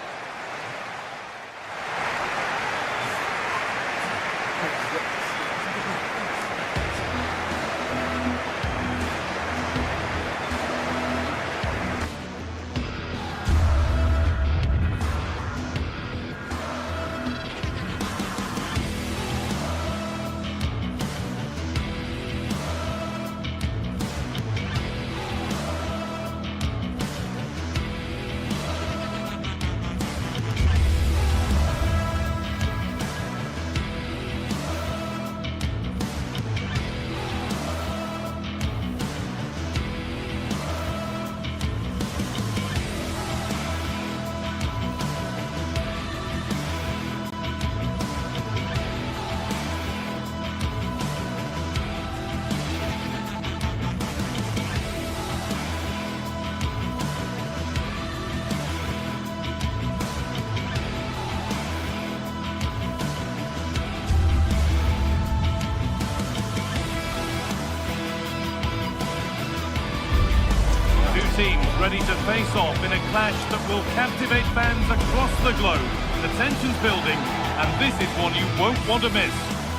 Teams ready to face off in a clash that will captivate fans across the globe. The tension's building, and this is one you won't want to miss.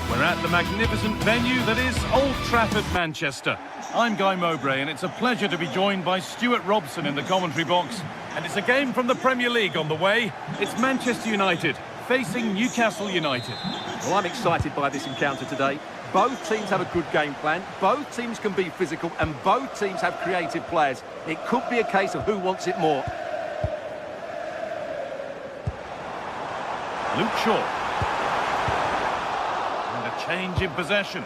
We're at the magnificent venue that is Old Trafford, Manchester. I'm Guy Mowbray, and it's a pleasure to be joined by Stuart Robson in the commentary box. And it's a game from the Premier League on the way. It's Manchester United facing Newcastle United. Well, I'm excited by this encounter today. Both teams have a good game plan, both teams can be physical, and both teams have creative players. It could be a case of who wants it more. Luke Shaw. And a change in possession.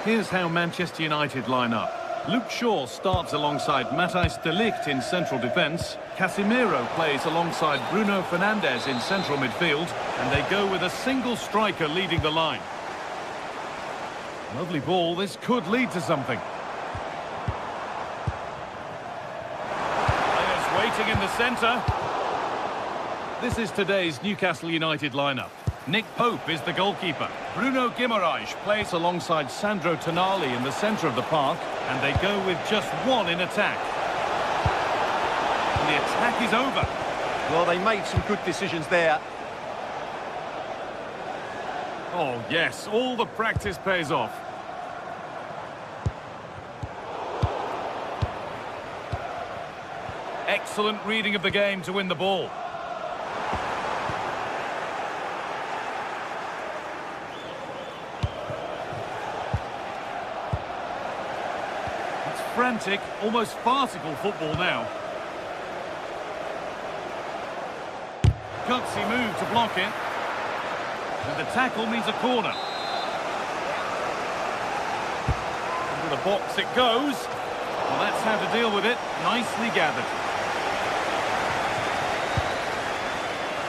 Here's how Manchester United line up. Luke Shaw starts alongside Matthijs de Ligt in central defence. Casemiro plays alongside Bruno Fernandes in central midfield. And they go with a single striker leading the line. Lovely ball, this could lead to something. Players waiting in the centre. This is today's Newcastle United lineup. Nick Pope is the goalkeeper. Bruno Guimaraes plays alongside Sandro Tonali in the centre of the park, and they go with just one in attack. And the attack is over. Well, they made some good decisions there. Oh, yes, all the practice pays off. Excellent reading of the game to win the ball. It's frantic, almost farcical football now. Gutsy move to block it. And the tackle means a corner. Into the box it goes. Well, that's how to deal with it. Nicely gathered.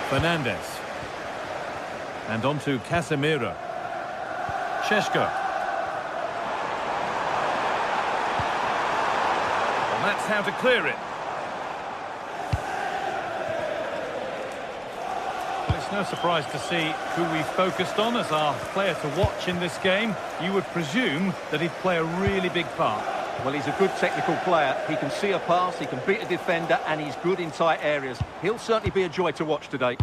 Fernandes. And on to Casemiro. Šeško. Well, that's how to clear it. It's no surprise to see who we focused on as our player to watch in this game. You would presume that he'd play a really big part. Well, he's a good technical player. He can see a pass, he can beat a defender, and he's good in tight areas. He'll certainly be a joy to watch today.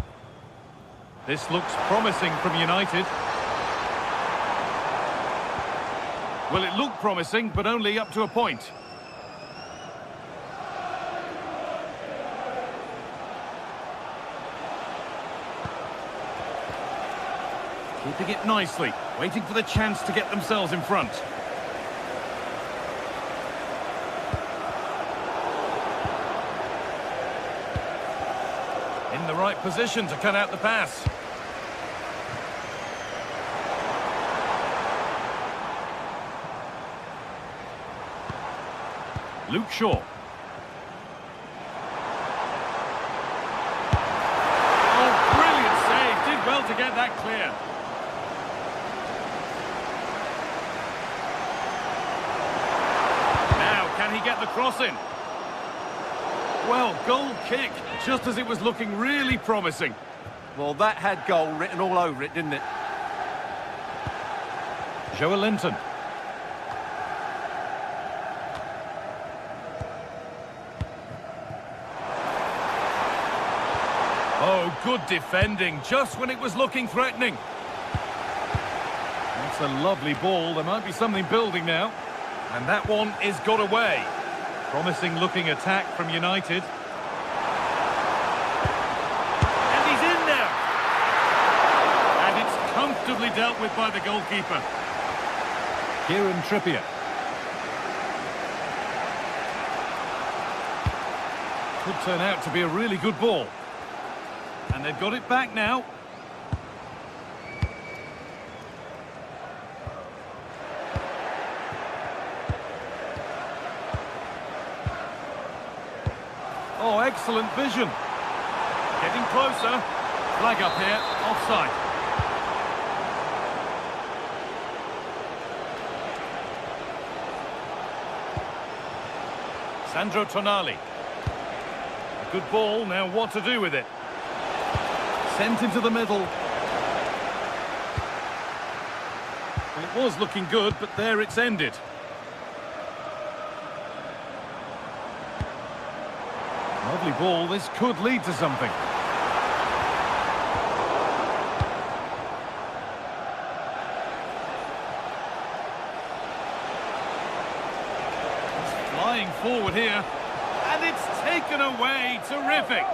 This looks promising from United. Well, it looked promising, but only up to a point. Keeping it nicely, waiting for the chance to get themselves in front. In the right position to cut out the pass. Luke Shaw. Oh, brilliant save. Did well to get that clear. Now, can he get the cross in? Well, goal kick, just as it was looking really promising. Well, that had goal written all over it, didn't it? Joe Linton. Oh, good defending, just when it was looking threatening. That's a lovely ball. There might be something building now. And that one is got away. Promising looking attack from United. And he's in now. And it's comfortably dealt with by the goalkeeper. Kieran Trippier. Could turn out to be a really good ball. And they've got it back now. Oh, excellent vision. Getting closer. Flag up here, offside. Sandro Tonali. A good ball, now what to do with it? Sent into the middle. Well, it was looking good, but there it's ended. Lovely ball, this could lead to something. It's flying forward here, and it's taken away. Terrific.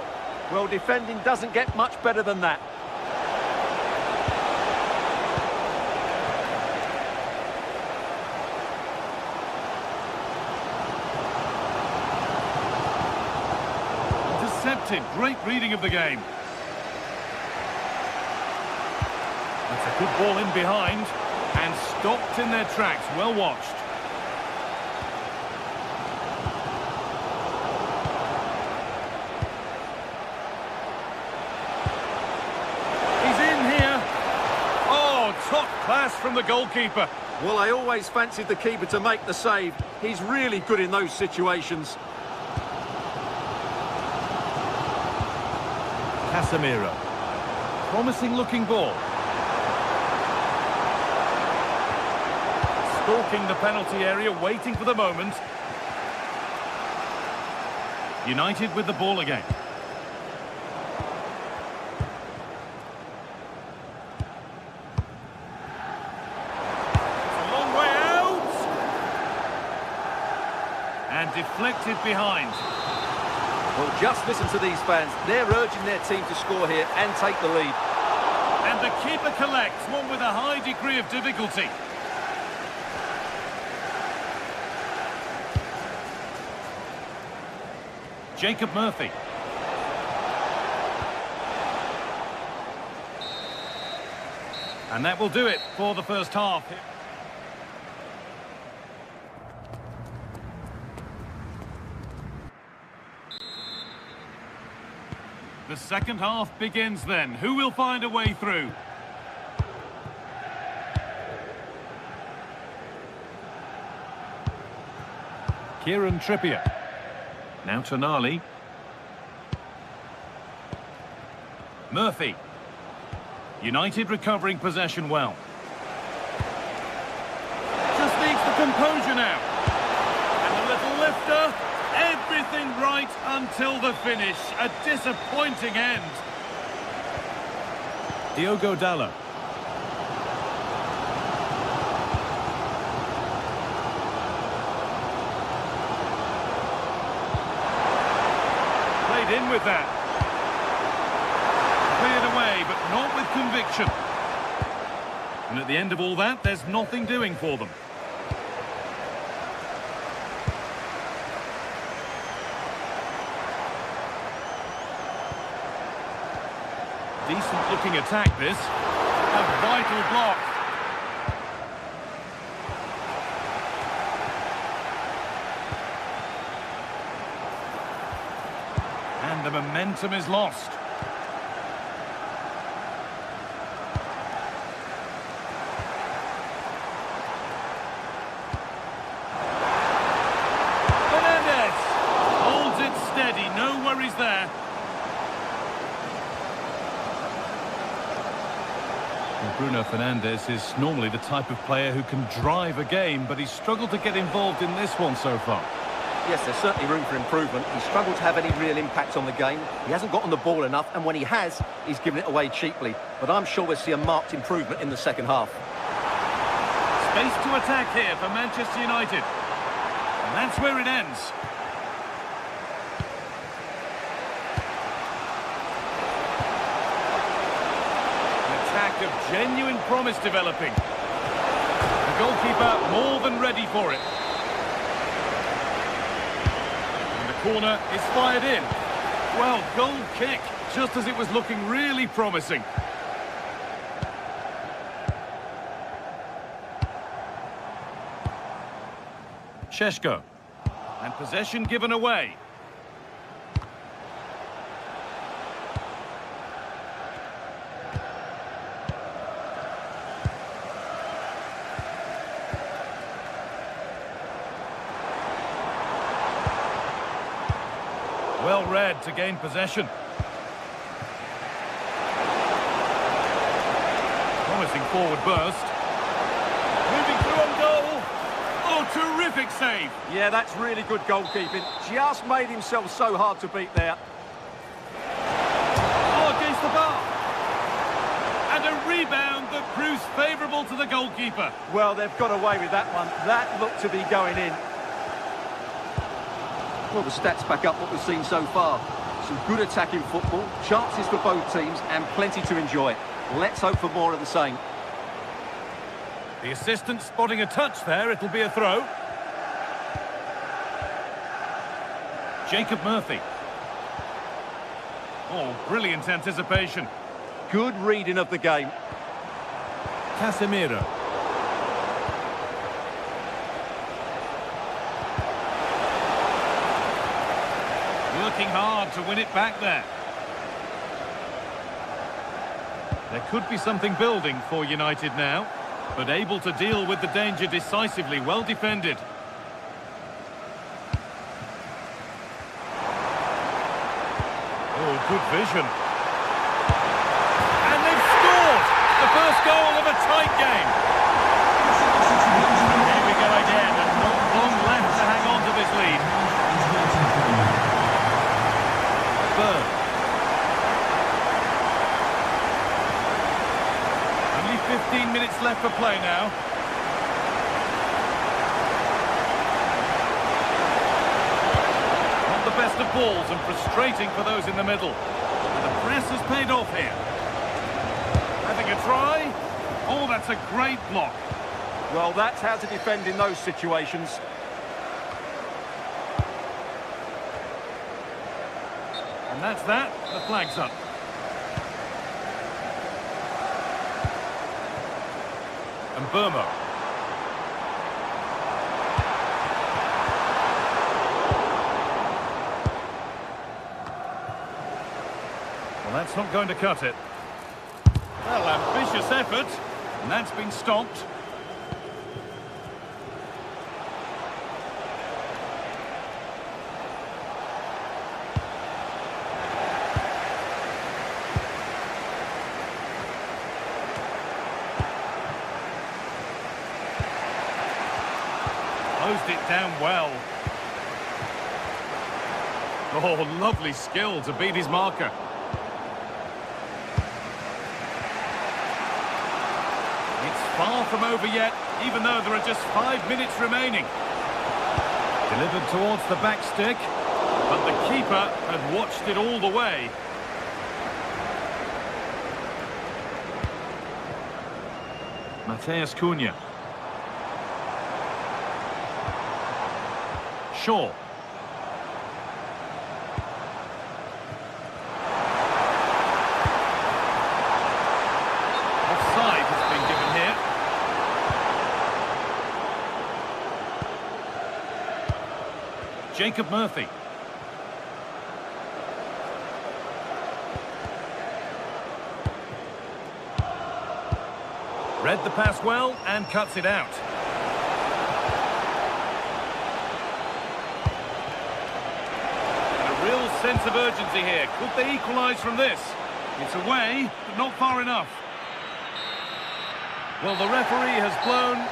Well, defending doesn't get much better than that. Intercepted. Great reading of the game. That's a good ball in behind and stopped in their tracks. Well watched. Top class from the goalkeeper. Well, I always fancied the keeper to make the save. He's really good in those situations. Casemiro. Promising looking ball. Stalking the penalty area, waiting for the moment. United with the ball again. And deflected behind. Well, just listen to these fans. They're urging their team to score here and take the lead. And the keeper collects, one with a high degree of difficulty. Jacob Murphy. And that will do it for the first half. The second half begins then. Who will find a way through? Kieran Trippier. Now Tonali. Murphy. United recovering possession well. Just needs the composure now. Leicester, everything right until the finish. A disappointing end. Diogo Dalot. Played in with that. Cleared away, but not with conviction. And at the end of all that, there's nothing doing for them. Decent looking attack, this. A vital block. And the momentum is lost. Fernandes holds it steady, no worries there. Bruno Fernandes is normally the type of player who can drive a game, but he's struggled to get involved in this one so far. Yes, there's certainly room for improvement. He's struggled to have any real impact on the game. He hasn't got on the ball enough, and when he has, he's given it away cheaply. But I'm sure we'll see a marked improvement in the second half. Space to attack here for Manchester United. And that's where it ends. Of genuine promise developing. The goalkeeper more than ready for it. And the corner is fired in. Well, goal kick, just as it was looking really promising. Šeško. And possession given away. Well read to gain possession. Promising forward burst. Moving through on goal. Oh, terrific save. Yeah, that's really good goalkeeping. Just made himself so hard to beat there. Oh, against the bar. And a rebound that proves favourable to the goalkeeper. Well, they've got away with that one. That looked to be going in. Well, the stats back up what we've seen so far. Some good attacking football, chances for both teams, and plenty to enjoy. Let's hope for more of the same. The assistant spotting a touch there, it'll be a throw. Jacob Murphy. Oh, brilliant anticipation. Good reading of the game. Casemiro. Working hard to win it back there. There could be something building for United now, but able to deal with the danger decisively, well defended. Oh, good vision. And they've scored! The first goal of a tight game. Here we go again, and not long left to hang on to this lead. Bird. Only 15 minutes left for play now. Not the best of balls and frustrating for those in the middle. And the press has paid off here. Having a try. Oh, that's a great block. Well, that's how to defend in those situations. And that's that. The flag's up. And Burma. Well, that's not going to cut it. Well, ambitious effort. And that's been stopped. Closed it down well. Oh, lovely skill to beat his marker. It's far from over yet, even though there are just 5 minutes remaining. Delivered towards the back stick, but the keeper had watched it all the way. Mateus Cunha. Shaw. Offside has been given here. Jacob Murphy. Read the pass well and cuts it out. A real sense of urgency here. Could they equalise from this? It's away, but not far enough. Well, the referee has blown.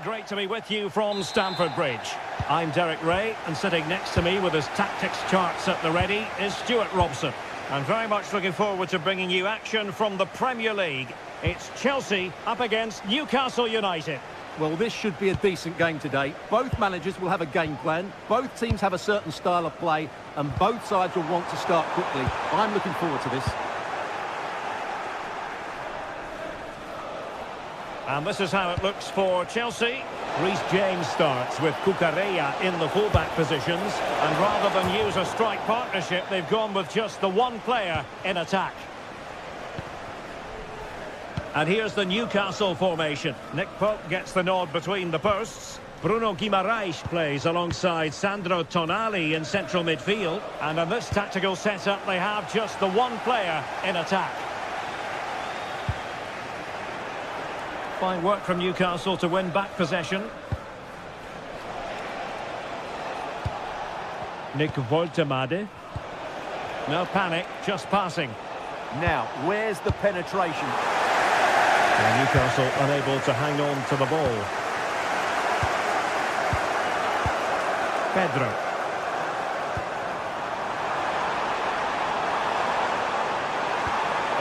Great to be with you from Stamford Bridge. I'm Derek Ray, and sitting next to me with his tactics charts at the ready is Stuart Robson. And very much looking forward to bringing you action from the Premier League. It's Chelsea up against Newcastle United. Well, this should be a decent game today. Both managers will have a game plan. Both teams have a certain style of play, and both sides will want to start quickly. I'm looking forward to this. And this is how it looks for Chelsea. Reece James starts with Cucurella in the fullback positions. And rather than use a strike partnership, they've gone with just the one player in attack. And here's the Newcastle formation. Nick Pope gets the nod between the posts. Bruno Guimaraes plays alongside Sandro Tonali in central midfield. And in this tactical setup, they have just the one player in attack. Fine work from Newcastle to win back possession. Nick Woltemade. No panic, just passing. Now, where's the penetration? And Newcastle unable to hang on to the ball. Pedro.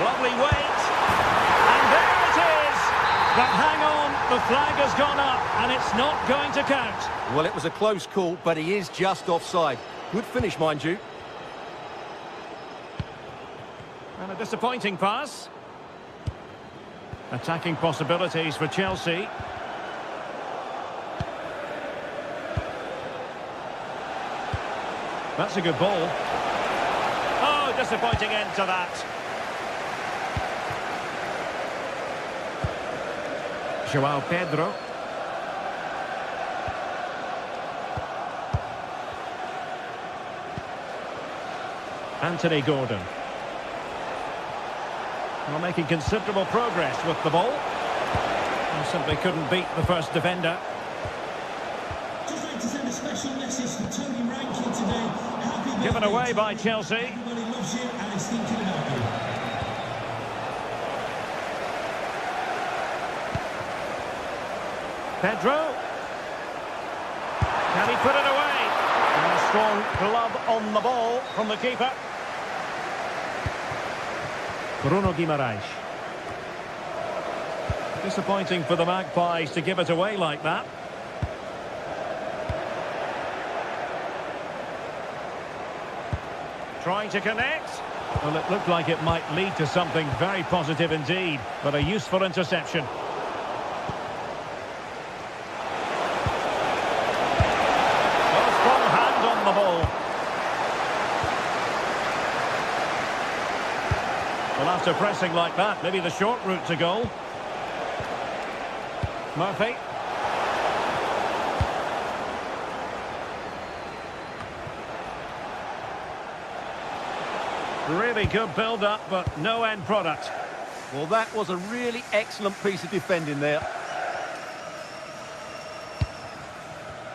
Lovely weight. And there it is. But hang on, the flag has gone up and it's not going to count. Well, it was a close call, but he is just offside. Good finish, mind you. And a disappointing pass. Attacking possibilities for Chelsea. That's a good ball. Oh, disappointing end to that. João Pedro. Anthony Gordon. Well, making considerable progress with the ball. And simply couldn't beat the first defender. Just like to send a special message to Tony Rankin today. Happy Given birthday, away by Tony. Chelsea. Everybody loves you and is thinking about you. Pedro. Can he put it away? And a strong glove on the ball from the keeper. Bruno Guimaraes. Disappointing for the Magpies to give it away like that. Trying to connect. Well, it looked like it might lead to something very positive indeed, but a useful interception. Well, strong hand on the ball. Well, after pressing like that, maybe the short route to goal. Murphy. Really good build-up, but no end product. Well, that was a really excellent piece of defending there.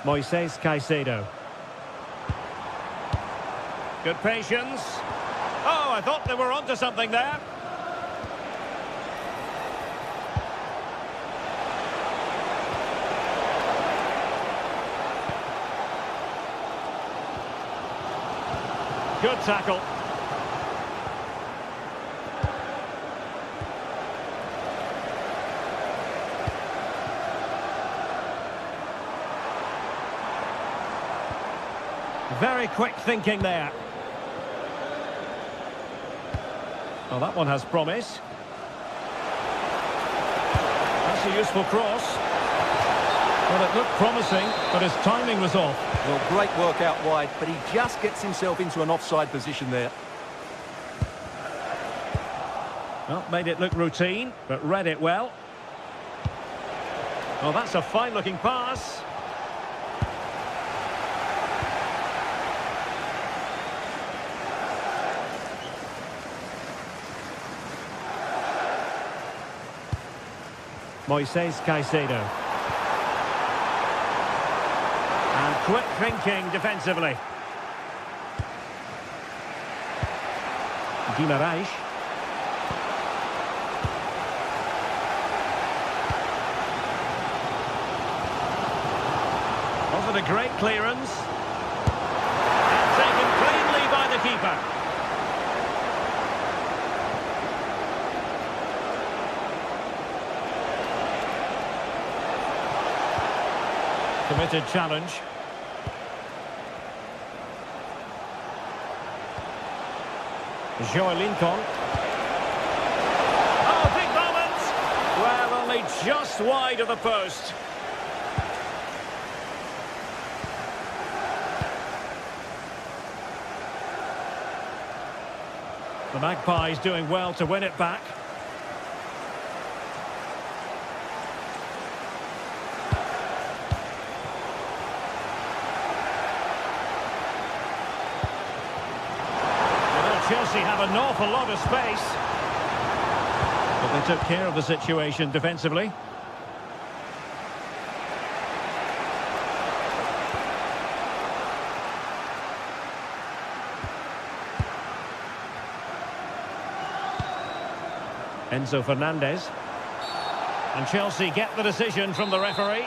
Moises Caicedo. Good patience. Oh, I thought they were onto something there. Good tackle. Very quick thinking there. Well, that one has promise. That's a useful cross. Well, it looked promising, but his timing was off. Well, great work out wide, but he just gets himself into an offside position there. Well, made it look routine, but read it well. Well, that's a fine-looking pass. Moises Caicedo. And quick thinking defensively. Guimaraes. Wasn't a great clearance. And taken cleanly by the keeper. Committed challenge. Joe Lincoln. Oh, big moment! Well, only just wide of the post. The Magpies doing well to win it back. Chelsea have an awful lot of space. But they took care of the situation defensively. Enzo Fernandez. And Chelsea get the decision from the referee.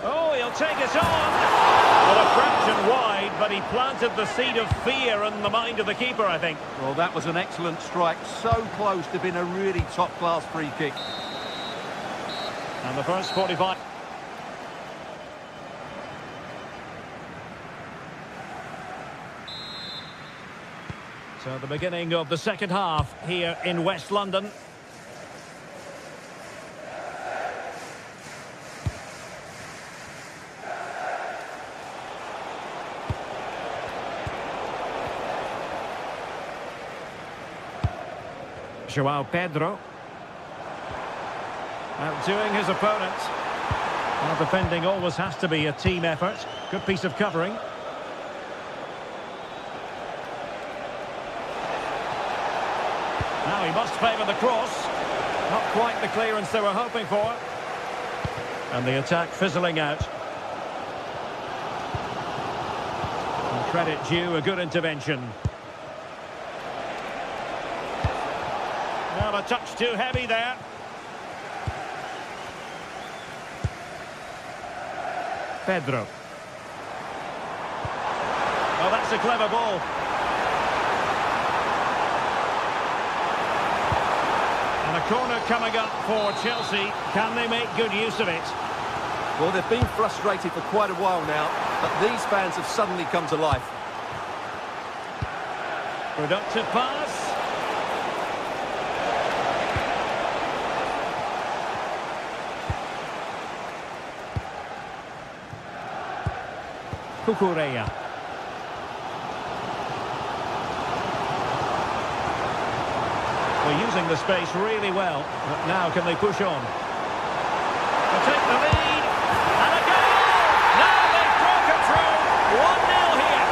Oh, he'll take it on. Well, a fraction wide, but he planted the seed of fear in the mind of the keeper, I think. Well, that was an excellent strike. So close to being a really top-class free kick. And the first 45. So the beginning of the second half here in West London. João Pedro. Outdoing his opponent. Well, defending always has to be a team effort. Good piece of covering. Now he must favour the cross. Not quite the clearance they were hoping for. And the attack fizzling out. And credit due, a good intervention. Well, a touch too heavy there. Pedro. Oh, that's a clever ball. And a corner coming up for Chelsea. Can they make good use of it? Well, they've been frustrated for quite a while now, but these fans have suddenly come to life. Productive pass. Cucurella. They're using the space really well, but now can they push on? They'll take the lead, and a goal! Now they've broken through, 1-0 here.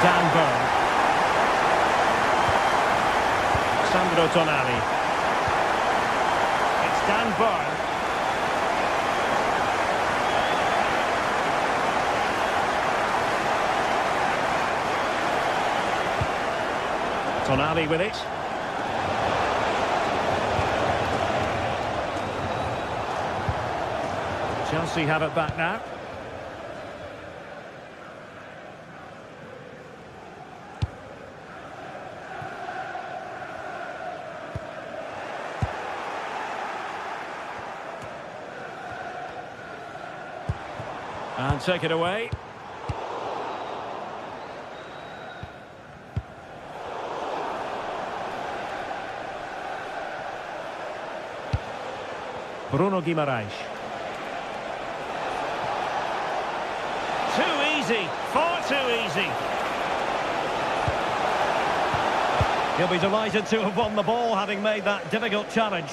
Dan Burn. Sandro Tonali. It's Dan Burn. Tonali with it. Chelsea have it back now. And take it away. Bruno Guimaraes. Too easy, far too easy. He'll be delighted to have won the ball, having made that difficult challenge.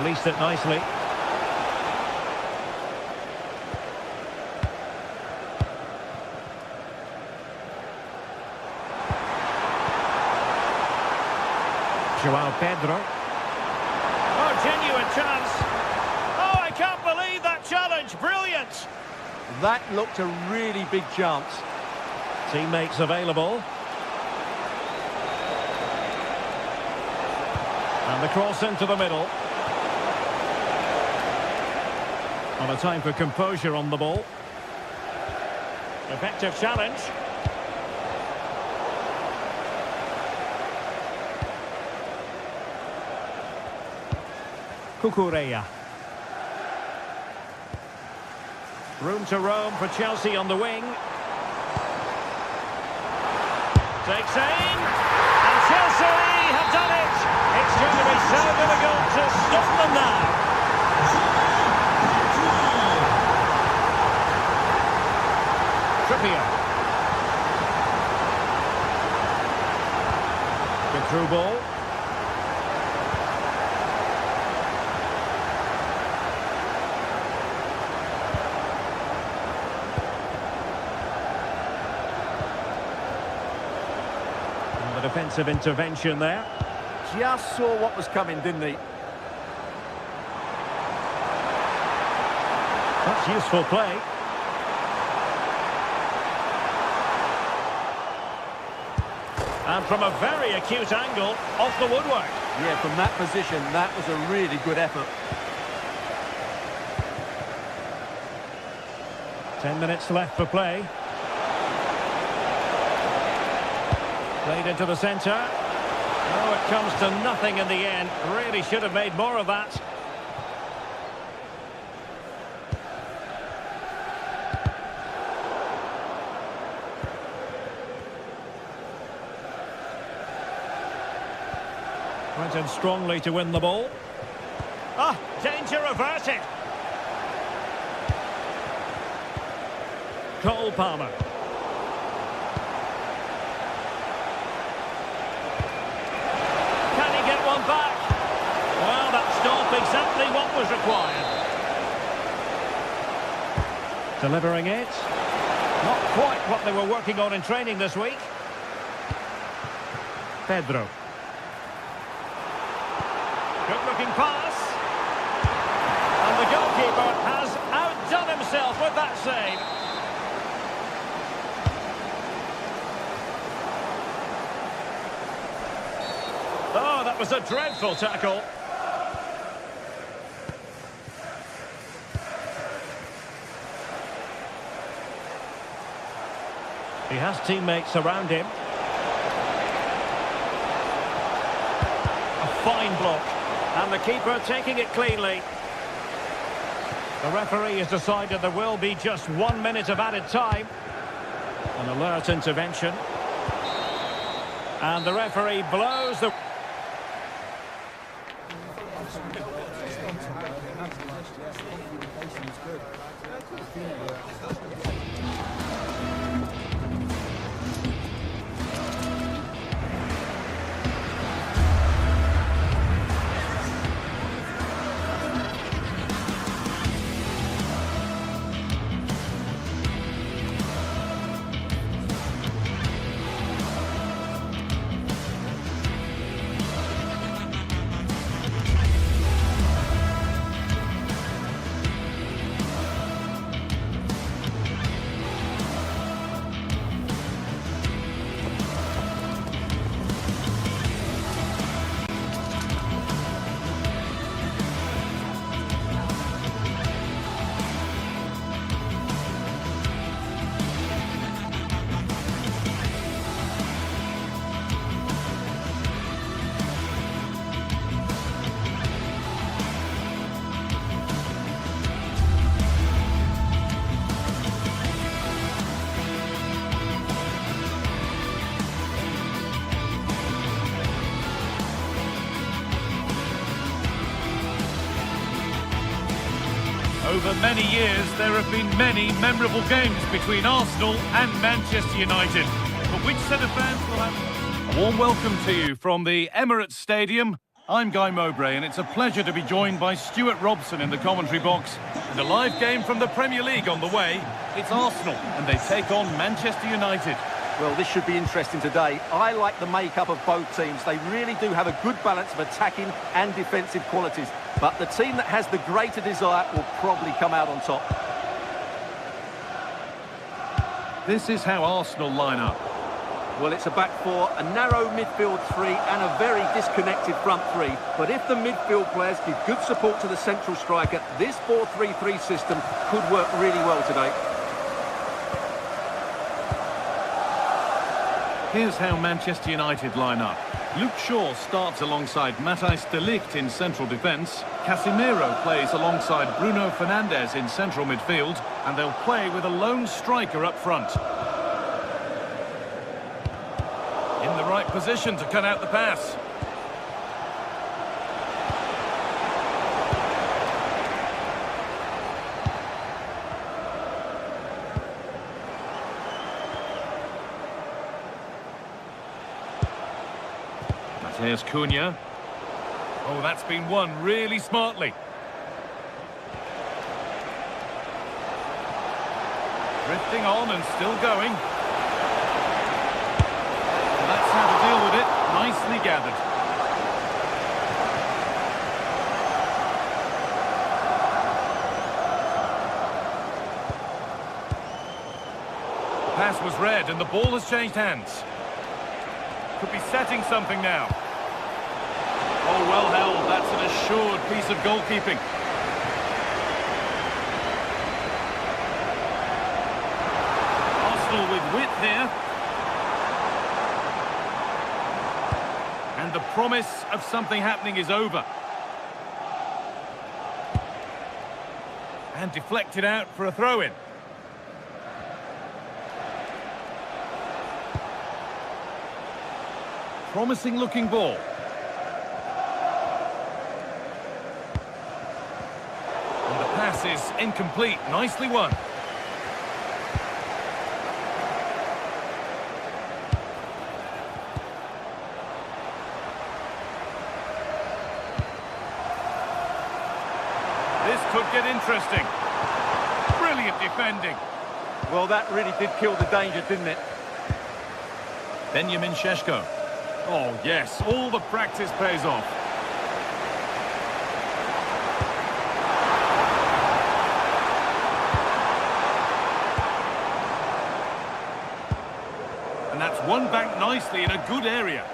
Released it nicely. João Pedro. Oh, genuine chance. Oh, I can't believe that challenge. Brilliant. That looked a really big chance. Teammates available. And the cross into the middle. On a time for composure on the ball. Effective challenge. Cucurella. Room to roam for Chelsea on the wing. Takes aim. And Chelsea have done it. It's going to be so difficult to stop them now. Trippier. Good through ball. And the defensive intervention there. Just saw what was coming, didn't he? That's useful play. And from a very acute angle, off the woodwork. Yeah, from that position, that was a really good effort. 10 minutes left for play. Played into the centre. Oh, it comes to nothing in the end. Really should have made more of that. and strongly to win the ball. Ah, danger averted. Cole Palmer. Can he get one back? Well, that stopped exactly what was required. Delivering it. Not quite what they were working on in training this week. Pedro. Good-looking pass. And the goalkeeper has outdone himself with that save. Oh, that was a dreadful tackle. He has teammates around him. A fine block. And the keeper taking it cleanly. The referee has decided there will be just 1 minute of added time. An alert intervention. And the referee blows the... Over many years, there have been many memorable games between Arsenal and Manchester United. But which set of fans will have... A warm welcome to you from the Emirates Stadium. I'm Guy Mowbray, and it's a pleasure to be joined by Stuart Robson in the commentary box. And a live game from the Premier League on the way. It's Arsenal, and they take on Manchester United. Well, this should be interesting today. I like the makeup of both teams. They really do have a good balance of attacking and defensive qualities. But the team that has the greater desire will probably come out on top. This is how Arsenal line up. Well, it's a back four, a narrow midfield three and a very disconnected front three. But if the midfield players give good support to the central striker, this 4-3-3 system could work really well today. Here's how Manchester United line up. Luke Shaw starts alongside Matthijs de Ligt in central defence. Casemiro plays alongside Bruno Fernandes in central midfield. And they'll play with a lone striker up front. In the right position to cut out the pass. Here's Cunha. Oh, that's been won really smartly. Drifting on and still going. And that's how to deal with it. Nicely gathered. The pass was read and the ball has changed hands. Could be setting something now. Oh, well held. That's an assured piece of goalkeeping. Arsenal with width here. And the promise of something happening is over. And deflected out for a throw-in. Promising looking ball. is incomplete. Nicely won. This could get interesting. Brilliant defending. Well, that really did kill the danger, didn't it? Benjamin Šeško. Oh, yes, all the practice pays off. And that's won back nicely in a good area.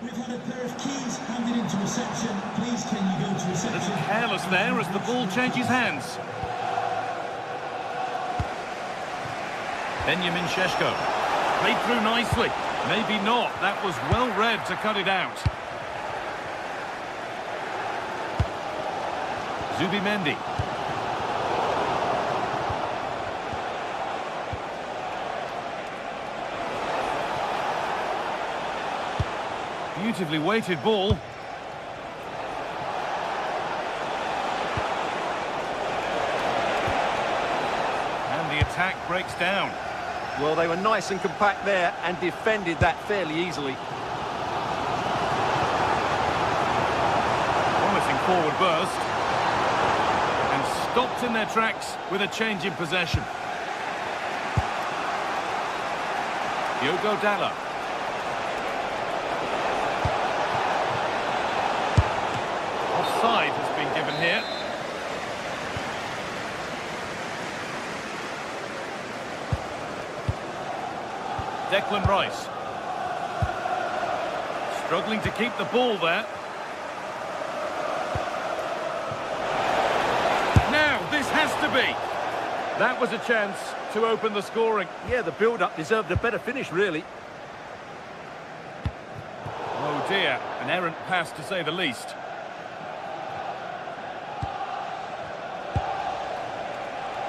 We've had a pair of keys handed into reception. Please, can you go to reception? A little careless there as the ball changes hands. Benjamin Šeško. Played through nicely. Maybe not. That was well read to cut it out. Zubimendi. Beautifully weighted ball. And the attack breaks down. Well, they were nice and compact there and defended that fairly easily. Promising forward burst. And stopped in their tracks with a change in possession. Diogo Dalla. Offside has been given here. Declan Rice. Struggling to keep the ball there. Now, this has to be. That was a chance to open the scoring. Yeah, the build-up deserved a better finish, really. Oh dear, an errant pass to say the least.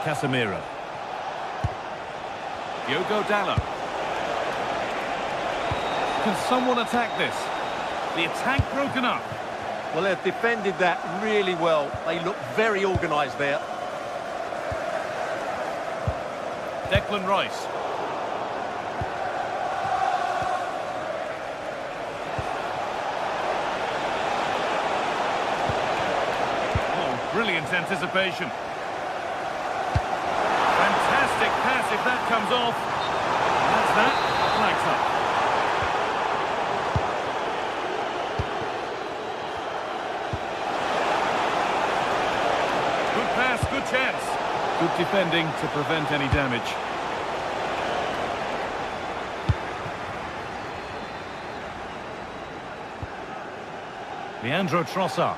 Casemiro. Diogo Dalla. Can someone attack this? The attack broken up. Well, they've defended that really well. They look very organised there. Declan Rice. Oh, brilliant anticipation. Fantastic pass if that comes off. That's that. Flags up. Good pass, good chance. Good defending to prevent any damage. Leandro Trossard.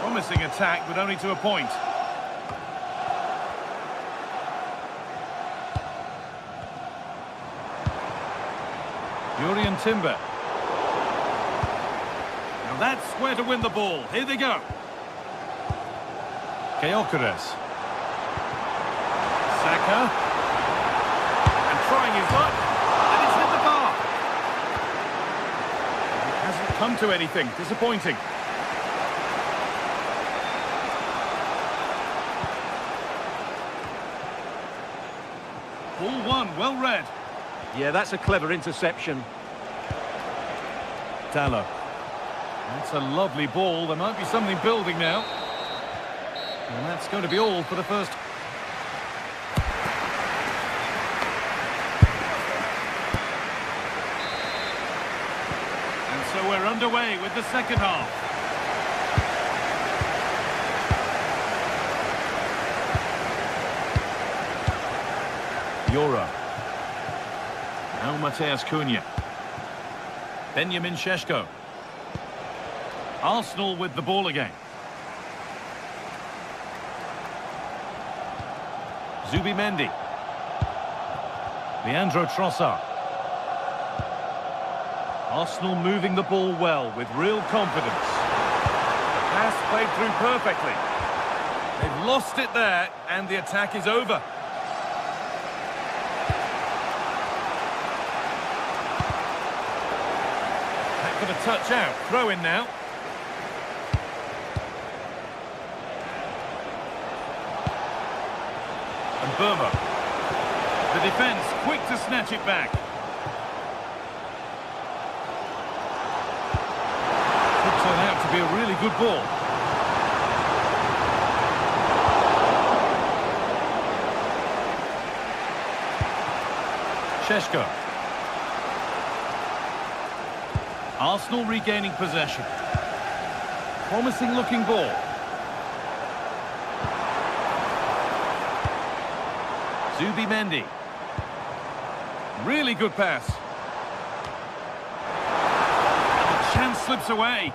Promising attack, but only to a point. Jurriën Timber. Now that's where to win the ball. Here they go. Gyökeres. Saka. And trying his luck. And it's hit the bar. It hasn't come to anything. Disappointing. Ball one, well read. Yeah, that's a clever interception. Dalla. That's a lovely ball. There might be something building now. And that's going to be all for the first. And so we're underway with the second half. Jura. Now Mateus Cunha. Benjamin Šeško. Arsenal with the ball again. Zubimendi. Leandro Trossard. Arsenal moving the ball well with real confidence. The pass played through perfectly. They've lost it there and the attack is over. Got a touch out. Throw in now. And Burma. The defence quick to snatch it back. Could turn out to be a really good ball. Sheshko. Arsenal regaining possession. Promising looking ball. Zubimendi. Really good pass. The chance slips away.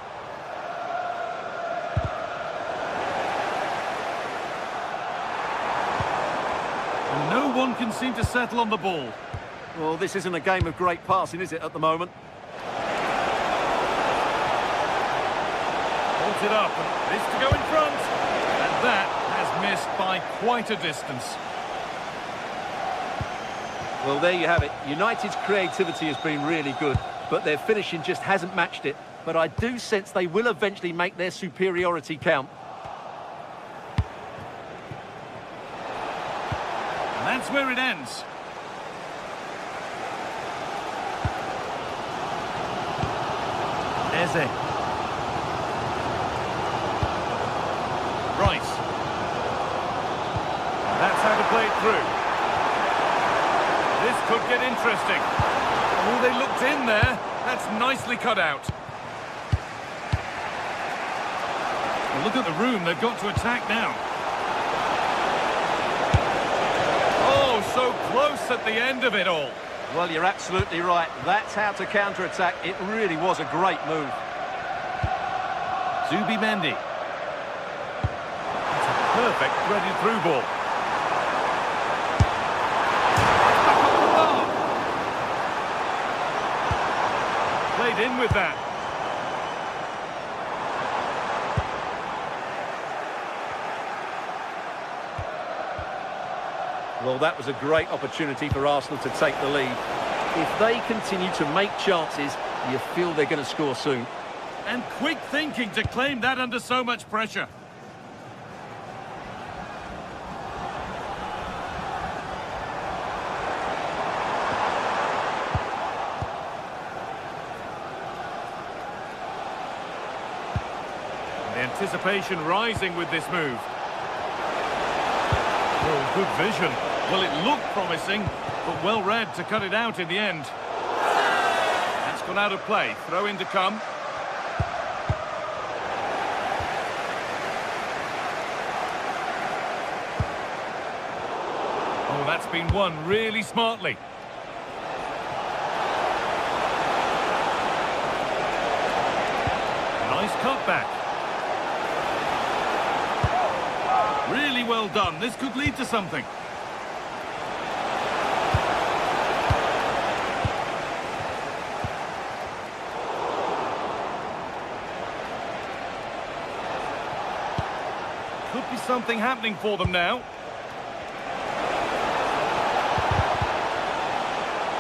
And no one can seem to settle on the ball. Well, this isn't a game of great passing, is it, at the moment? Holds it up, and this to go in front. And that has missed by quite a distance. Well, there you have it. United's creativity has been really good, but their finishing just hasn't matched it. But I do sense they will eventually make their superiority count. And that's where it ends. Eze. Rice. And that's how to play it through. This could get interesting. Oh, they looked in there. That's nicely cut out. Well, look at the room. They've got to attack now. Oh, so close at the end of it all. Well, you're absolutely right. That's how to counter-attack. It really was a great move. Zubimendi. That's a perfect threaded through ball. Played in with that. Well, that was a great opportunity for Arsenal to take the lead. If they continue to make chances, you feel they're going to score soon. And quick thinking to claim that under so much pressure. The anticipation rising with this move. Oh, good vision. Well, it looked promising, but well read to cut it out in the end. That's gone out of play. Throw in to come. Oh, that's been won really smartly. Nice cutback. Really well done. This could lead to something. Could be something happening for them now.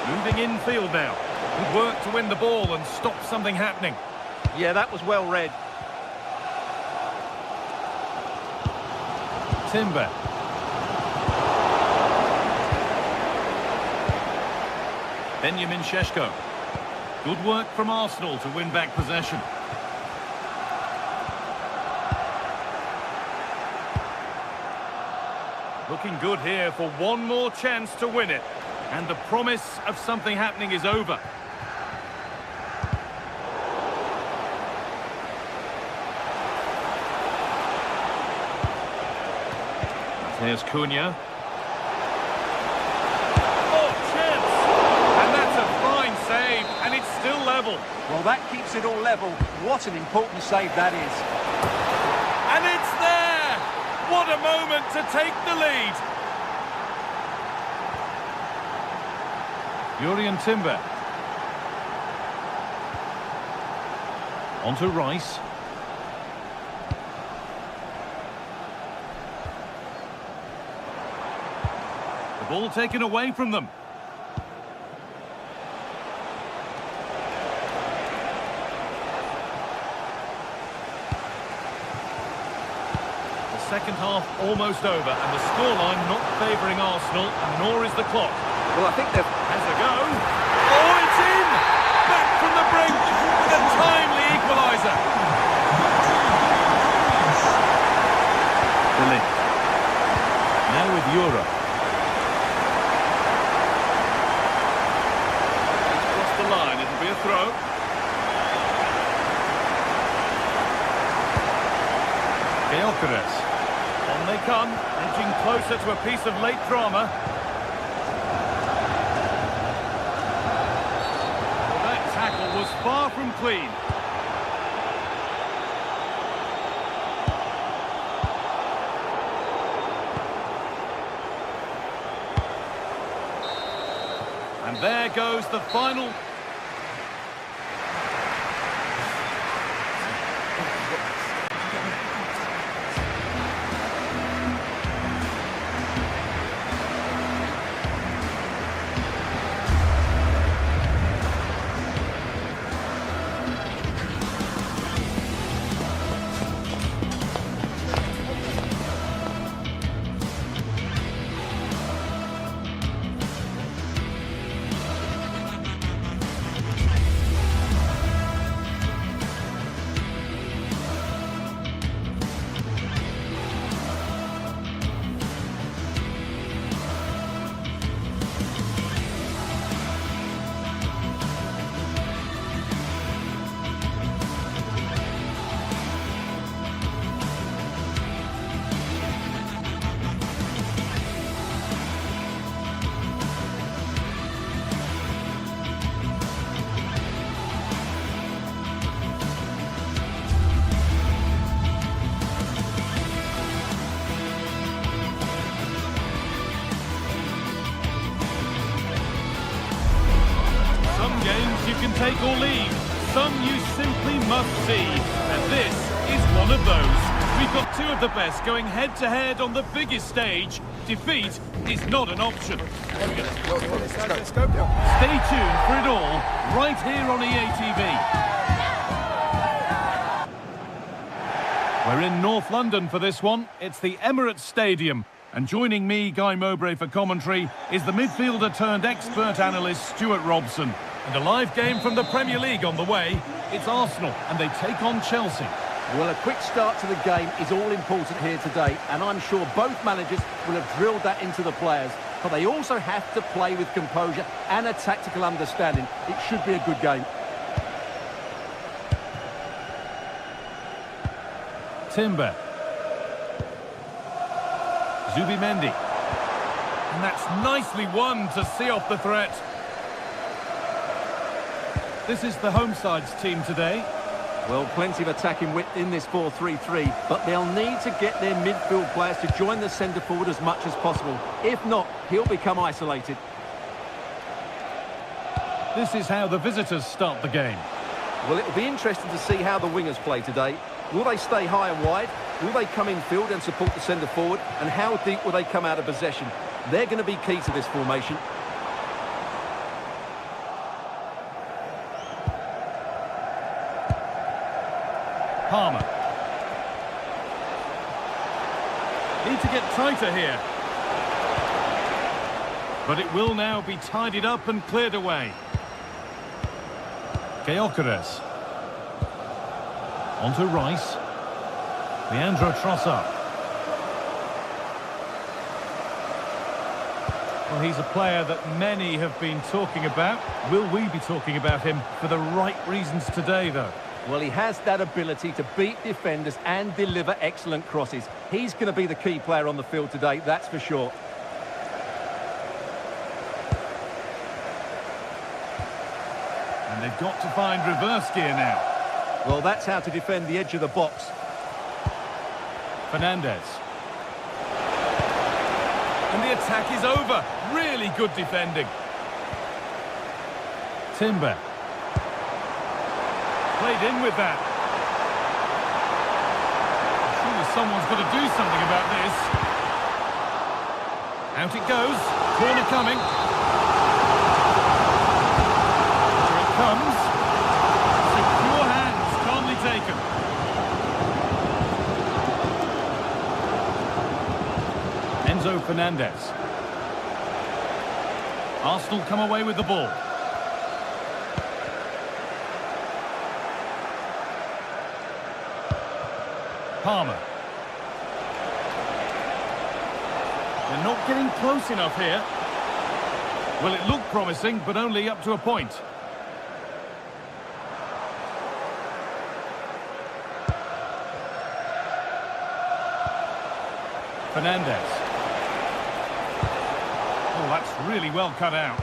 Moving infield now. Good work to win the ball and stop something happening. Yeah, that was well read. Timber. Benjamin Sheshko. Good work from Arsenal to win back possession. Looking good here for one more chance to win it. And the promise of something happening is over. There's Cunha. Oh, chance! And that's a fine save, and it's still level. Well, that keeps it all level. What an important save that is. And it's there! What a moment to take the lead. Jurriën Timber. On to Rice. The ball taken away from them. second half almost over, and the scoreline not favouring Arsenal, nor is the clock. Well, I think they've... Has a go. Oh, it's in! Back from the brink with a timely equaliser. Now with Europe. Across the line, it'll be a throw. Gyökeres. On they come, edging closer to a piece of late drama. Well, that tackle was far from clean. And there goes the final. You can take or leave. Some you simply must see. And this is one of those. We've got two of the best going head-to-head on the biggest stage. Defeat is not an option. Stay tuned for it all, right here on EA TV. We're in North London for this one. It's the Emirates Stadium. And joining me, Guy Mowbray, for commentary is the midfielder-turned-expert analyst Stuart Robson. And a live game from the Premier League on the way. It's Arsenal, and they take on Chelsea. Well, a quick start to the game is all important here today, and I'm sure both managers will have drilled that into the players. But they also have to play with composure and a tactical understanding. It should be a good game. Timber. Zubimendi. And that's nicely won to see off the threat. This is the home side's team today. Well, plenty of attacking width in this 4-3-3, but they'll need to get their midfield players to join the centre forward as much as possible. If not, he'll become isolated. This is how the visitors start the game. Well, it'll be interesting to see how the wingers play today. Will they stay high and wide? Will they come in field and support the centre forward? And how deep will they come out of possession? They're going to be key to this formation. Palmer. Need to get tighter here. But it will now be tidied up and cleared away. Gyökeres. On to Rice. Leandro Trossard. Well, he's a player that many have been talking about. Will we be talking about him for the right reasons today, though? Well, he has that ability to beat defenders and deliver excellent crosses. He's going to be the key player on the field today, that's for sure. And they've got to find reverse gear now. Well, that's how to defend the edge of the box. Fernandez. And the attack is over. Really good defending. Timber. Played in with that. Surely someone's got to do something about this. Out it goes. Corner coming. Here it comes. Secure hands, calmly taken. Fernandez. Arsenal come away with the ball. Palmer. They're not getting close enough here. Well, it looked promising, but only up to a point. Fernandez. Oh, that's really well cut out.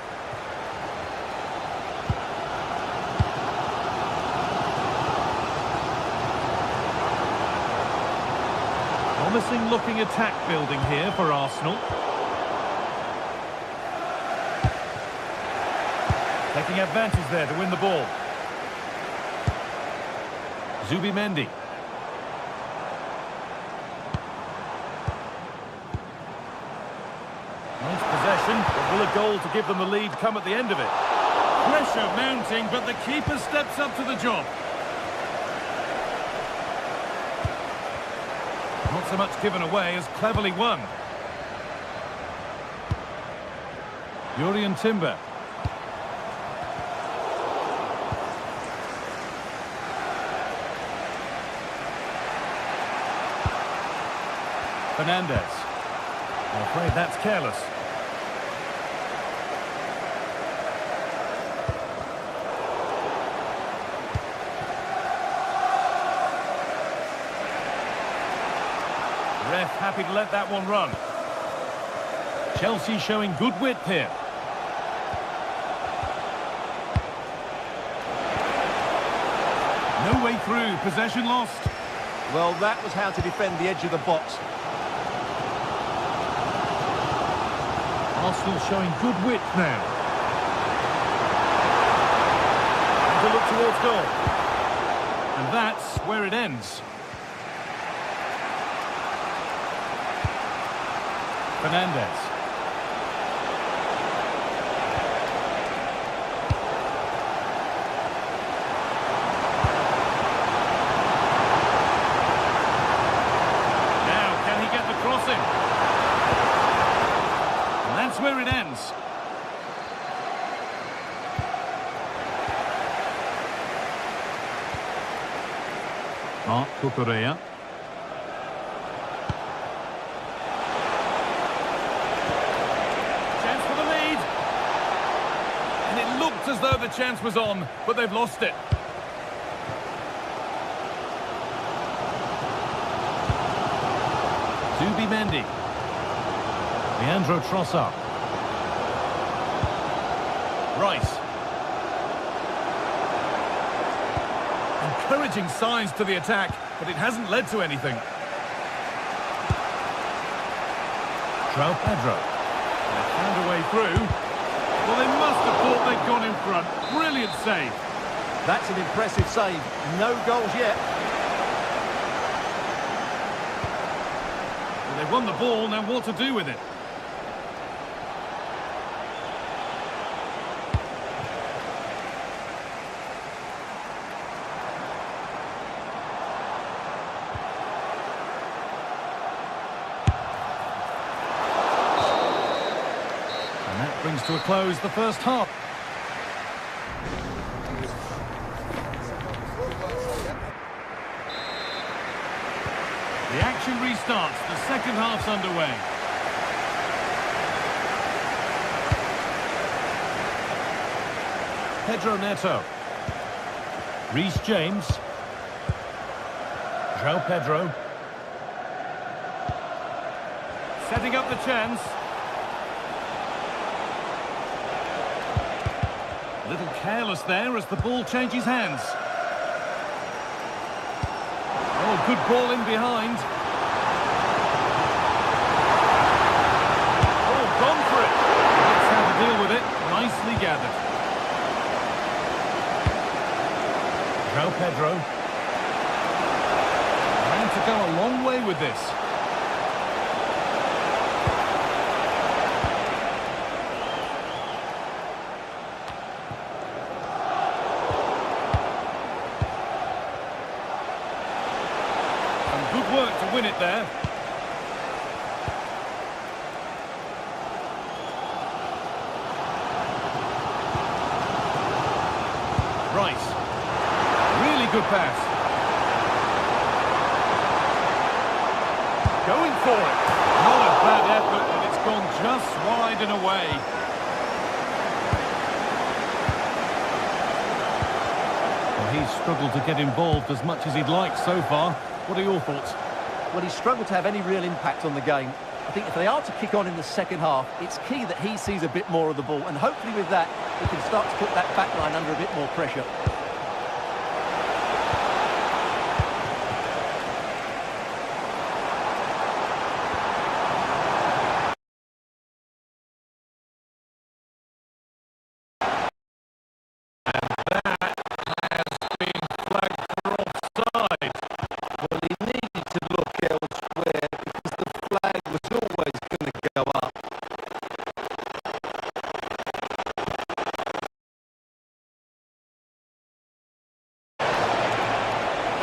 Promising looking attack building here for Arsenal. Taking advantage there to win the ball. Zubimendi. Nice possession, but will a goal to give them the lead come at the end of it? Pressure mounting, but the keeper steps up to the job. Not so much given away as cleverly won. Jurrien Timber. Fernandez. I'm afraid that's careless. Ref happy to let that one run. Chelsea showing good width here. No way through, possession lost. Well, that was how to defend the edge of the box. Arsenal showing good width now. And to look towards goal. And that's where it ends. Fernandez. Now, can he get the crossing? And that's where it ends. Marc Cucurella. As though the chance was on, but they've lost it. Zubimendi. Leandro Trossard. Rice. Encouraging signs to the attack, but it hasn't led to anything. João Pedro. They found a way through. Well, they must have thought they'd gone in front. Brilliant save. That's an impressive save. No goals yet. Well, they've won the ball, now what to do with it? Brings to a close the first half. The action restarts. The second half's underway. Pedro Neto. Reece James. João Pedro. Setting up the chance. A little careless there as the ball changes hands. Oh, good ball in behind. Oh, gone for it. That's how to deal with it. Nicely gathered. João Pedro. Trying to go a long way with this. Good work to win it there. good pass. Going for it. Not a bad effort, but it's gone just wide and away. Well, he's struggled to get involved as much as he'd like so far. What are your thoughts? Well, he's struggled to have any real impact on the game. I think if they are to kick on in the second half, it's key that he sees a bit more of the ball, and hopefully with that, he can start to put that back line under a bit more pressure.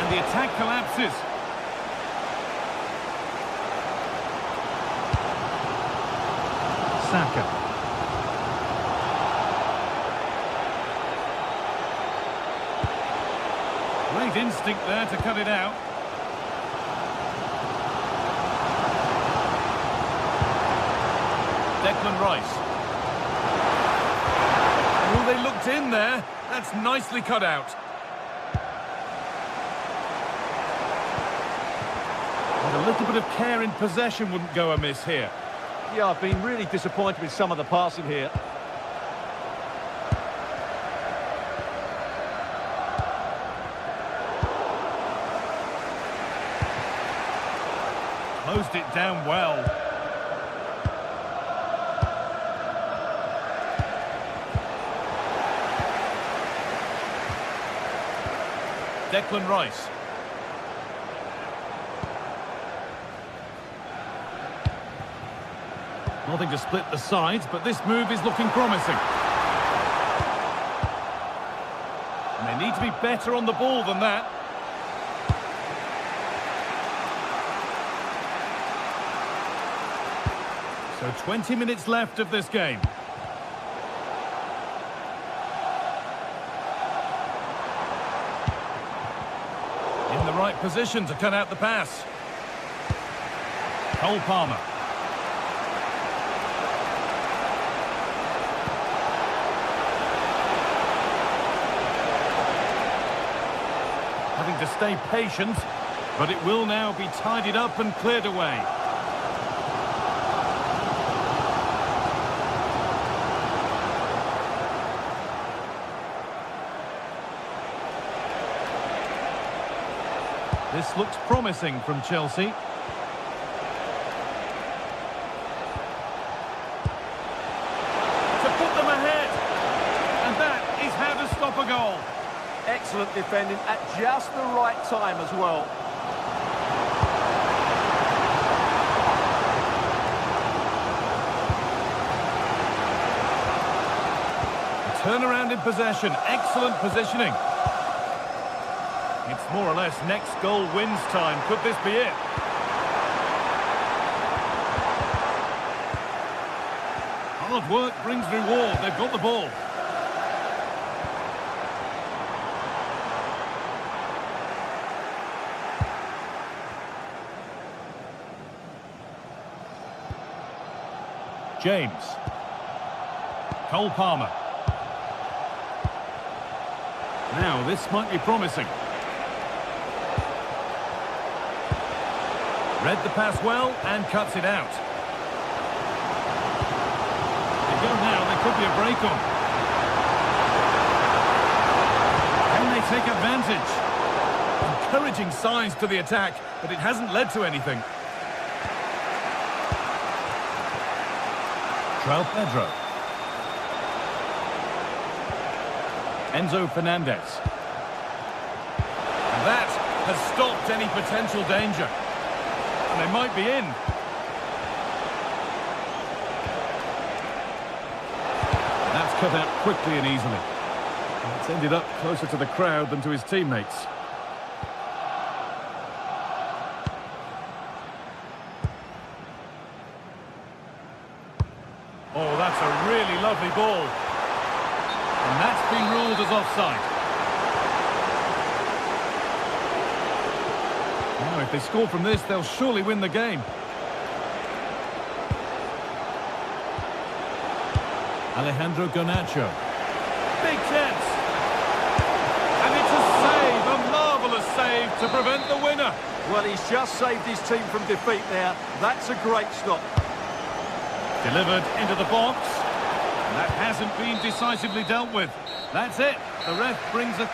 The attack collapses. Saka. Great instinct there to cut it out. Declan Rice. Oh, they looked in there. That's nicely cut out. A little bit of care in possession wouldn't go amiss here. Yeah, I've been really disappointed with some of the passing here. Closed it down well. Declan Rice. Nothing to split the sides, but this move is looking promising. And they need to be better on the ball than that. So 20 minutes left of this game. In the right position to cut out the pass. Cole Palmer. Having to stay patient, but it will now be tidied up and cleared away. This looks promising from Chelsea. To put them ahead. And that is how to stop a goal. Excellent defending at just the right time as well. Turnaround in possession, excellent positioning. It's more or less next goal wins time. Could this be it? Hard work brings reward. They've got the ball. James. Cole Palmer. Now, this might be promising. Read the pass well and cuts it out. They go now, there could be a break on. Can they take advantage? Encouraging signs to the attack, but it hasn't led to anything. João Pedro. Enzo Fernandez. And that has stopped any potential danger. And they might be in. And that's cut out quickly and easily. And it's ended up closer to the crowd than to his teammates. Oh, that's a really lovely ball. And that's been ruled as offside. If they score from this, they'll surely win the game. Alejandro Garnacho. Big chance. And it's a save, a marvellous save to prevent the winner. Well, he's just saved his team from defeat there. That's a great stop. Delivered into the box. And that hasn't been decisively dealt with. That's it. The ref brings it.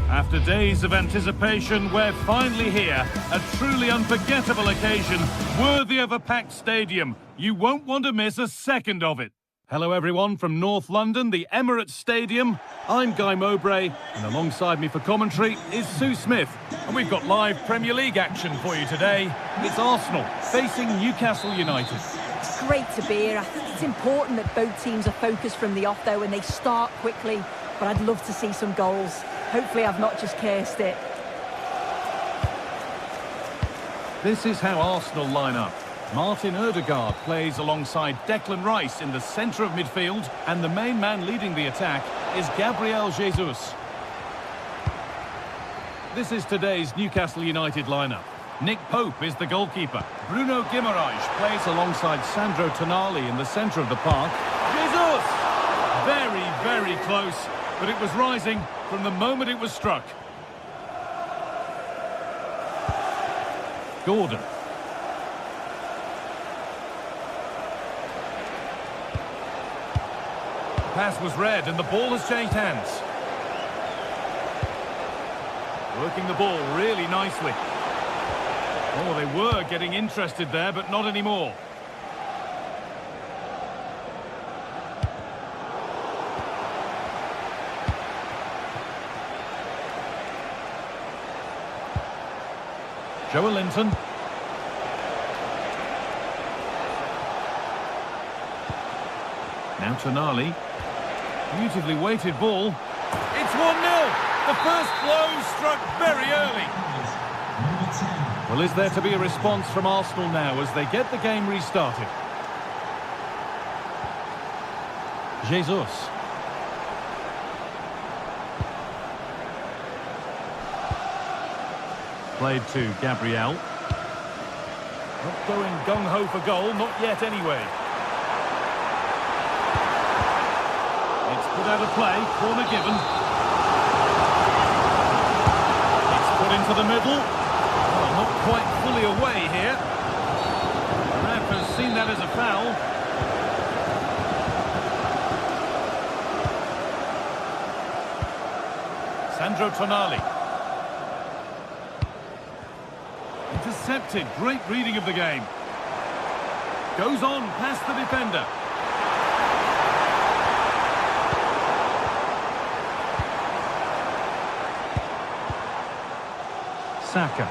After days of anticipation, we're finally here. A truly unforgettable occasion, worthy of a packed stadium. You won't want to miss a second of it. Hello everyone from North London, the Emirates Stadium. I'm Guy Mowbray, and alongside me for commentary is Sue Smith. And we've got live Premier League action for you today. It's Arsenal facing Newcastle United. It's great to be here. I think it's important that both teams are focused from the off though and they start quickly. But I'd love to see some goals. Hopefully I've not just cursed it. This is how Arsenal line up. Martin Ødegaard plays alongside Declan Rice in the centre of midfield, and the main man leading the attack is Gabriel Jesus. This is today's Newcastle United lineup. Nick Pope is the goalkeeper. Bruno Guimaraes plays alongside Sandro Tonali in the centre of the park. Jesus! Very, very close, but it was rising from the moment it was struck. Gordon. The pass was read and the ball has changed hands. Working the ball really nicely. Oh, they were getting interested there, but not anymore. Joe Linton. Now Tonali. Beautifully weighted ball. It's 1-0. The first blow struck very early. Well, is there to be a response from Arsenal now as they get the game restarted? Jesus. Played to Gabriel. Not going gung-ho for goal, not yet anyway. It's put out of play, corner given. It's put into the middle. Well, not quite fully away here. The ref has seen that as a foul. Sandro Tonali. Intercepted, great reading of the game. Goes on past the defender. Saka.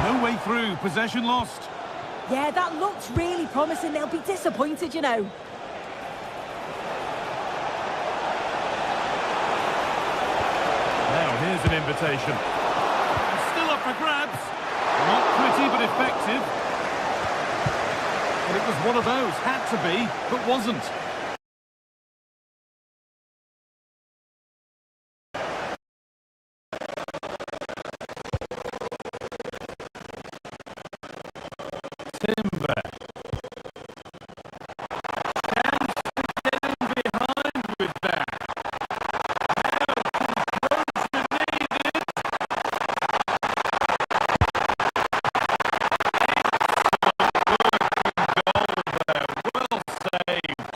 No way through, possession lost. Yeah, that looked really promising. They'll be disappointed, you know. Now, here's an invitation. Still up for grabs. Not pretty, but effective. But it was one of those. Had to be, but wasn't. Timber. Chance to get in behind with that. Well saved.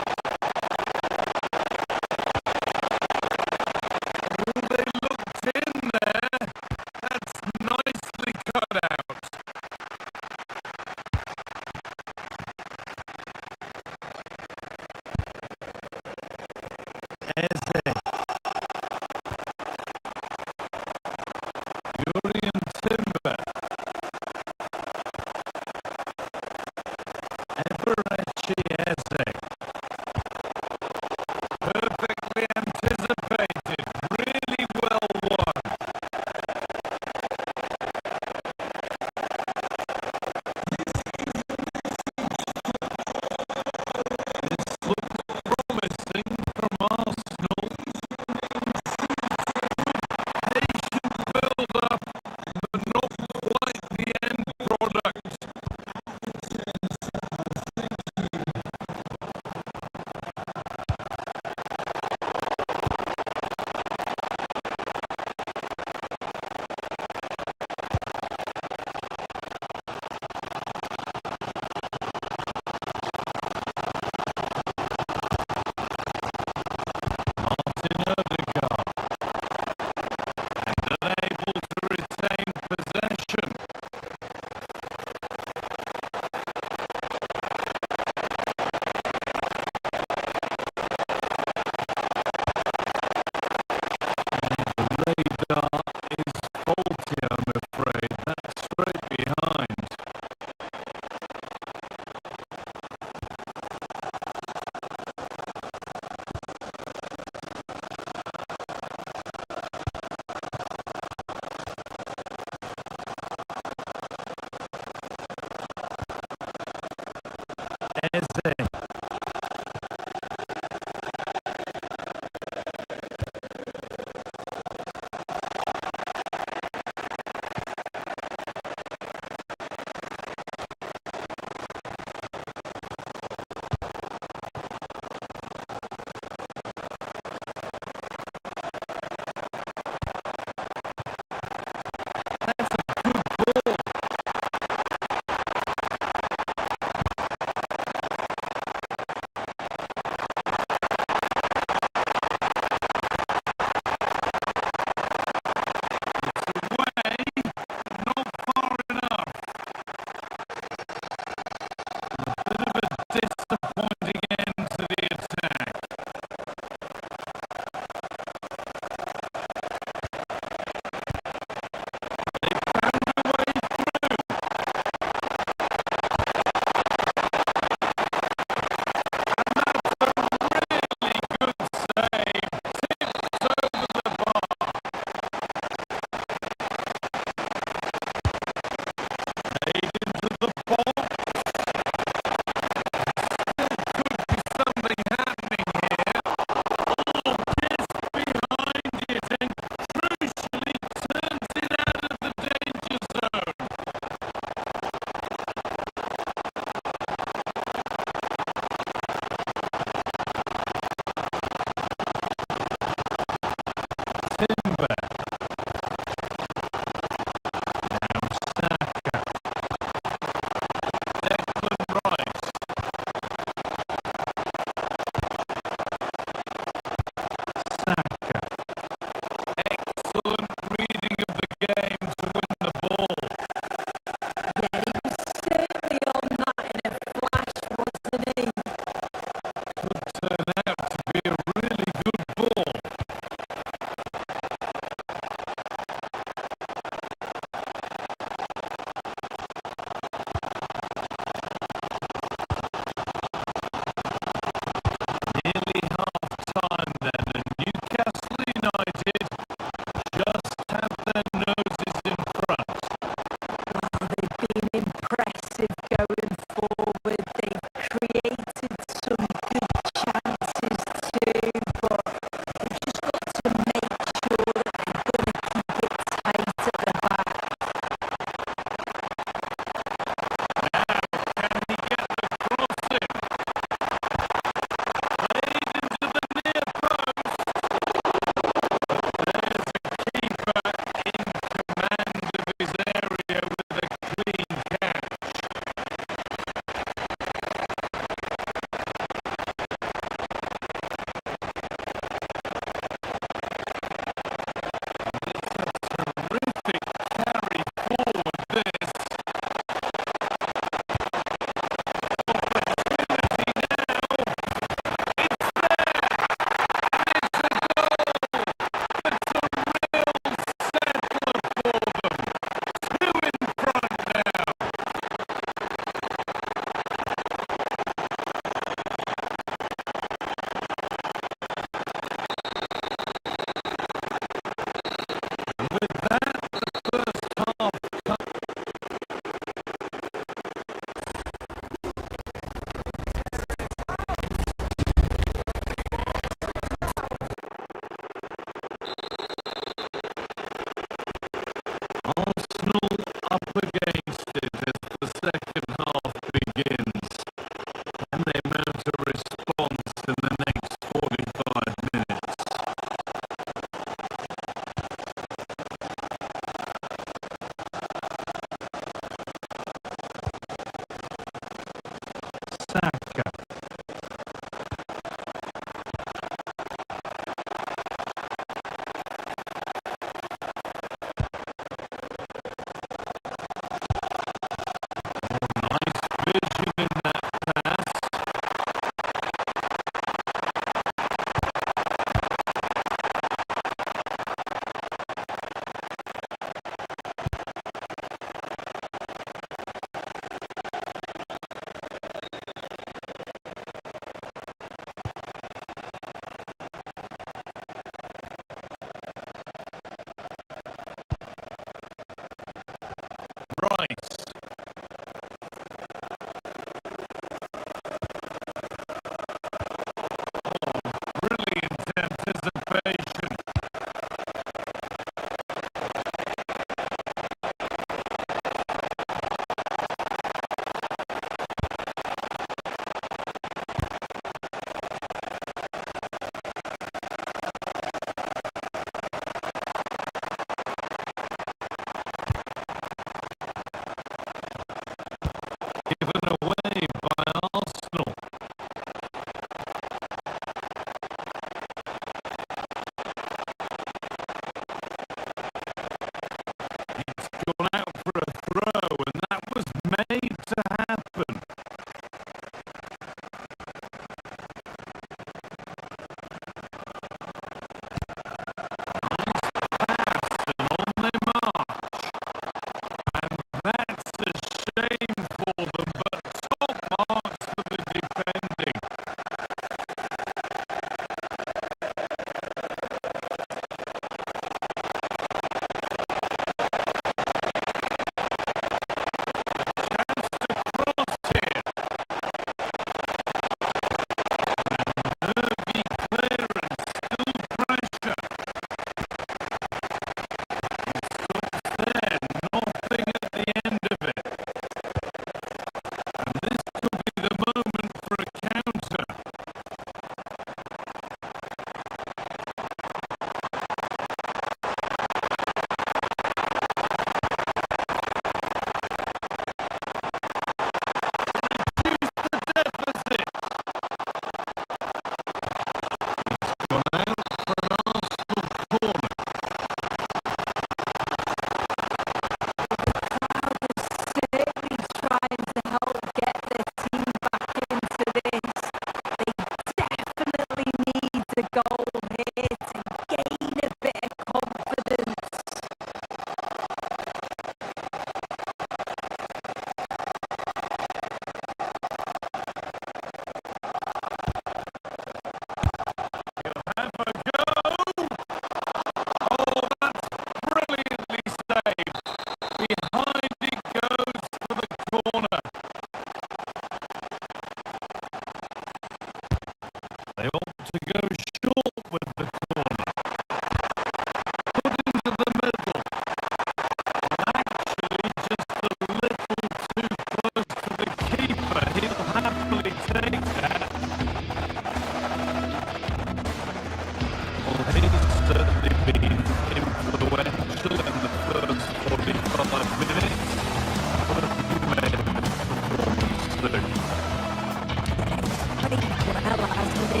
He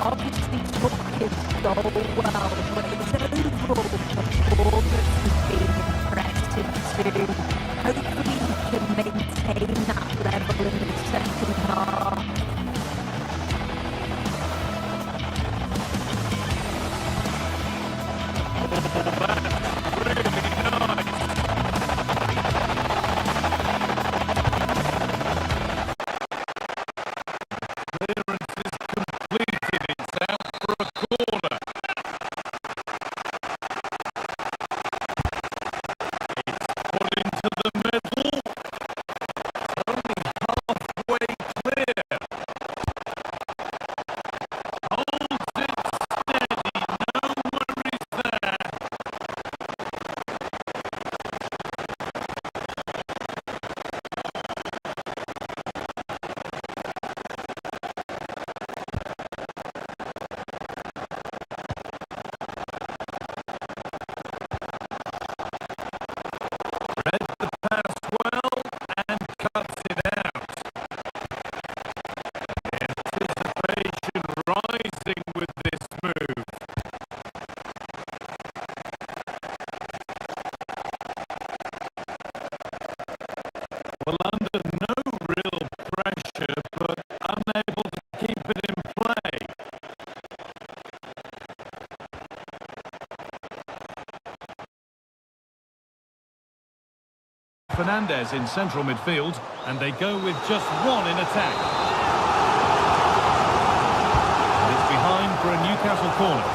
obviously took his goal well, but his overall performance has been impressive too. Hopefully he can maintain that level in the second half. Well, under no real pressure, but unable to keep it in play. Fernandes in central midfield, and they go with just one in attack. And it's behind for a Newcastle corner.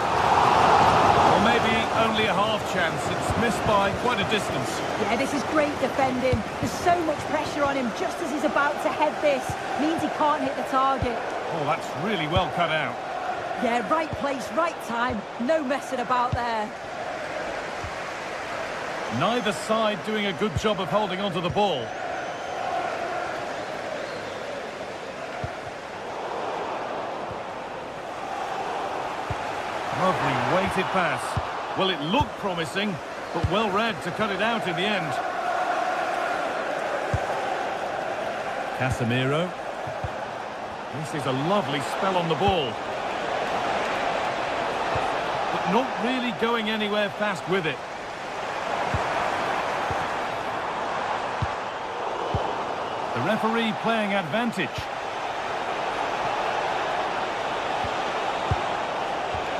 Or maybe only a half chance. It's missed by quite a distance. Yeah, this is great defending. There's so much pressure on him just as he's about to head this. Means he can't hit the target. Oh, that's really well cut out. Yeah, right place, right time. No messing about there. Neither side doing a good job of holding onto the ball. Lovely weighted pass. Well, it looked promising, but well read to cut it out in the end. Casemiro. This is a lovely spell on the ball. But not really going anywhere fast with it. The referee playing advantage.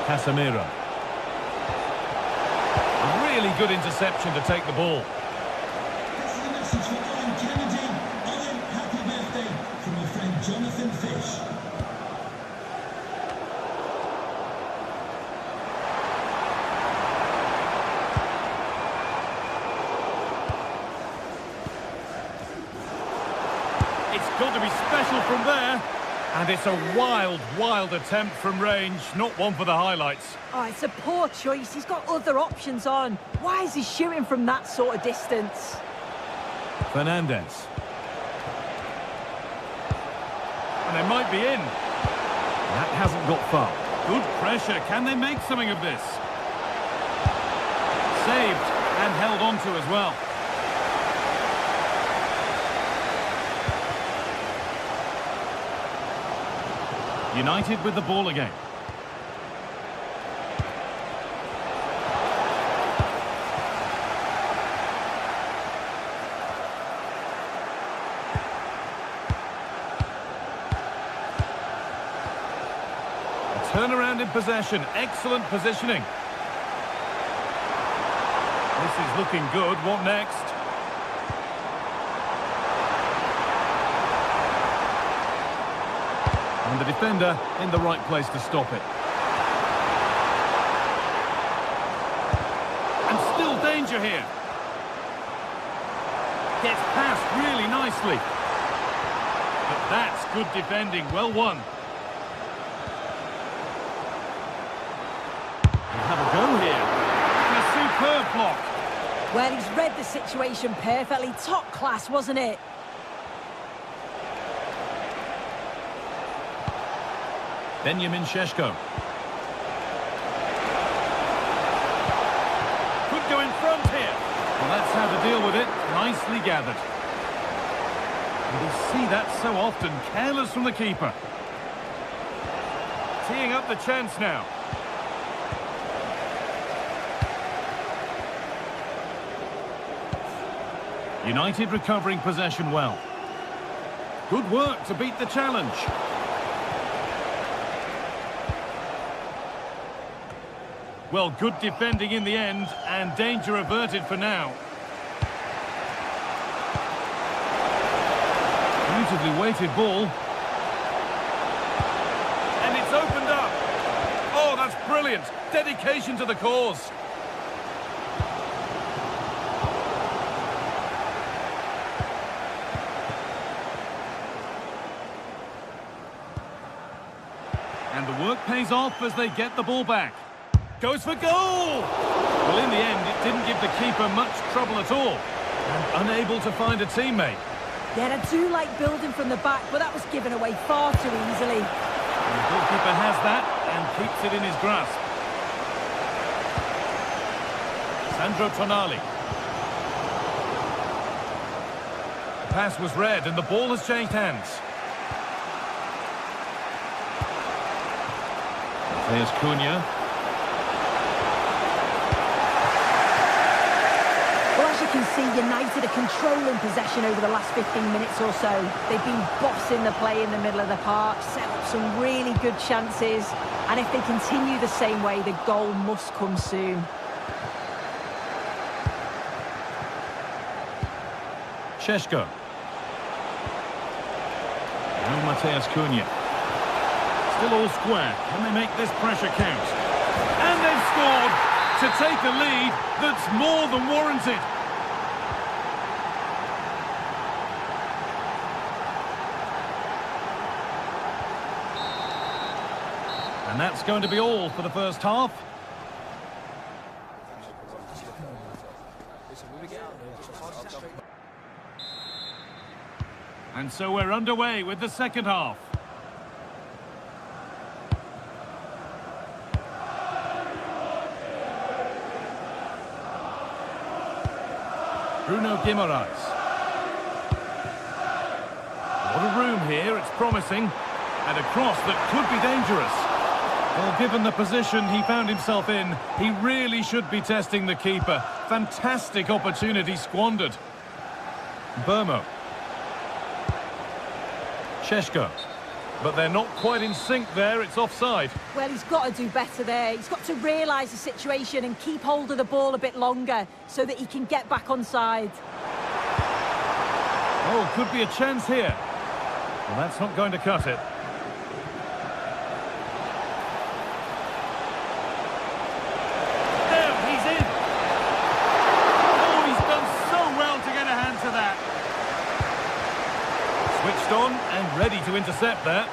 Casemiro. A really good interception to take the ball. This is a message for Owen Kennedy. Owen, happy birthday from your friend Jonathan Fish. It's got to be special from there. And it's a wild, wild attempt from range. Not one for the highlights. Oh, it's a poor choice. He's got other options on. Why is he shooting from that sort of distance? Fernandes. And they might be in. That hasn't got far. Good pressure. Can they make something of this? Saved and held on to as well. United with the ball again. A turnaround in possession. Excellent positioning. This is looking good. What next? And the defender in the right place to stop it. And still danger here. Gets past really nicely. But that's good defending. Well won. We'll have a go here. And a superb block. Well, he's read the situation perfectly. Top class, wasn't it? Benjamin Šeško. Could go in front here. Well, that's how to deal with it. Nicely gathered. And we see that so often. Careless from the keeper. teeing up the chance now. United recovering possession well. Good work to beat the challenge. Well, good defending in the end, and danger averted for now. Beautifully weighted ball. And it's opened up. Oh, that's brilliant. Dedication to the cause. And the work pays off as they get the ball back. Goes for goal! Well, in the end, it didn't give the keeper much trouble at all. And unable to find a teammate. Yeah, I do like building from the back, but that was given away far too easily. And the goalkeeper has that and keeps it in his grasp. Sandro Tonali. The pass was read and the ball has changed hands. There's Cunha. Well, as you can see, United are controlling possession over the last 15 minutes or so. They've been bossing the play in the middle of the park, set up some really good chances, and if they continue the same way, the goal must come soon. Šeško. Now Mateus Cunha. Still all square. Can they make this pressure count? And they've scored to take a lead that's more than warranted. And that's going to be all for the first half. And so we're underway with the second half. Bruno Guimaraes. What a room here, it's promising. And a cross that could be dangerous. Well, given the position he found himself in, he really should be testing the keeper. Fantastic opportunity squandered. Burmo. Šeško. But they're not quite in sync there, it's offside. Well, he's got to do better there. He's got to realise the situation and keep hold of the ball a bit longer so that he can get back on side. Oh, could be a chance here. Well, that's not going to cut it. There, he's in. Oh, he's done so well to get a hand to that. Switched on and ready to intercept that.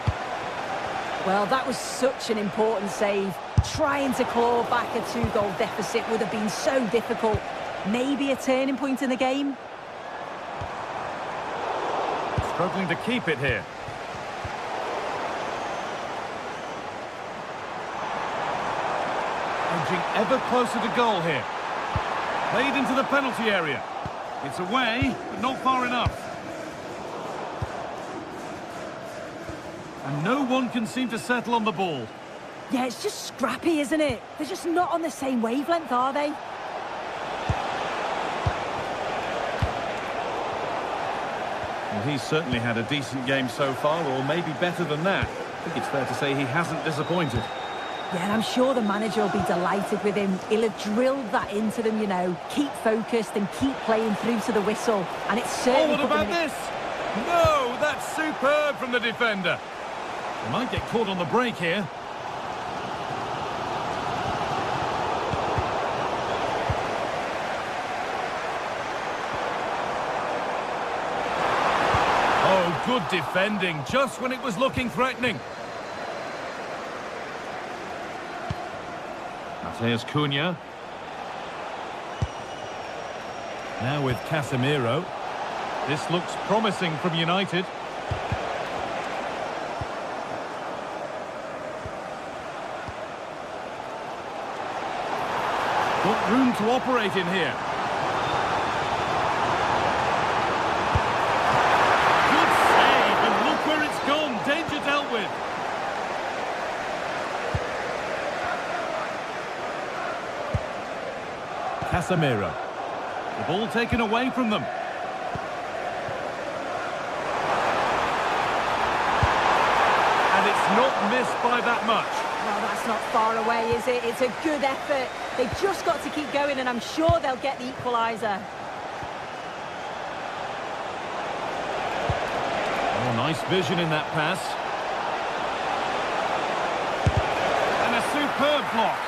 Well, that was such an important save. Trying to claw back a 2-goal deficit would have been so difficult. Maybe a turning point in the game. Struggling to keep it here. Edging ever closer to goal here. Played into the penalty area. It's away, but not far enough. And no one can seem to settle on the ball. Yeah, it's just scrappy, isn't it? They're just not on the same wavelength, are they? Well, he's certainly had a decent game so far, or maybe better than that. I think it's fair to say he hasn't disappointed. Yeah, and I'm sure the manager will be delighted with him. He'll have drilled that into them, you know. Keep focused and keep playing through to the whistle. And it's certainly... Oh, what about this? No, that's superb from the defender. They might get caught on the break here. Oh, good defending, just when it was looking threatening. Mateus Cunha. Now with Casemiro. This looks promising from United. Got room to operate in here. Good save, and look where it's gone. Danger dealt with. Casemiro. The ball taken away from them. And it's not missed by that much. Well, that's not far away, is it? It's a good effort. They've just got to keep going, and I'm sure they'll get the equaliser. Oh, nice vision in that pass. And a superb block.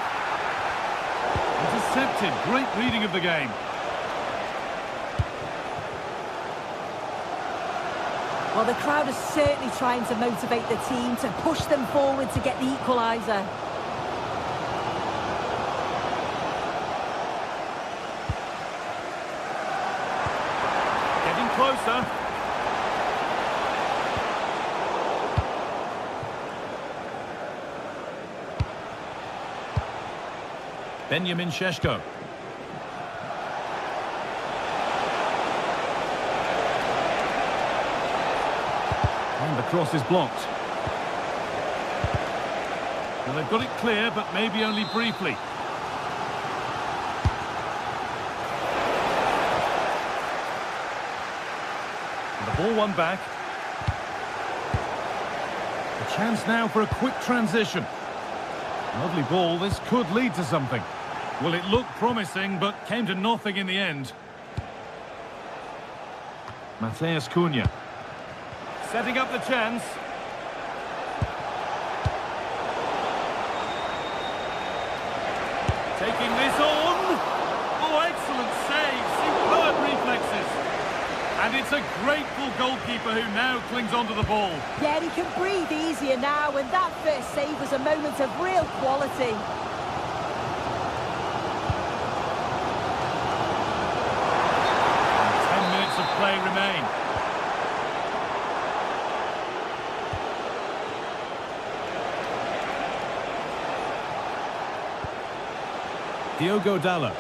Intercepted. Great reading of the game. Well, the crowd is certainly trying to motivate the team to push them forward to get the equaliser. Getting closer. Benjamin Šeško. And the cross is blocked. Well, they've got it clear, but maybe only briefly. And the ball won back. A chance now for a quick transition. Lovely ball. This could lead to something. Well, it looked promising, but came to nothing in the end. Matheus Cunha. Setting up the chance. Taking this on. Oh, excellent save. Superb reflexes. And it's a grateful goalkeeper who now clings onto the ball. Yeah, he can breathe easier now, and that first save was a moment of real quality. And 10 minutes of play remain. Diogo Dalot.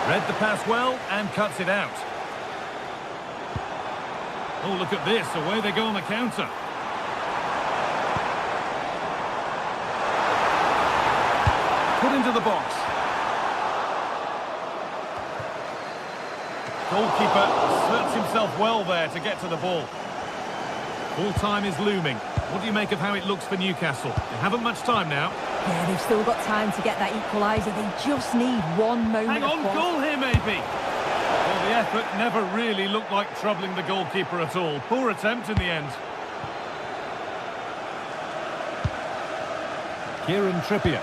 Read the pass well and cuts it out. Oh, look at this. Away they go on the counter. Put into the box. Goalkeeper asserts himself well there to get to the ball. Full time is looming. What do you make of how it looks for Newcastle? They haven't much time now. Yeah, they've still got time to get that equaliser. They just need one moment. Hang on, goal here maybe. Well, the effort never really looked like troubling the goalkeeper at all. Poor attempt in the end. Kieran Trippier.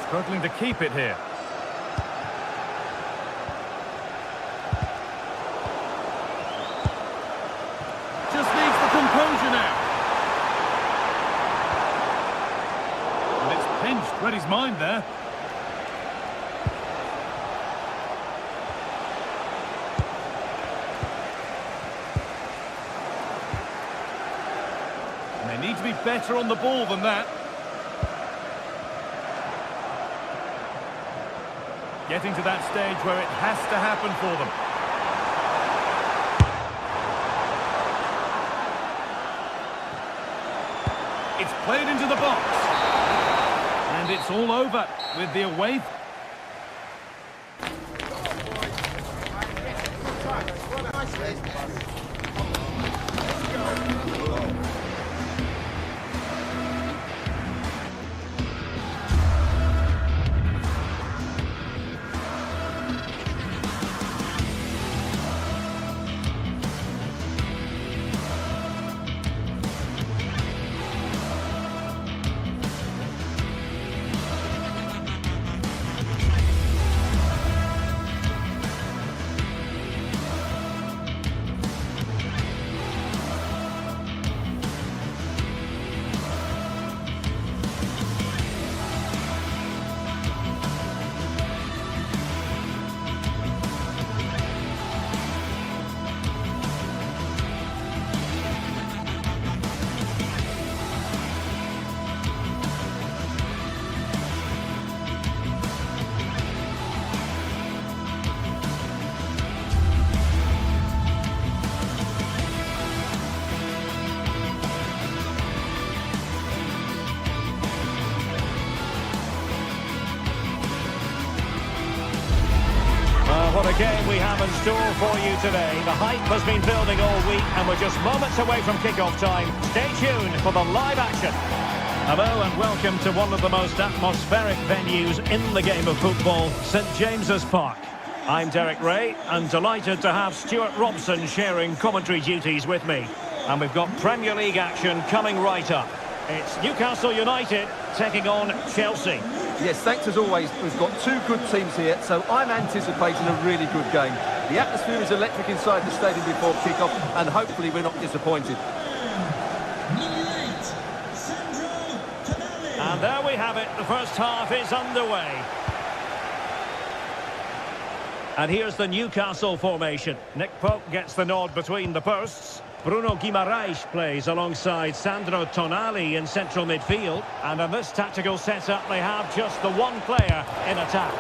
Struggling to keep it here. Just needs the composure now. And it's pinched. Read his mind there. And they need to be better on the ball than that. Getting to that stage where it has to happen for them. It's played into the box. And it's all over with the away. game we have in store for you today. The hype has been building all week and we're just moments away from kick-off time. Stay tuned for the live action. Hello and welcome to one of the most atmospheric venues in the game of football, St James's Park. I'm Derek Ray and delighted to have Stuart Robson sharing commentary duties with me. And we've got Premier League action coming right up. It's Newcastle United taking on Chelsea. Yes, thanks as always. We've got two good teams here, so I'm anticipating a really good game. The atmosphere is electric inside the stadium before kick-off, and hopefully we're not disappointed. And there we have it. The first half is underway. And here's the Newcastle formation. Nick Pope gets the nod between the posts. Bruno Guimaraes plays alongside Sandro Tonali in central midfield. And in this tactical setup, they have just the one player in attack.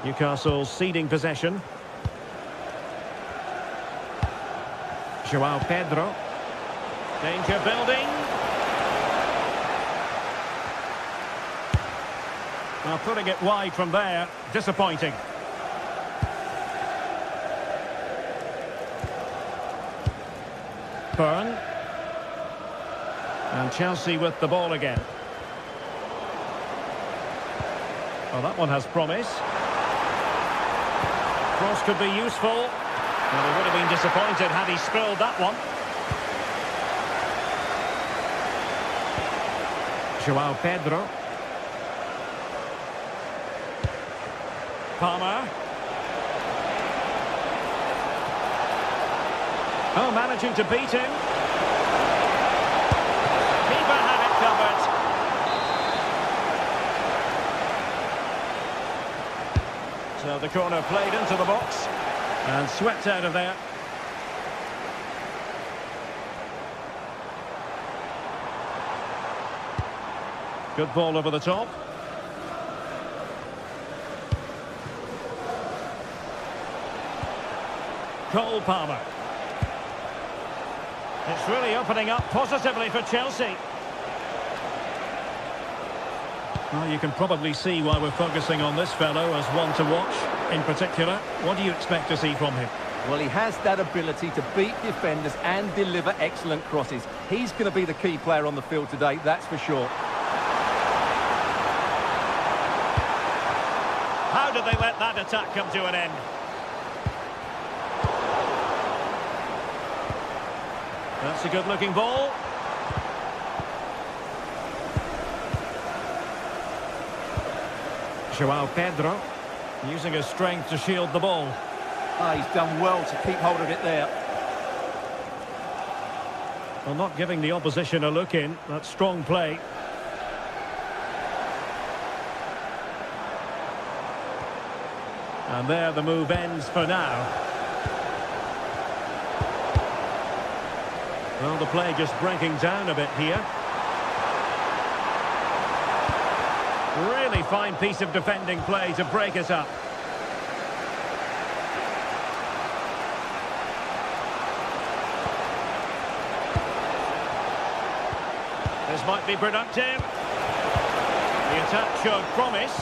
Newcastle ceding possession. Joao Pedro. Danger building. Well, putting it wide from there, disappointing. Byrne. And Chelsea with the ball again. Well, that one has promise. Cross could be useful. Well, he would have been disappointed had he spilled that one. Joao Pedro. Palmer. Oh, managing to beat him. Keeper had it covered. So the corner played into the box and swept out of there. Good ball over the top. Cole Palmer. It's really opening up positively for Chelsea. Well, you can probably see why we're focusing on this fellow as one to watch. In particular, what do you expect to see from him? Well, he has that ability to beat defenders and deliver excellent crosses. He's going to be the key player on the field today, that's for sure. How did they let that attack come to an end? That's a good-looking ball. Joao Pedro using his strength to shield the ball. He's done well to keep hold of it there. Well, not giving the opposition a look in. That's strong play. And there the move ends for now. Well, the play just breaking down a bit here. Really fine piece of defending play to break it up. This might be productive. The attack showed promise.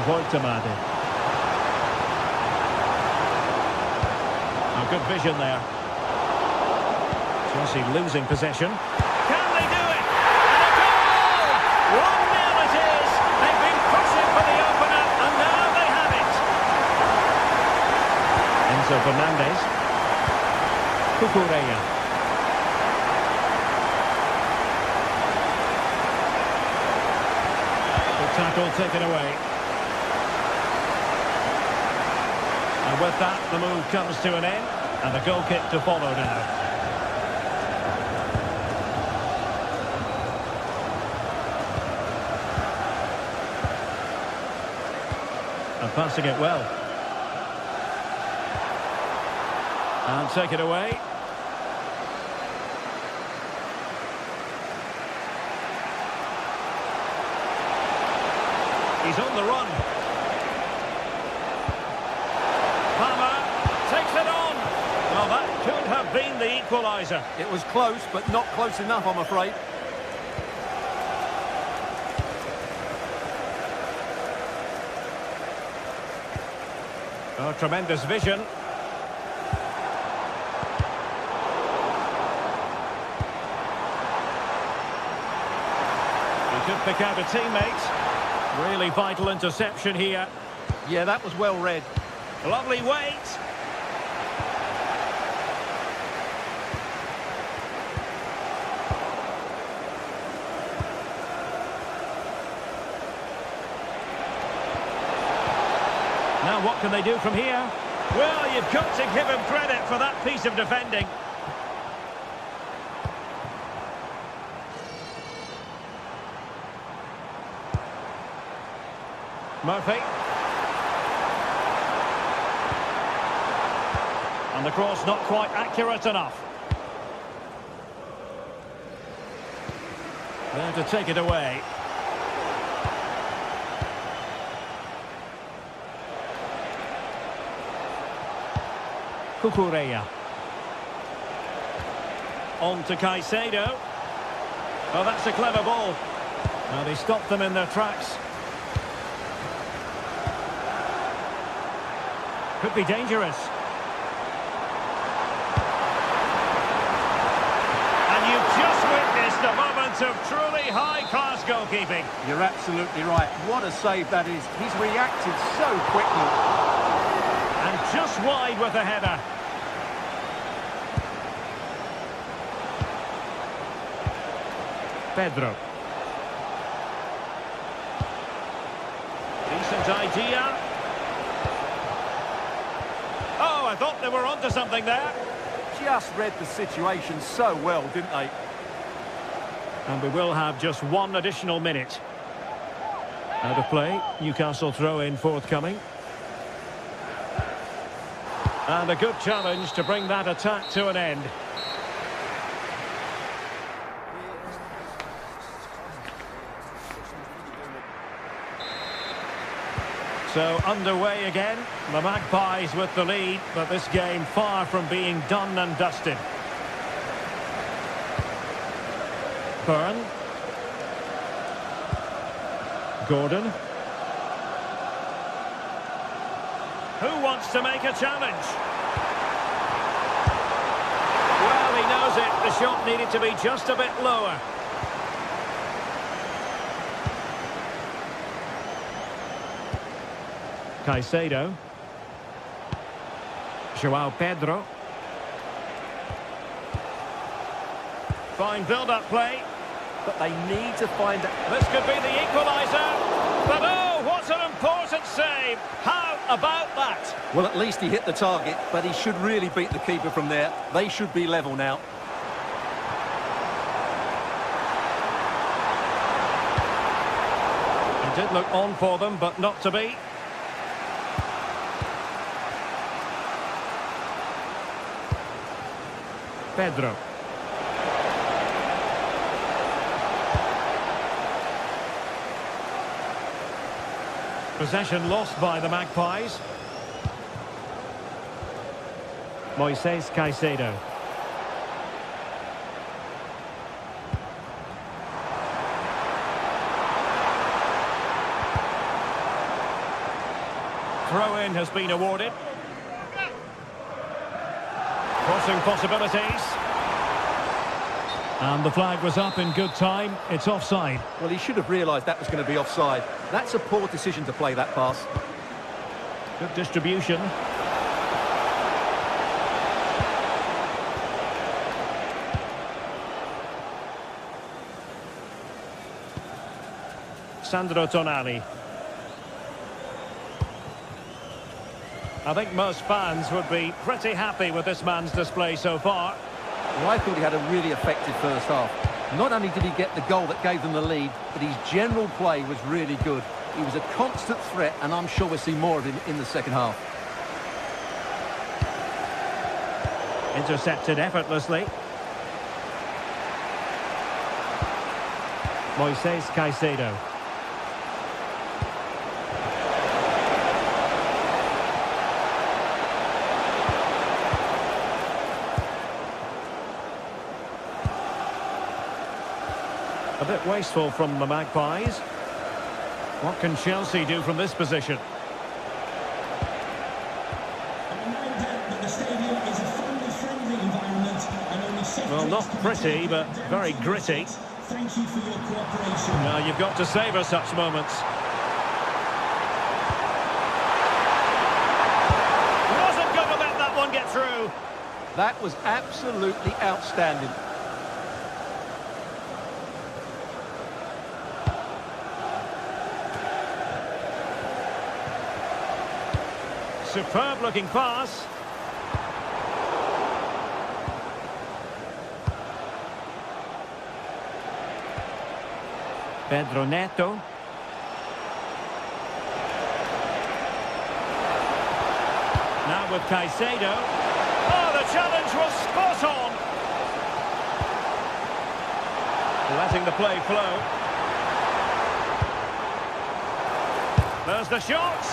Voitamade. Good vision there. Chelsea losing possession. Can they do it? And a goal! 1-0 it is. They've been pushing for the opener, and now they have it. Enzo Fernandez. Cucurella. The tackle taken away. And with that, the move comes to an end, and the goal kick to follow now. And passing it well. And take it away. He's on the run. Palmer takes it on. Well, that could have been the the equaliser. It was close, but not close enough, I'm afraid. Oh, tremendous vision. He could pick out a teammate. Really vital interception here. Yeah, that was well read. Lovely weight. Now what can they do from here? Well, you've got to give him credit for that piece of defending. Murphy. And the cross not quite accurate enough. There to take it away. Cucurella. On to Caicedo. Oh, that's a clever ball. Now they stopped them in their tracks. Could be dangerous. And you've just witnessed a moment of truly high-class goalkeeping. You're absolutely right. What a save that is. He's reacted so quickly. And just wide with the header. Pedro. Decent idea. Oh, I thought they were onto something there. Just read the situation so well, didn't they? And we will have just one additional minute. Out of play, Newcastle throw-in forthcoming. And a good challenge to bring that attack to an end. So underway again, the Magpies with the lead, but this game far from being done and dusted. Byrne. Gordon. Who wants to make a challenge? Well, he knows it. The shot needed to be just a bit lower. Caicedo. João Pedro. Fine build-up play. But they need to find it. This could be the equaliser. But oh, what an important save. How about that? Well, at least he hit the target, but he should really beat the keeper from there. They should be level now. It did look on for them, but not to be. Pedro. Possession lost by the Magpies. Moises Caicedo. Throw-in has been awarded. Crossing possibilities. And the flag was up in good time. It's offside. Well, he should have realised that was going to be offside. That's a poor decision to play that pass. Good distribution. Sandro Tonali. I think most fans would be pretty happy with this man's display so far. Well, I thought he had a really effective first half. Not only did he get the goal that gave them the lead, but his general play was really good. He was a constant threat, and I'm sure we'll see more of him in the second half. Intercepted effortlessly. Moises Caicedo. bit wasteful from the Magpies. What can Chelsea do from this position? Well, not pretty, but very gritty. Thank you for your cooperation. Now, you've got to savour such moments. Wasn't going to let that one get through. That was absolutely outstanding. Superb looking pass. Pedro Neto. Now with Caicedo. Oh, the challenge was spot on. Letting the play flow. There's the shot.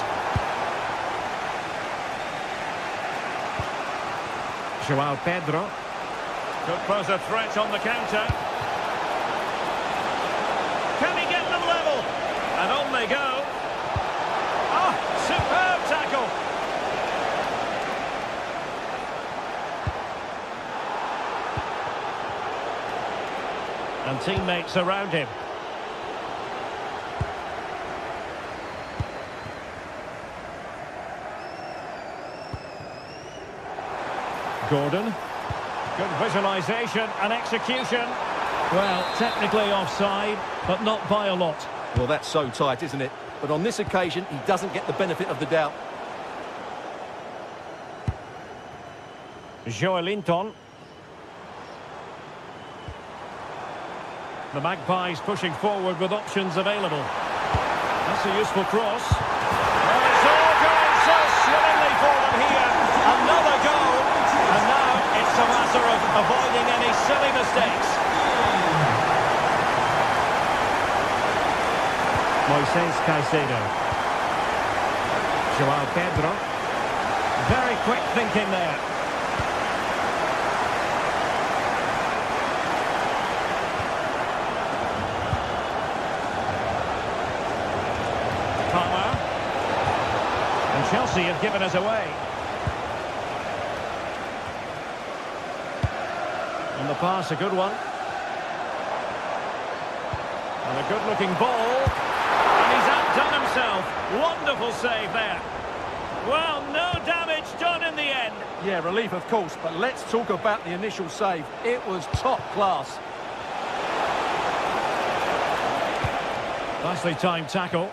João Pedro. Could pose a threat on the counter. Can he get them level? And on they go. Oh, superb tackle. And teammates around him. Gordon. Good visualisation and execution. Well, technically offside, but not by a lot. Well, that's so tight, isn't it? But on this occasion, he doesn't get the benefit of the doubt. Joelinton. The Magpies pushing forward with options available. That's a useful cross. Well, it's all going so swimmingly for them here. Another goal. And now it's a matter of avoiding any silly mistakes. Moises Caicedo. João Pedro. Very quick thinking there. Palmer. And Chelsea have given us away. And the pass, a good one. And a good-looking ball. Done himself. Wonderful save there. Well, no damage done in the end. Yeah, relief, of course, but let's talk about the initial save. It was top class. Nicely timed tackle.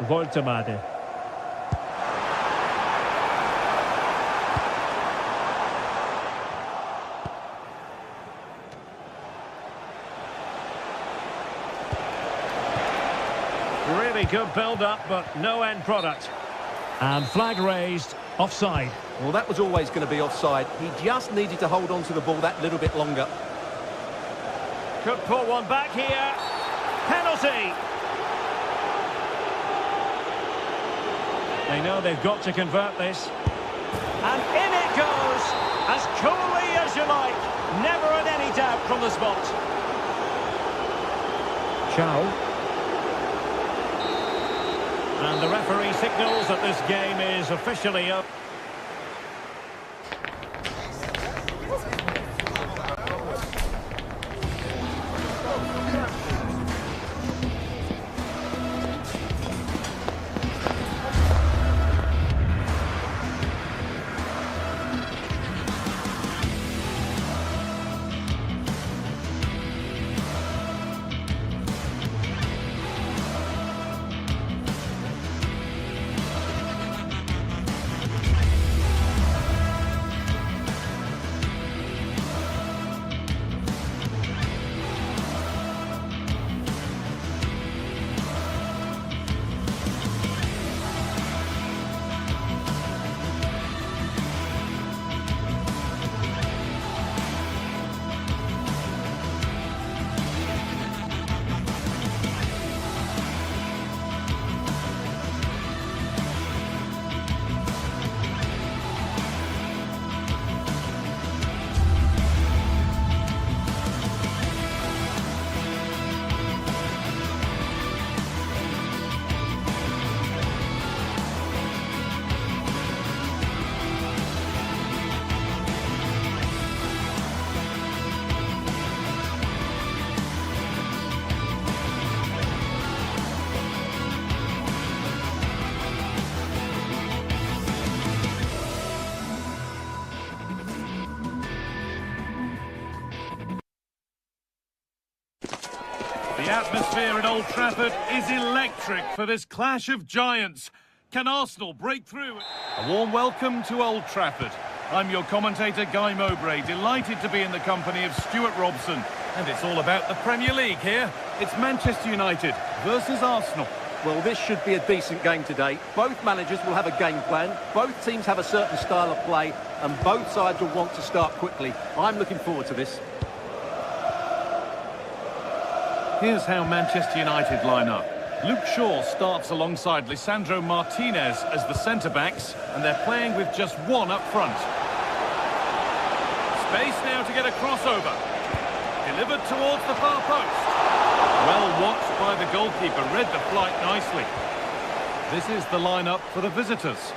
Voltemade. Really good build-up, but no end product. And flag raised, offside. Well, that was always going to be offside. He just needed to hold on to the ball that little bit longer. Could pull one back here. Penalty. They know they've got to convert this. And in it goes, as coolly as you like. Never had any doubt from the spot. Chow. And the referee signals that this game is officially up. The atmosphere at Old Trafford is electric for this clash of giants. Can Arsenal break through? A warm welcome to Old Trafford. I'm your commentator, Guy Mowbray, delighted to be in the company of Stuart Robson. And it's all about the Premier League here. It's Manchester United versus Arsenal. Well, this should be a decent game today. Both managers will have a game plan. Both teams have a certain style of play, and both sides will want to start quickly. I'm looking forward to this. Here's how Manchester United line up. Luke Shaw starts alongside Lisandro Martinez as the centre-backs, and they're playing with just one up front. Space now to get a crossover. Delivered towards the far post. Well watched by the goalkeeper, read the flight nicely. This is the lineup for the visitors.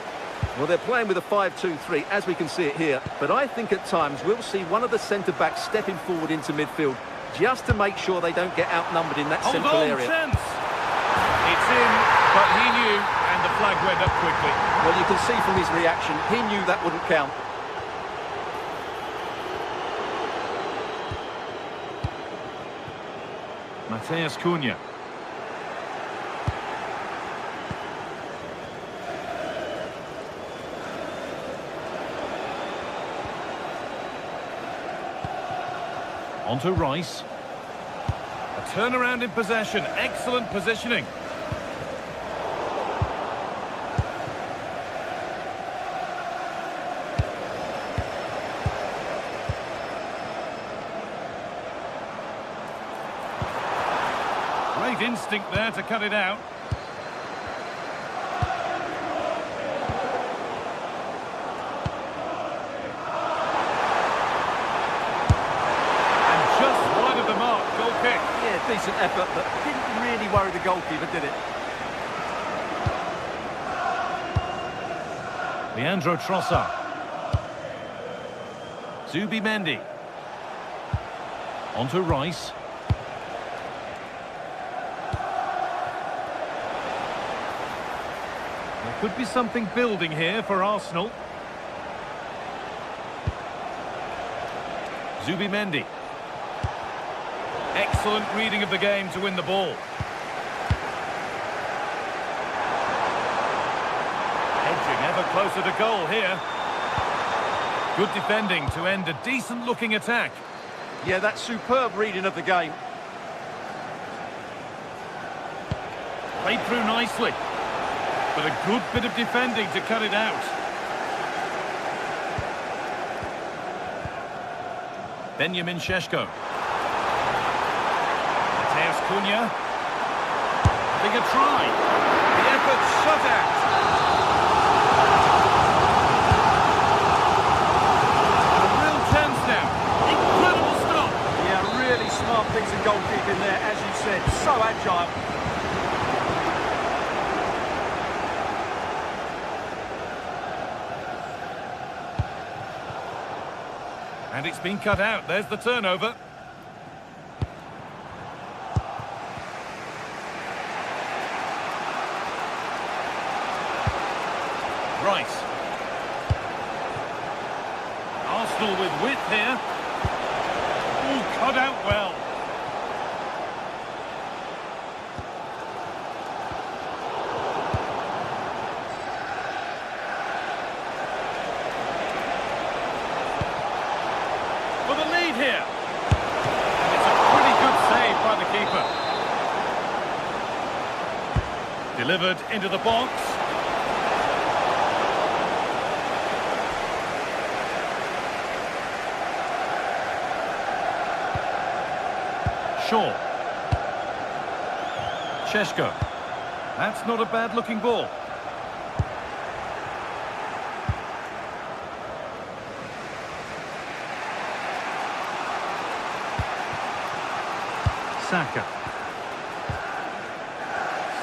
Well, they're playing with a 5-2-3, as we can see it here. But I think at times we'll see one of the centre-backs stepping forward into midfield, just to make sure they don't get outnumbered in that central area. Chance. It's in, but he knew, and the flag went up quickly. Well, you can see from his reaction, he knew that wouldn't count. Mateus Cunha. Onto Rice. A turnaround in possession. Excellent positioning. Great instinct there to cut it out. And just wide of the mark, goal kick. Yeah, decent effort, but didn't really worry the goalkeeper, did it? Leandro Trossard. Zubimendi. Onto Rice. There could be something building here for Arsenal. Zubimendi. Excellent reading of the game to win the ball. Edging ever closer to goal here. Good defending to end a decent-looking attack. Yeah, that's superb reading of the game. Played through nicely. But a good bit of defending to cut it out. Benjamin Šeško. Mateus Cunha. Having a try. The effort shut out. A real chance now. Incredible stop. Yeah, really smart things in goalkeeping there, as you said. So agile. And it's been cut out. There's the turnover. Rice. Arsenal with width here. Ooh, cut out well. For the lead here. And it's a pretty good save by the keeper. Delivered into the box. Shaw. Šeško. That's not a bad-looking ball. Saka.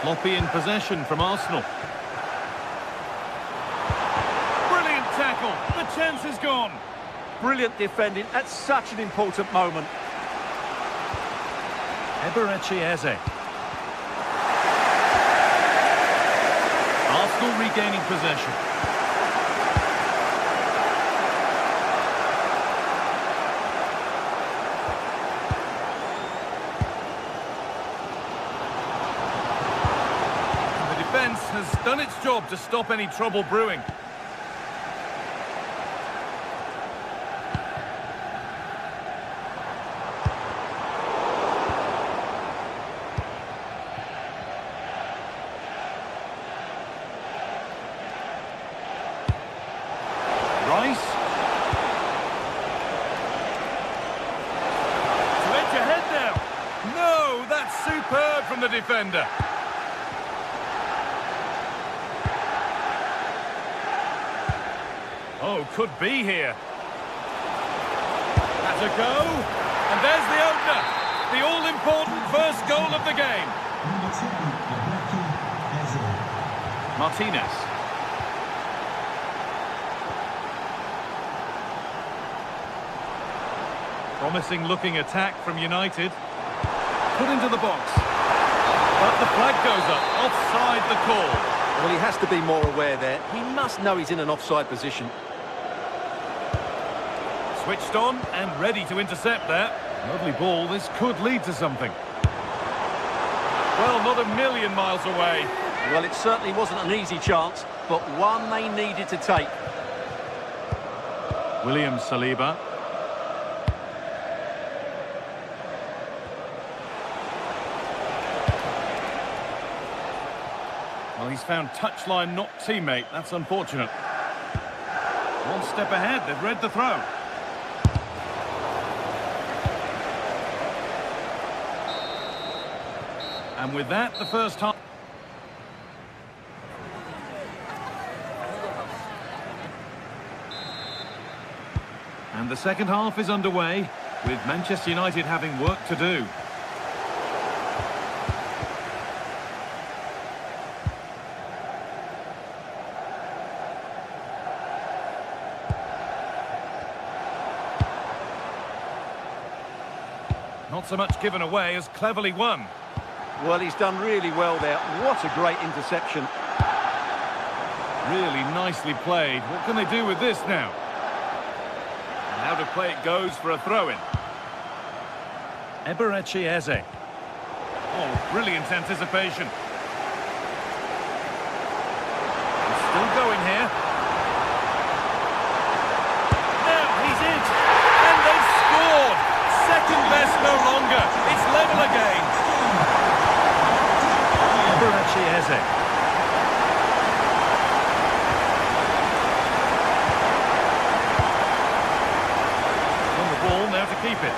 Sloppy in possession from Arsenal. Brilliant tackle. The chance is gone. Brilliant defending at such an important moment. Eberechi Eze. Arsenal regaining possession. has done its job to stop any trouble brewing. Rice. To edge ahead now. No, that's superb from the defender. Oh, could be here. That's a go. And there's the opener. The all-important first goal of the game. Martinez. Promising looking attack from United. Put into the box. But the flag goes up. Offside the call. Well, he has to be more aware there. He must know he's in an offside position. Switched on and ready to intercept that. Lovely ball. This could lead to something. Well, not a million miles away. Well, it certainly wasn't an easy chance, but one they needed to take. William Saliba. Well, he's found touchline, not teammate. That's unfortunate. One step ahead. They've read the throw. And with that, the first half. And the second half is underway, with Manchester United having work to do. Not so much given away as cleverly won. Well, he's done really well there. What a great interception. Really nicely played. What can they do with this now? And how to play it goes for a throw-in. Eberechi Eze. Oh, brilliant anticipation. He's still going here. Now he's it. And they've scored. Second best no longer. It's level again. Eberechi Eze. On the ball, now to keep it.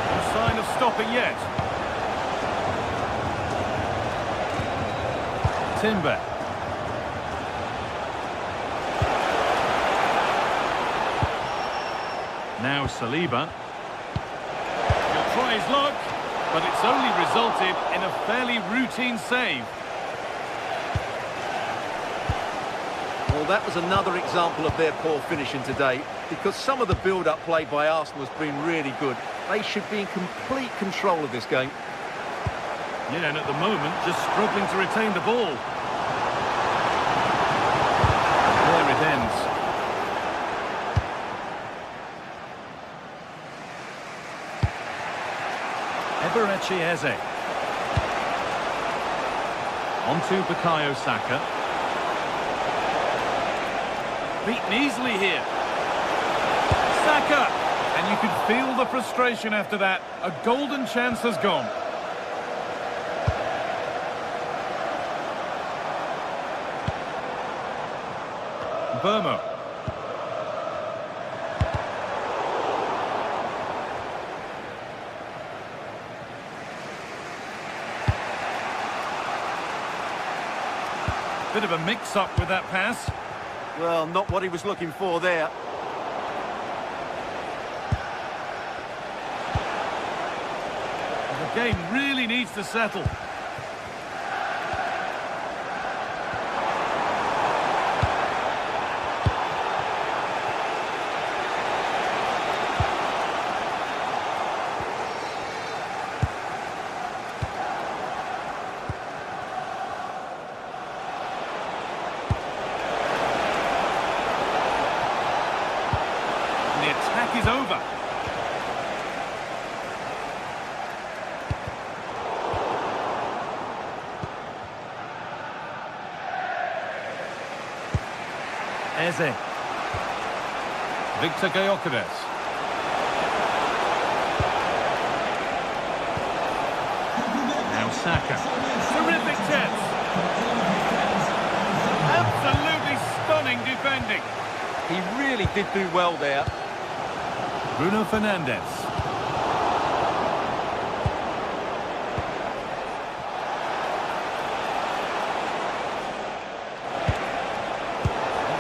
No sign of stopping yet. Timber. Now Saliba. He'll try his luck, but it's only resulted in a fairly routine save. Well, that was another example of their poor finishing today, because some of the build-up play by Arsenal has been really good. They should be in complete control of this game. Yeah, and at the moment, just struggling to retain the ball. There it ends. Eberechi Eze. On to Bukayo Saka. Beaten easily here. Saka! And you could feel the frustration after that. A golden chance has gone. Burmo. Bit of a mix-up with that pass. Well, not what he was looking for there. The game really needs to settle. The attack is over. Eze. Victor Gyökeres. Now Saka. Terrific chance. Absolutely stunning defending. He really did do well there. Bruno Fernandes.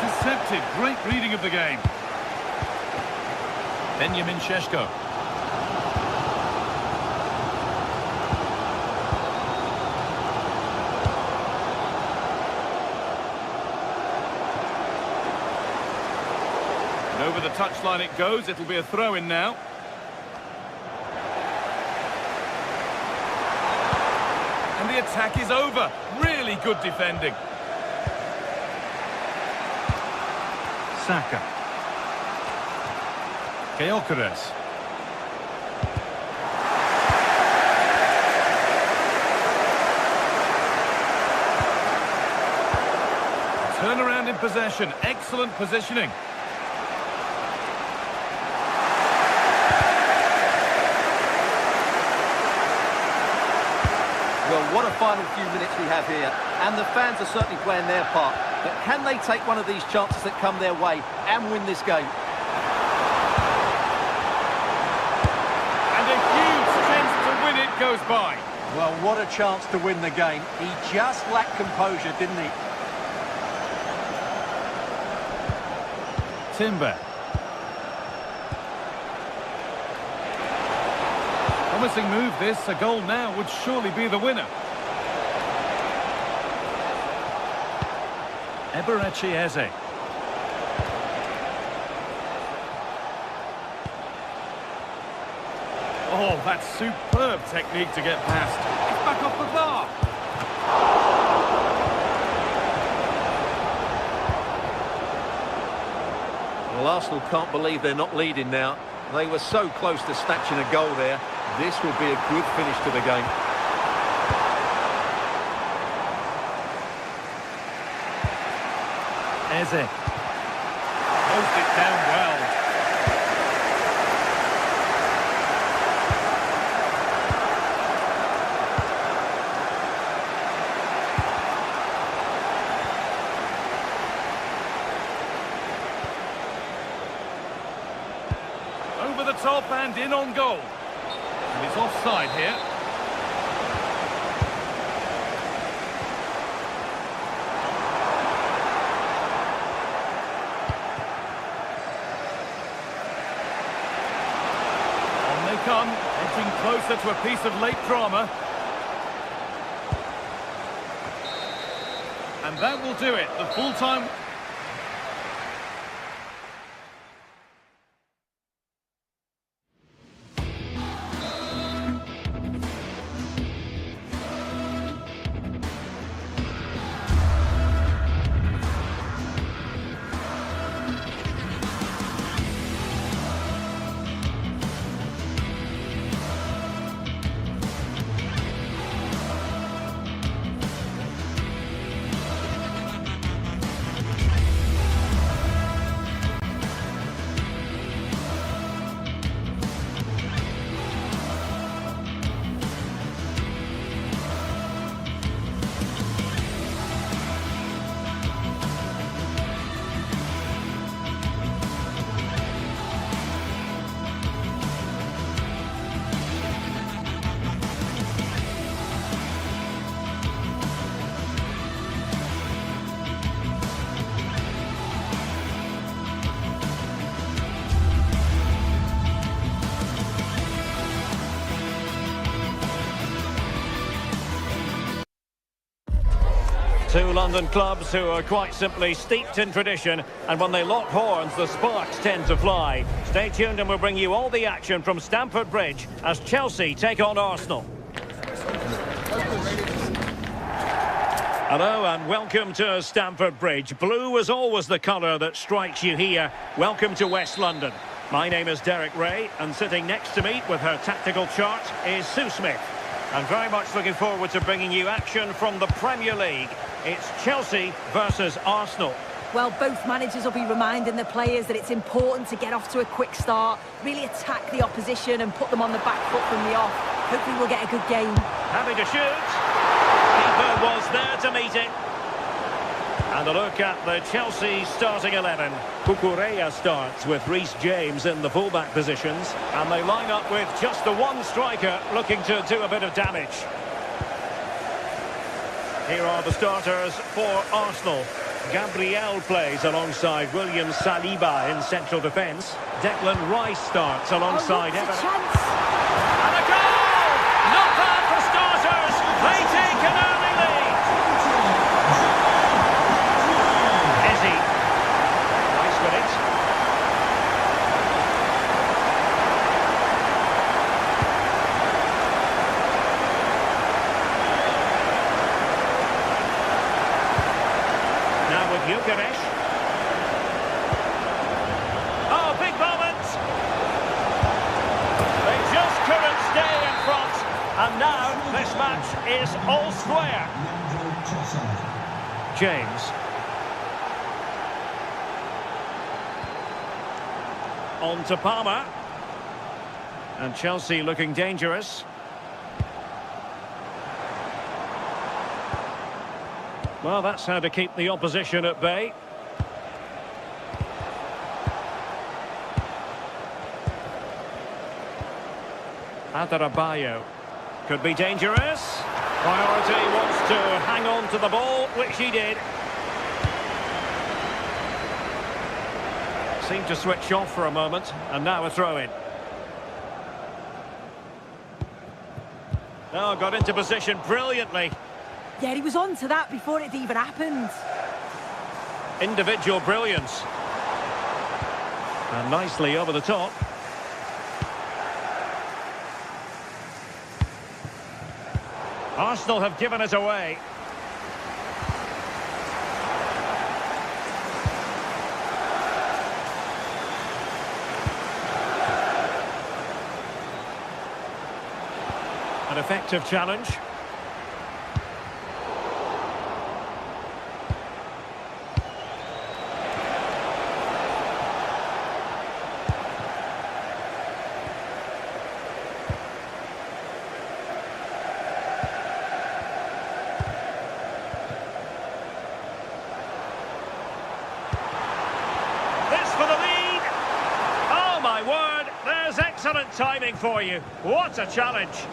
Intercepted. Great reading of the game. Benjamin Šeško. And over the touchline it goes. It'll be a throw-in now. And the attack is over. Really good defending. Saka. Gyökeres. Turnaround in possession. Excellent positioning. Well, what a final few minutes we have here. And the fans are certainly playing their part. But can they take one of these chances that come their way and win this game? And a huge chance to win it goes by. Well, what a chance to win the game. He just lacked composure, didn't he? Timber. Promising move this. A goal now would surely be the winner. Eberechi Eze. Oh, that's superb technique to get past. It's back off the bar. Well, Arsenal can't believe they're not leading now. They were so close to snatching a goal there. This will be a good finish to the game. Eze. Closed it down well. Over the top and in on goal. And it's offside here. On they come, edging closer to a piece of late drama. And that will do it. The full-time... Two London clubs who are quite simply steeped in tradition, and when they lock horns, the sparks tend to fly. Stay tuned and we'll bring you all the action from Stamford Bridge as Chelsea take on Arsenal. Hello and welcome to Stamford Bridge. Blue is always the colour that strikes you here. Welcome to West London. My name is Derek Ray, and sitting next to me with her tactical chart is Sue Smith. I'm very much looking forward to bringing you action from the Premier League. It's Chelsea versus Arsenal. Well, both managers will be reminding the players that it's important to get off to a quick start, really attack the opposition and put them on the back foot from the off. Hopefully we'll get a good game. Happy to shoot. Keeper was there to meet it. And a look at the Chelsea starting 11. Cucurella starts with Reece James in the fullback positions. And they line up with just the one striker looking to do a bit of damage. Here are the starters for Arsenal. Gabriel plays alongside William Saliba in central defence. Declan Rice starts alongside Everton. And a goal! Not bad for starters. They take an early lead. Ezzy. Nice with it. Now with Gyökeres. Oh, big moment! They just couldn't stay in front. And now this match is all square. James. On to Palmer. And Chelsea looking dangerous. Well, that's how to keep the opposition at bay. Adarabioyo could be dangerous. Priority wants to hang on to the ball, which he did. Seemed to switch off for a moment, and now a throw-in. Oh, got into position brilliantly. Yeah, he was on to that before it even happened. Individual brilliance. And nicely over the top. Arsenal have given it away. An effective challenge. Excellent timing for you. What a challenge.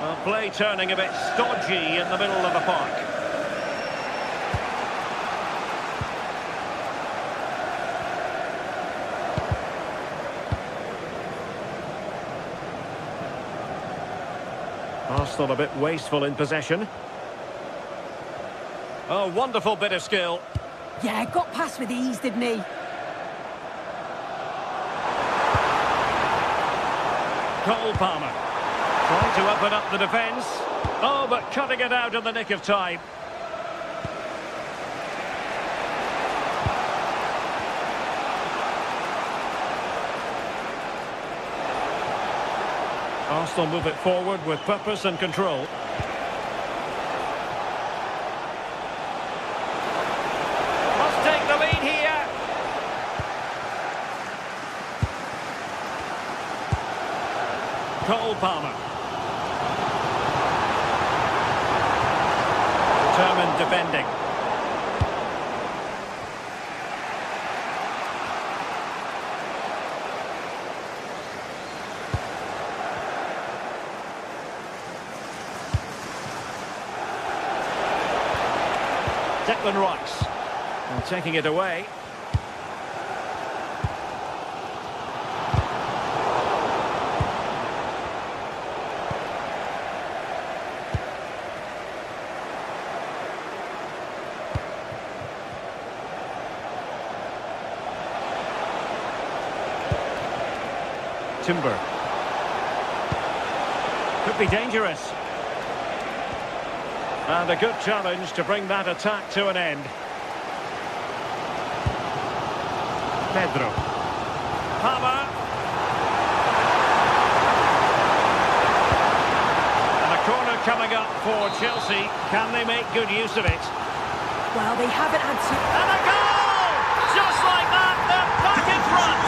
Well, play turning a bit stodgy in the middle of the park. Arsenal a bit wasteful in possession. Oh, wonderful bit of skill. Yeah, got past with ease, didn't he? Cole Palmer trying to open up the defence. Oh, but cutting it out in the nick of time. Arsenal move it forward with purpose and control. Must take the lead here. Cole Palmer. Determined defending. Declan Rice. And taking it away. Timber. Could be dangerous. And a good challenge to bring that attack to an end. Pedro. Palmer. And a corner coming up for Chelsea. Can they make good use of it? Well, they haven't had to... And a goal! Just like that, they're back in front.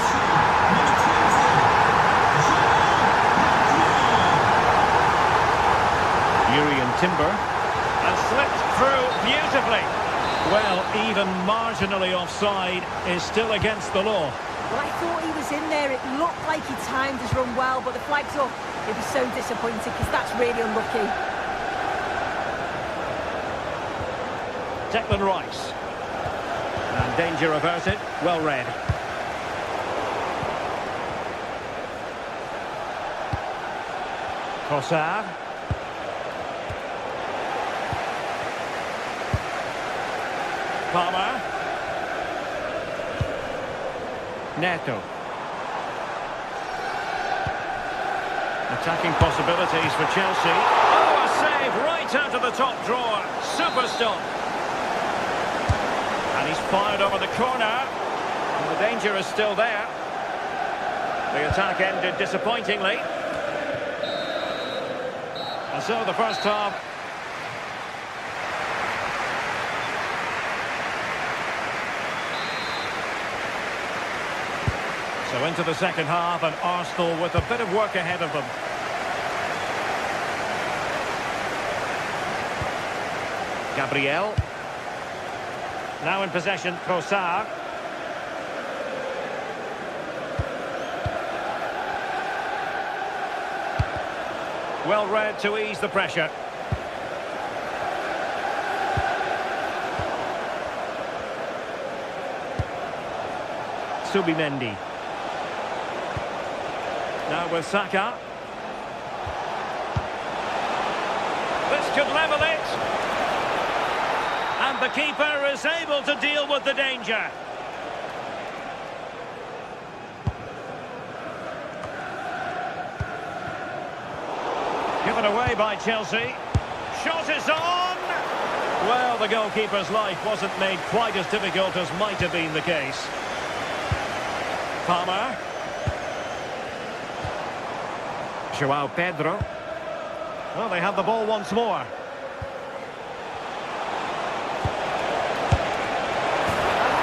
Urian Timber. And slipped through beautifully. Well, even marginally offside is still against the law. Well, I thought he was in there. It looked like he timed his run well, but the flag's up. He'll be so disappointed because that's really unlucky. Declan Rice. And danger averted. Well read. Trossard. Palmer. Neto. Attacking possibilities for Chelsea. Oh, a save right out of the top drawer. Super stop. And he's fired over the corner. And the danger is still there. The attack ended disappointingly. And so the first half. So into the second half, and Arsenal with a bit of work ahead of them. Gabriel. Now in possession, Trossard. Well read to ease the pressure. Subimendi. Now with Saka. This could level it. And the keeper is able to deal with the danger. Given away by Chelsea. Shot is on! Well, the goalkeeper's life wasn't made quite as difficult as might have been the case. Palmer. João Pedro. Well, they have the ball once more. And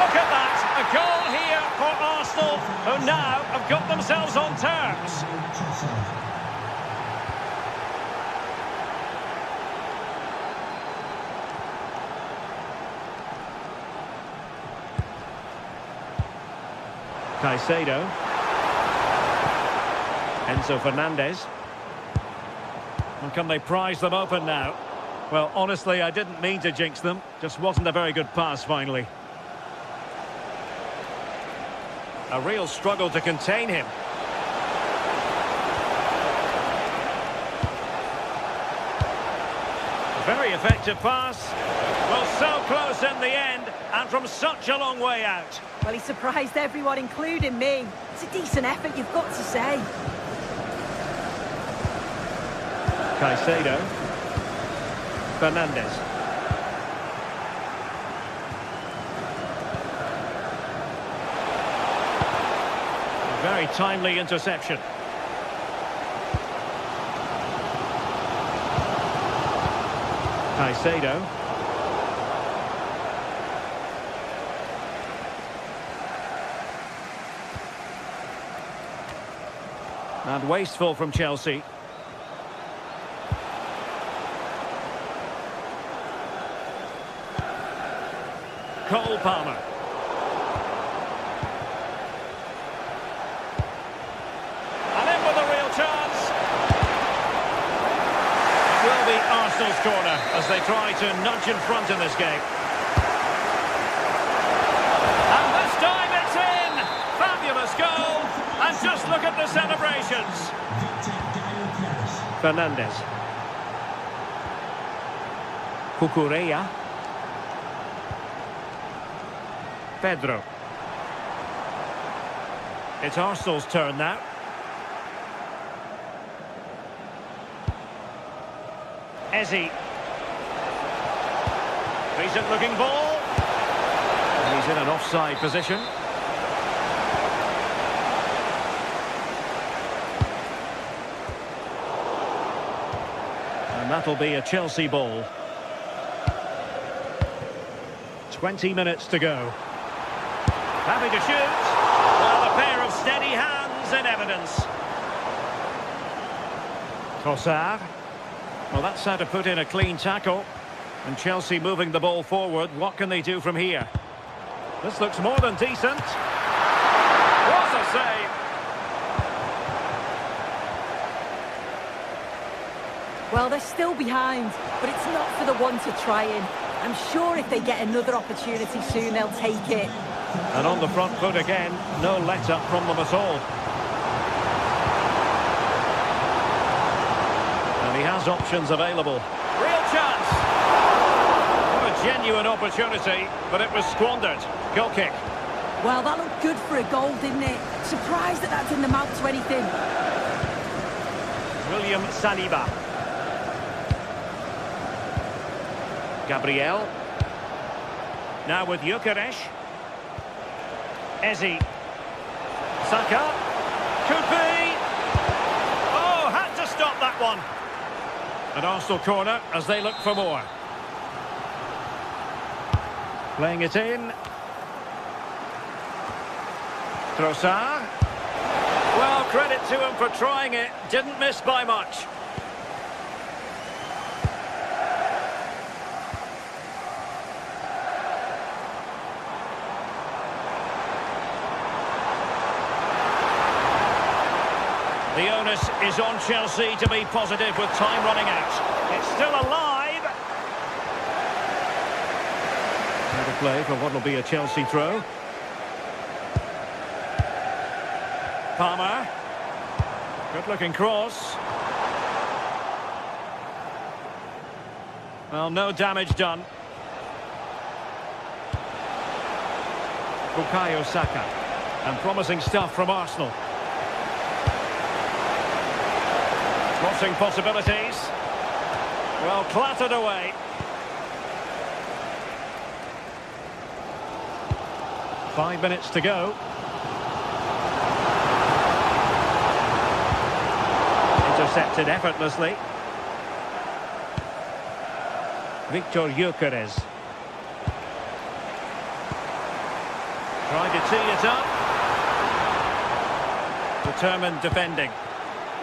look at that! A goal here for Arsenal, who now have got themselves on terms. Caicedo. Enzo Fernandez. And can they prize them open now? Well, honestly, I didn't mean to jinx them. Just wasn't a very good pass, finally. A real struggle to contain him. Very effective pass. Well, so close in the end, and from such a long way out. Well, he surprised everyone, including me. It's a decent effort, you've got to say. Caicedo. Fernandez. A very timely interception. Caicedo. And wasteful from Chelsea. Cole Palmer. And in with a real chance. It will be Arsenal's corner as they try to nudge in front in this game. And this time it's in! Fabulous goal! And just look at the celebrations. Fernandez. Cucurella. Pedro. It's Arsenal's turn now. Eze. Decent looking ball. And he's in an offside position. And that'll be a Chelsea ball. 20 minutes to go. Happy to shoot. Well, a pair of steady hands in evidence. Trossard. Well, that's how to put in a clean tackle. And Chelsea moving the ball forward. What can they do from here? This looks more than decent. What a save! Well, they're still behind, but it's not for the one to try in. I'm sure if they get another opportunity soon, they'll take it. And on the front foot again, no let-up from them at all. And he has options available. Real chance! What a genuine opportunity, but it was squandered. Goal kick. Well, that looked good for a goal, didn't it? Surprised that didn't amount to anything. William Saliba. Gabriel. Now with Gyökeres. Eze. Saka. Could be. Oh, had to stop that one. An Arsenal corner as they look for more. Playing it in. Trossard. Well, credit to him for trying it. Didn't miss by much. The onus is on Chelsea to be positive with time running out. It's still alive. Now to play for what will be a Chelsea throw. Palmer. Good-looking cross. Well, no damage done. Bukayo Saka. And promising stuff from Arsenal. Crossing possibilities. Well, clattered away. Five minutes to go. Intercepted effortlessly. Victor Gyökeres. Trying to tee it up. Determined defending.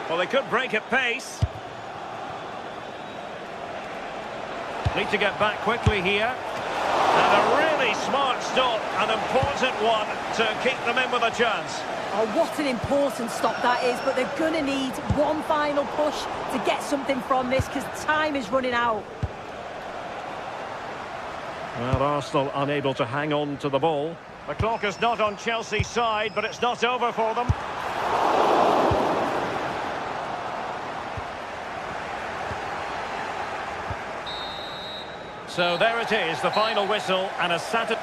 Well, they could break at pace. Need to get back quickly here. And a really smart stop, an important one to keep them in with a chance. Oh, what an important stop that is, but they're going to need one final push to get something from this because time is running out. Well, Arsenal unable to hang on to the ball. The clock is not on Chelsea's side, but it's not over for them. So there it is, the final whistle and a Saturday.